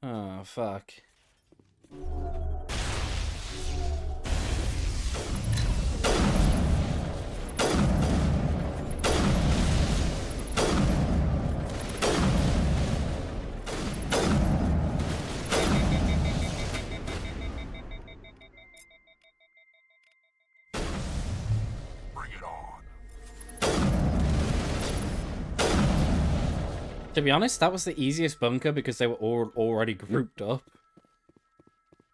S1: Oh, fuck.
S13: Bring it on.
S1: To be honest, that was the easiest bunker because they were all already grouped up.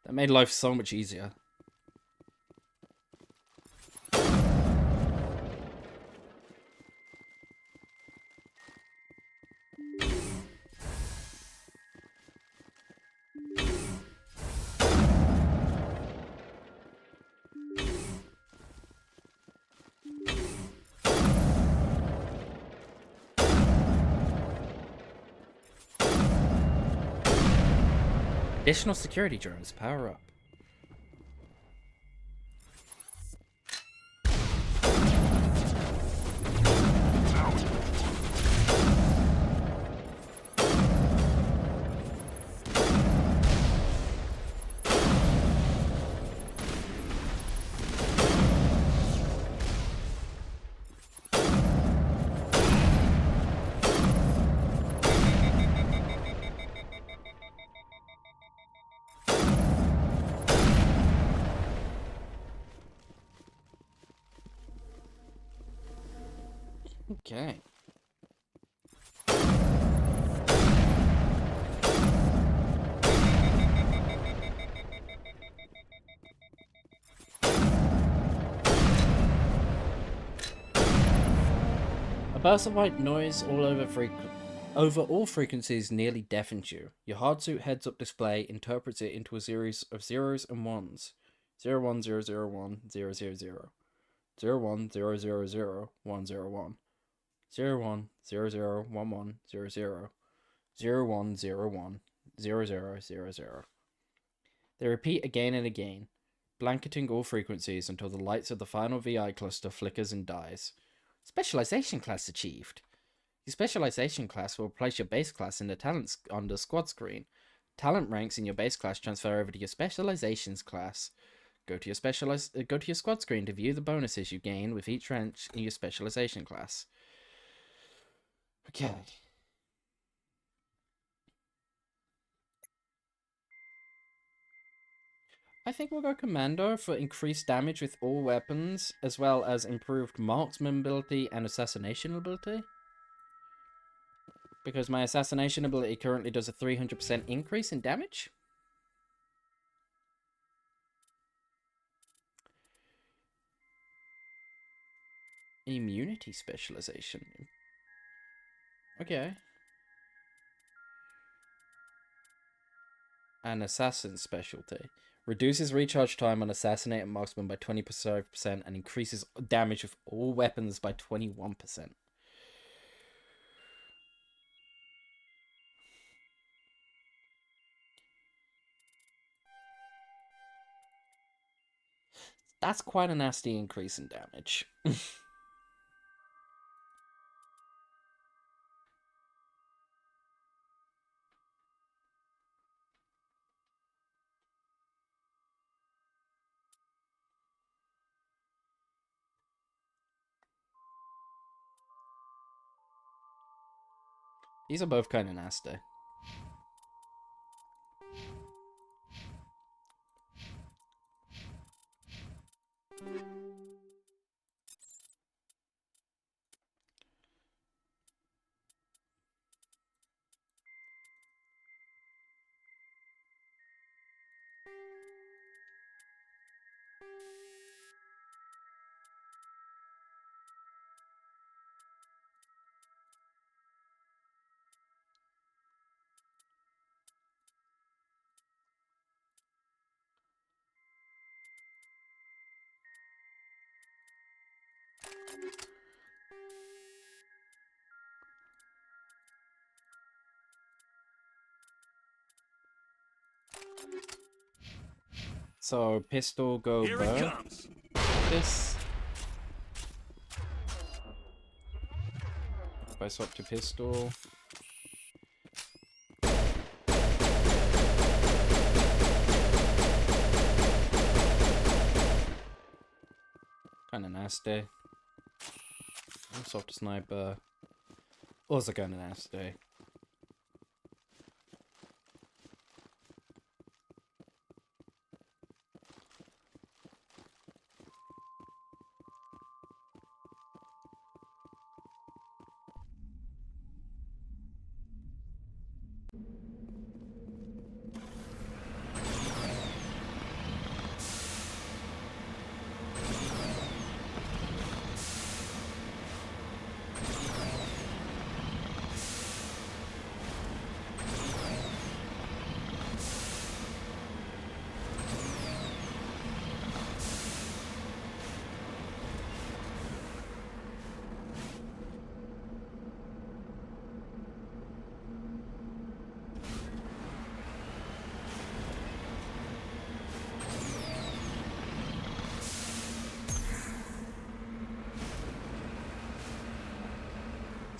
S1: That made life so much easier. Additional security drones power up. Okay. A burst of white noise over all frequencies nearly deafens you. Your hardsuit heads-up display interprets it into a series of zeros and ones. 01001 000. 01000 101. 010011 00. 0101 0000. They repeat again and again, blanketing all frequencies until the lights of the final VI cluster flickers and dies. Specialization class achieved. Your specialization class will replace your base class in the talents on the squad screen. Talent ranks in your base class transfer over to your specializations class. Go to your squad screen to view the bonuses you gain with each rank in your specialization class. Okay. I think we'll go Commando for increased damage with all weapons, as well as improved marksman ability and assassination ability. Because my assassination ability currently does a 300% increase in damage. Immunity specialization. Okay. An assassin specialty. Reduces recharge time on assassinated marksman by 25% and increases damage with all weapons by 21%. That's quite a nasty increase in damage. These are both kind of nasty. So pistol go
S10: Here it comes.
S1: This. If I swap to pistol. Kinda nasty. I'll swap to sniper. Also kinda nasty.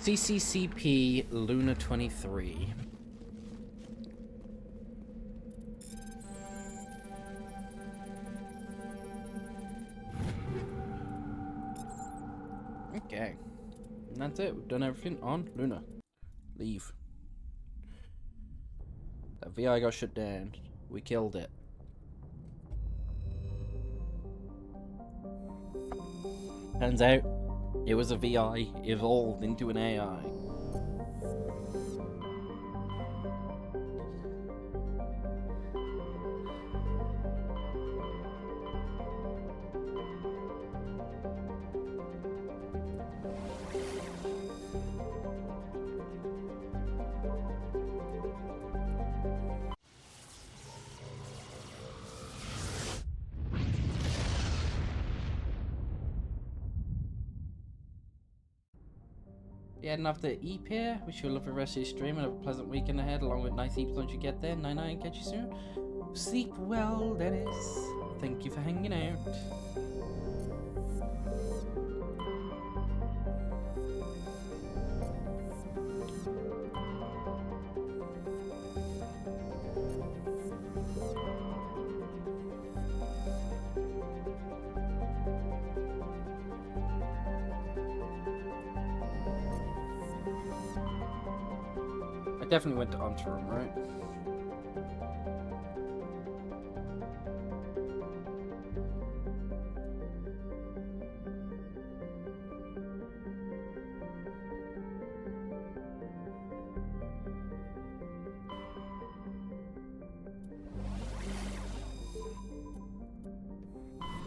S1: CCCP Luna 23. Okay. And that's it. We've done everything on Luna. Leave. That VI got shut down. We killed it. Turns out it was a VI evolved into an AI. Yeah, and after Eep here, wish you a lovely rest of your stream and have a pleasant weekend ahead, along with nice Eeps once you get there. Night night and catch you soon. Sleep well, Dennis. Thank you for hanging out. I definitely went to Ontarum, right?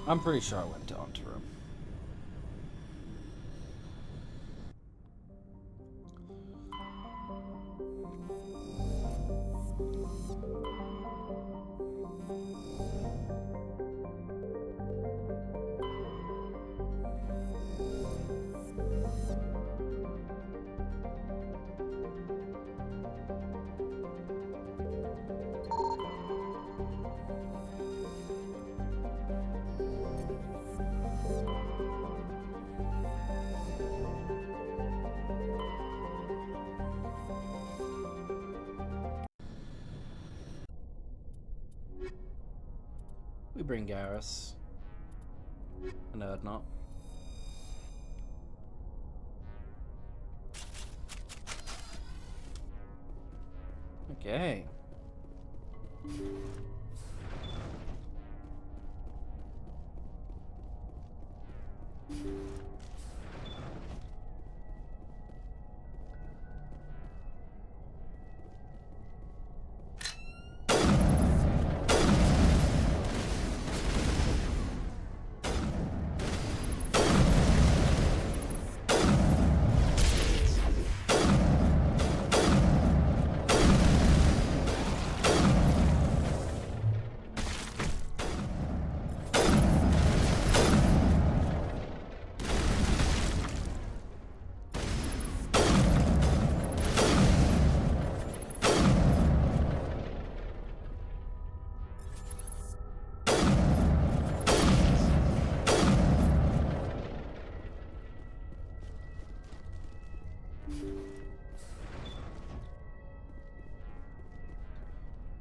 S1: I'm pretty sure I went to Ontarum. We bring Garrus. A nerd not. Okay.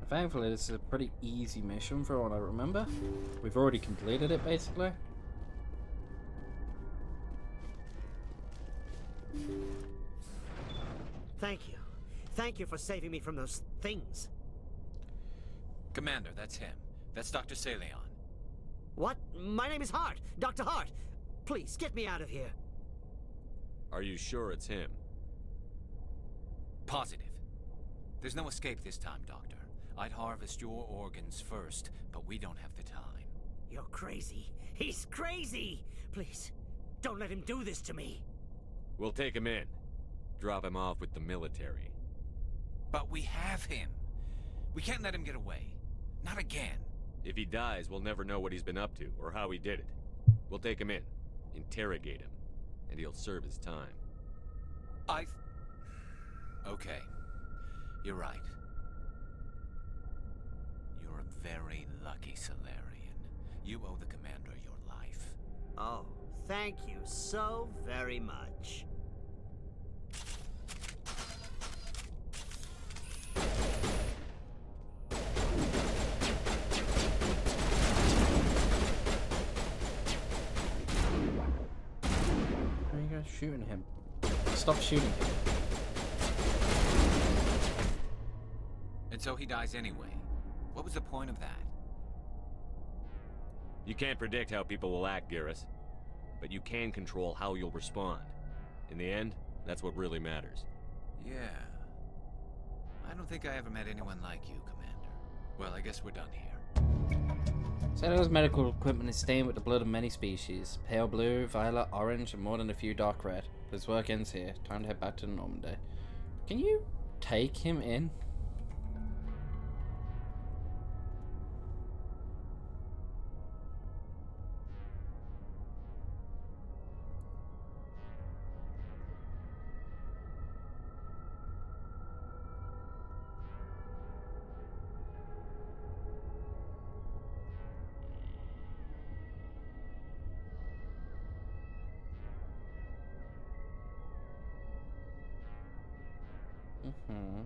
S1: Thankfully, this is a pretty easy mission for what I remember. We've already completed it, basically.
S14: Thank you. Thank you for saving me from those things.
S18: Commander, that's him. That's Dr. Saleon.
S14: What? My name is Hart. Dr. Hart. Please, get me out of here.
S5: Are you sure it's him?
S18: Positive. There's no escape this time, Doctor. I'd harvest your organs first, but we don't have the time.
S14: You're crazy. He's crazy! Please, don't let him do this to me.
S5: We'll take him in. Drop him off with the military.
S18: But we have him. We can't let him get away. Not again.
S5: If he dies, we'll never know what he's been up to, or how he did it. We'll take him in, interrogate him, and he'll serve his time.
S18: Okay. You're right. You're a very lucky Solarian. You owe the Commander your life.
S14: Oh, thank you so very much.
S1: Why are you guys shooting him? Stop shooting him.
S18: And so he dies anyway. What was the point of that?
S5: You can't predict how people will act, Garrus. But you can control how you'll respond. In the end, that's what really matters.
S18: Yeah. I don't think I ever met anyone like you, Commander. Well, I guess we're done here.
S1: Sailor's medical equipment is stained with the blood of many species. Pale blue, violet, orange, and more than a few dark red. His work ends here. Time to head back to Normandy. Can you take him in? Mm-hmm.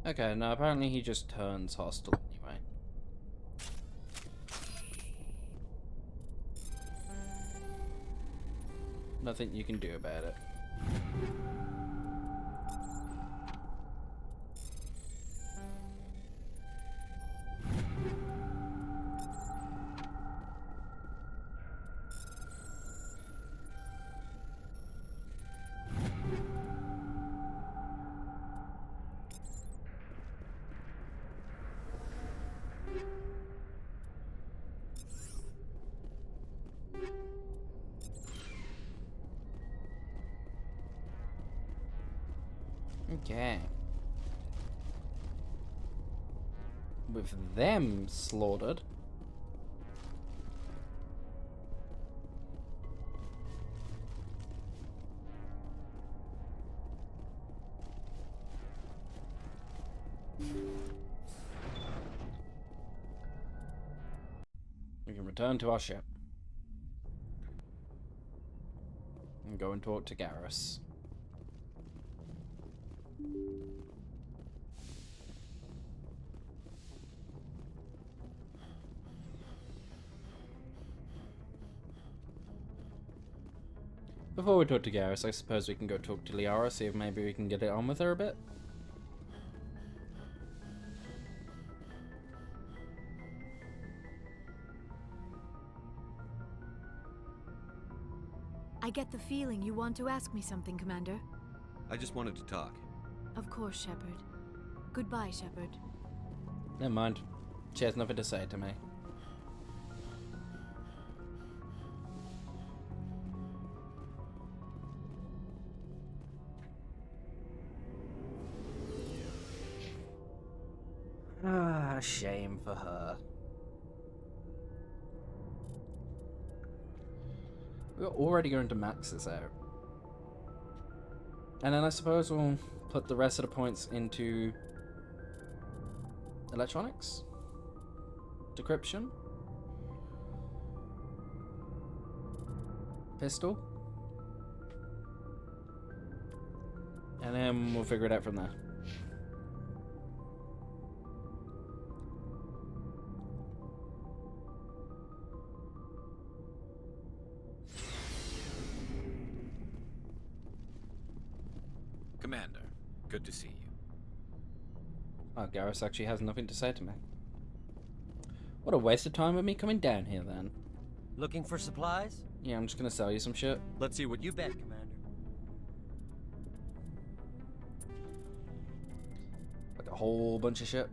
S1: Okay, now apparently he just turns hostile anyway. Nothing you can do about it. Okay. With them slaughtered. We can return to our ship. And go and talk to Garrus. Before we talk to Garrus, I suppose we can go talk to Liara, see if maybe we can get it on with her a bit.
S17: I get the feeling you want to ask me something, Commander.
S5: I just wanted to talk.
S17: Of course, Shepard. Goodbye, Shepard.
S1: Never mind. She has nothing to say to me. Ah, shame for her. We're already going to max this out. And then I suppose we'll put the rest of the points into electronics? Decryption? Pistol? And then we'll figure it out from there.
S18: Commander, good to see you.
S1: Oh, Garrus actually has nothing to say to me. What a waste of time with me coming down here then.
S9: Looking for supplies?
S1: Yeah, I'm just gonna sell you some shit.
S9: Let's see what you bet, Commander.
S1: Like a whole bunch of shit.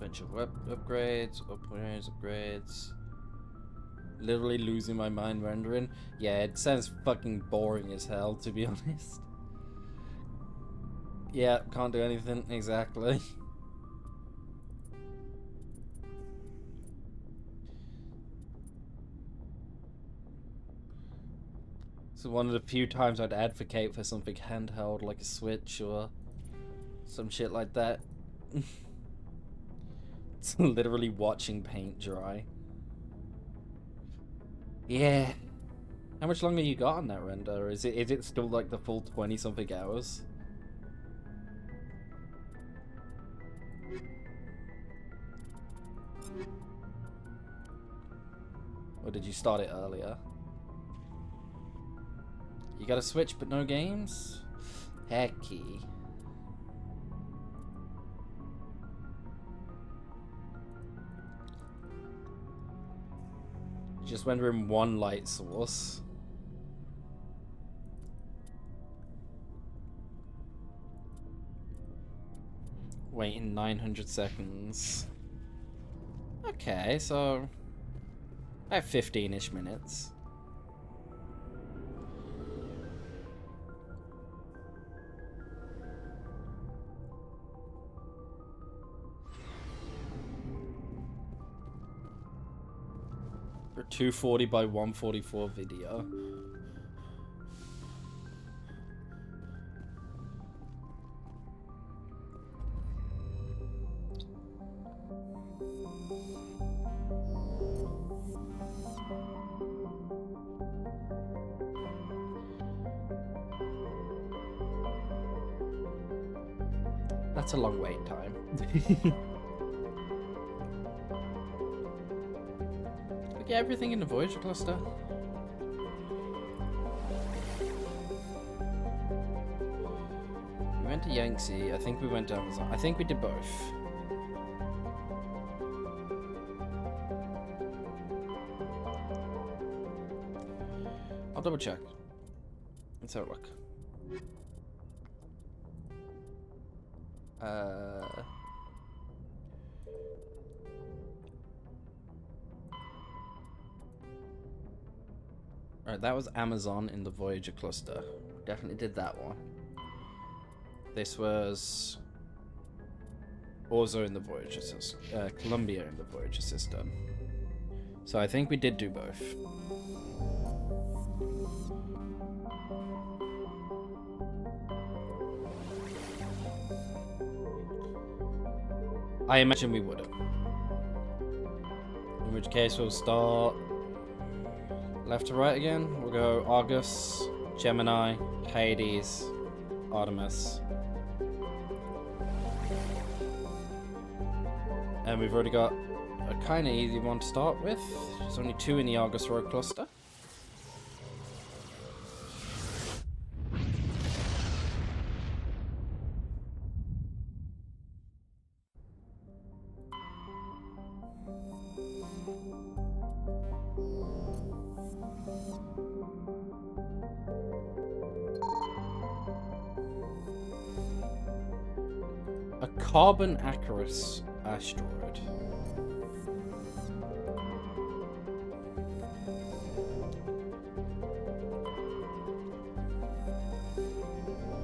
S1: Bunch of upgrades. Literally losing my mind rendering. Yeah, it sounds fucking boring as hell, to be honest. Yeah, can't do anything, exactly. So one of the few times I'd advocate for something handheld like a Switch or some shit like that. It's literally watching paint dry. Yeah. How much longer you got on that render? Is it still like the full 20-something hours? Or did you start it earlier? You got a Switch but no games? Hecky. Just rendering one light source. Waiting 900 seconds. Okay, so about 15-ish minutes. For 240 by 144 video. That's a long wait time. Look at everything in the Voyager cluster. We went to Yangtze. I think we went to Amazon. I think we did both. I'll double check. Let's have a look. Alright, that was Amazon in the Voyager cluster. Definitely did that one. This was Orzo in the Voyager system. Columbia in the Voyager system. So I think we did do both. I imagine we would have. In which case we'll start left to right again. We'll go Argus, Gemini, Hades, Artemis. And we've already got a kind of easy one to start with. There's only 2 in the Argus row cluster. A carbon Acarus asteroid.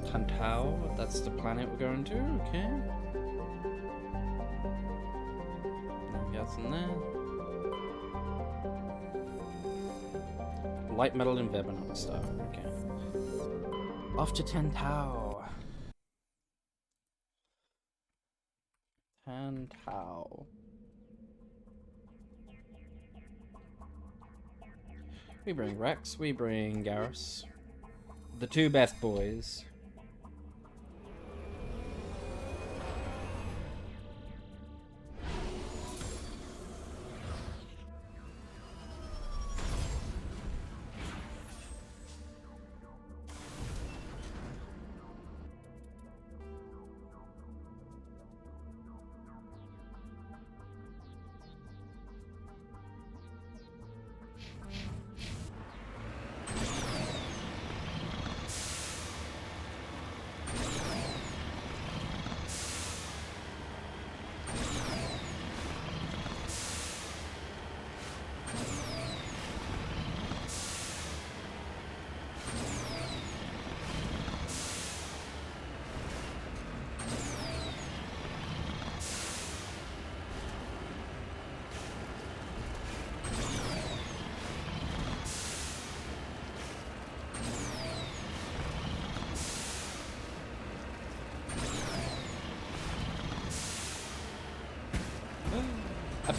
S1: Tantau, that's the planet we're going to, okay. Nothing else in there. Light metal and Vebanon stuff, okay. Off to Tantau. Tantau. We bring Rex, we bring Garrus. The 2 best boys.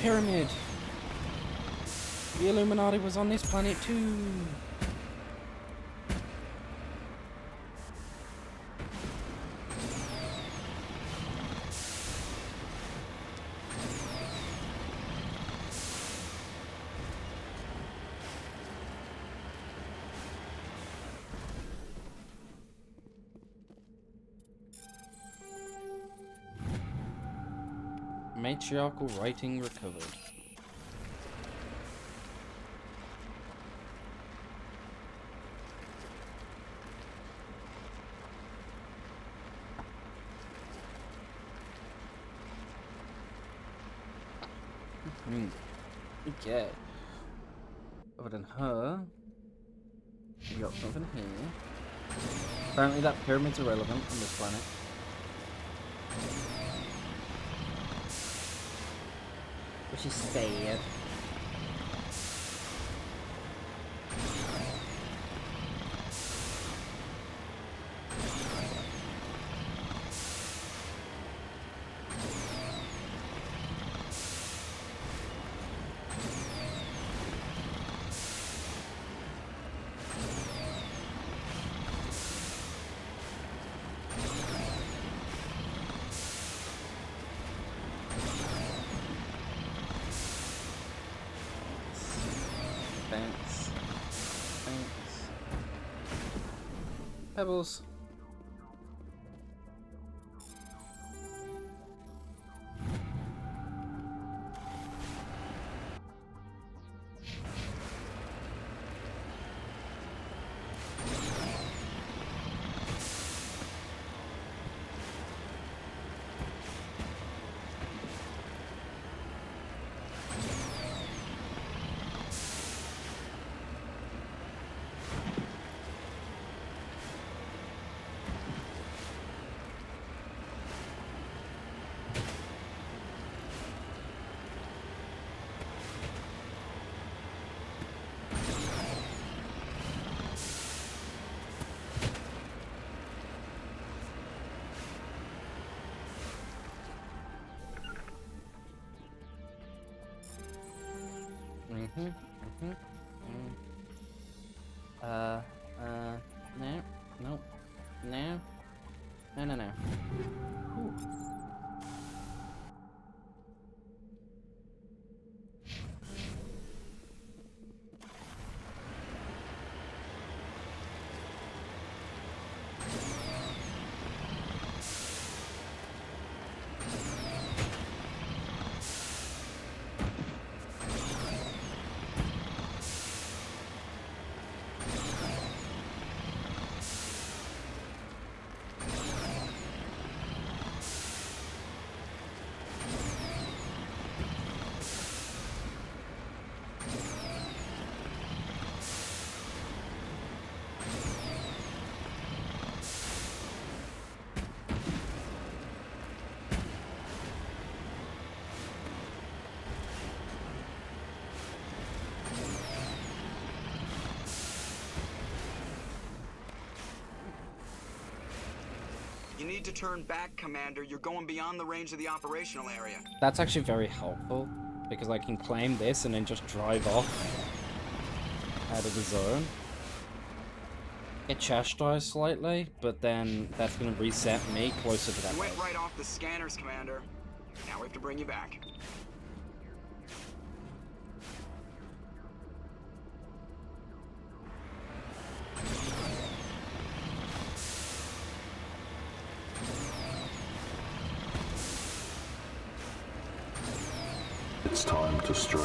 S1: pyramid. The Illuminati was on this planet too. Matriarchal writing recovered. Okay. Other than her, we got something here. Apparently that pyramid's irrelevant on this planet. Which is sad. Thanks. Pebbles. No. Ooh.
S20: You need to turn back, Commander. You're going beyond the range of the operational area.
S1: That's actually very helpful, because I can claim this and then just drive off out of the zone. Get chastised slightly, but then that's going to reset me closer to that.
S20: You went right off the scanners, Commander. Now we have to bring you back.
S21: It's time to stretch.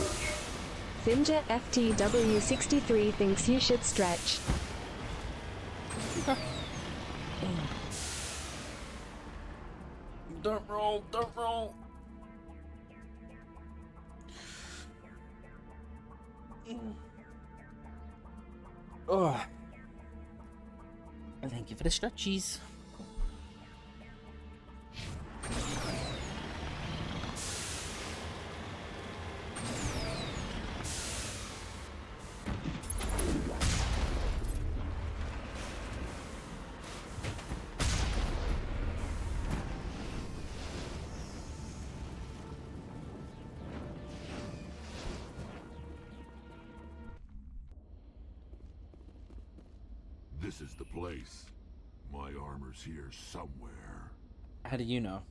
S12: Finja FTW63 thinks you should stretch.
S1: Okay. Don't roll, don't roll. Oh. Thank you for the stretchies.
S13: This is the place. My armor's here somewhere.
S1: How do you know?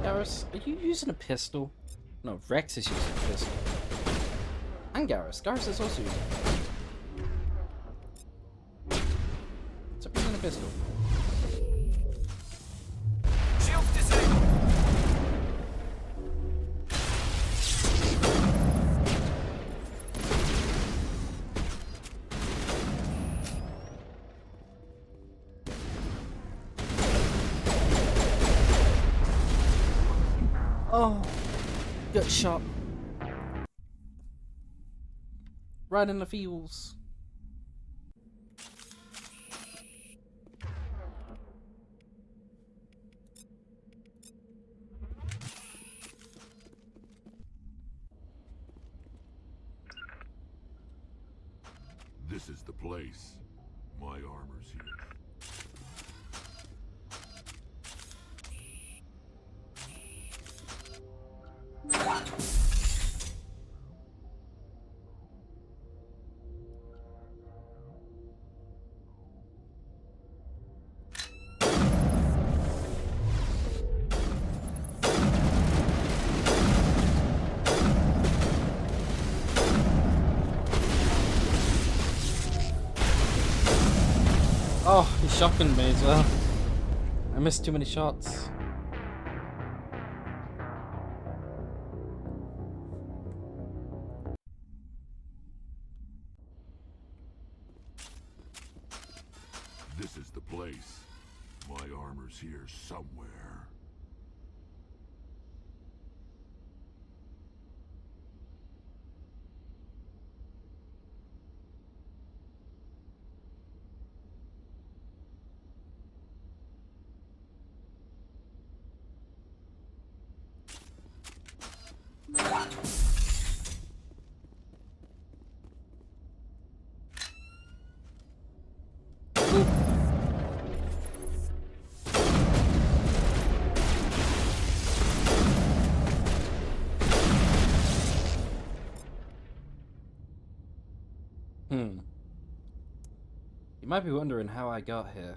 S1: Garrus, are you using a pistol? No, Rex is using a pistol. And Garrus. Garrus is also using a pistol. Stop using a pistol.
S14: Shields disabled!
S1: Oh, got shot. Right in the feels.
S13: This is the place. My armor's here.
S1: Oh, he's shocking me as well. I missed too many shots.
S13: This is the place. My armor's here somewhere.
S1: You might be wondering how I got here.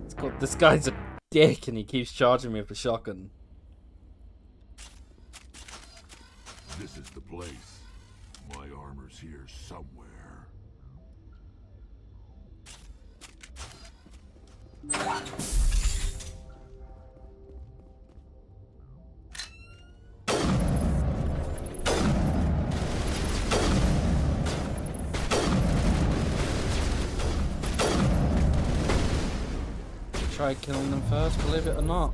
S1: It's called, this guy's a dick and he keeps charging me with a shotgun.
S13: This is the place. My armor's here somewhere.
S1: Tried killing them first, believe it or not.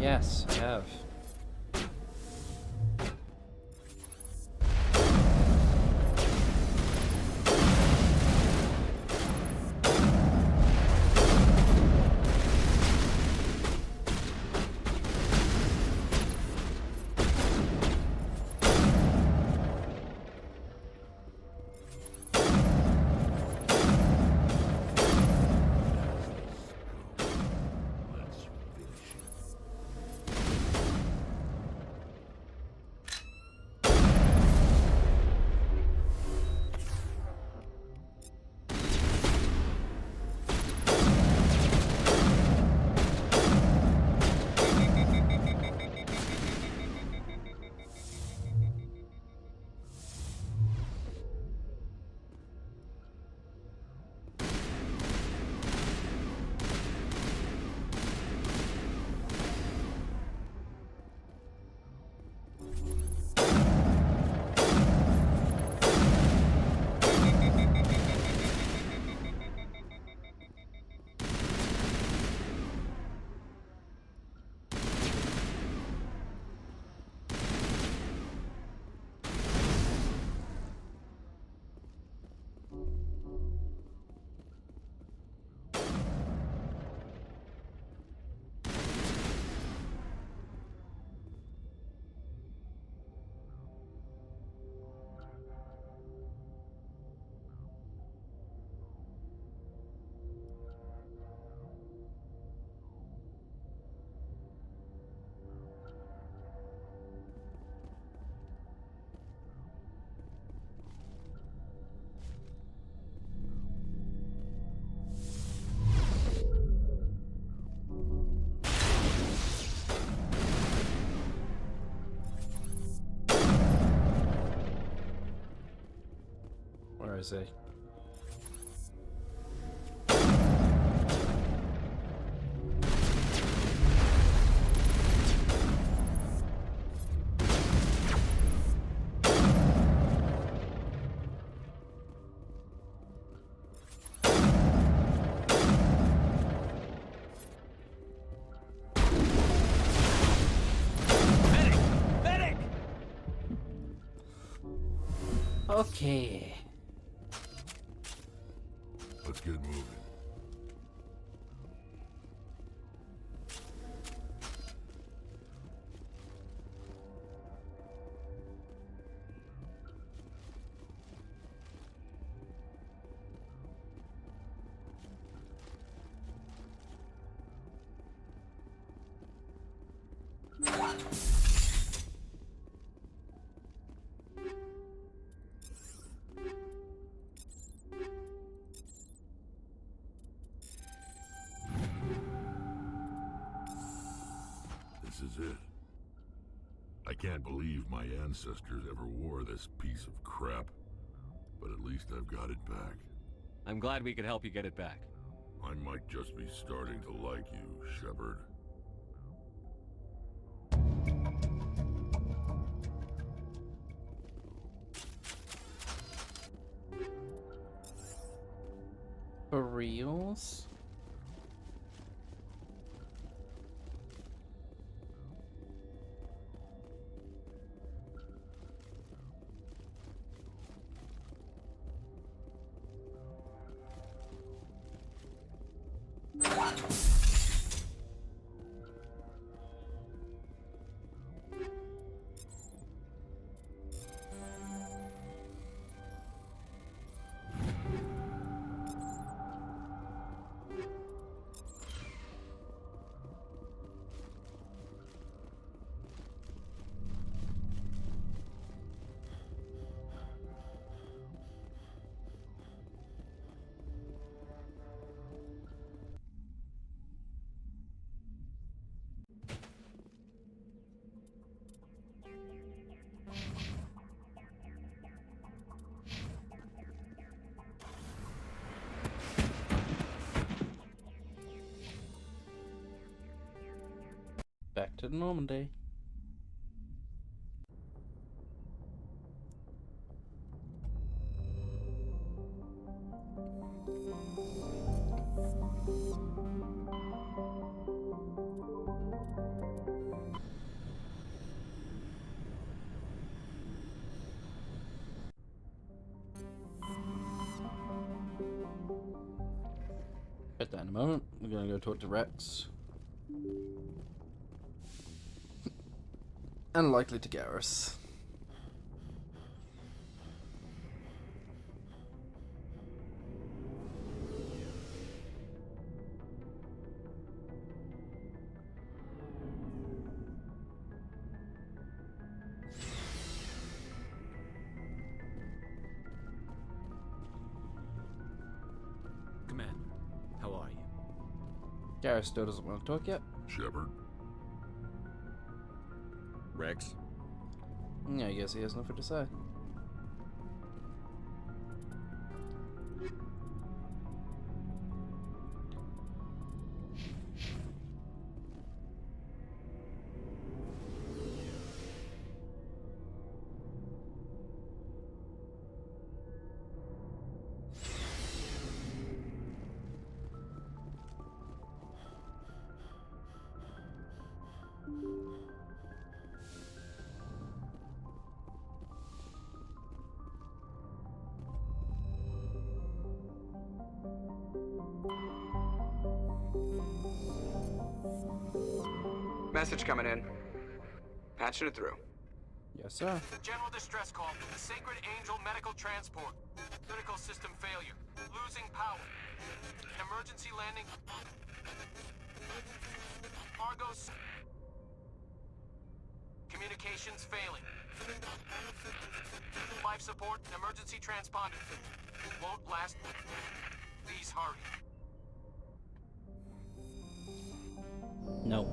S1: Yes, I have. Where is he? Okay.
S13: Let's get moving. This is it. I can't believe my ancestors ever wore this piece of crap, but at least I've got it back.
S5: I'm glad we could help you get it back.
S13: I might just be starting to like you, Shepard.
S1: For reals? Back to the normal day. Get that in a moment. We're gonna go talk to Rex. Unlikely to Garrus.
S18: Commander, how are you?
S1: Garrus still doesn't want to talk yet.
S13: Shepard?
S5: Rex?
S1: Yeah, I guess he has nothing to say.
S20: Message coming in. Patching it through.
S1: Yes, sir.
S8: General distress call from the Sacred Angel Medical Transport. Critical system failure. Losing power. Emergency landing. Argos. Communications failing. Life support and emergency transponder. Won't last. Please hurry.
S1: No.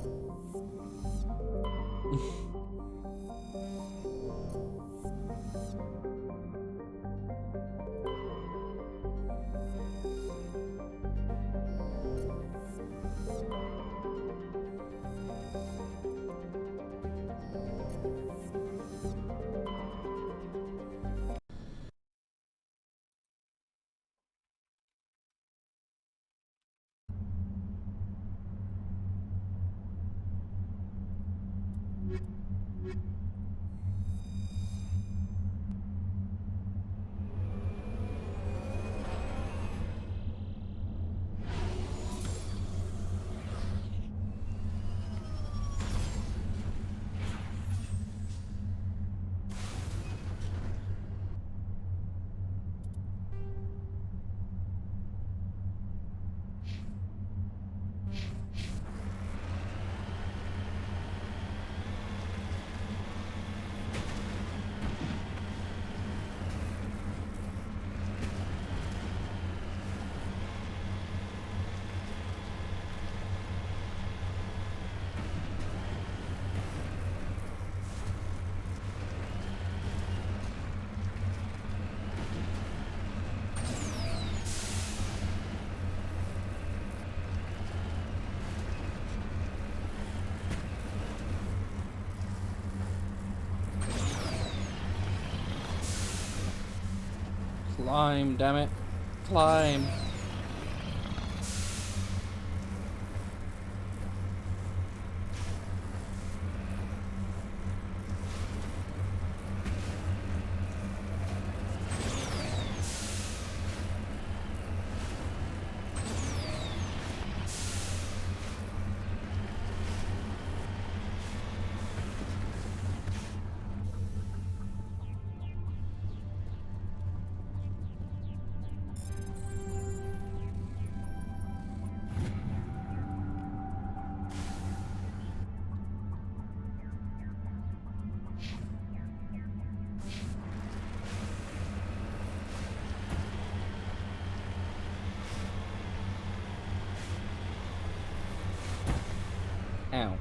S1: Climb, damn it. Climb. Ow.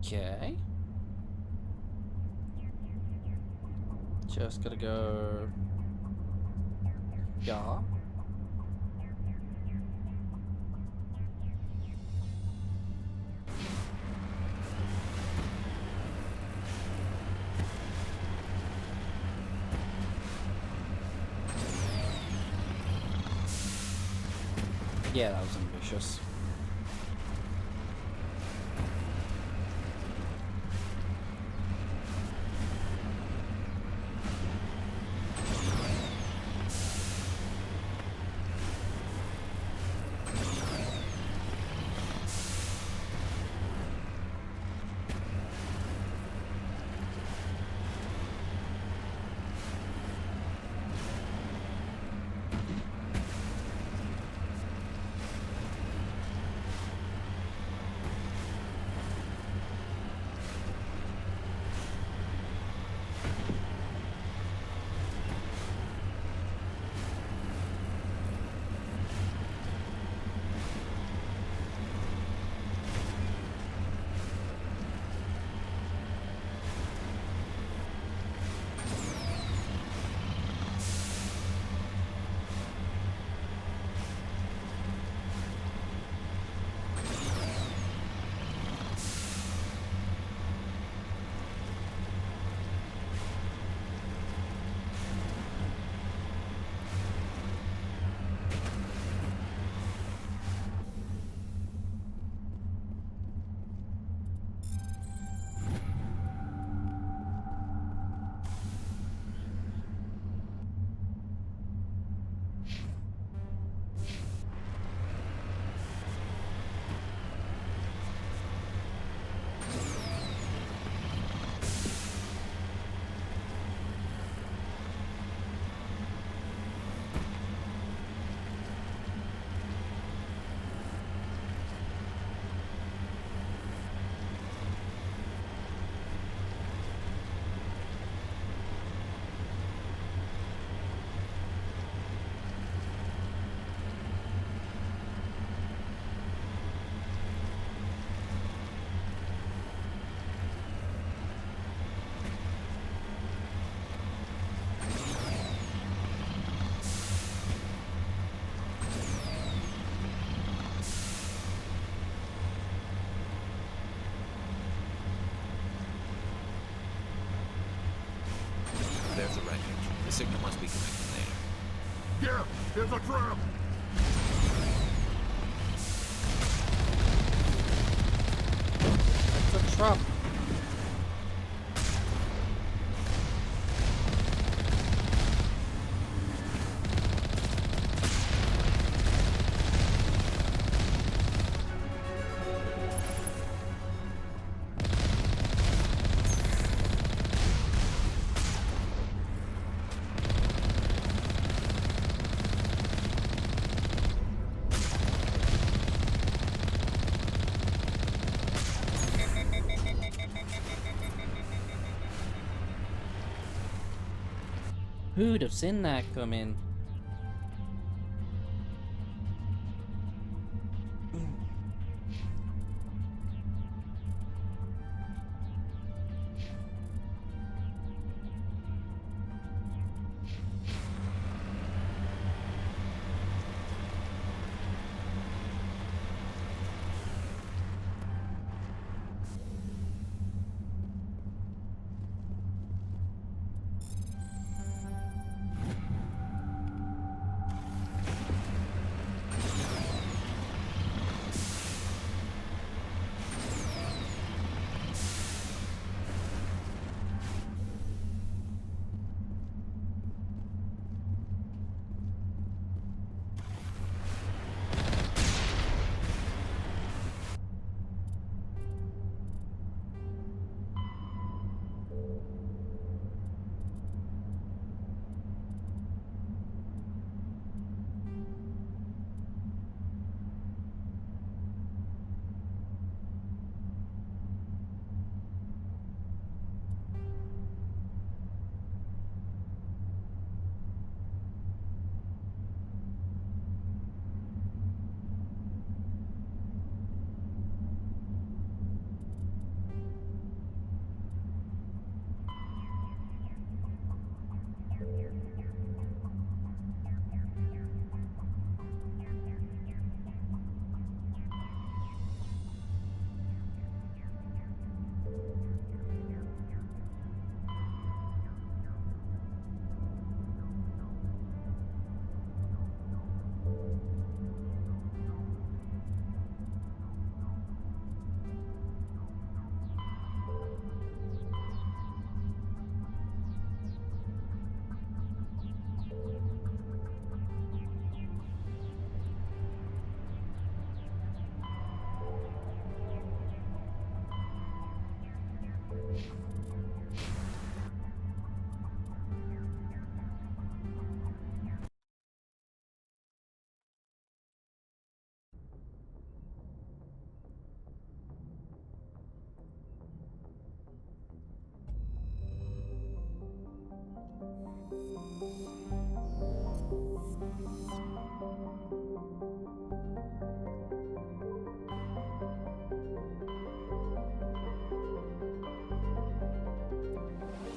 S1: Okay. Just gotta go. Yeah. Yeah, that was ambitious.
S13: There's a trap!
S1: That's a trap. Who'd have seen that coming?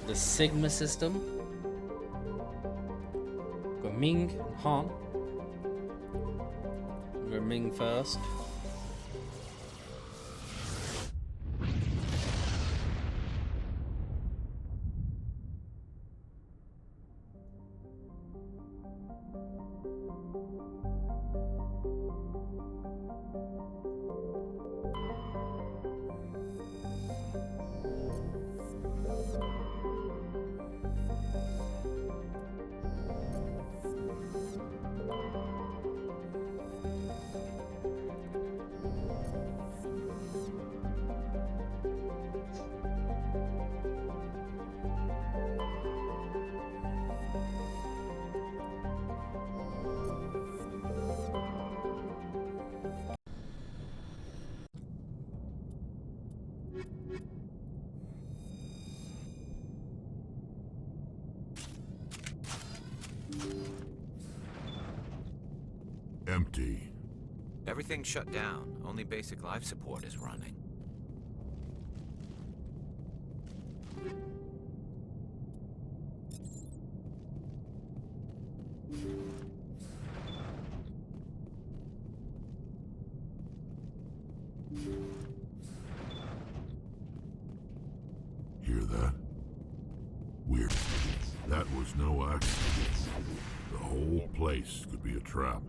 S1: The Sigma system. Got Ming and Han. We'll go Ming first.
S13: Empty.
S18: Everything's shut down. Only basic life support is running.
S13: Hear that? Weird. That was no accident. The whole place could be a trap.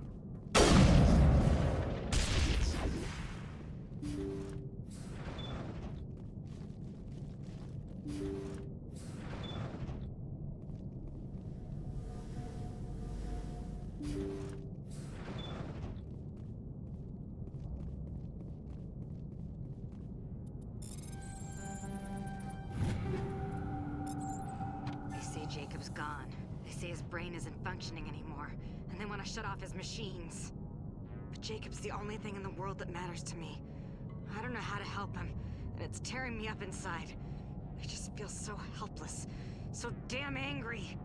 S19: They say Jacob's gone. They say his brain isn't functioning anymore, and they want to shut off his machines. But Jacob's the only thing in the world that matters to me. I don't know how to help him, and it's tearing me up inside. I just feel so helpless, so damn angry.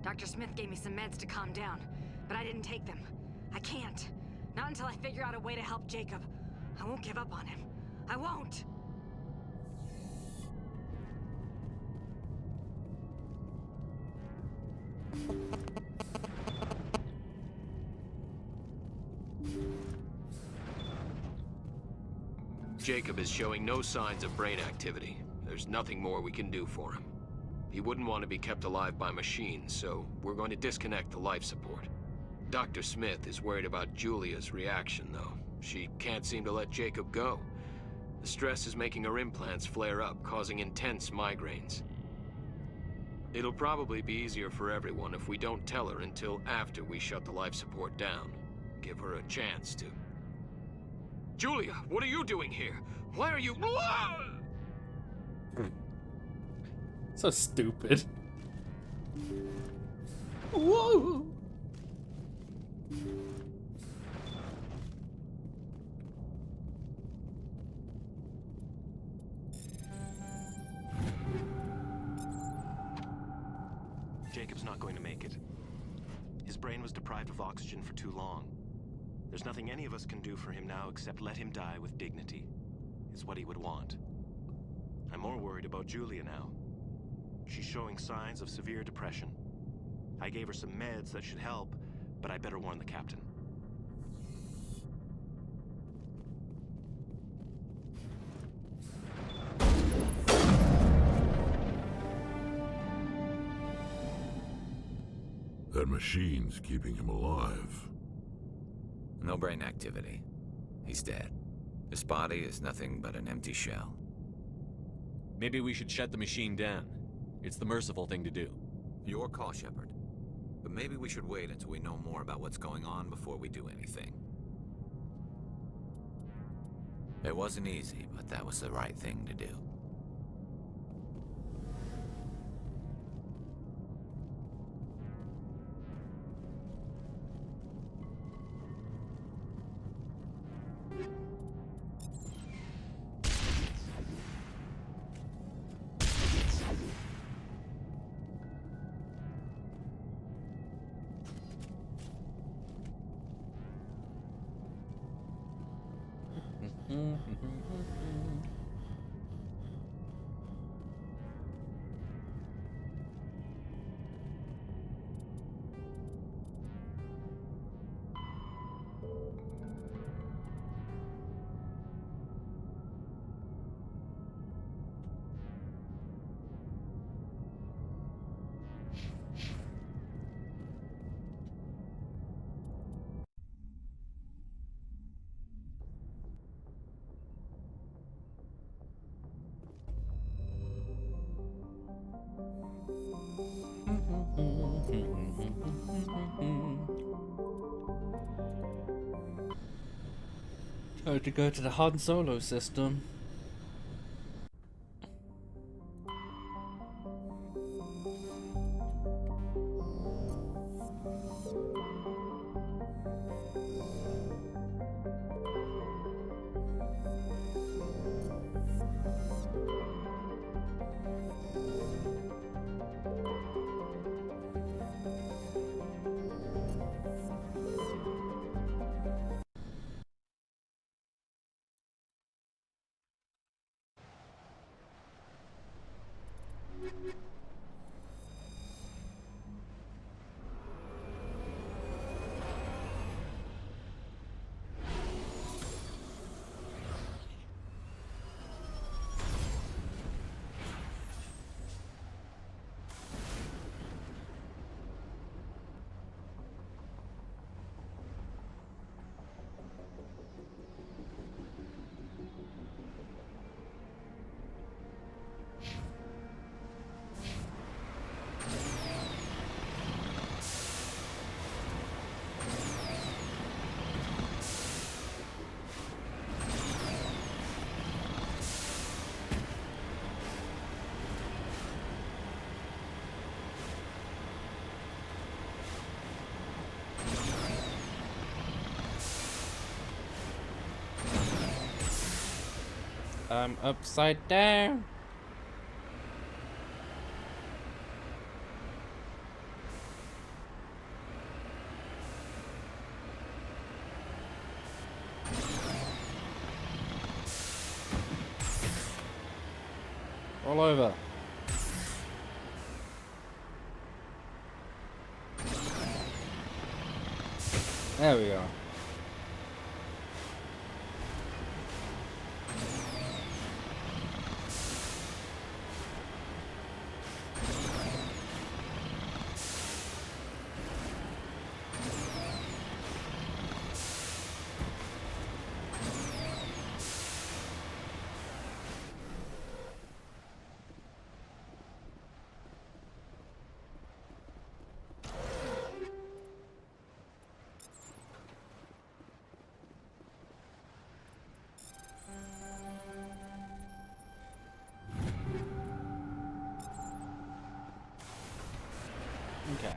S19: Dr. Smith gave me some meds to calm down, but I didn't take them. I can't. Not until I figure out a way to help Jacob. I won't give up on him. I won't!
S7: Jacob is showing no signs of brain activity. There's nothing more we can do for him. He wouldn't want to be kept alive by machines, so we're going to disconnect the life support. Dr. Smith is worried about Julia's reaction, though. She can't seem to let Jacob go. The stress is making her implants flare up, causing intense migraines. It'll probably be easier for everyone if we don't tell her until after we shut the life support down. Give her a chance to... Julia, what are you doing here? Why are you...
S1: So stupid. Whoa!
S16: Jacob's not going to make it. His brain was deprived of oxygen for too long. There's nothing any of us can do for him now except let him die with dignity. It's what he would want. I'm more worried about Julia now. She's showing signs of severe depression. I gave her some meds that should help, but I better warn the captain.
S13: That machine's keeping him alive.
S23: No brain activity. He's dead. His body is nothing but an empty shell.
S5: Maybe we should shut the machine down. It's the merciful thing to do.
S23: Your call, Shepard. But maybe we should wait until we know more about what's going on before we do anything. It wasn't easy, but that was the right thing to do.
S1: Time to go to the Han Solo system. I'm upside down. All over. There we go. Okay.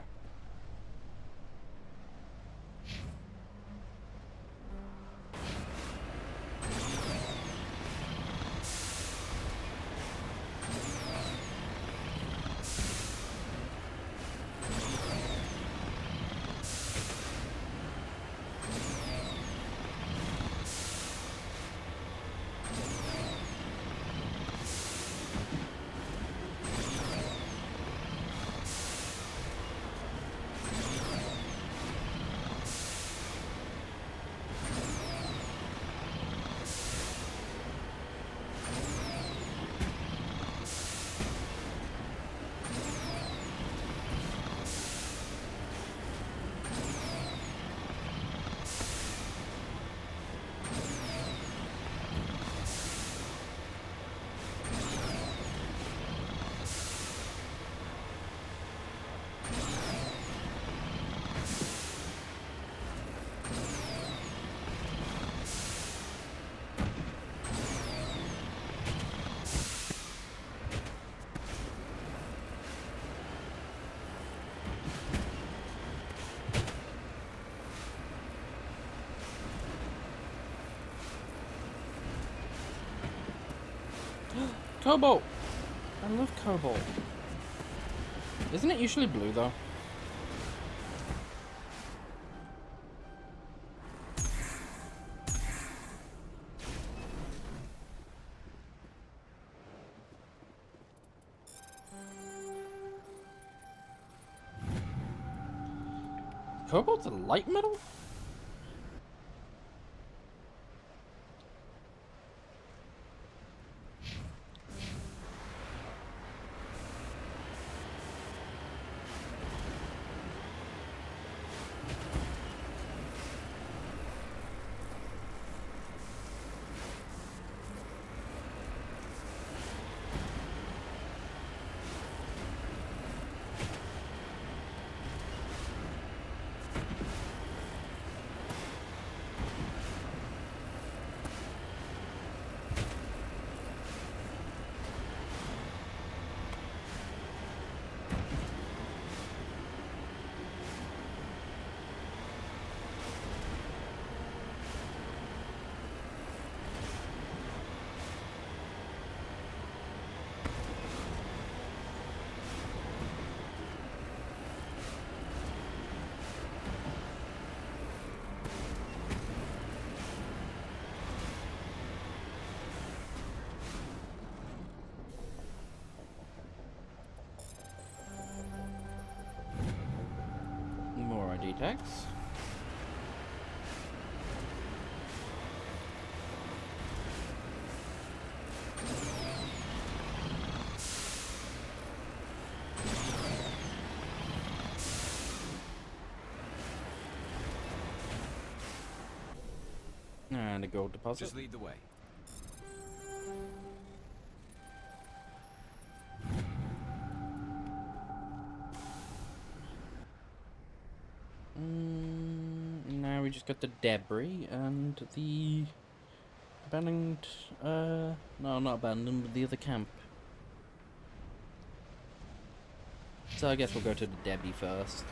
S1: Cobalt! I love cobalt. Isn't it usually blue though? Cobalt's a light metal? More ID tags. And a gold deposit.
S18: Just lead the way.
S1: Now we just got the debris and the abandoned, no, not abandoned, but the other camp. So I guess we'll go to the Debbie first.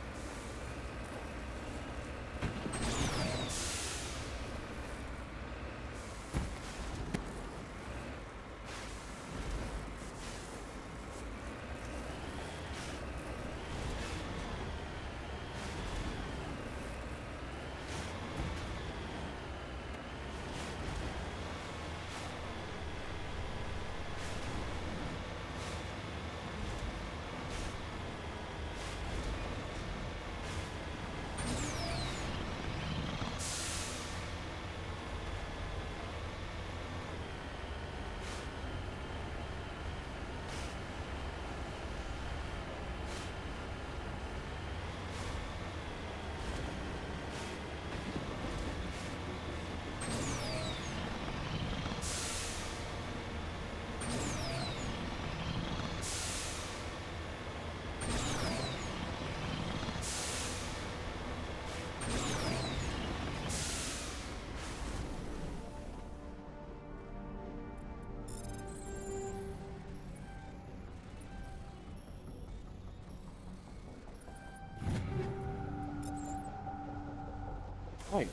S1: Right.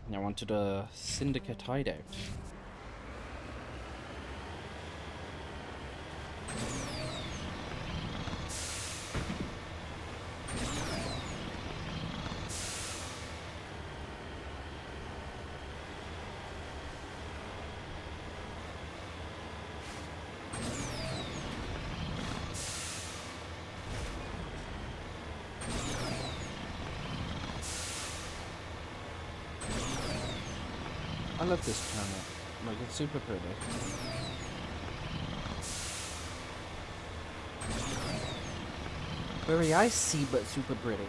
S1: Now on to the Syndicate hideout. I love this planet. Like, it's super pretty. Very icy, but super pretty.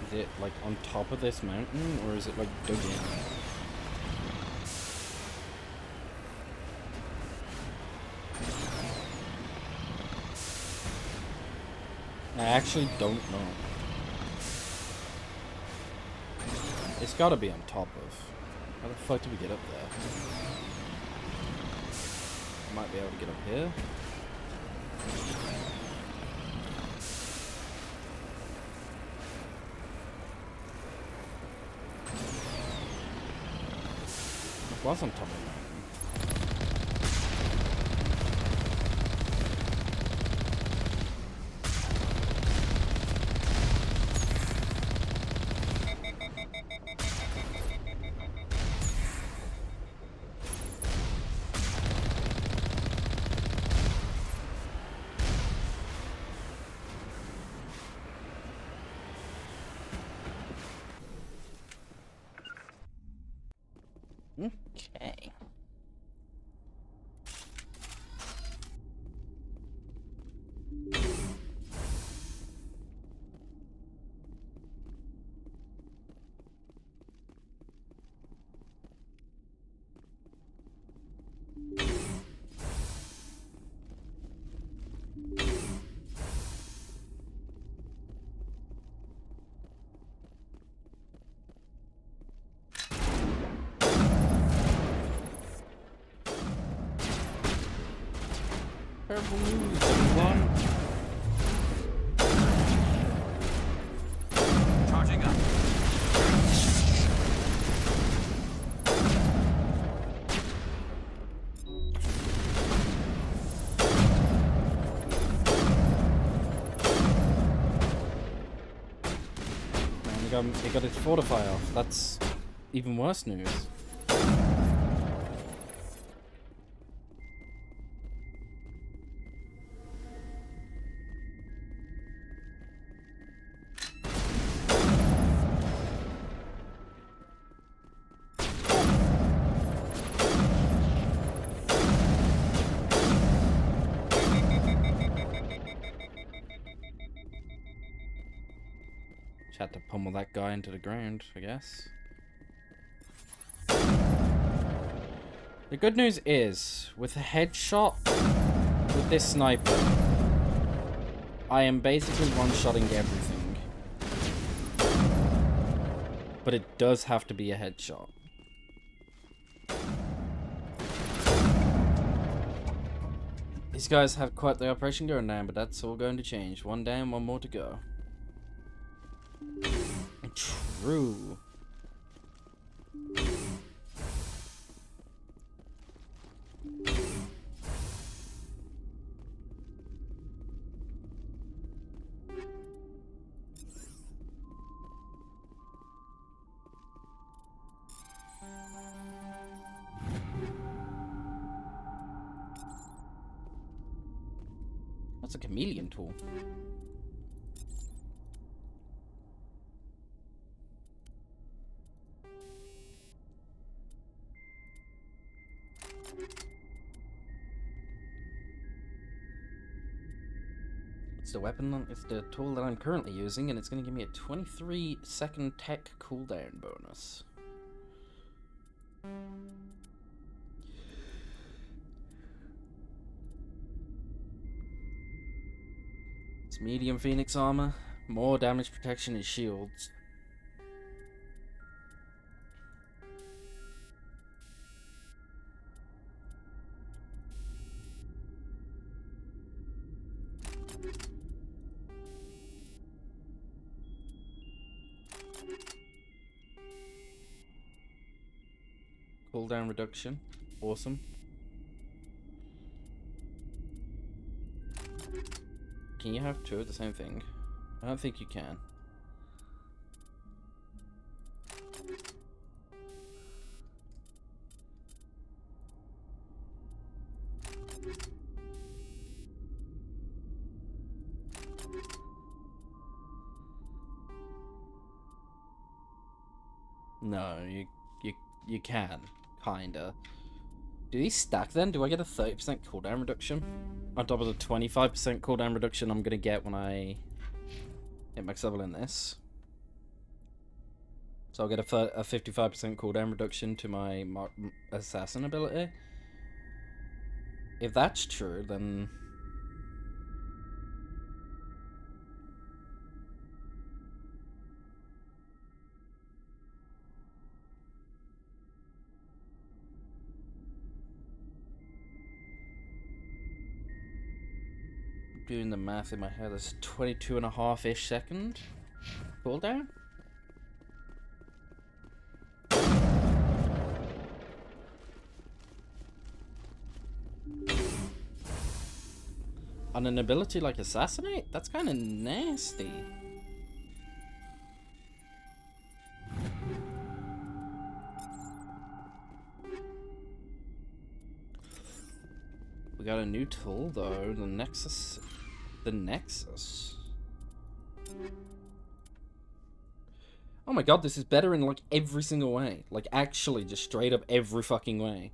S1: Is it like on top of this mountain, or is it like dug in? I actually don't know. It's gotta be on top of. How the fuck do we get up there? Might be able to get up here. It was on top of the mountain. Okay. Terrible news, everyone.
S18: Charging up.
S1: Man, he got his fortify off. That's even worse news. Just had to pummel that guy into the ground, I guess. The good news is, with a headshot with this sniper, I am basically one-shotting everything. But it does have to be a headshot. These guys have quite the operation going down, but that's all going to change. One down, one more to go. True. That's a chameleon tool. Let's the weapon. It's the tool that I'm currently using, and it's going to give me a 23-second tech cooldown bonus. It's medium Phoenix armor, more damage protection and shields. Cooldown reduction. Awesome. Can you have two of the same thing? I don't think you can. No, you can, kinda. Do these stack then? Do I get a 30% cooldown reduction? On top of the 25% cooldown reduction I'm gonna get when I hit max level in this. So I'll get a 55% cooldown reduction to my assassin ability. If that's true, then... doing the math in my head, that's 22.5-ish second cooldown. On an ability like Assassinate? That's kind of nasty. We got a new tool though, the Nexus. The Nexus. Oh my god, this is better in like every single way. Like actually just straight up every fucking way.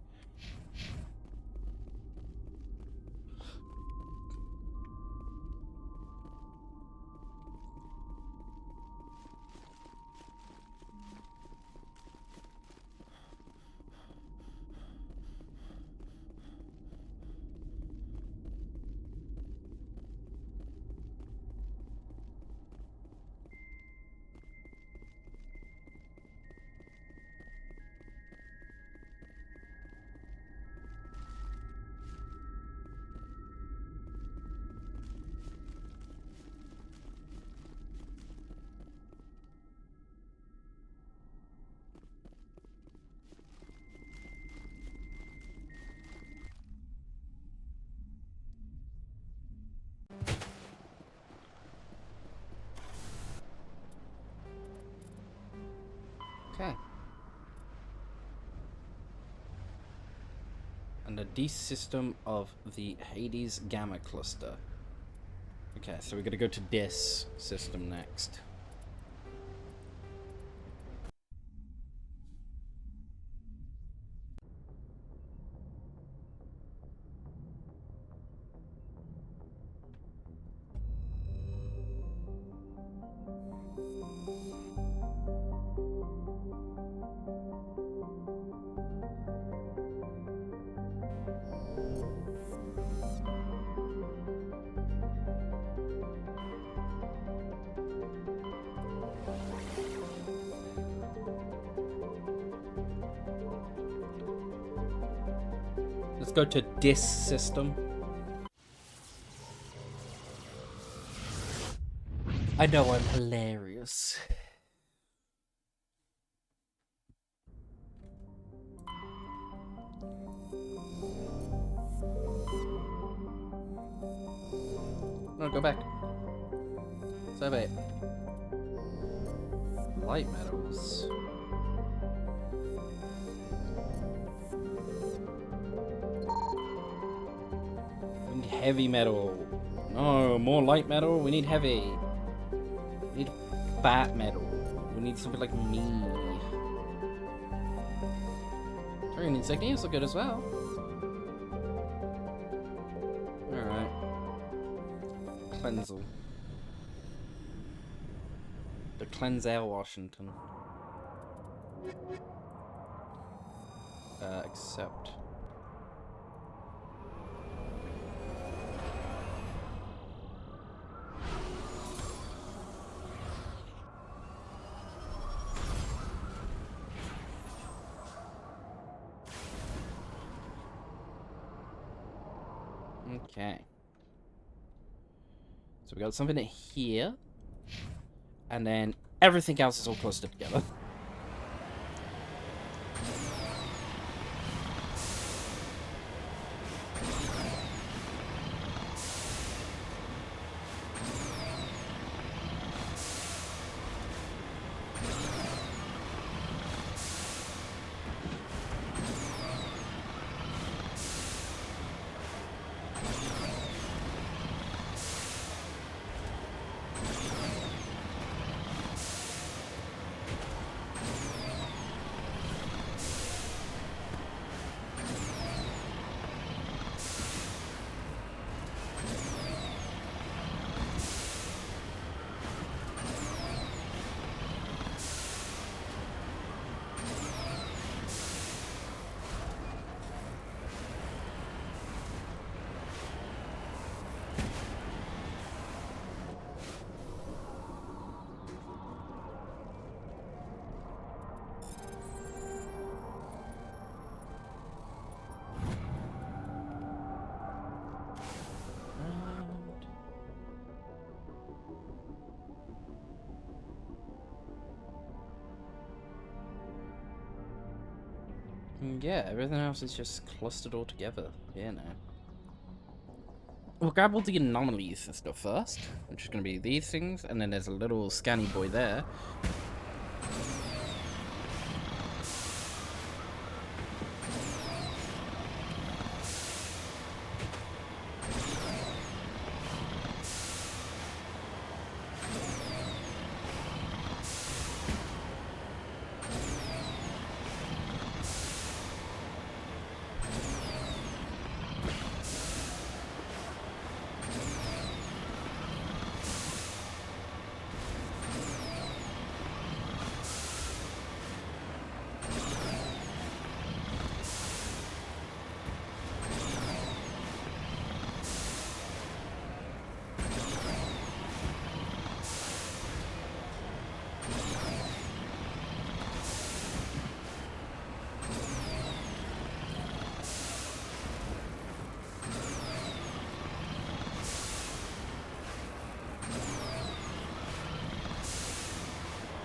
S1: Okay. And a D system of the Hades Gamma Cluster. Okay, so we're gonna go to this system next. Let's go to this system. I know I'm hilarious. No, go back. Survey. Light metals. We need heavy metal. No, more light metal. We need heavy. We need fat metal. We need something like me. Turn insignias look good as well. Alright. Cleansel. The Cleansale Washington. Accept. Okay. So we got something here. And then everything else is all clustered together. Yeah, everything else is just clustered all together. Yeah, no. We'll grab all the anomalies and stuff first, which is going to be these things, and then there's a little scanny boy there.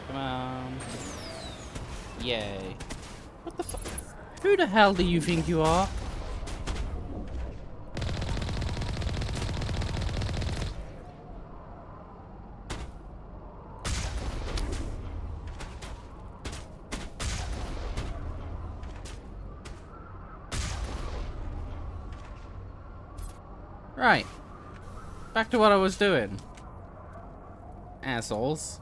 S1: Come on. Yay. What the fuck? Who the hell do you think you are? Right. Back to what I was doing. Assholes.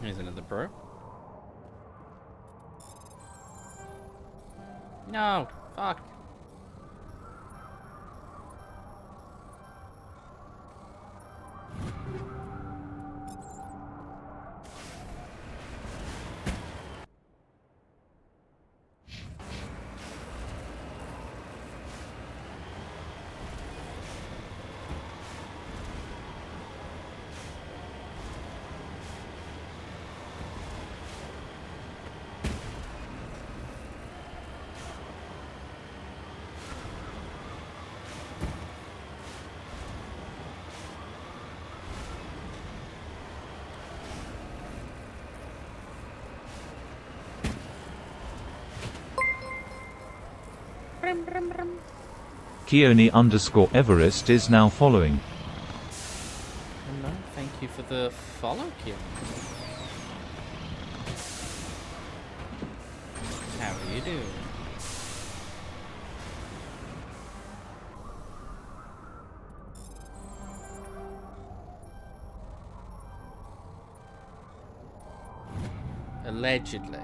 S1: Here's another pro. No, fuck.
S11: Keone_Everest is now following.
S1: Hello, thank you for the follow, Kim. How are you doing? Allegedly.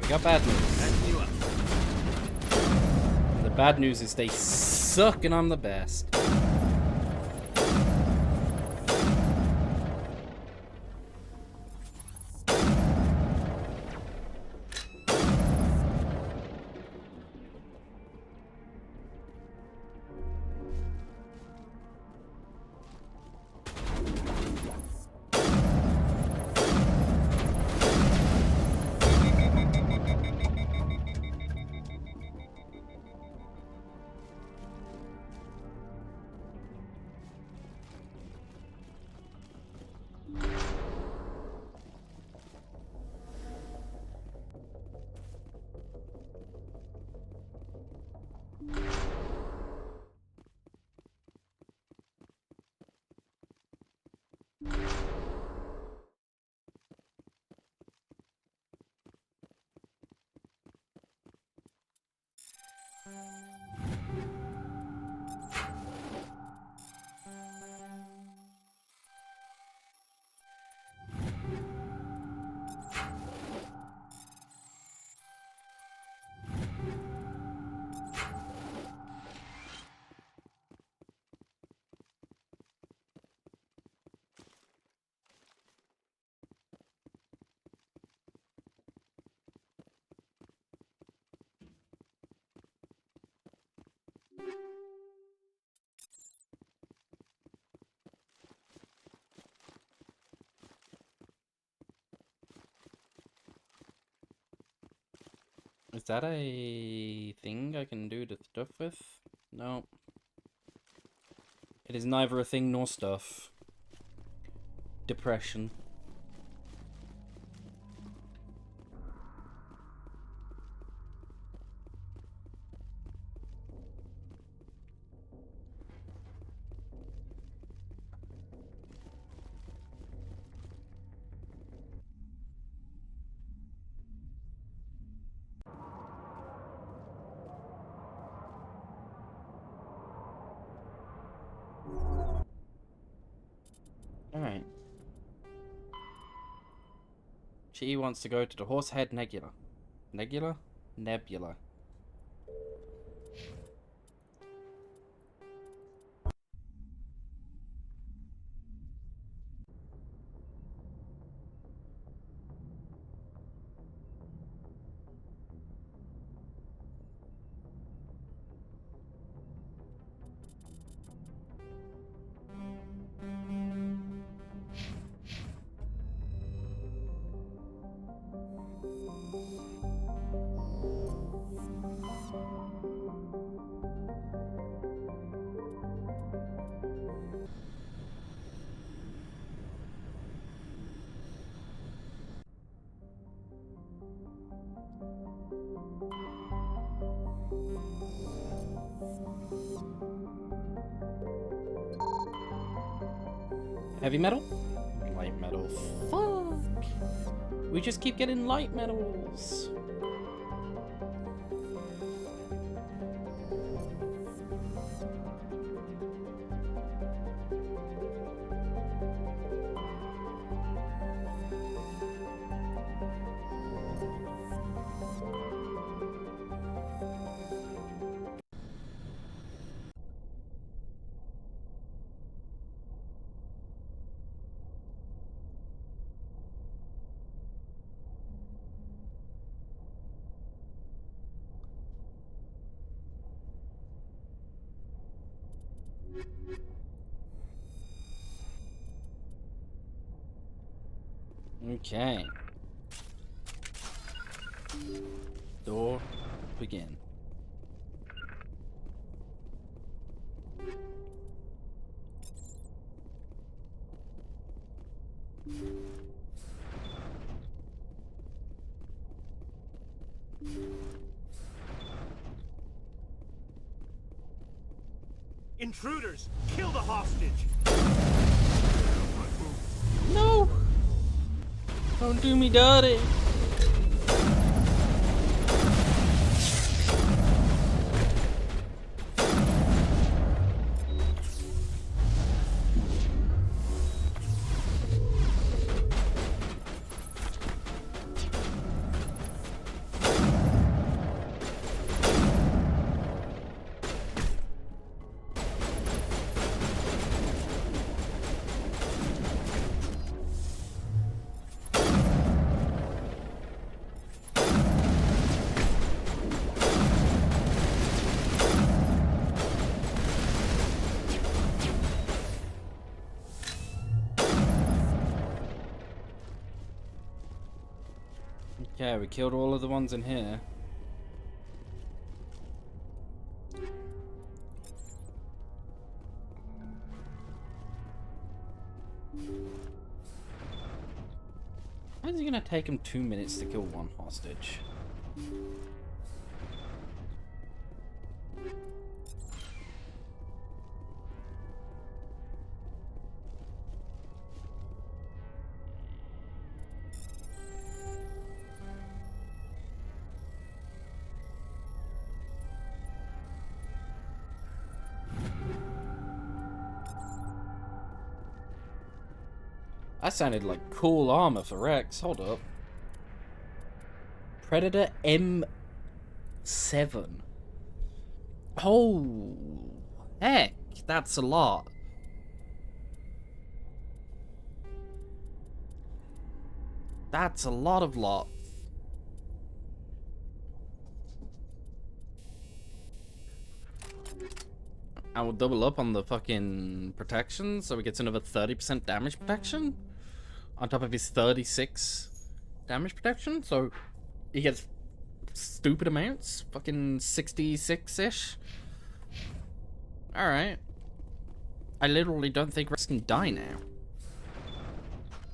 S1: We got bad news. The bad news is they suck and I'm the best. Is that a thing I can do the stuff with? No. It is neither a thing nor stuff. Depression. Alright. She wants to go to the Horsehead Nebula. Nebula? Nebula. Heavy metal? Light metal. Fuck! We just keep getting light metals. Okay. Door, begin.
S14: Intruders! Kill the hostage!
S1: No! Don't do me dirty! Okay, we killed all of the ones in here. Why is it gonna take him 2 minutes to kill one hostage? That sounded like cool armor for Rex. Hold up. Predator M7. Oh, heck, that's a lot. That's a lot of lot. I will double up on the fucking protection, so he gets another 30% damage protection on top of his 36 damage protection, so he gets stupid amounts, fucking 66-ish. Alright. I literally don't think Rex can die now.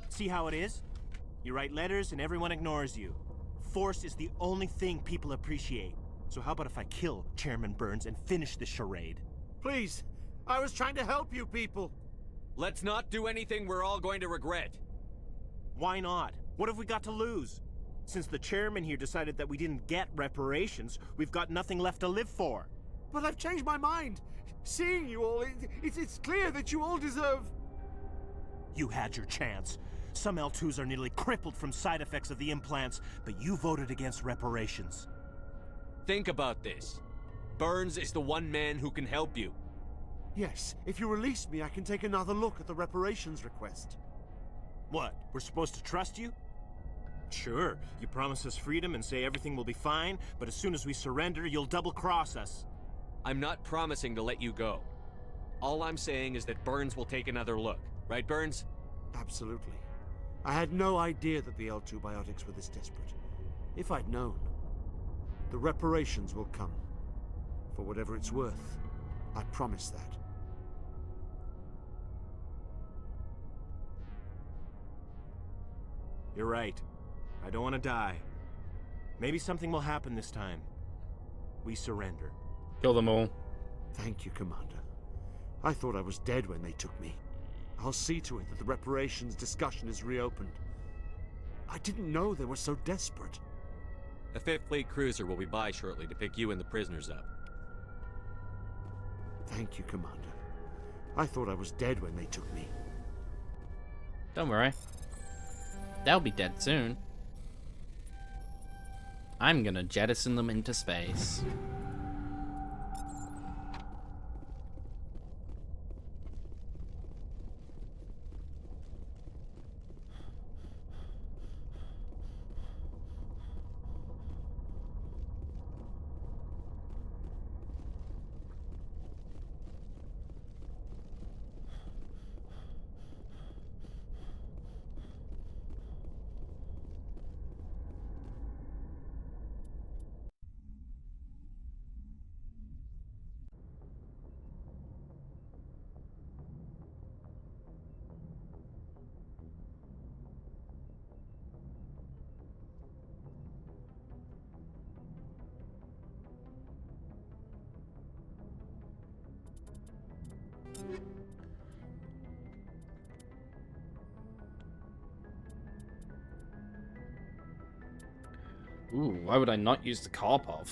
S14: See how it is? You write letters and everyone ignores you. Force is the only thing people appreciate. So how about if I kill Chairman Burns and finish this charade?
S11: Please, I was trying to help you people.
S5: Let's not do anything we're all going to regret.
S14: Why not? What have we got to lose? Since the chairman here decided that we didn't get reparations, we've got nothing left to live for.
S11: But I've changed my mind. Seeing you all, it's clear that you all deserve...
S14: You had your chance. Some L2s are nearly crippled from side effects of the implants, but you voted against reparations.
S5: Think about this. Burns is the one man who can help you.
S11: Yes, if you release me, I can take another look at the reparations request.
S14: What, we're supposed to trust you? Sure, you promise us freedom and say everything will be fine, but as soon as we surrender, you'll double-cross us.
S5: I'm not promising to let you go. All I'm saying is that Burns will take another look. Right, Burns?
S11: Absolutely. I had no idea that the L2 biotics were this desperate. If I'd known, the reparations will come. For whatever it's worth, I promise that.
S14: You're right. I don't want to die. Maybe something will happen this time. We surrender.
S1: Kill them all.
S11: Thank you, Commander. I thought I was dead when they took me. I'll see to it that the reparations discussion is reopened. I didn't know they were so desperate.
S5: A 5th Fleet cruiser will be by shortly to pick you and the prisoners up.
S11: Thank you, Commander. I thought I was dead when they took me.
S1: Don't worry. They'll be dead soon. I'm gonna jettison them into space. Ooh, why would I not use the Karpov?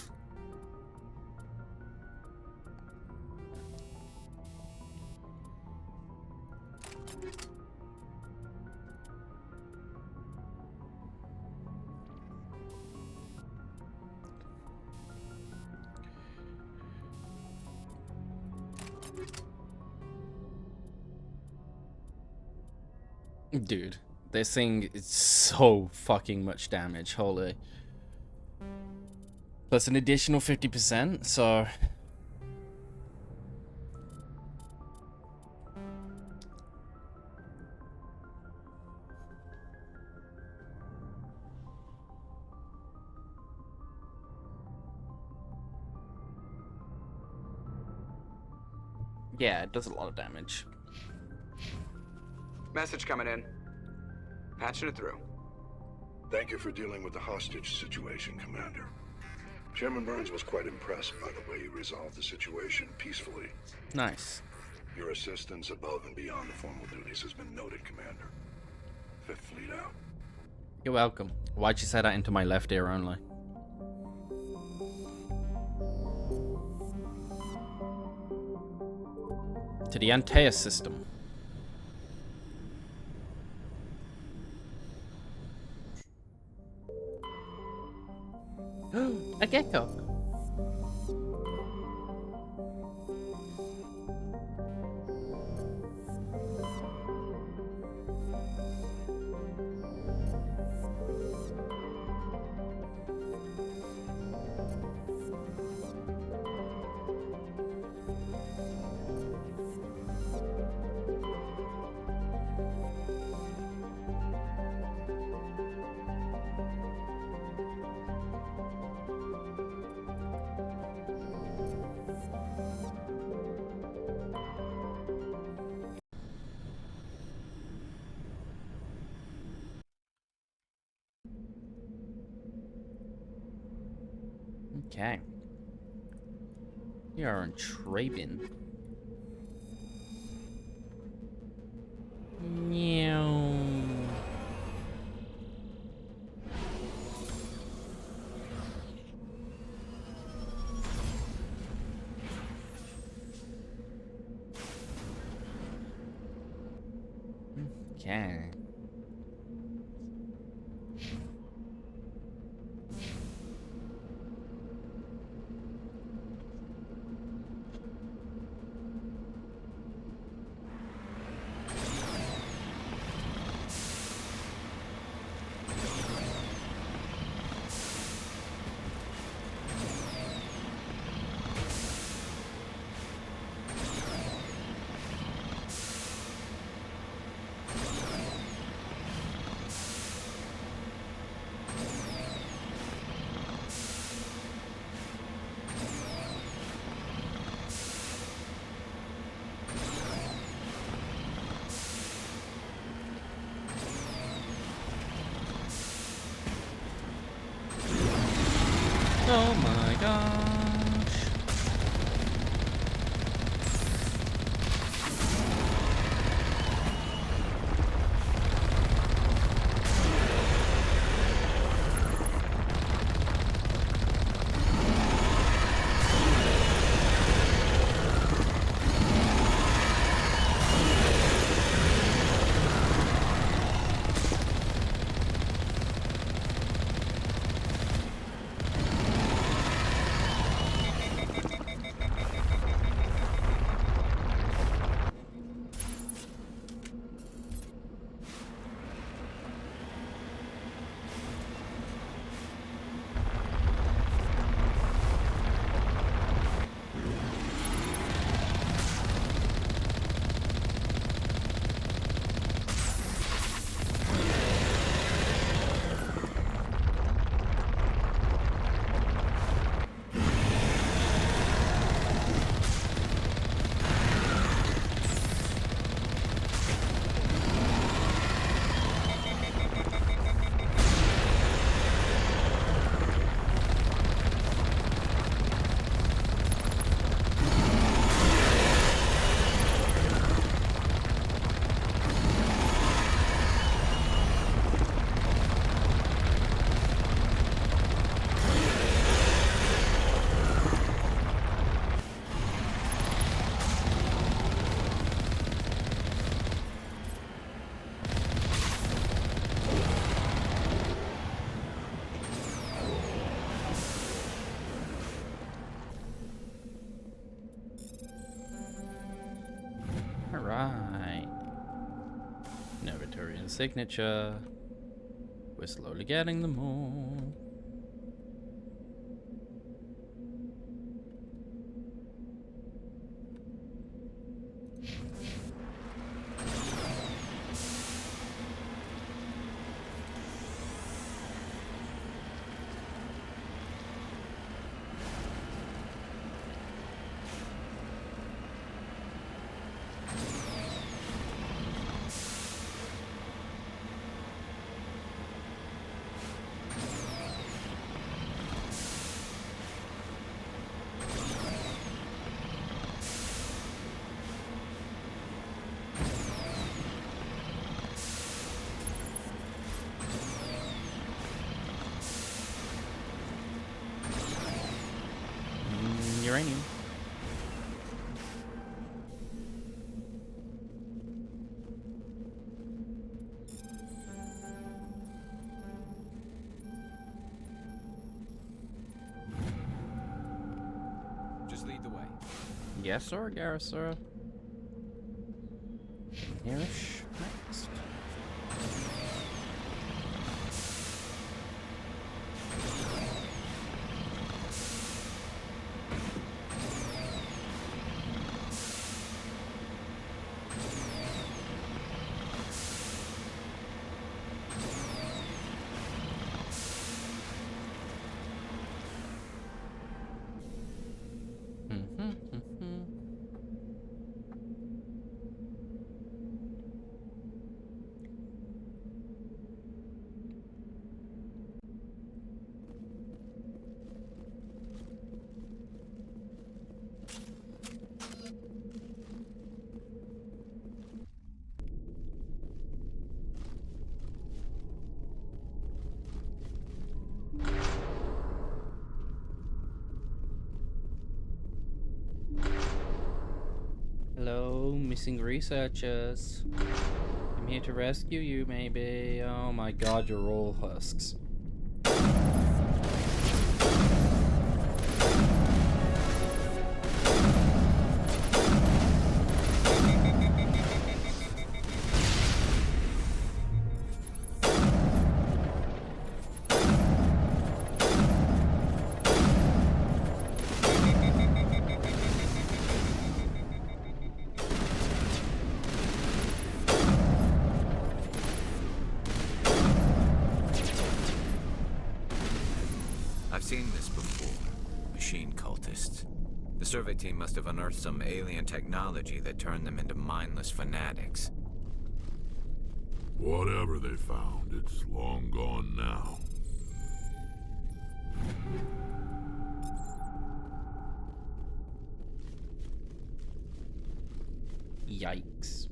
S1: Dude, this thing is so fucking much damage, holy. Plus an additional 50%, so... yeah, it does a lot of damage.
S20: Message coming in. Patching it through.
S21: Thank you for dealing with the hostage situation, Commander. Chairman Burns was quite impressed by the way you resolved the situation peacefully.
S1: Nice.
S21: Your assistance above and beyond the formal duties has been noted, Commander. 5th Fleet out.
S1: You're welcome. Why'd you say that into my left ear only? To the Antaeus system. A gecko. Okay. We are on Trabin. Meow. Okay. Oh my gosh. Alright. Novatorian signature. We're slowly getting them all. Uranium.
S18: Just lead the way.
S1: Yes, sir, Gareth, sir. Hereish next. Hello, missing researchers. I'm here to rescue you, maybe. Oh my god, you're all husks.
S23: I've seen this before. Machine cultists. The survey team must have unearthed some alien technology that turned them into mindless fanatics.
S13: Whatever they found, it's long gone now.
S1: Yikes.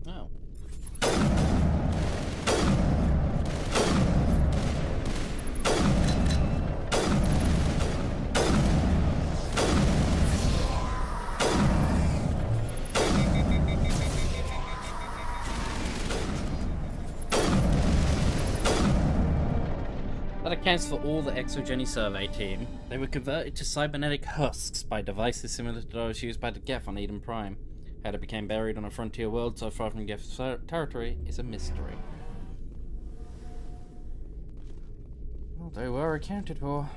S1: Oh. That accounts for all the Exogeny survey team. They were converted to cybernetic husks by devices similar to those used by the Geth on Eden Prime. How they became buried on a frontier world so far from Geth's territory is a mystery. Well, they were accounted for.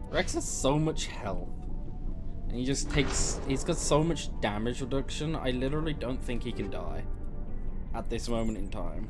S1: Rex has so much health. And he's got so much damage reduction, I literally don't think he can die. At this moment in time.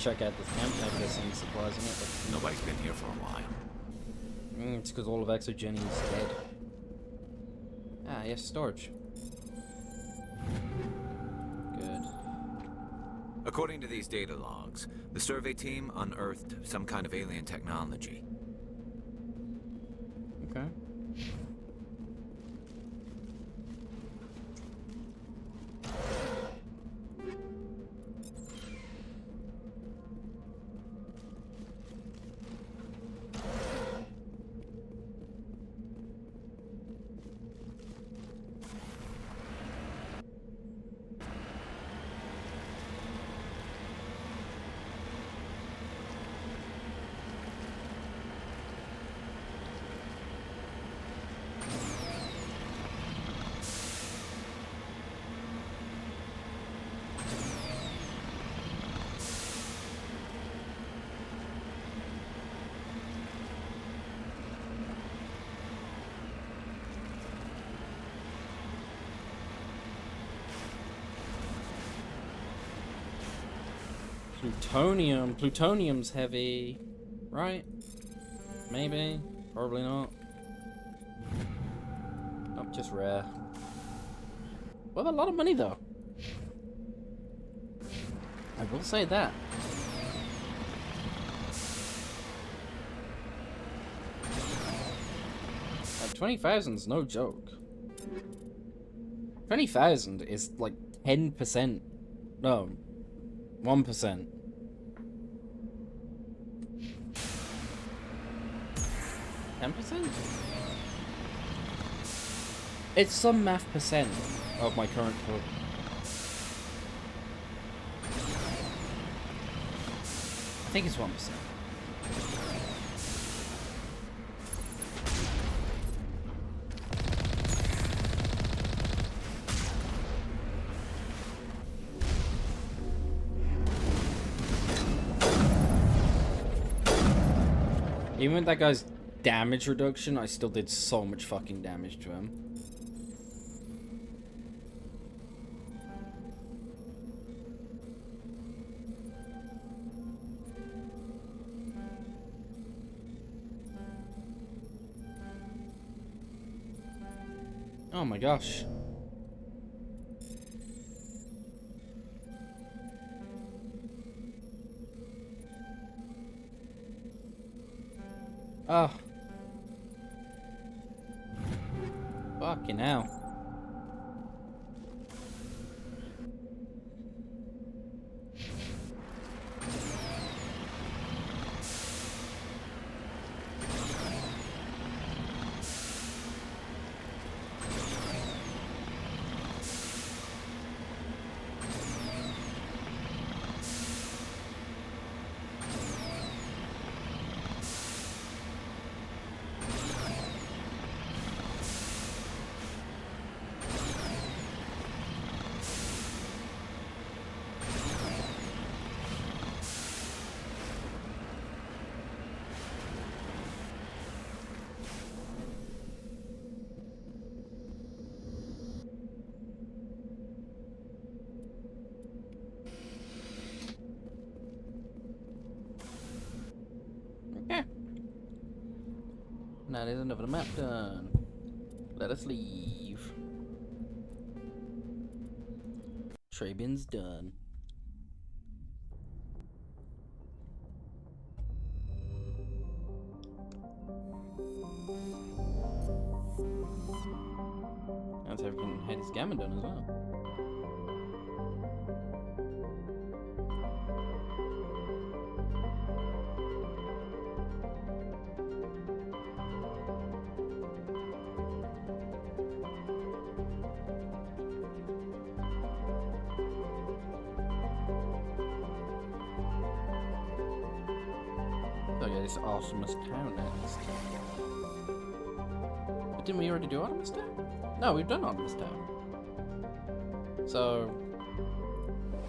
S1: check out this camp. Maybe there's some supplies in it. But
S23: nobody's been here for a while.
S1: It's because all of Exogeny is dead. Ah, yes, storage. Good.
S23: According to these data logs, the survey team unearthed some kind of alien technology.
S1: Okay. Plutonium. Plutonium's heavy, right? Maybe. Probably not. Nope, just rare. Well, a lot of money though. I will say that. Like 20,000's no joke. 20,000 is like 10%. No. 1%. 10%? It's some math percent of my current book. I think it's 1%. Even with that guy's damage reduction, I still did so much fucking damage to him. Oh my gosh. Oh. Fucking hell. That is another map done. Let us leave. Trabin's done. That's how we can head his gamma done as well. Oh yeah, this Artemis Town next. But didn't we already do Artemis Town? No, we've done Artemis Town. So,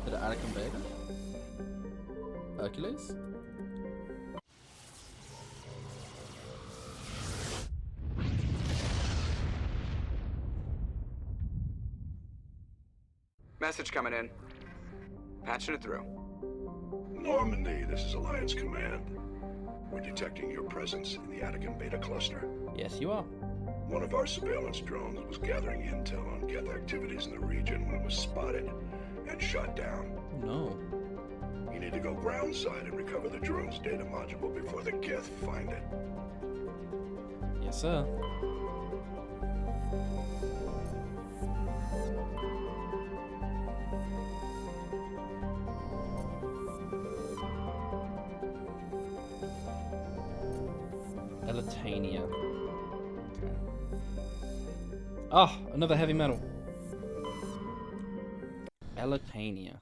S1: did it Attica Vega? Hercules?
S20: Message coming in. Patching it through.
S21: Normandy, this is Alliance Command. We're detecting your presence in the Attican Beta Cluster.
S1: Yes, you are.
S21: One of our surveillance drones was gathering intel on Geth activities in the region when it was spotted and shot down.
S1: Oh, no.
S21: You need to go groundside and recover the drone's data module before the Geth find it.
S1: Yes, sir. Elitania. Okay. Ah, another heavy metal. Elitania.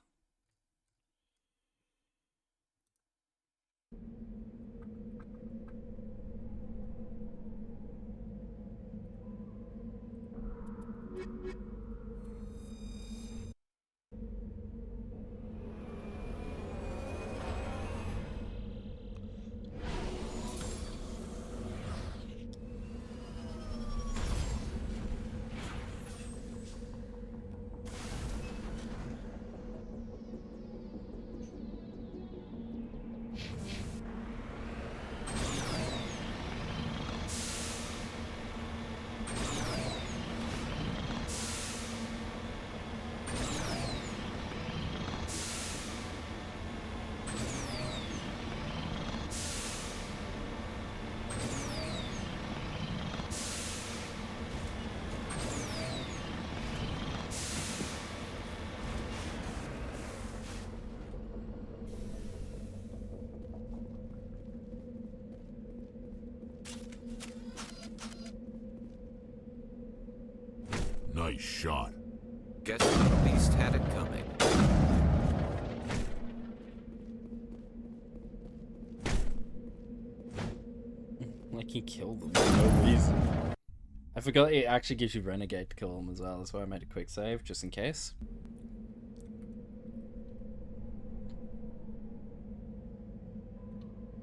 S13: Nice shot.
S23: Guess you at least had it coming.
S1: Like he killed them for no reason. I forgot it actually gives you Renegade to kill them as well. That's why I made a quick save, just in case.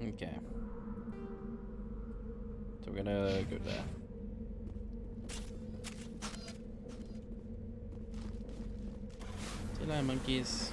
S1: Okay. So we're gonna go there. See you later, monkeys.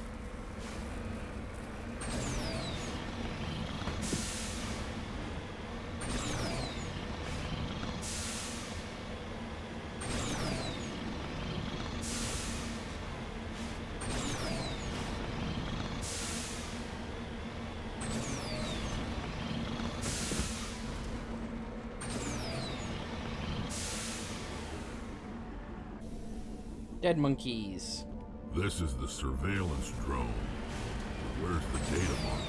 S1: Dead monkeys.
S13: This is the surveillance drone. Where's the data mark?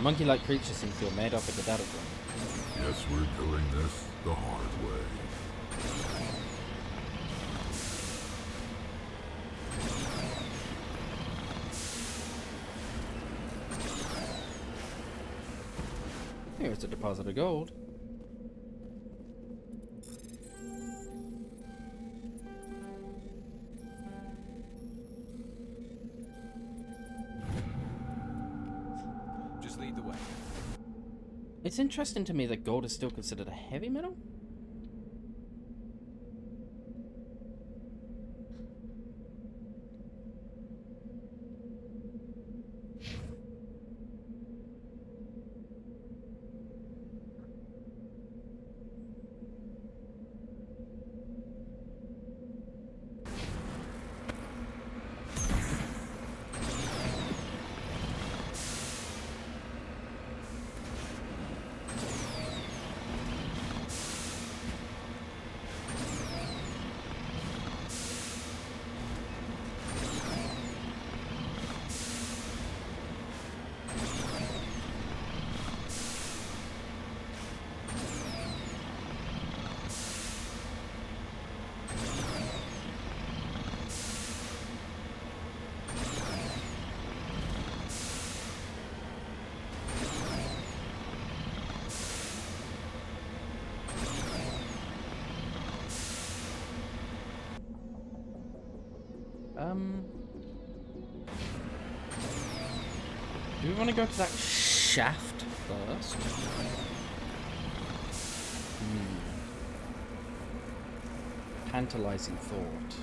S1: Monkey-like creatures seem to have made off with the data drone.
S13: Guess we're doing this the hard way.
S1: Here's a deposit of gold.
S23: Just lead the way.
S1: It's interesting to me that gold is still considered a heavy metal. Do we want to go to that shaft first? Tantalizing thought.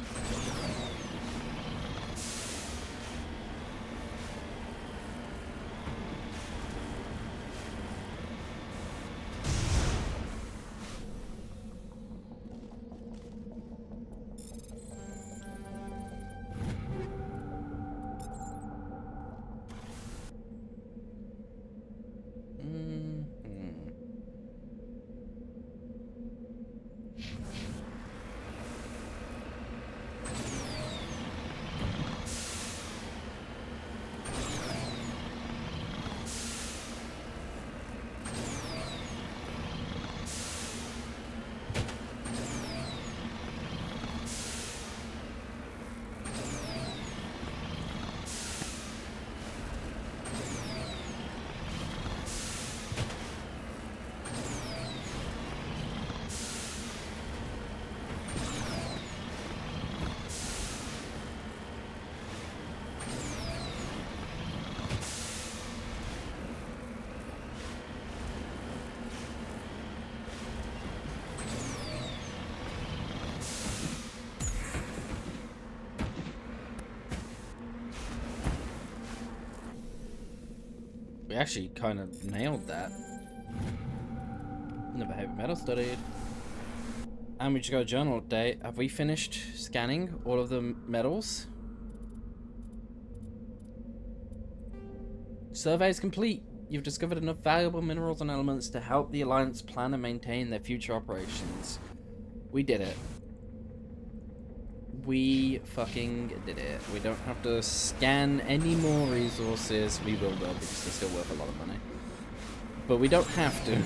S1: We actually kind of nailed that. Never heavy metal studied. And we just got a journal update. Have we finished scanning all of the metals? Survey is complete. You've discovered enough valuable minerals and elements to help the Alliance plan and maintain their future operations. We did it. We fucking did it. We don't have to scan any more resources. We will though, because they're still worth a lot of money. But we don't have to.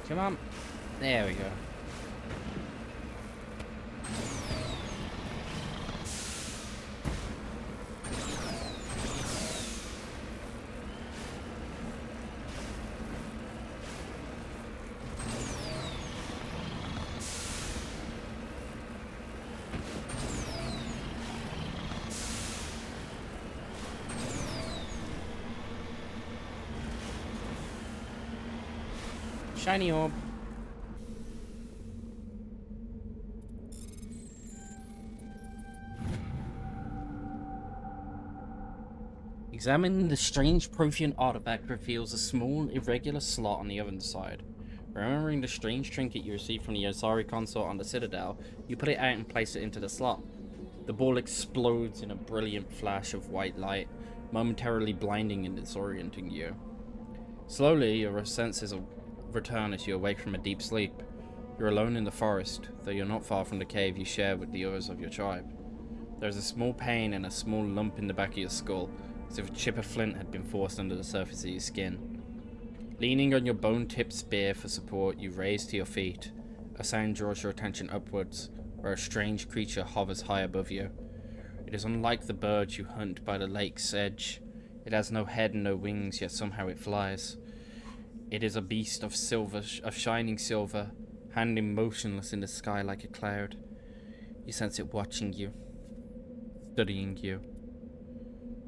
S1: Come on. There we go. Shiny orb. Examining the strange Prothean artifact reveals a small, irregular slot on the other side. Remembering the strange trinket you received from the Asari consort on the Citadel, you put it out and place it into the slot. The ball explodes in a brilliant flash of white light, momentarily blinding and disorienting you. Slowly, your senses return as you awake from a deep sleep. You're alone in the forest, though you're not far from the cave you share with the others of your tribe. There's a small pain and a small lump in the back of your skull, as if a chip of flint had been forced under the surface of your skin. Leaning on your bone-tipped spear for support, you raise to your feet. A sound draws your attention upwards, where a strange creature hovers high above you. It is unlike the birds you hunt by the lake's edge. It has no head and no wings, yet somehow it flies. It is a beast of shining silver, hanging motionless in the sky like a cloud. You sense it watching you, studying you.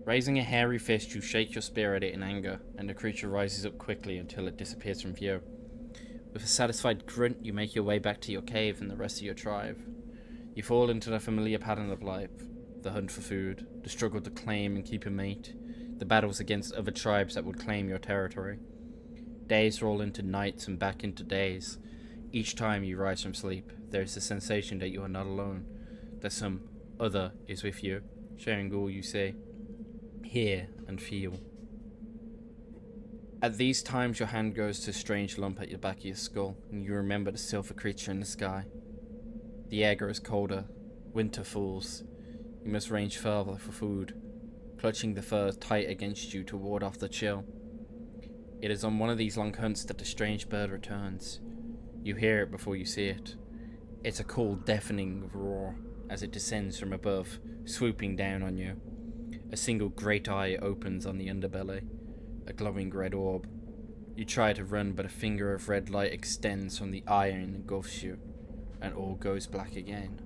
S1: Raising a hairy fist, you shake your spear at it in anger, and the creature rises up quickly until it disappears from view. With a satisfied grunt, you make your way back to your cave and the rest of your tribe. You fall into the familiar pattern of life: the hunt for food, the struggle to claim and keep a mate, the battles against other tribes that would claim your territory. Days roll into nights and back into days. Each time you rise from sleep, there is a sensation that you are not alone, that some other is with you, sharing all you see, hear, and feel. At these times, your hand goes to a strange lump at the back of your skull, and you remember the silver creature in the sky. The air grows colder. Winter falls. You must range further for food, clutching the fur tight against you to ward off the chill. It is on one of these long hunts that the strange bird returns. You hear it before you see it. It's a cold, deafening roar as it descends from above, swooping down on you. A single great eye opens on the underbelly, a glowing red orb. You try to run, but a finger of red light extends from the eye and engulfs you, and all goes black again.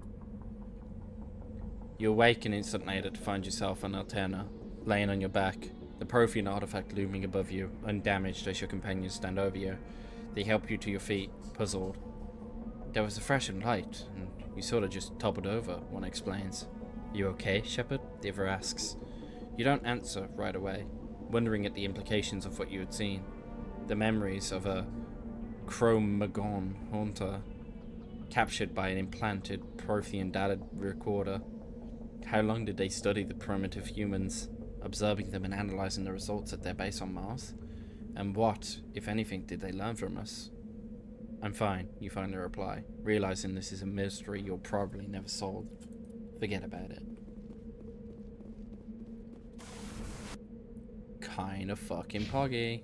S1: You awaken instant later to find yourself on Alterna, laying on your back, the Prothean artifact looming above you, undamaged as your companions stand over you. They help you to your feet, puzzled. There was a flashing light, and you sort of just toppled over, one explains. You okay, Shepard? The other asks. You don't answer right away, wondering at the implications of what you had seen. The memories of a Cro-Magnon Haunter, captured by an implanted Prothean data recorder. How long did they study the primitive humans, observing them and analyzing the results at their base on Mars? And what, if anything, did they learn from us? I'm fine, you finally reply, realizing this is a mystery you'll probably never solve. Forget about it. Kinda fucking poggy.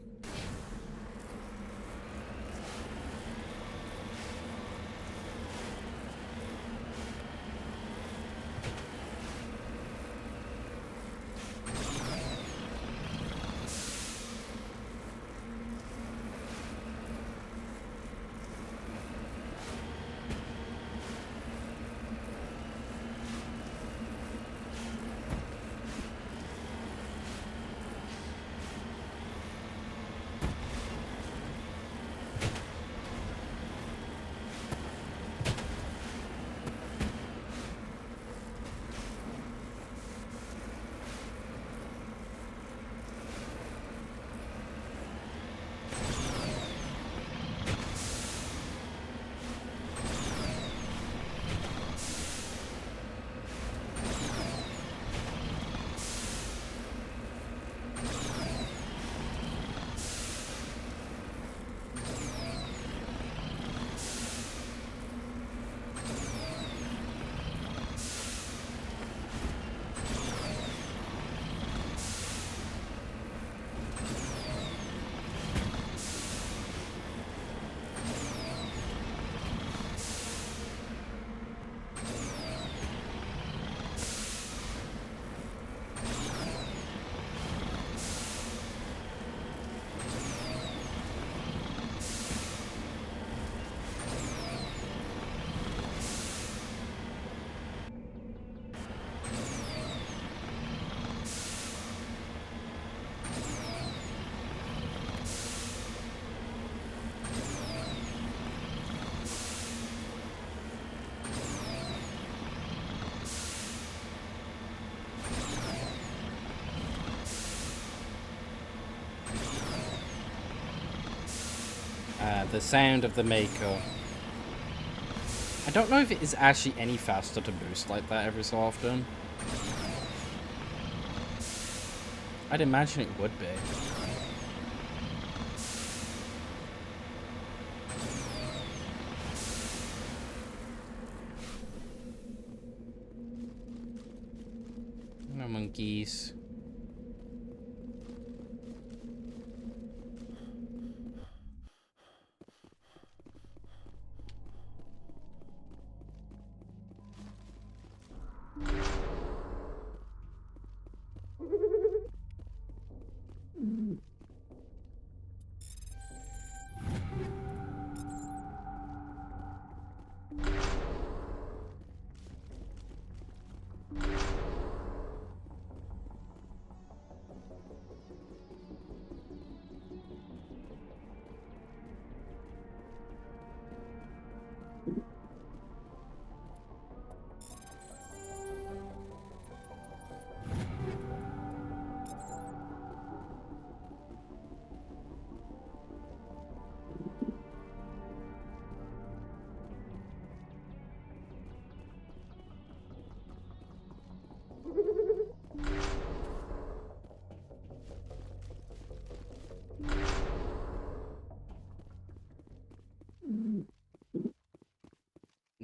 S1: The sound of the Mako. I don't know if it is actually any faster to boost like that every so often. I'd imagine it would be. No monkeys.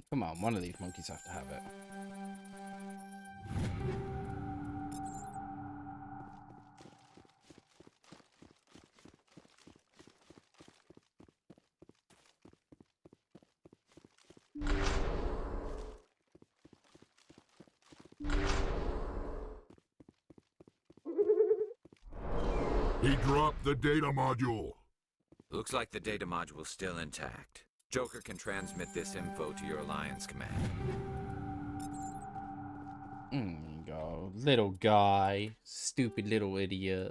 S1: Come on, one of these monkeys have to have it.
S13: He dropped the data module.
S23: Looks like the data module's still intact. Joker can transmit this info to your Alliance command.
S1: Go, little guy. Stupid little idiot.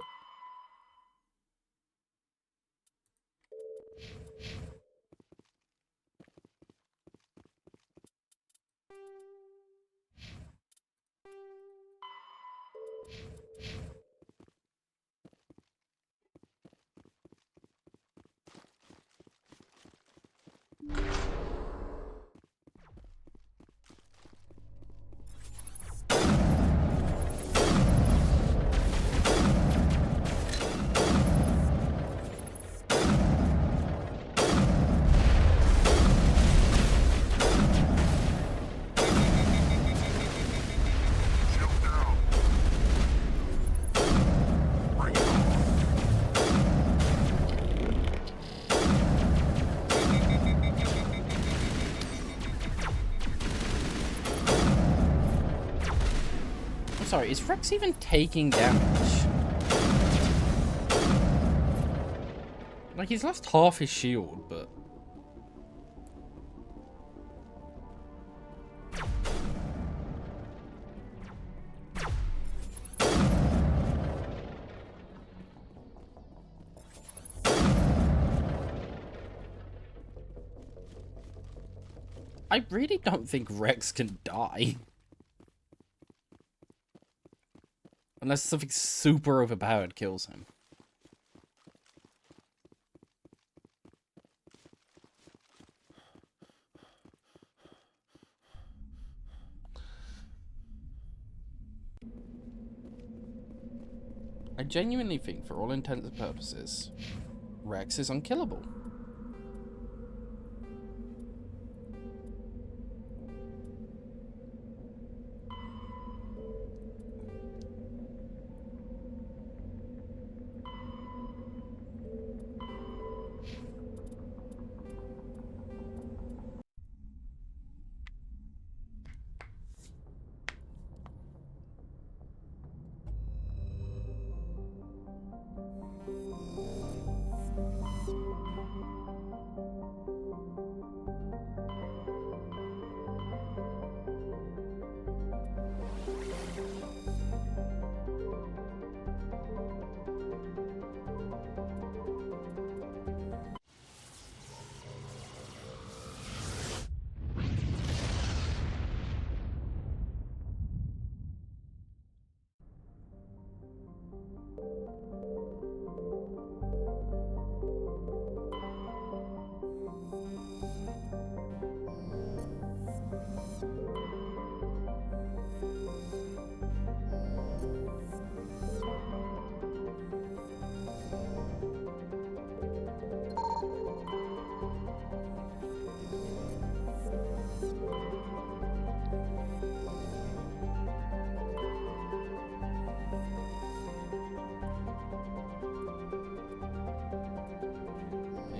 S1: sorry, is Rex even taking damage? Like, he's lost half his shield, but... I really don't think Rex can die. Unless something super overpowered kills him. I genuinely think, for all intents and purposes, Rex is unkillable.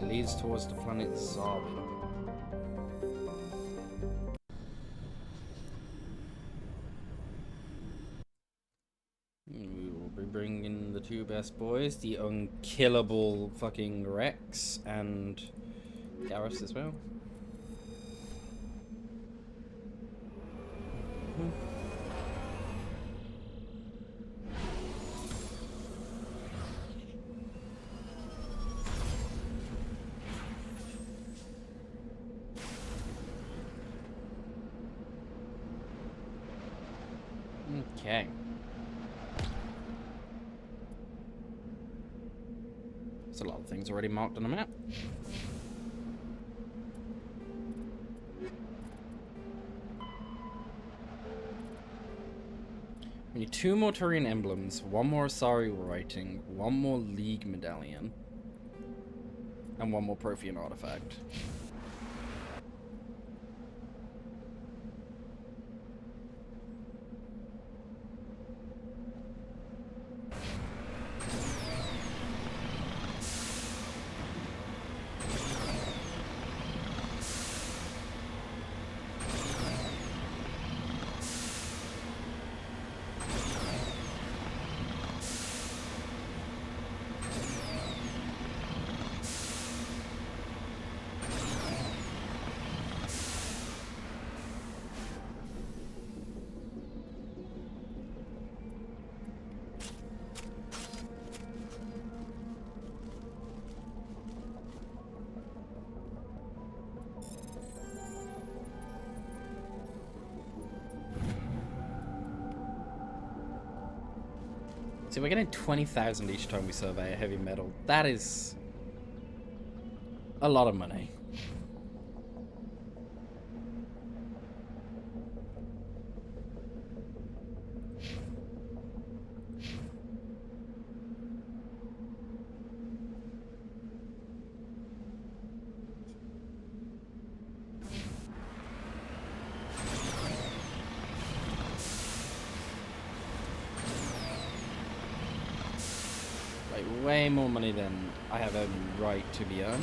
S1: Leads towards the planet Zarvin. We will be bringing the two best boys, the unkillable fucking Rex and Garrus as well. Okay. There's a lot of things already marked on the map. We need 2 more Turian emblems, 1 more Asari writing, 1 more League medallion, and 1 more Prothean artifact. See, we're getting 20,000 each time we survey a heavy metal. That is a lot of money. Way more money than I have a right to be earning.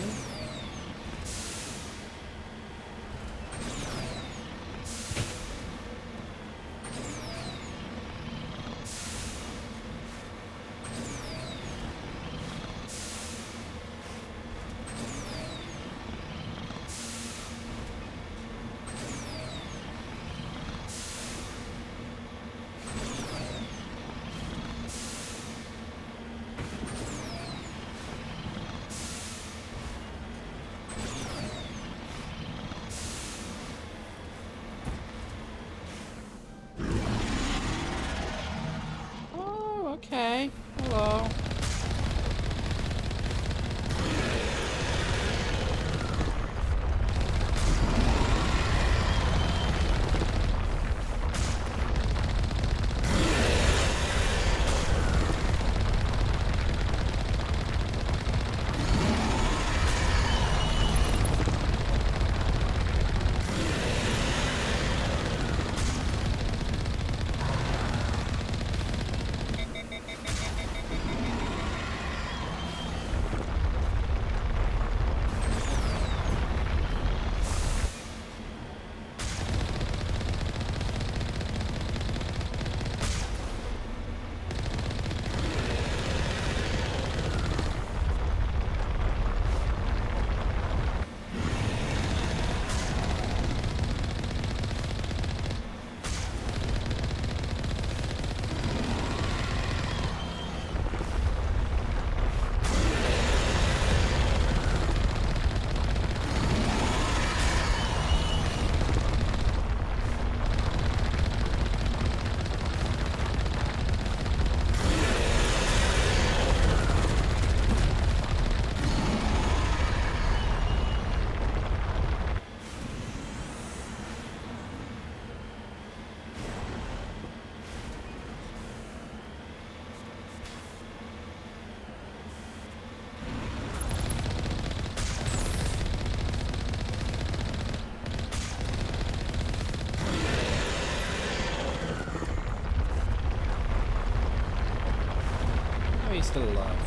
S1: he's still alive.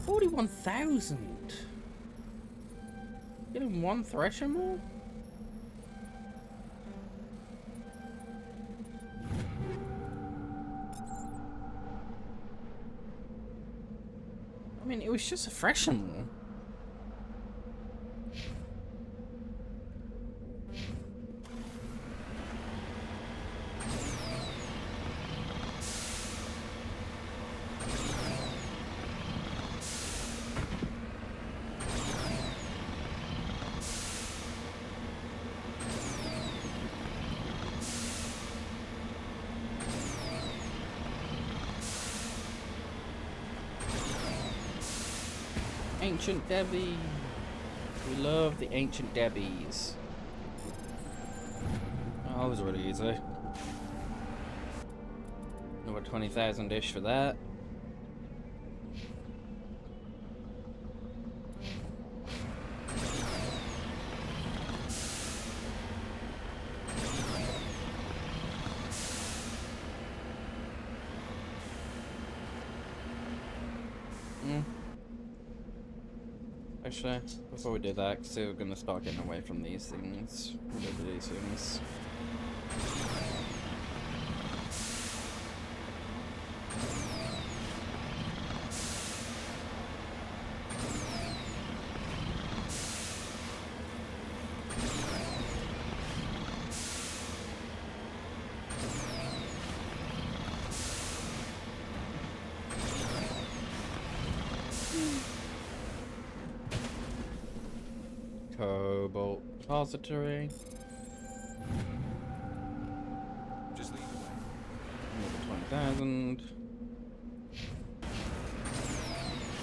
S1: $41,000. Getting one Thresher more? I mean, it was just a Thresher more. Ancient Debbie. We love the Ancient Debbies. Oh, that was really easy. Another 20,000-ish for that. Actually, before we do that, because we're going to start getting away from these things. We'll do these things. Cobalt repository.
S23: Just lead the way.
S1: Another 20,000.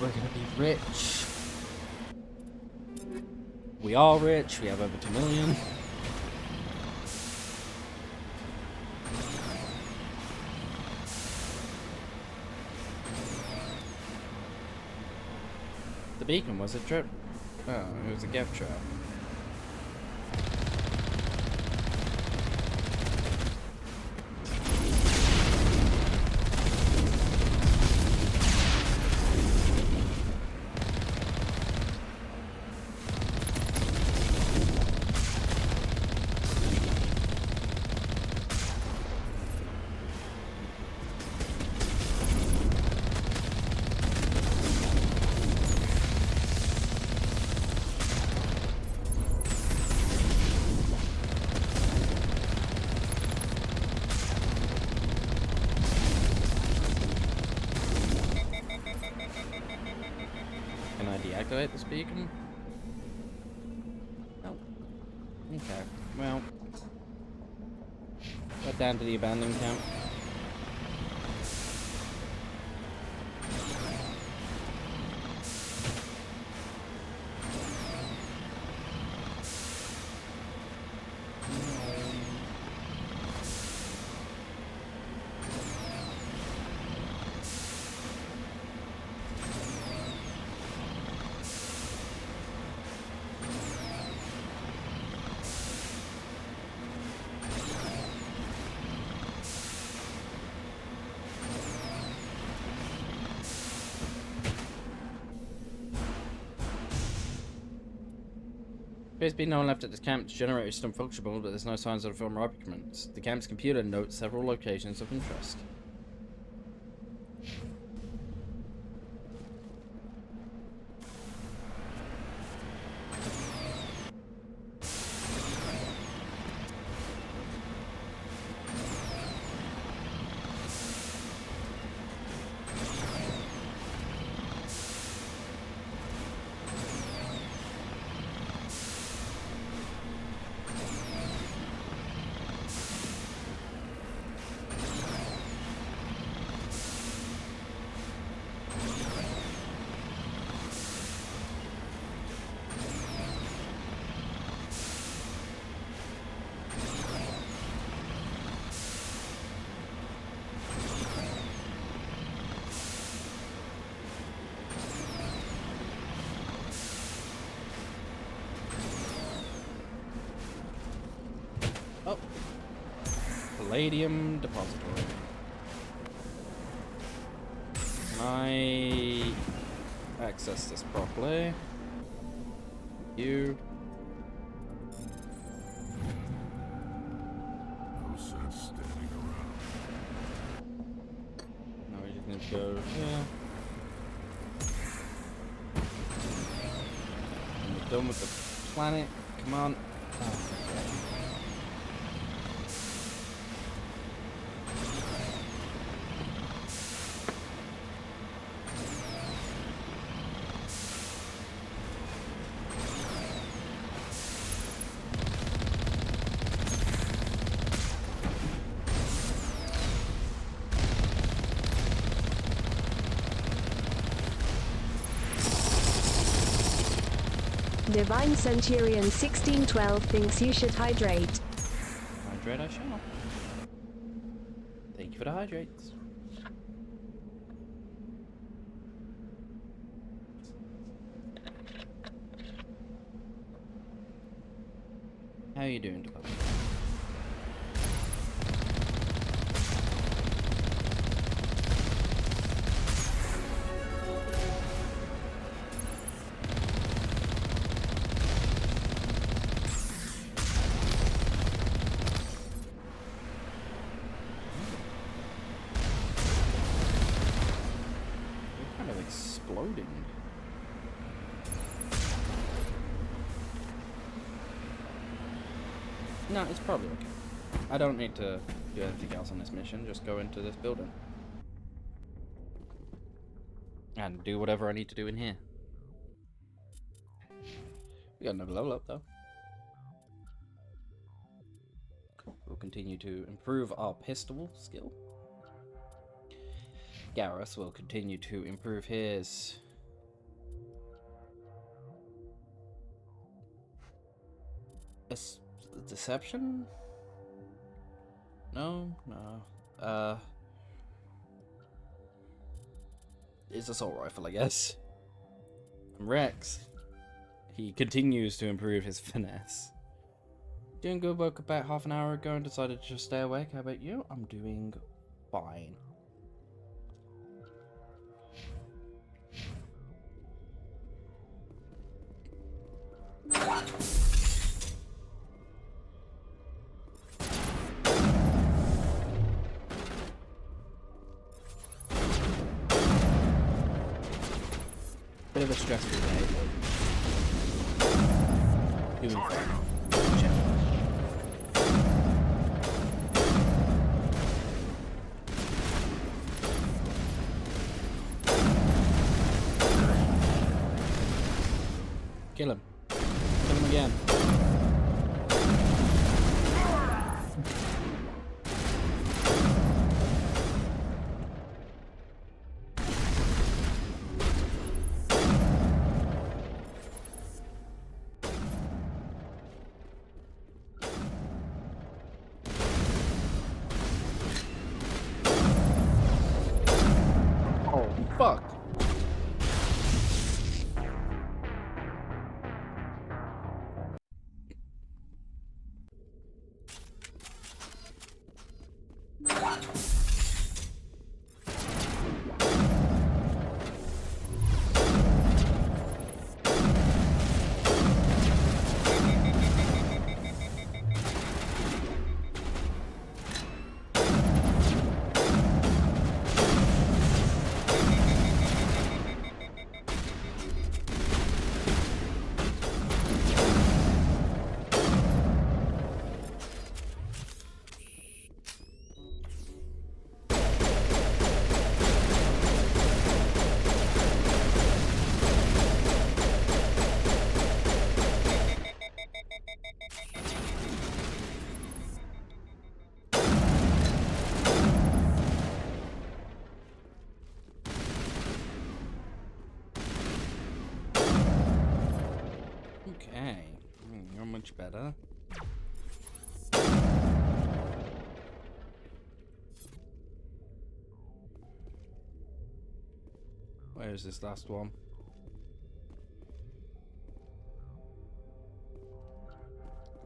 S1: We're gonna be rich. We are rich. We have over 2 million. The beacon was a trip. Oh, it was a gift trap. Can I deactivate this beacon? No. Okay. Well. Go down to the abandoned camp. Appears to be no one left at this camp. The generator is still functional, but there's no signs of a former occupants. The camp's computer notes several locations of interest. Palladium depository. Can I access this properly? You.
S13: No sense standing around.
S1: Now we just need to go here. And we're done with the planet. Come on. Oh, okay.
S12: Divine Centurion 1612 thinks you should hydrate.
S1: Hydrate I shall. Thank you for the hydrates. How are you doing, developer? Exploding. No, it's probably okay. I don't need to do anything else on this mission, just go into this building. And do whatever I need to do in here. We got another level up though. We'll continue to improve our pistol skill. Garrus will continue to improve his deception? No. It's assault rifle, I guess. And Rex, he continues to improve his finesse. Doing good. Woke up about half an hour ago and decided to just stay awake. How about you? I'm doing fine. Bit of a stressful day, but doing fine. Kill him. Kill him again. Oh, fuck. Okay, you're much better. Where's this last one?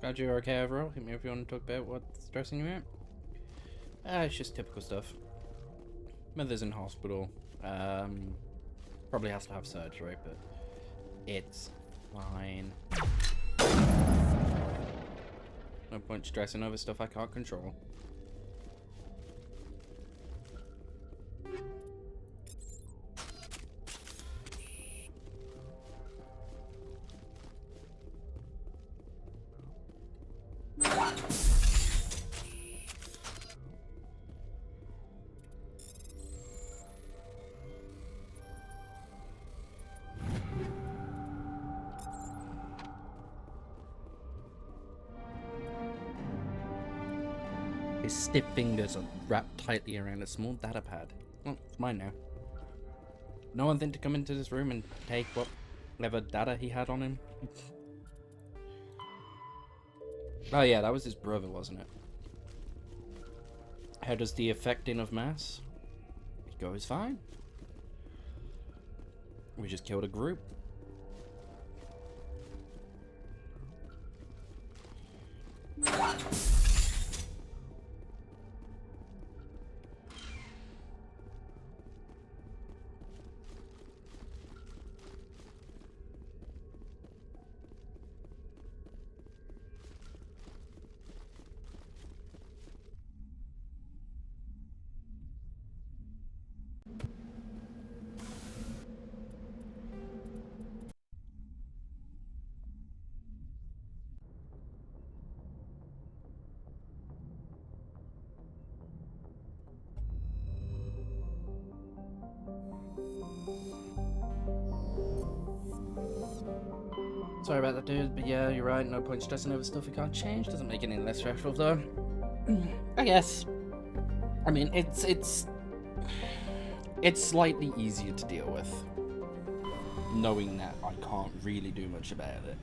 S1: Glad you're okay overall. Hit me if you want to talk about what's stressing you out. It's just typical stuff. Mother's in hospital. Probably has to have surgery, but it's fine. No point stressing over stuff I can't control. His stiff fingers are wrapped tightly around a small data pad. Well, it's mine now. No one think to come into this room and take whatever data he had on him. Oh yeah, that was his brother, wasn't it? How does the affecting of mass? It goes fine. We just killed a group. Sorry about that, dude, but yeah, you're right. No point stressing over stuff we can't change. Doesn't make it any less stressful, though. I guess. I mean, it's slightly easier to deal with, knowing that I can't really do much about it.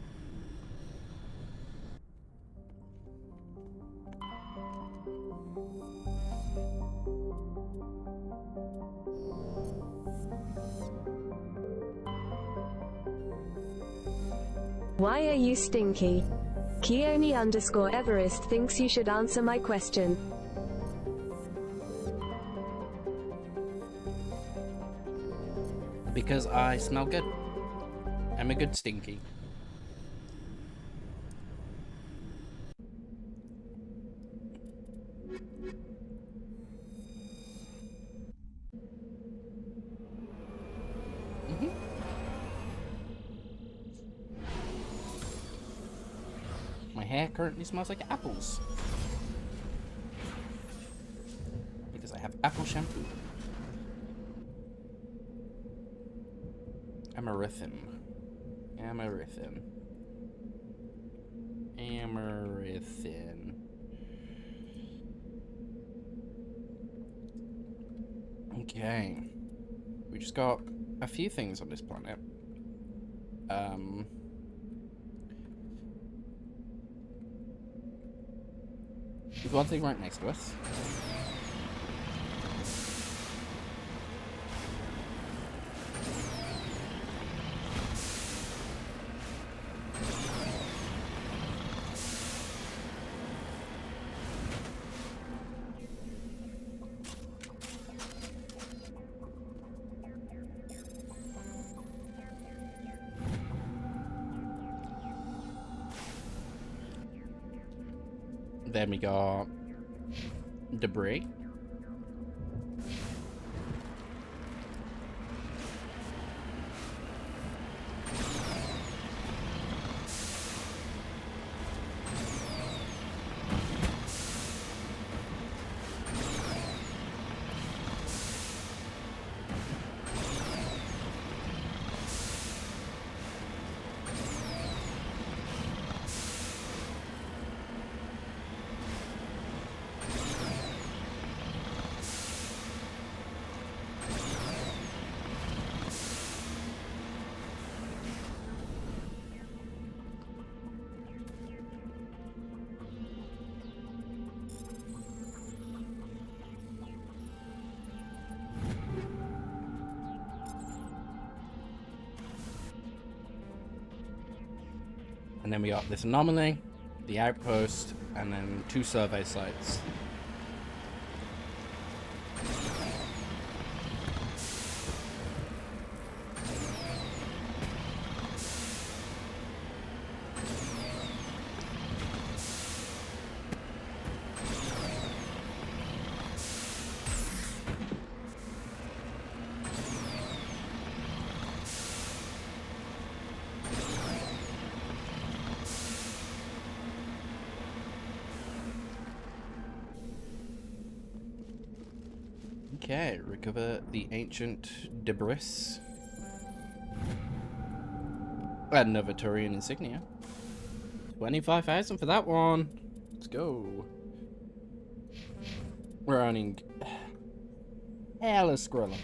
S12: Why are you stinky? Keone_Everest thinks you should answer my question.
S1: Because I smell good. I'm a good stinky. My hair currently smells like apples. Because I have apple shampoo. Amarethin. Okay. We just got a few things on this planet. There's one thing right next to us. Then we got debris. And then we got this anomaly, the outpost, and then 2 survey sites. Okay, recover the ancient debris. Another Turian insignia. 25,000 for that one. Let's go. We're earning hella Skrilla.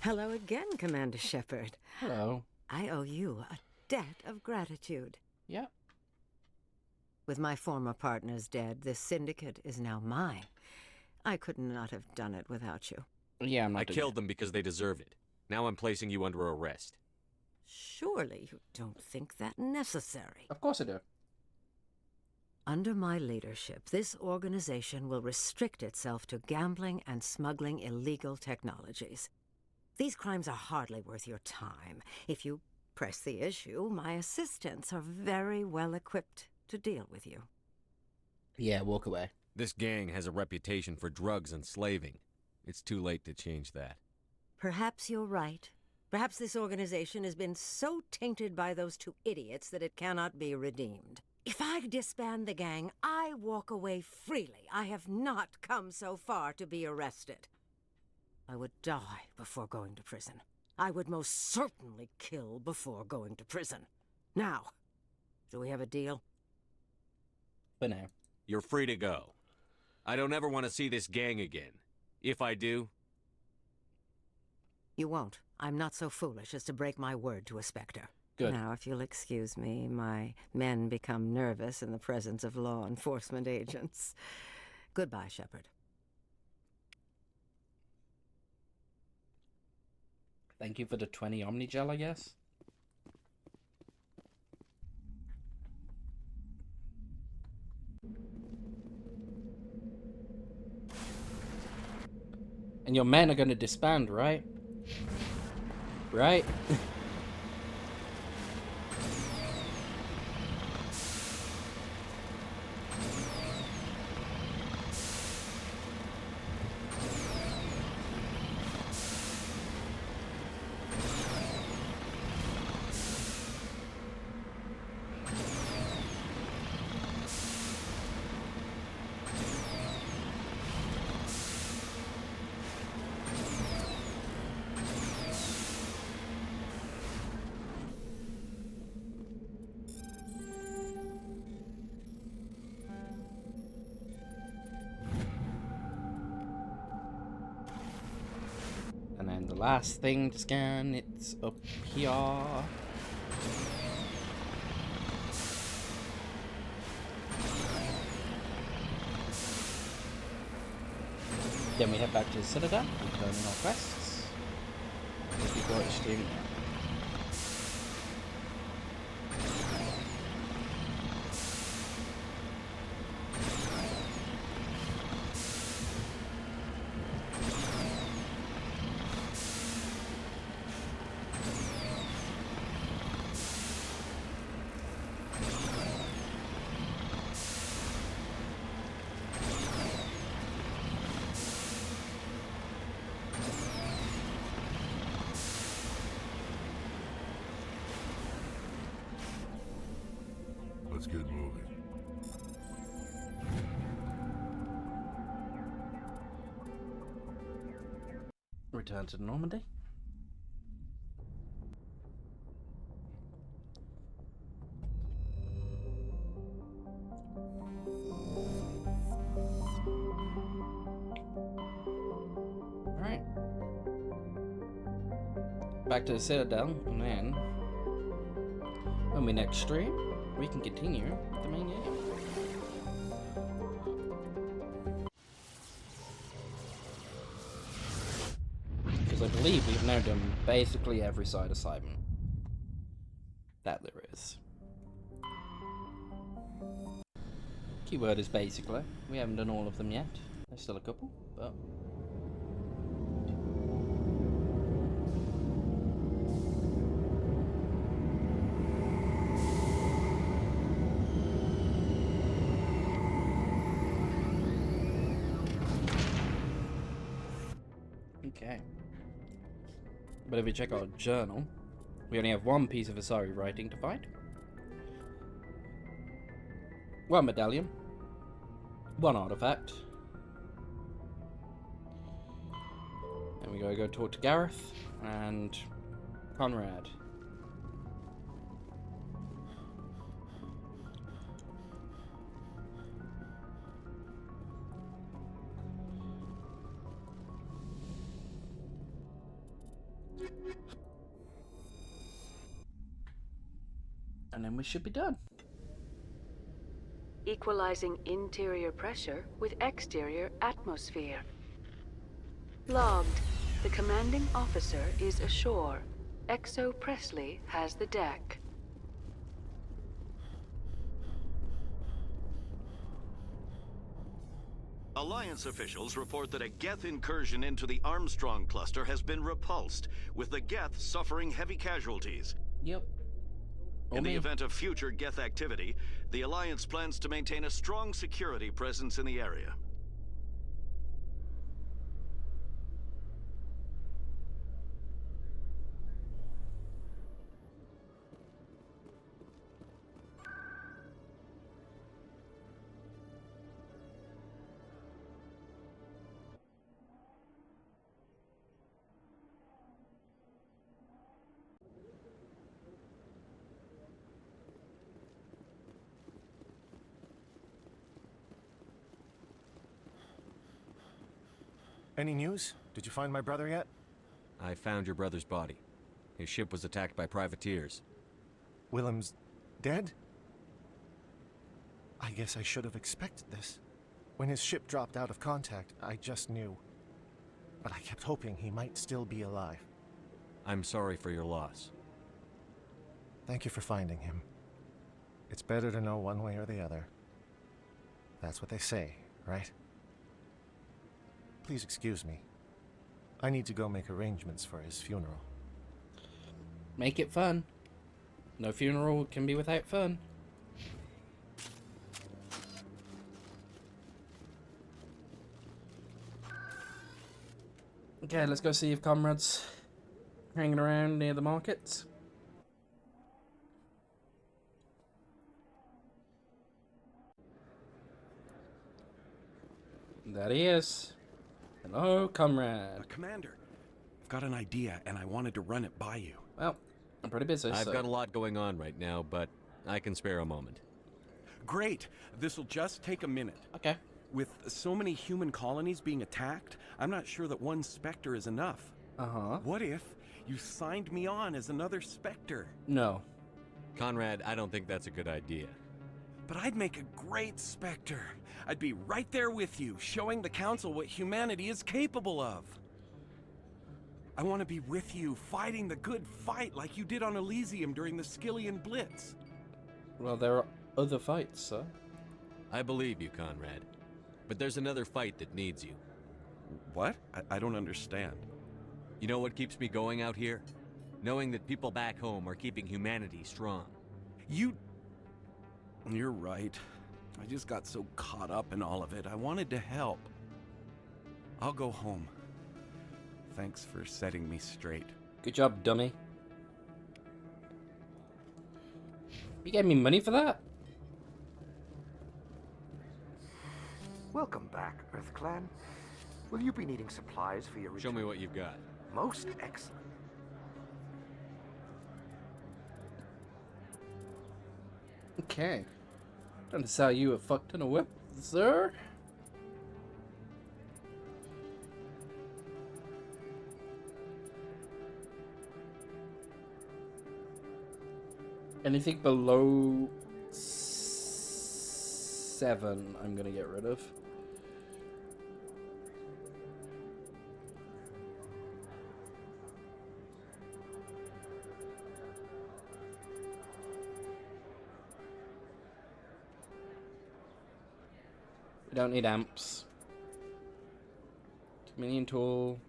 S4: Hello again, Commander Shepard.
S1: Hello.
S4: I owe you a debt of gratitude.
S1: Yeah.
S4: With my former partners dead, this syndicate is now mine. I could not have done it without you.
S1: Yeah,
S5: I killed them because they deserved it. Now I'm placing you under arrest.
S4: Surely you don't think that necessary.
S1: Of course I do.
S4: Under my leadership, this organization will restrict itself to gambling and smuggling illegal technologies. These crimes are hardly worth your time. If you press the issue, my assistants are very well equipped to deal with you.
S1: Yeah, walk away.
S5: This gang has a reputation for drugs and slaving. It's too late to change that.
S4: Perhaps you're right. Perhaps this organization has been so tainted by those two idiots that it cannot be redeemed. If I disband the gang, I walk away freely. I have not come so far to be arrested. I would die before going to prison. I would most certainly kill before going to prison. Now, do we have a deal?
S1: For now.
S5: You're free to go. I don't ever want to see this gang again. If I do...
S4: You won't. I'm not so foolish as to break my word to a Spectre.
S1: Good.
S4: Now, if you'll excuse me, my men become nervous in the presence of law enforcement agents. Goodbye, Shepard.
S1: Thank you for the 20 Omnigel, I guess. And your men are going to disband, right? Right? And then the last thing to scan, it's up here. Then we head back to the Citadel, return our quests. Before it's streaming now.
S13: Let's get moving.
S1: Return to Normandy. Alright. Back to the Citadel, and then when we next stream, we can continue the main game. Because I believe we've now done basically every side assignment that there is. keyworders, basically. We haven't done all of them yet. There's still a couple, but... Okay. But if we check our journal, we only have one piece of Asari writing to find. One medallion. One artifact. And we gotta go talk to Gareth and Conrad. And then we should be done.
S2: Equalizing interior pressure with exterior atmosphere. Logged. The commanding officer is ashore. Exo Presley has the deck.
S15: Alliance officials report that a Geth incursion into the Armstrong cluster has been repulsed, with the Geth suffering heavy casualties.
S1: Yep.
S15: In the event of future Geth activity, the Alliance plans to maintain a strong security presence in the area.
S14: Any news? Did you find my brother yet?
S5: I found your brother's body. His ship was attacked by privateers.
S14: Willem's dead? I guess I should have expected this. When his ship dropped out of contact, I just knew. But I kept hoping he might still be alive.
S5: I'm sorry for your loss.
S14: Thank you for finding him. It's better to know one way or the other. That's what they say, right? Please excuse me. I need to go make arrangements for his funeral.
S1: Make it fun. No funeral can be without fun. Okay, let's go see if Comrade's hanging around near the markets. That he is. Hello, Comrade.
S22: Commander, I've got an idea, and I wanted to run it by you.
S1: Well, I'm pretty busy,
S5: I've got a lot going on right now, but I can spare a moment.
S22: Great. This'll just take a minute.
S1: Okay.
S22: With so many human colonies being attacked, I'm not sure that one Spectre is enough.
S1: Uh-huh.
S22: What if you signed me on as another Spectre?
S1: No.
S5: Conrad, I don't think that's a good idea.
S22: But I'd make a great Spectre. I'd be right there with you, showing the Council what humanity is capable of. I want to be with you, fighting the good fight like you did on Elysium during the Skillian Blitz.
S1: Well, there are other fights, sir.
S5: I believe you, Conrad. But there's another fight that needs you.
S22: What? I don't understand.
S5: You know what keeps me going out here? Knowing that people back home are keeping humanity strong.
S22: You're right. I just got so caught up in all of it. I wanted to help. I'll go home. Thanks for setting me straight.
S1: Good job, dummy. You gave me money for that?
S24: Welcome back, Earth Clan. Will you be needing supplies for your return?
S5: Show me what you've got.
S24: Most excellent.
S1: Okay. Trying to sell you a fuck ton of weapons, sir. Anything below 7, I'm gonna get rid of. We don't need amps. Minion tool,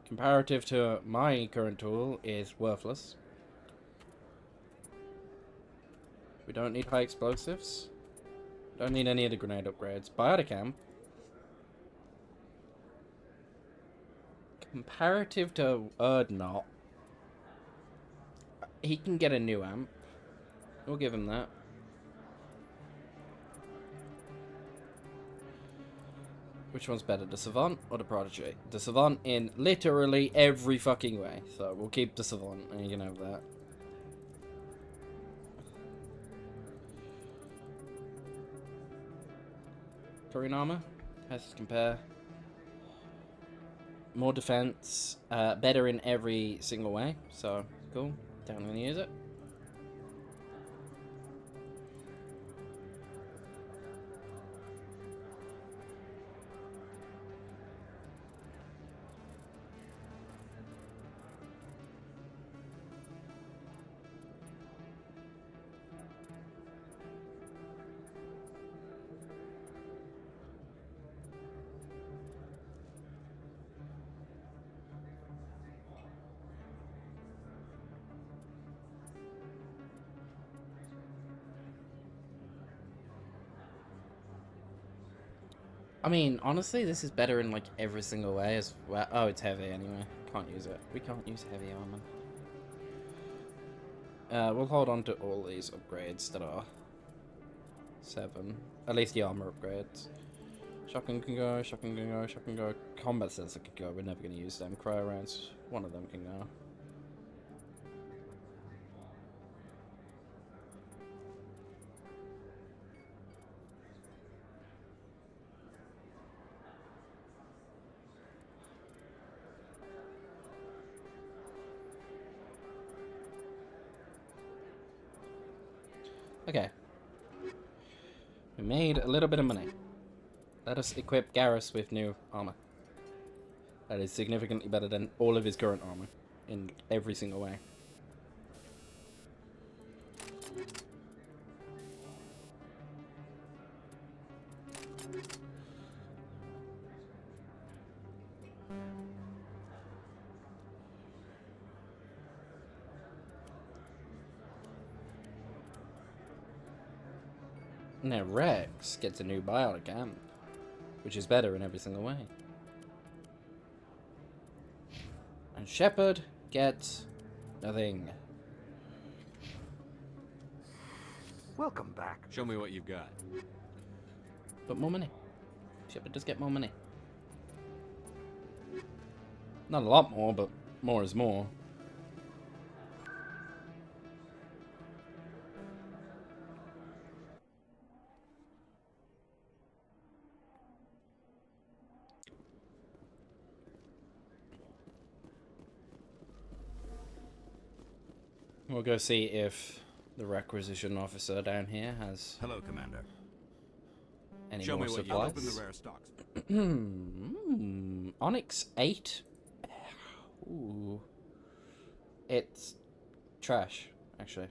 S1: comparative to my current tool, is worthless. We don't need high explosives. Don't need any of the grenade upgrades. Biotic amp. Comparative to Erdnot, he can get a new amp. We'll give him that. Which one's better, the Savant or the Prodigy? The Savant in literally every fucking way. So we'll keep the Savant, and you can have that. Turian armor has to compare. More defense, better in every single way. So cool. Definitely gonna use it. I mean, honestly, this is better in like every single way as well. Oh, it's heavy anyway. Can't use it. We can't use heavy armor. We'll hold on to all these upgrades that are 7. At least the armor upgrades. Shotgun can go, shotgun can go, shotgun can go. Combat sensor can go. We're never going to use them. Cryo rounds, one of them can go. Okay. We made a little bit of money. Let us equip Garrus with new armor. That is significantly better than all of his current armor in every single way. Now Rex gets a new biotic amp, which is better in every single way. And Shepard gets nothing.
S24: Welcome back.
S5: Show me what you've got.
S1: But more money. Shepard does get more money. Not a lot more, but more is more. We'll go see if the requisition officer down here has.
S3: Hello, Commander.
S1: Any
S3: Show
S1: more
S3: me what
S1: supplies?
S3: you open the rare stocks.
S1: Onyx 8. Ooh. It's trash. Actually,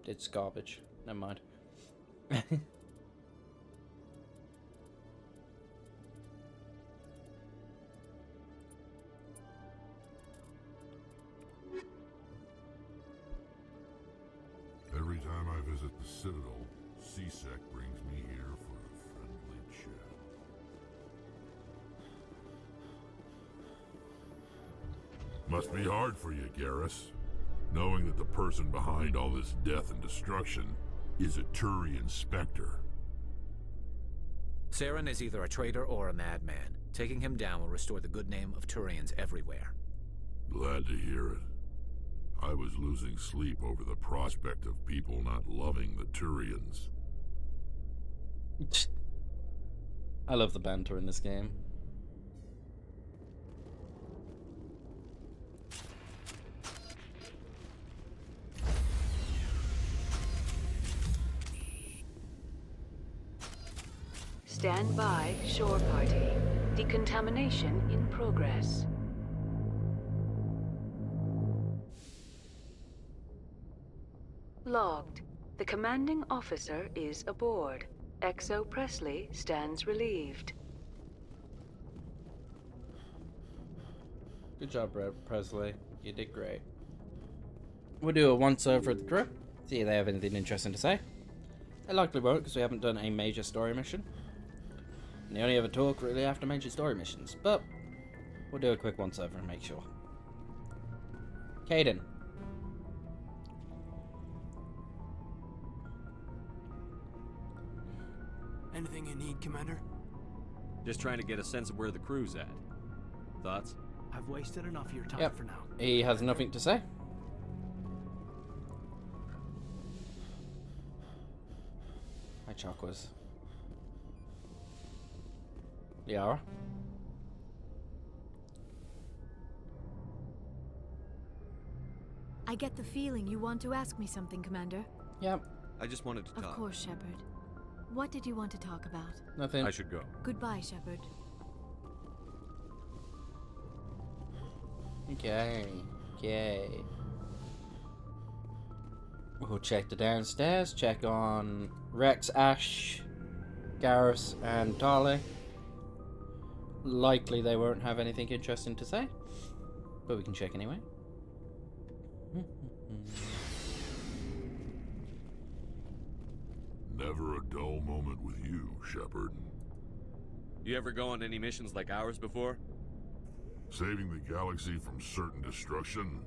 S1: it's garbage. Never mind.
S13: Every time I visit the Citadel, C-Sec brings me here for a friendly chat. Must be hard for you, Garrus, knowing that the person behind all this death and destruction is a Turian Spectre.
S23: Saren is either a traitor or a madman. Taking him down will restore the good name of Turians everywhere.
S13: Glad to hear it. I was losing sleep over the prospect of people not loving the Turians.
S1: I love the banter in this game.
S2: Stand by, shore party. Decontamination in progress. Logged. The commanding officer is aboard. XO Presley stands relieved.
S1: Good job, Presley. You did great. We'll do a once-over of the crew, see if they have anything interesting to say. They likely won't, because we haven't done a major story mission. And they only ever talk really after major story missions, but we'll do a quick once-over and make sure. Caden.
S3: Anything you need, Commander?
S5: Just trying to get a sense of where the crew's at. Thoughts?
S3: I've wasted enough of your time
S1: Yep.
S3: for now.
S1: He has nothing to say. Hi, Chakwas. Liara?
S6: I get the feeling you want to ask me something, Commander.
S1: Yep.
S5: I just wanted to talk.
S6: Of course, Shepard. What did you want to talk about?
S1: Nothing.
S5: I should go.
S6: Goodbye, Shepard.
S1: Okay. Okay. We'll check the downstairs, check on Rex, Ash, Garrus, and Tali. Likely they won't have anything interesting to say, but we can check anyway.
S13: Never a dull moment with you, Shepard.
S5: You ever go on any missions like ours before?
S13: Saving the galaxy from certain destruction?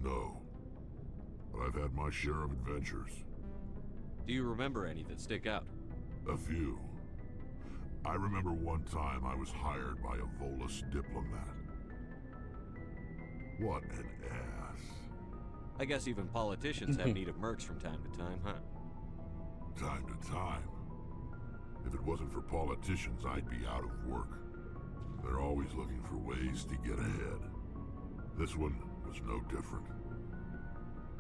S13: No. But I've had my share of adventures.
S5: Do you remember any that stick out?
S13: A few. I remember one time I was hired by a Volus diplomat. What an ass.
S5: I guess even politicians have need of mercs from time to time, huh?
S13: Time to time. If it wasn't for politicians, I'd be out of work. They're always looking for ways to get ahead. This one was no different.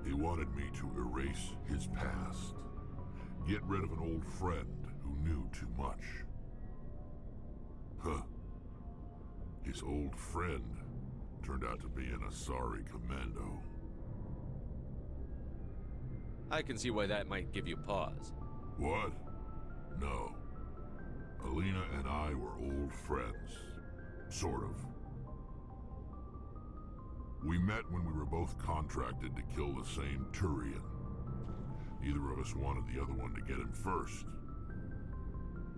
S13: He wanted me to erase his past. Get rid of an old friend who knew too much. Huh. His old friend turned out to be an Asari commando.
S5: I can see why that might give you pause.
S13: What? No. Alina and I were old friends. Sort of. We met when we were both contracted to kill the same Turian. Neither of us wanted the other one to get him first.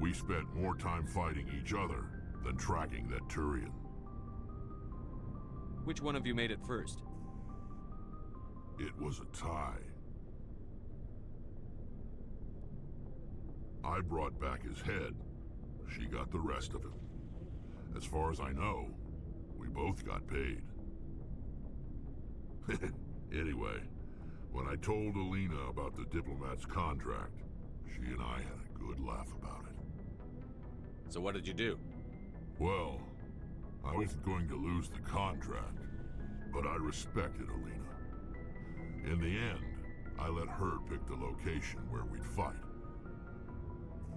S13: We spent more time fighting each other than tracking that Turian.
S5: Which one of you made it first?
S13: It was a tie. I brought back his head. She got the rest of him. As far as I know, we both got paid. Anyway, when I told Alina about the diplomat's contract, she and I had a good laugh about it.
S5: So what did you do?
S13: Well, I wasn't going to lose the contract, but I respected Alina. In the end, I let her pick the location where we'd fight.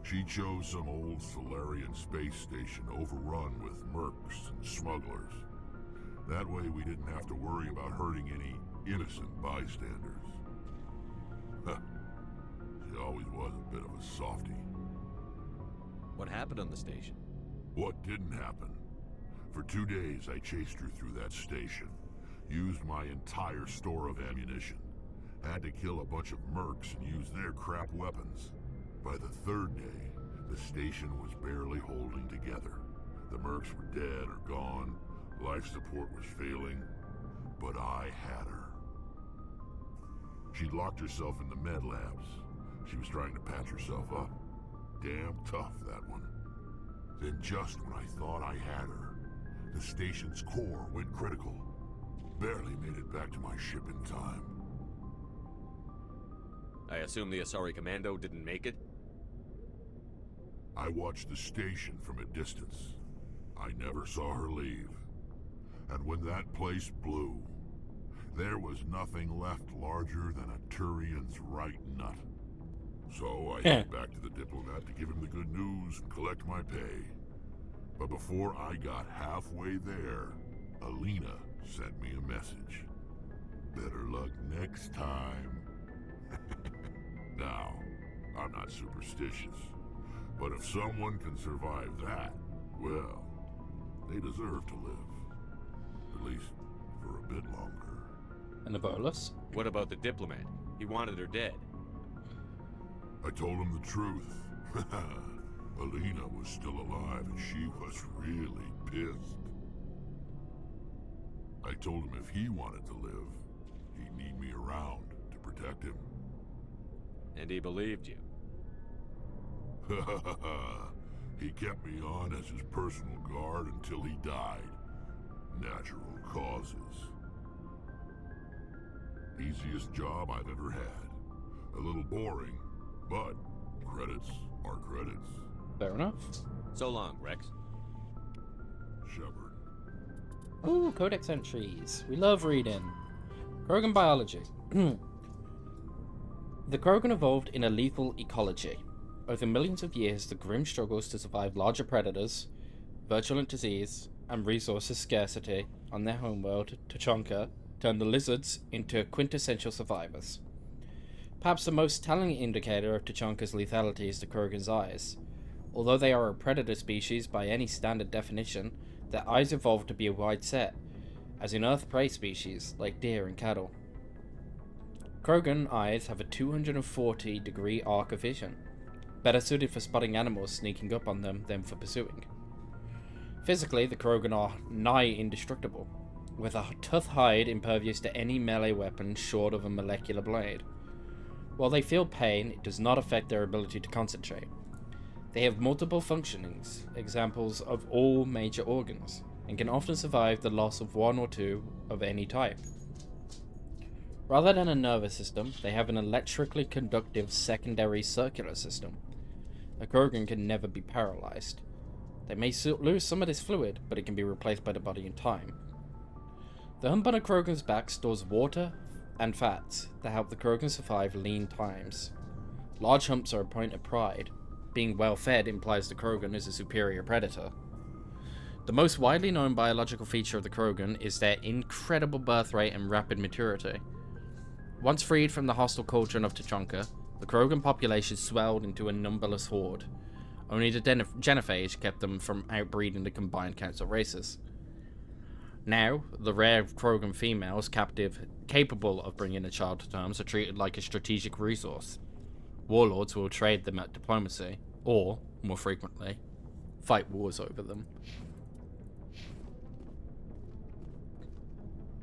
S13: She chose some old Solarian space station overrun with mercs and smugglers. That way we didn't have to worry about hurting any innocent bystanders. She always was a bit of a softie.
S5: What happened on the station?
S13: What didn't happen? For 2 days I chased her through that station, used my entire store of ammunition, had to kill a bunch of mercs and use their crap weapons. By the 3rd day, the station was barely holding together. The mercs were dead or gone, life support was failing, but I had her. She'd locked herself in the med labs. She was trying to patch herself up. Damn tough, that one. Then just when I thought I had her, the station's core went critical. Barely made it back to my ship in time.
S5: I assume the Asari Commando didn't make it?
S13: I watched the station from a distance. I never saw her leave. And when that place blew, there was nothing left larger than a Turian's right nut. So I headed back to the diplomat to give him the good news and collect my pay. But before I got halfway there, Alina sent me a message. Better luck next time. Now, I'm not superstitious, But if someone can survive that, well, they deserve to live. At least for a bit longer.
S1: And a bolus?
S5: What about the diplomat? He wanted her dead.
S13: I told him the truth. Alina was still alive and she was really pissed. I told him if he wanted to live, he'd need me around to protect him.
S5: And he believed you.
S13: He kept me on as his personal guard until he died. Natural causes. Easiest job I've ever had. A little boring, but credits are credits.
S1: Fair enough.
S5: So long, Rex.
S13: Shepard.
S1: Ooh, codex entries. We love reading. Krogan biology. The Krogan evolved in a lethal ecology. Over millions of years, the grim struggles to survive larger predators, virulent disease, and resources scarcity on their homeworld, Tuchanka, turned the lizards into quintessential survivors. Perhaps the most telling indicator of Tuchanka's lethality is the Krogan's eyes. Although they are a predator species by any standard definition, their eyes evolved to be wide set, as in Earth prey species like deer and cattle. Krogan eyes have a 240-degree arc of vision, better suited for spotting animals sneaking up on them than for pursuing. Physically, the Krogan are nigh indestructible, with a tough hide impervious to any melee weapon short of a molecular blade. While they feel pain, it does not affect their ability to concentrate. They have multiple functionings, examples of all major organs, and can often survive the loss of one or two of any type. Rather than a nervous system, they have an electrically conductive secondary circular system. A Krogan can never be paralyzed. They may lose some of this fluid, but it can be replaced by the body in time. The hump on a Krogan's back stores water and fats that help the Krogan survive lean times. Large humps are a point of pride. Being well fed implies the Krogan is a superior predator. The most widely known biological feature of the Krogan is their incredible birth rate and rapid maturity. Once freed from the hostile cauldron of Tuchanka, the Krogan population swelled into a numberless horde. Only the genophage kept them from outbreeding the combined council races. Now, the rare Krogan females capable of bringing a child to terms are treated like a strategic resource. Warlords will trade them at diplomacy, or, more frequently, fight wars over them.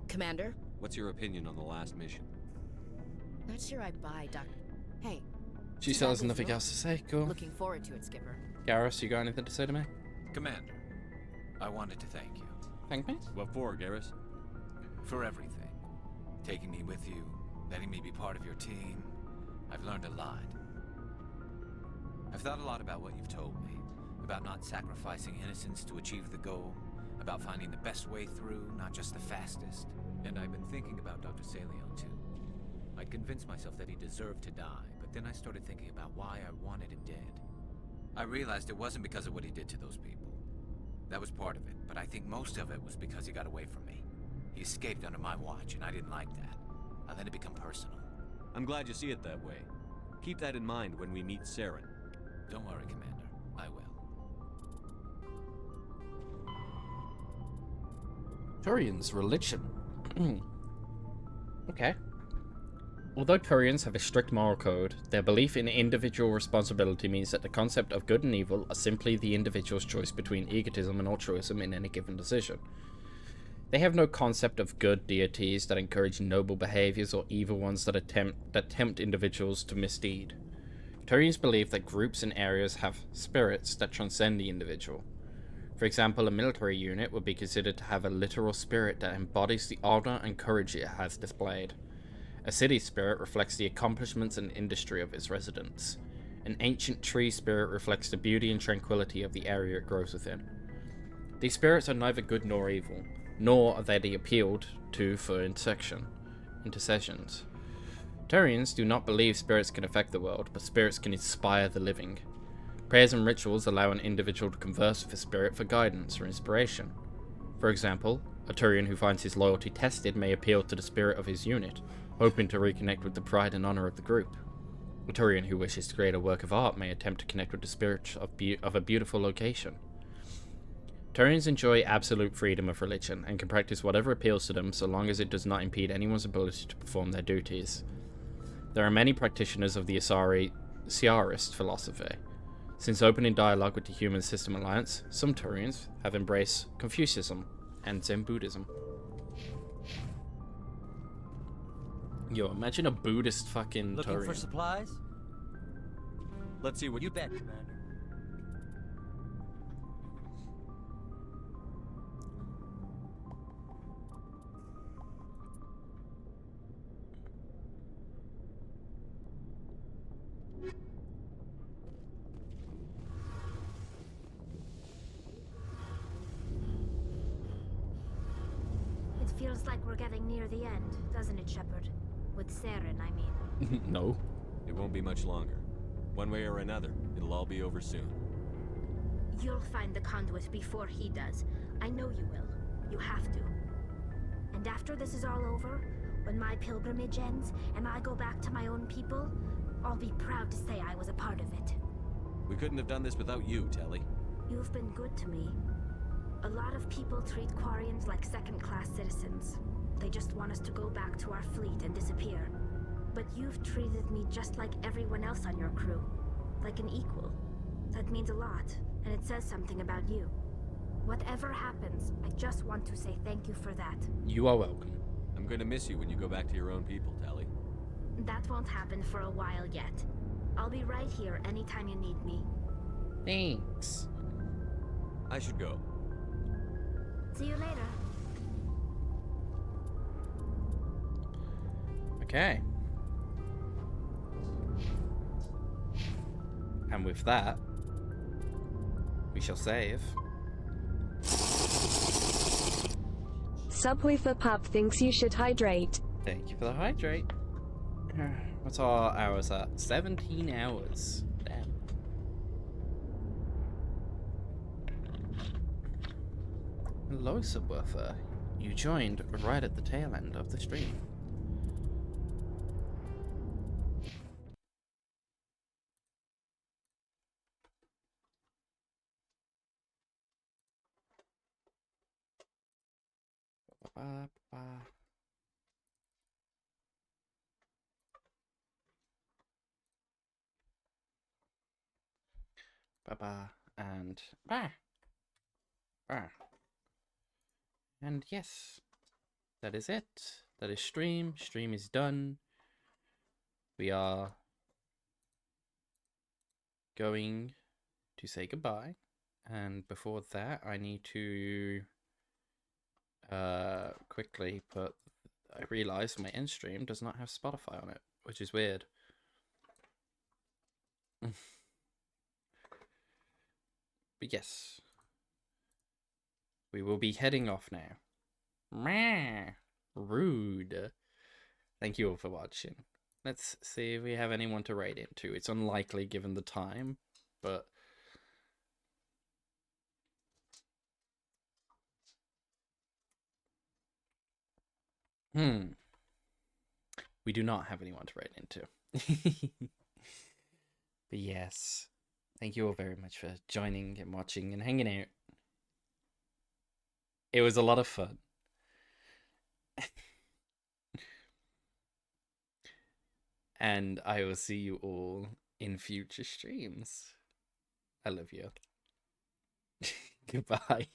S8: Commander?
S5: What's your opinion on the last mission?
S8: Not sure I buy, Doc. Hey.
S1: She still has nothing else to say, cool.
S8: Looking forward to it, Skipper.
S1: Garrus, you got anything to say to me?
S23: Commander, I wanted to thank you.
S1: Thank me?
S5: What for, Garrus?
S23: For everything. Taking me with you, letting me be part of your team. I've learned a lot. I've thought a lot about what you've told me. About not sacrificing innocence to achieve the goal. About finding the best way through, not just the fastest. And I've been thinking about Dr. Saleon, too. I'd convinced myself that he deserved to die, but then I started thinking about why I wanted him dead. I realized it wasn't because of what he did to those people. That was part of it, but I think most of it was because he got away from me. He escaped under my watch, and I didn't like that. I let it become personal.
S5: I'm glad you see it that way. Keep that in mind when we meet Saren.
S23: Don't worry, Commander. I will.
S1: Turian's religion. Okay. Although Turians have a strict moral code, their belief in individual responsibility means that the concept of good and evil are simply the individual's choice between egotism and altruism in any given decision. They have no concept of good deities that encourage noble behaviors or evil ones that tempt individuals to misdeed. Turians believe that groups and areas have spirits that transcend the individual. For example, a military unit would be considered to have a literal spirit that embodies the honor and courage it has displayed. A city spirit reflects the accomplishments and industry of its residents. An ancient tree spirit reflects the beauty and tranquility of the area it grows within. These spirits are neither good nor evil, nor are they appealed to for intercessions. Turians do not believe spirits can affect the world, but spirits can inspire the living. Prayers and rituals allow an individual to converse with a spirit for guidance or inspiration. For example, a Turian who finds his loyalty tested may appeal to the spirit of his unit, hoping to reconnect with the pride and honor of the group. A Turian who wishes to create a work of art may attempt to connect with the spirit of a beautiful location. Turians enjoy absolute freedom of religion and can practice whatever appeals to them so long as it does not impede anyone's ability to perform their duties. There are many practitioners of the Siarist philosophy. Since opening dialogue with the Human System Alliance, some Turians have embraced Confucianism and Zen Buddhism. Yo, imagine a Buddhist fucking
S9: Looking
S1: Turian.
S9: for supplies?
S5: Let's see what
S9: You bet, Commander.
S10: It feels like we're getting near the end, doesn't it, Shepard? With Saren, I mean.
S1: No.
S5: It won't be much longer. One way or another, it'll all be over soon.
S10: You'll find the conduit before he does. I know you will. You have to. And after this is all over, when my pilgrimage ends and I go back to my own people, I'll be proud to say I was a part of it.
S5: We couldn't have done this without you, Telly.
S10: You've been good to me. A lot of people treat Quarians like second-class citizens. They just want us to go back to our fleet and disappear. But you've treated me just like everyone else on your crew. Like an equal. That means a lot, and it says something about you. Whatever happens, I just want to say thank you for that.
S1: You are welcome.
S5: I'm gonna miss you when you go back to your own people, Telly.
S10: That won't happen for a while yet. I'll be right here anytime you need me.
S1: Thanks.
S5: I should go.
S10: See you later.
S1: Okay. And with that, we shall save.
S12: Subwoofer Pup thinks you should hydrate.
S1: Thank you for the hydrate. What's our hours at? 17 hours. Damn. Hello, Subwoofer. You joined right at the tail end of the stream. And and yes, that is it. That is stream. Stream is done. We are going to say goodbye, and before that I need to quickly put, I realized my end stream does not have Spotify on it, which is weird. But yes, we will be heading off now. Meh. Rude. Thank you all for watching. Let's see if we have anyone to raid into. It's unlikely given the time, but we do not have anyone to raid into. But yes, thank you all very much for joining and watching and hanging out. It was a lot of fun. And I will see you all in future streams. I love you. Goodbye.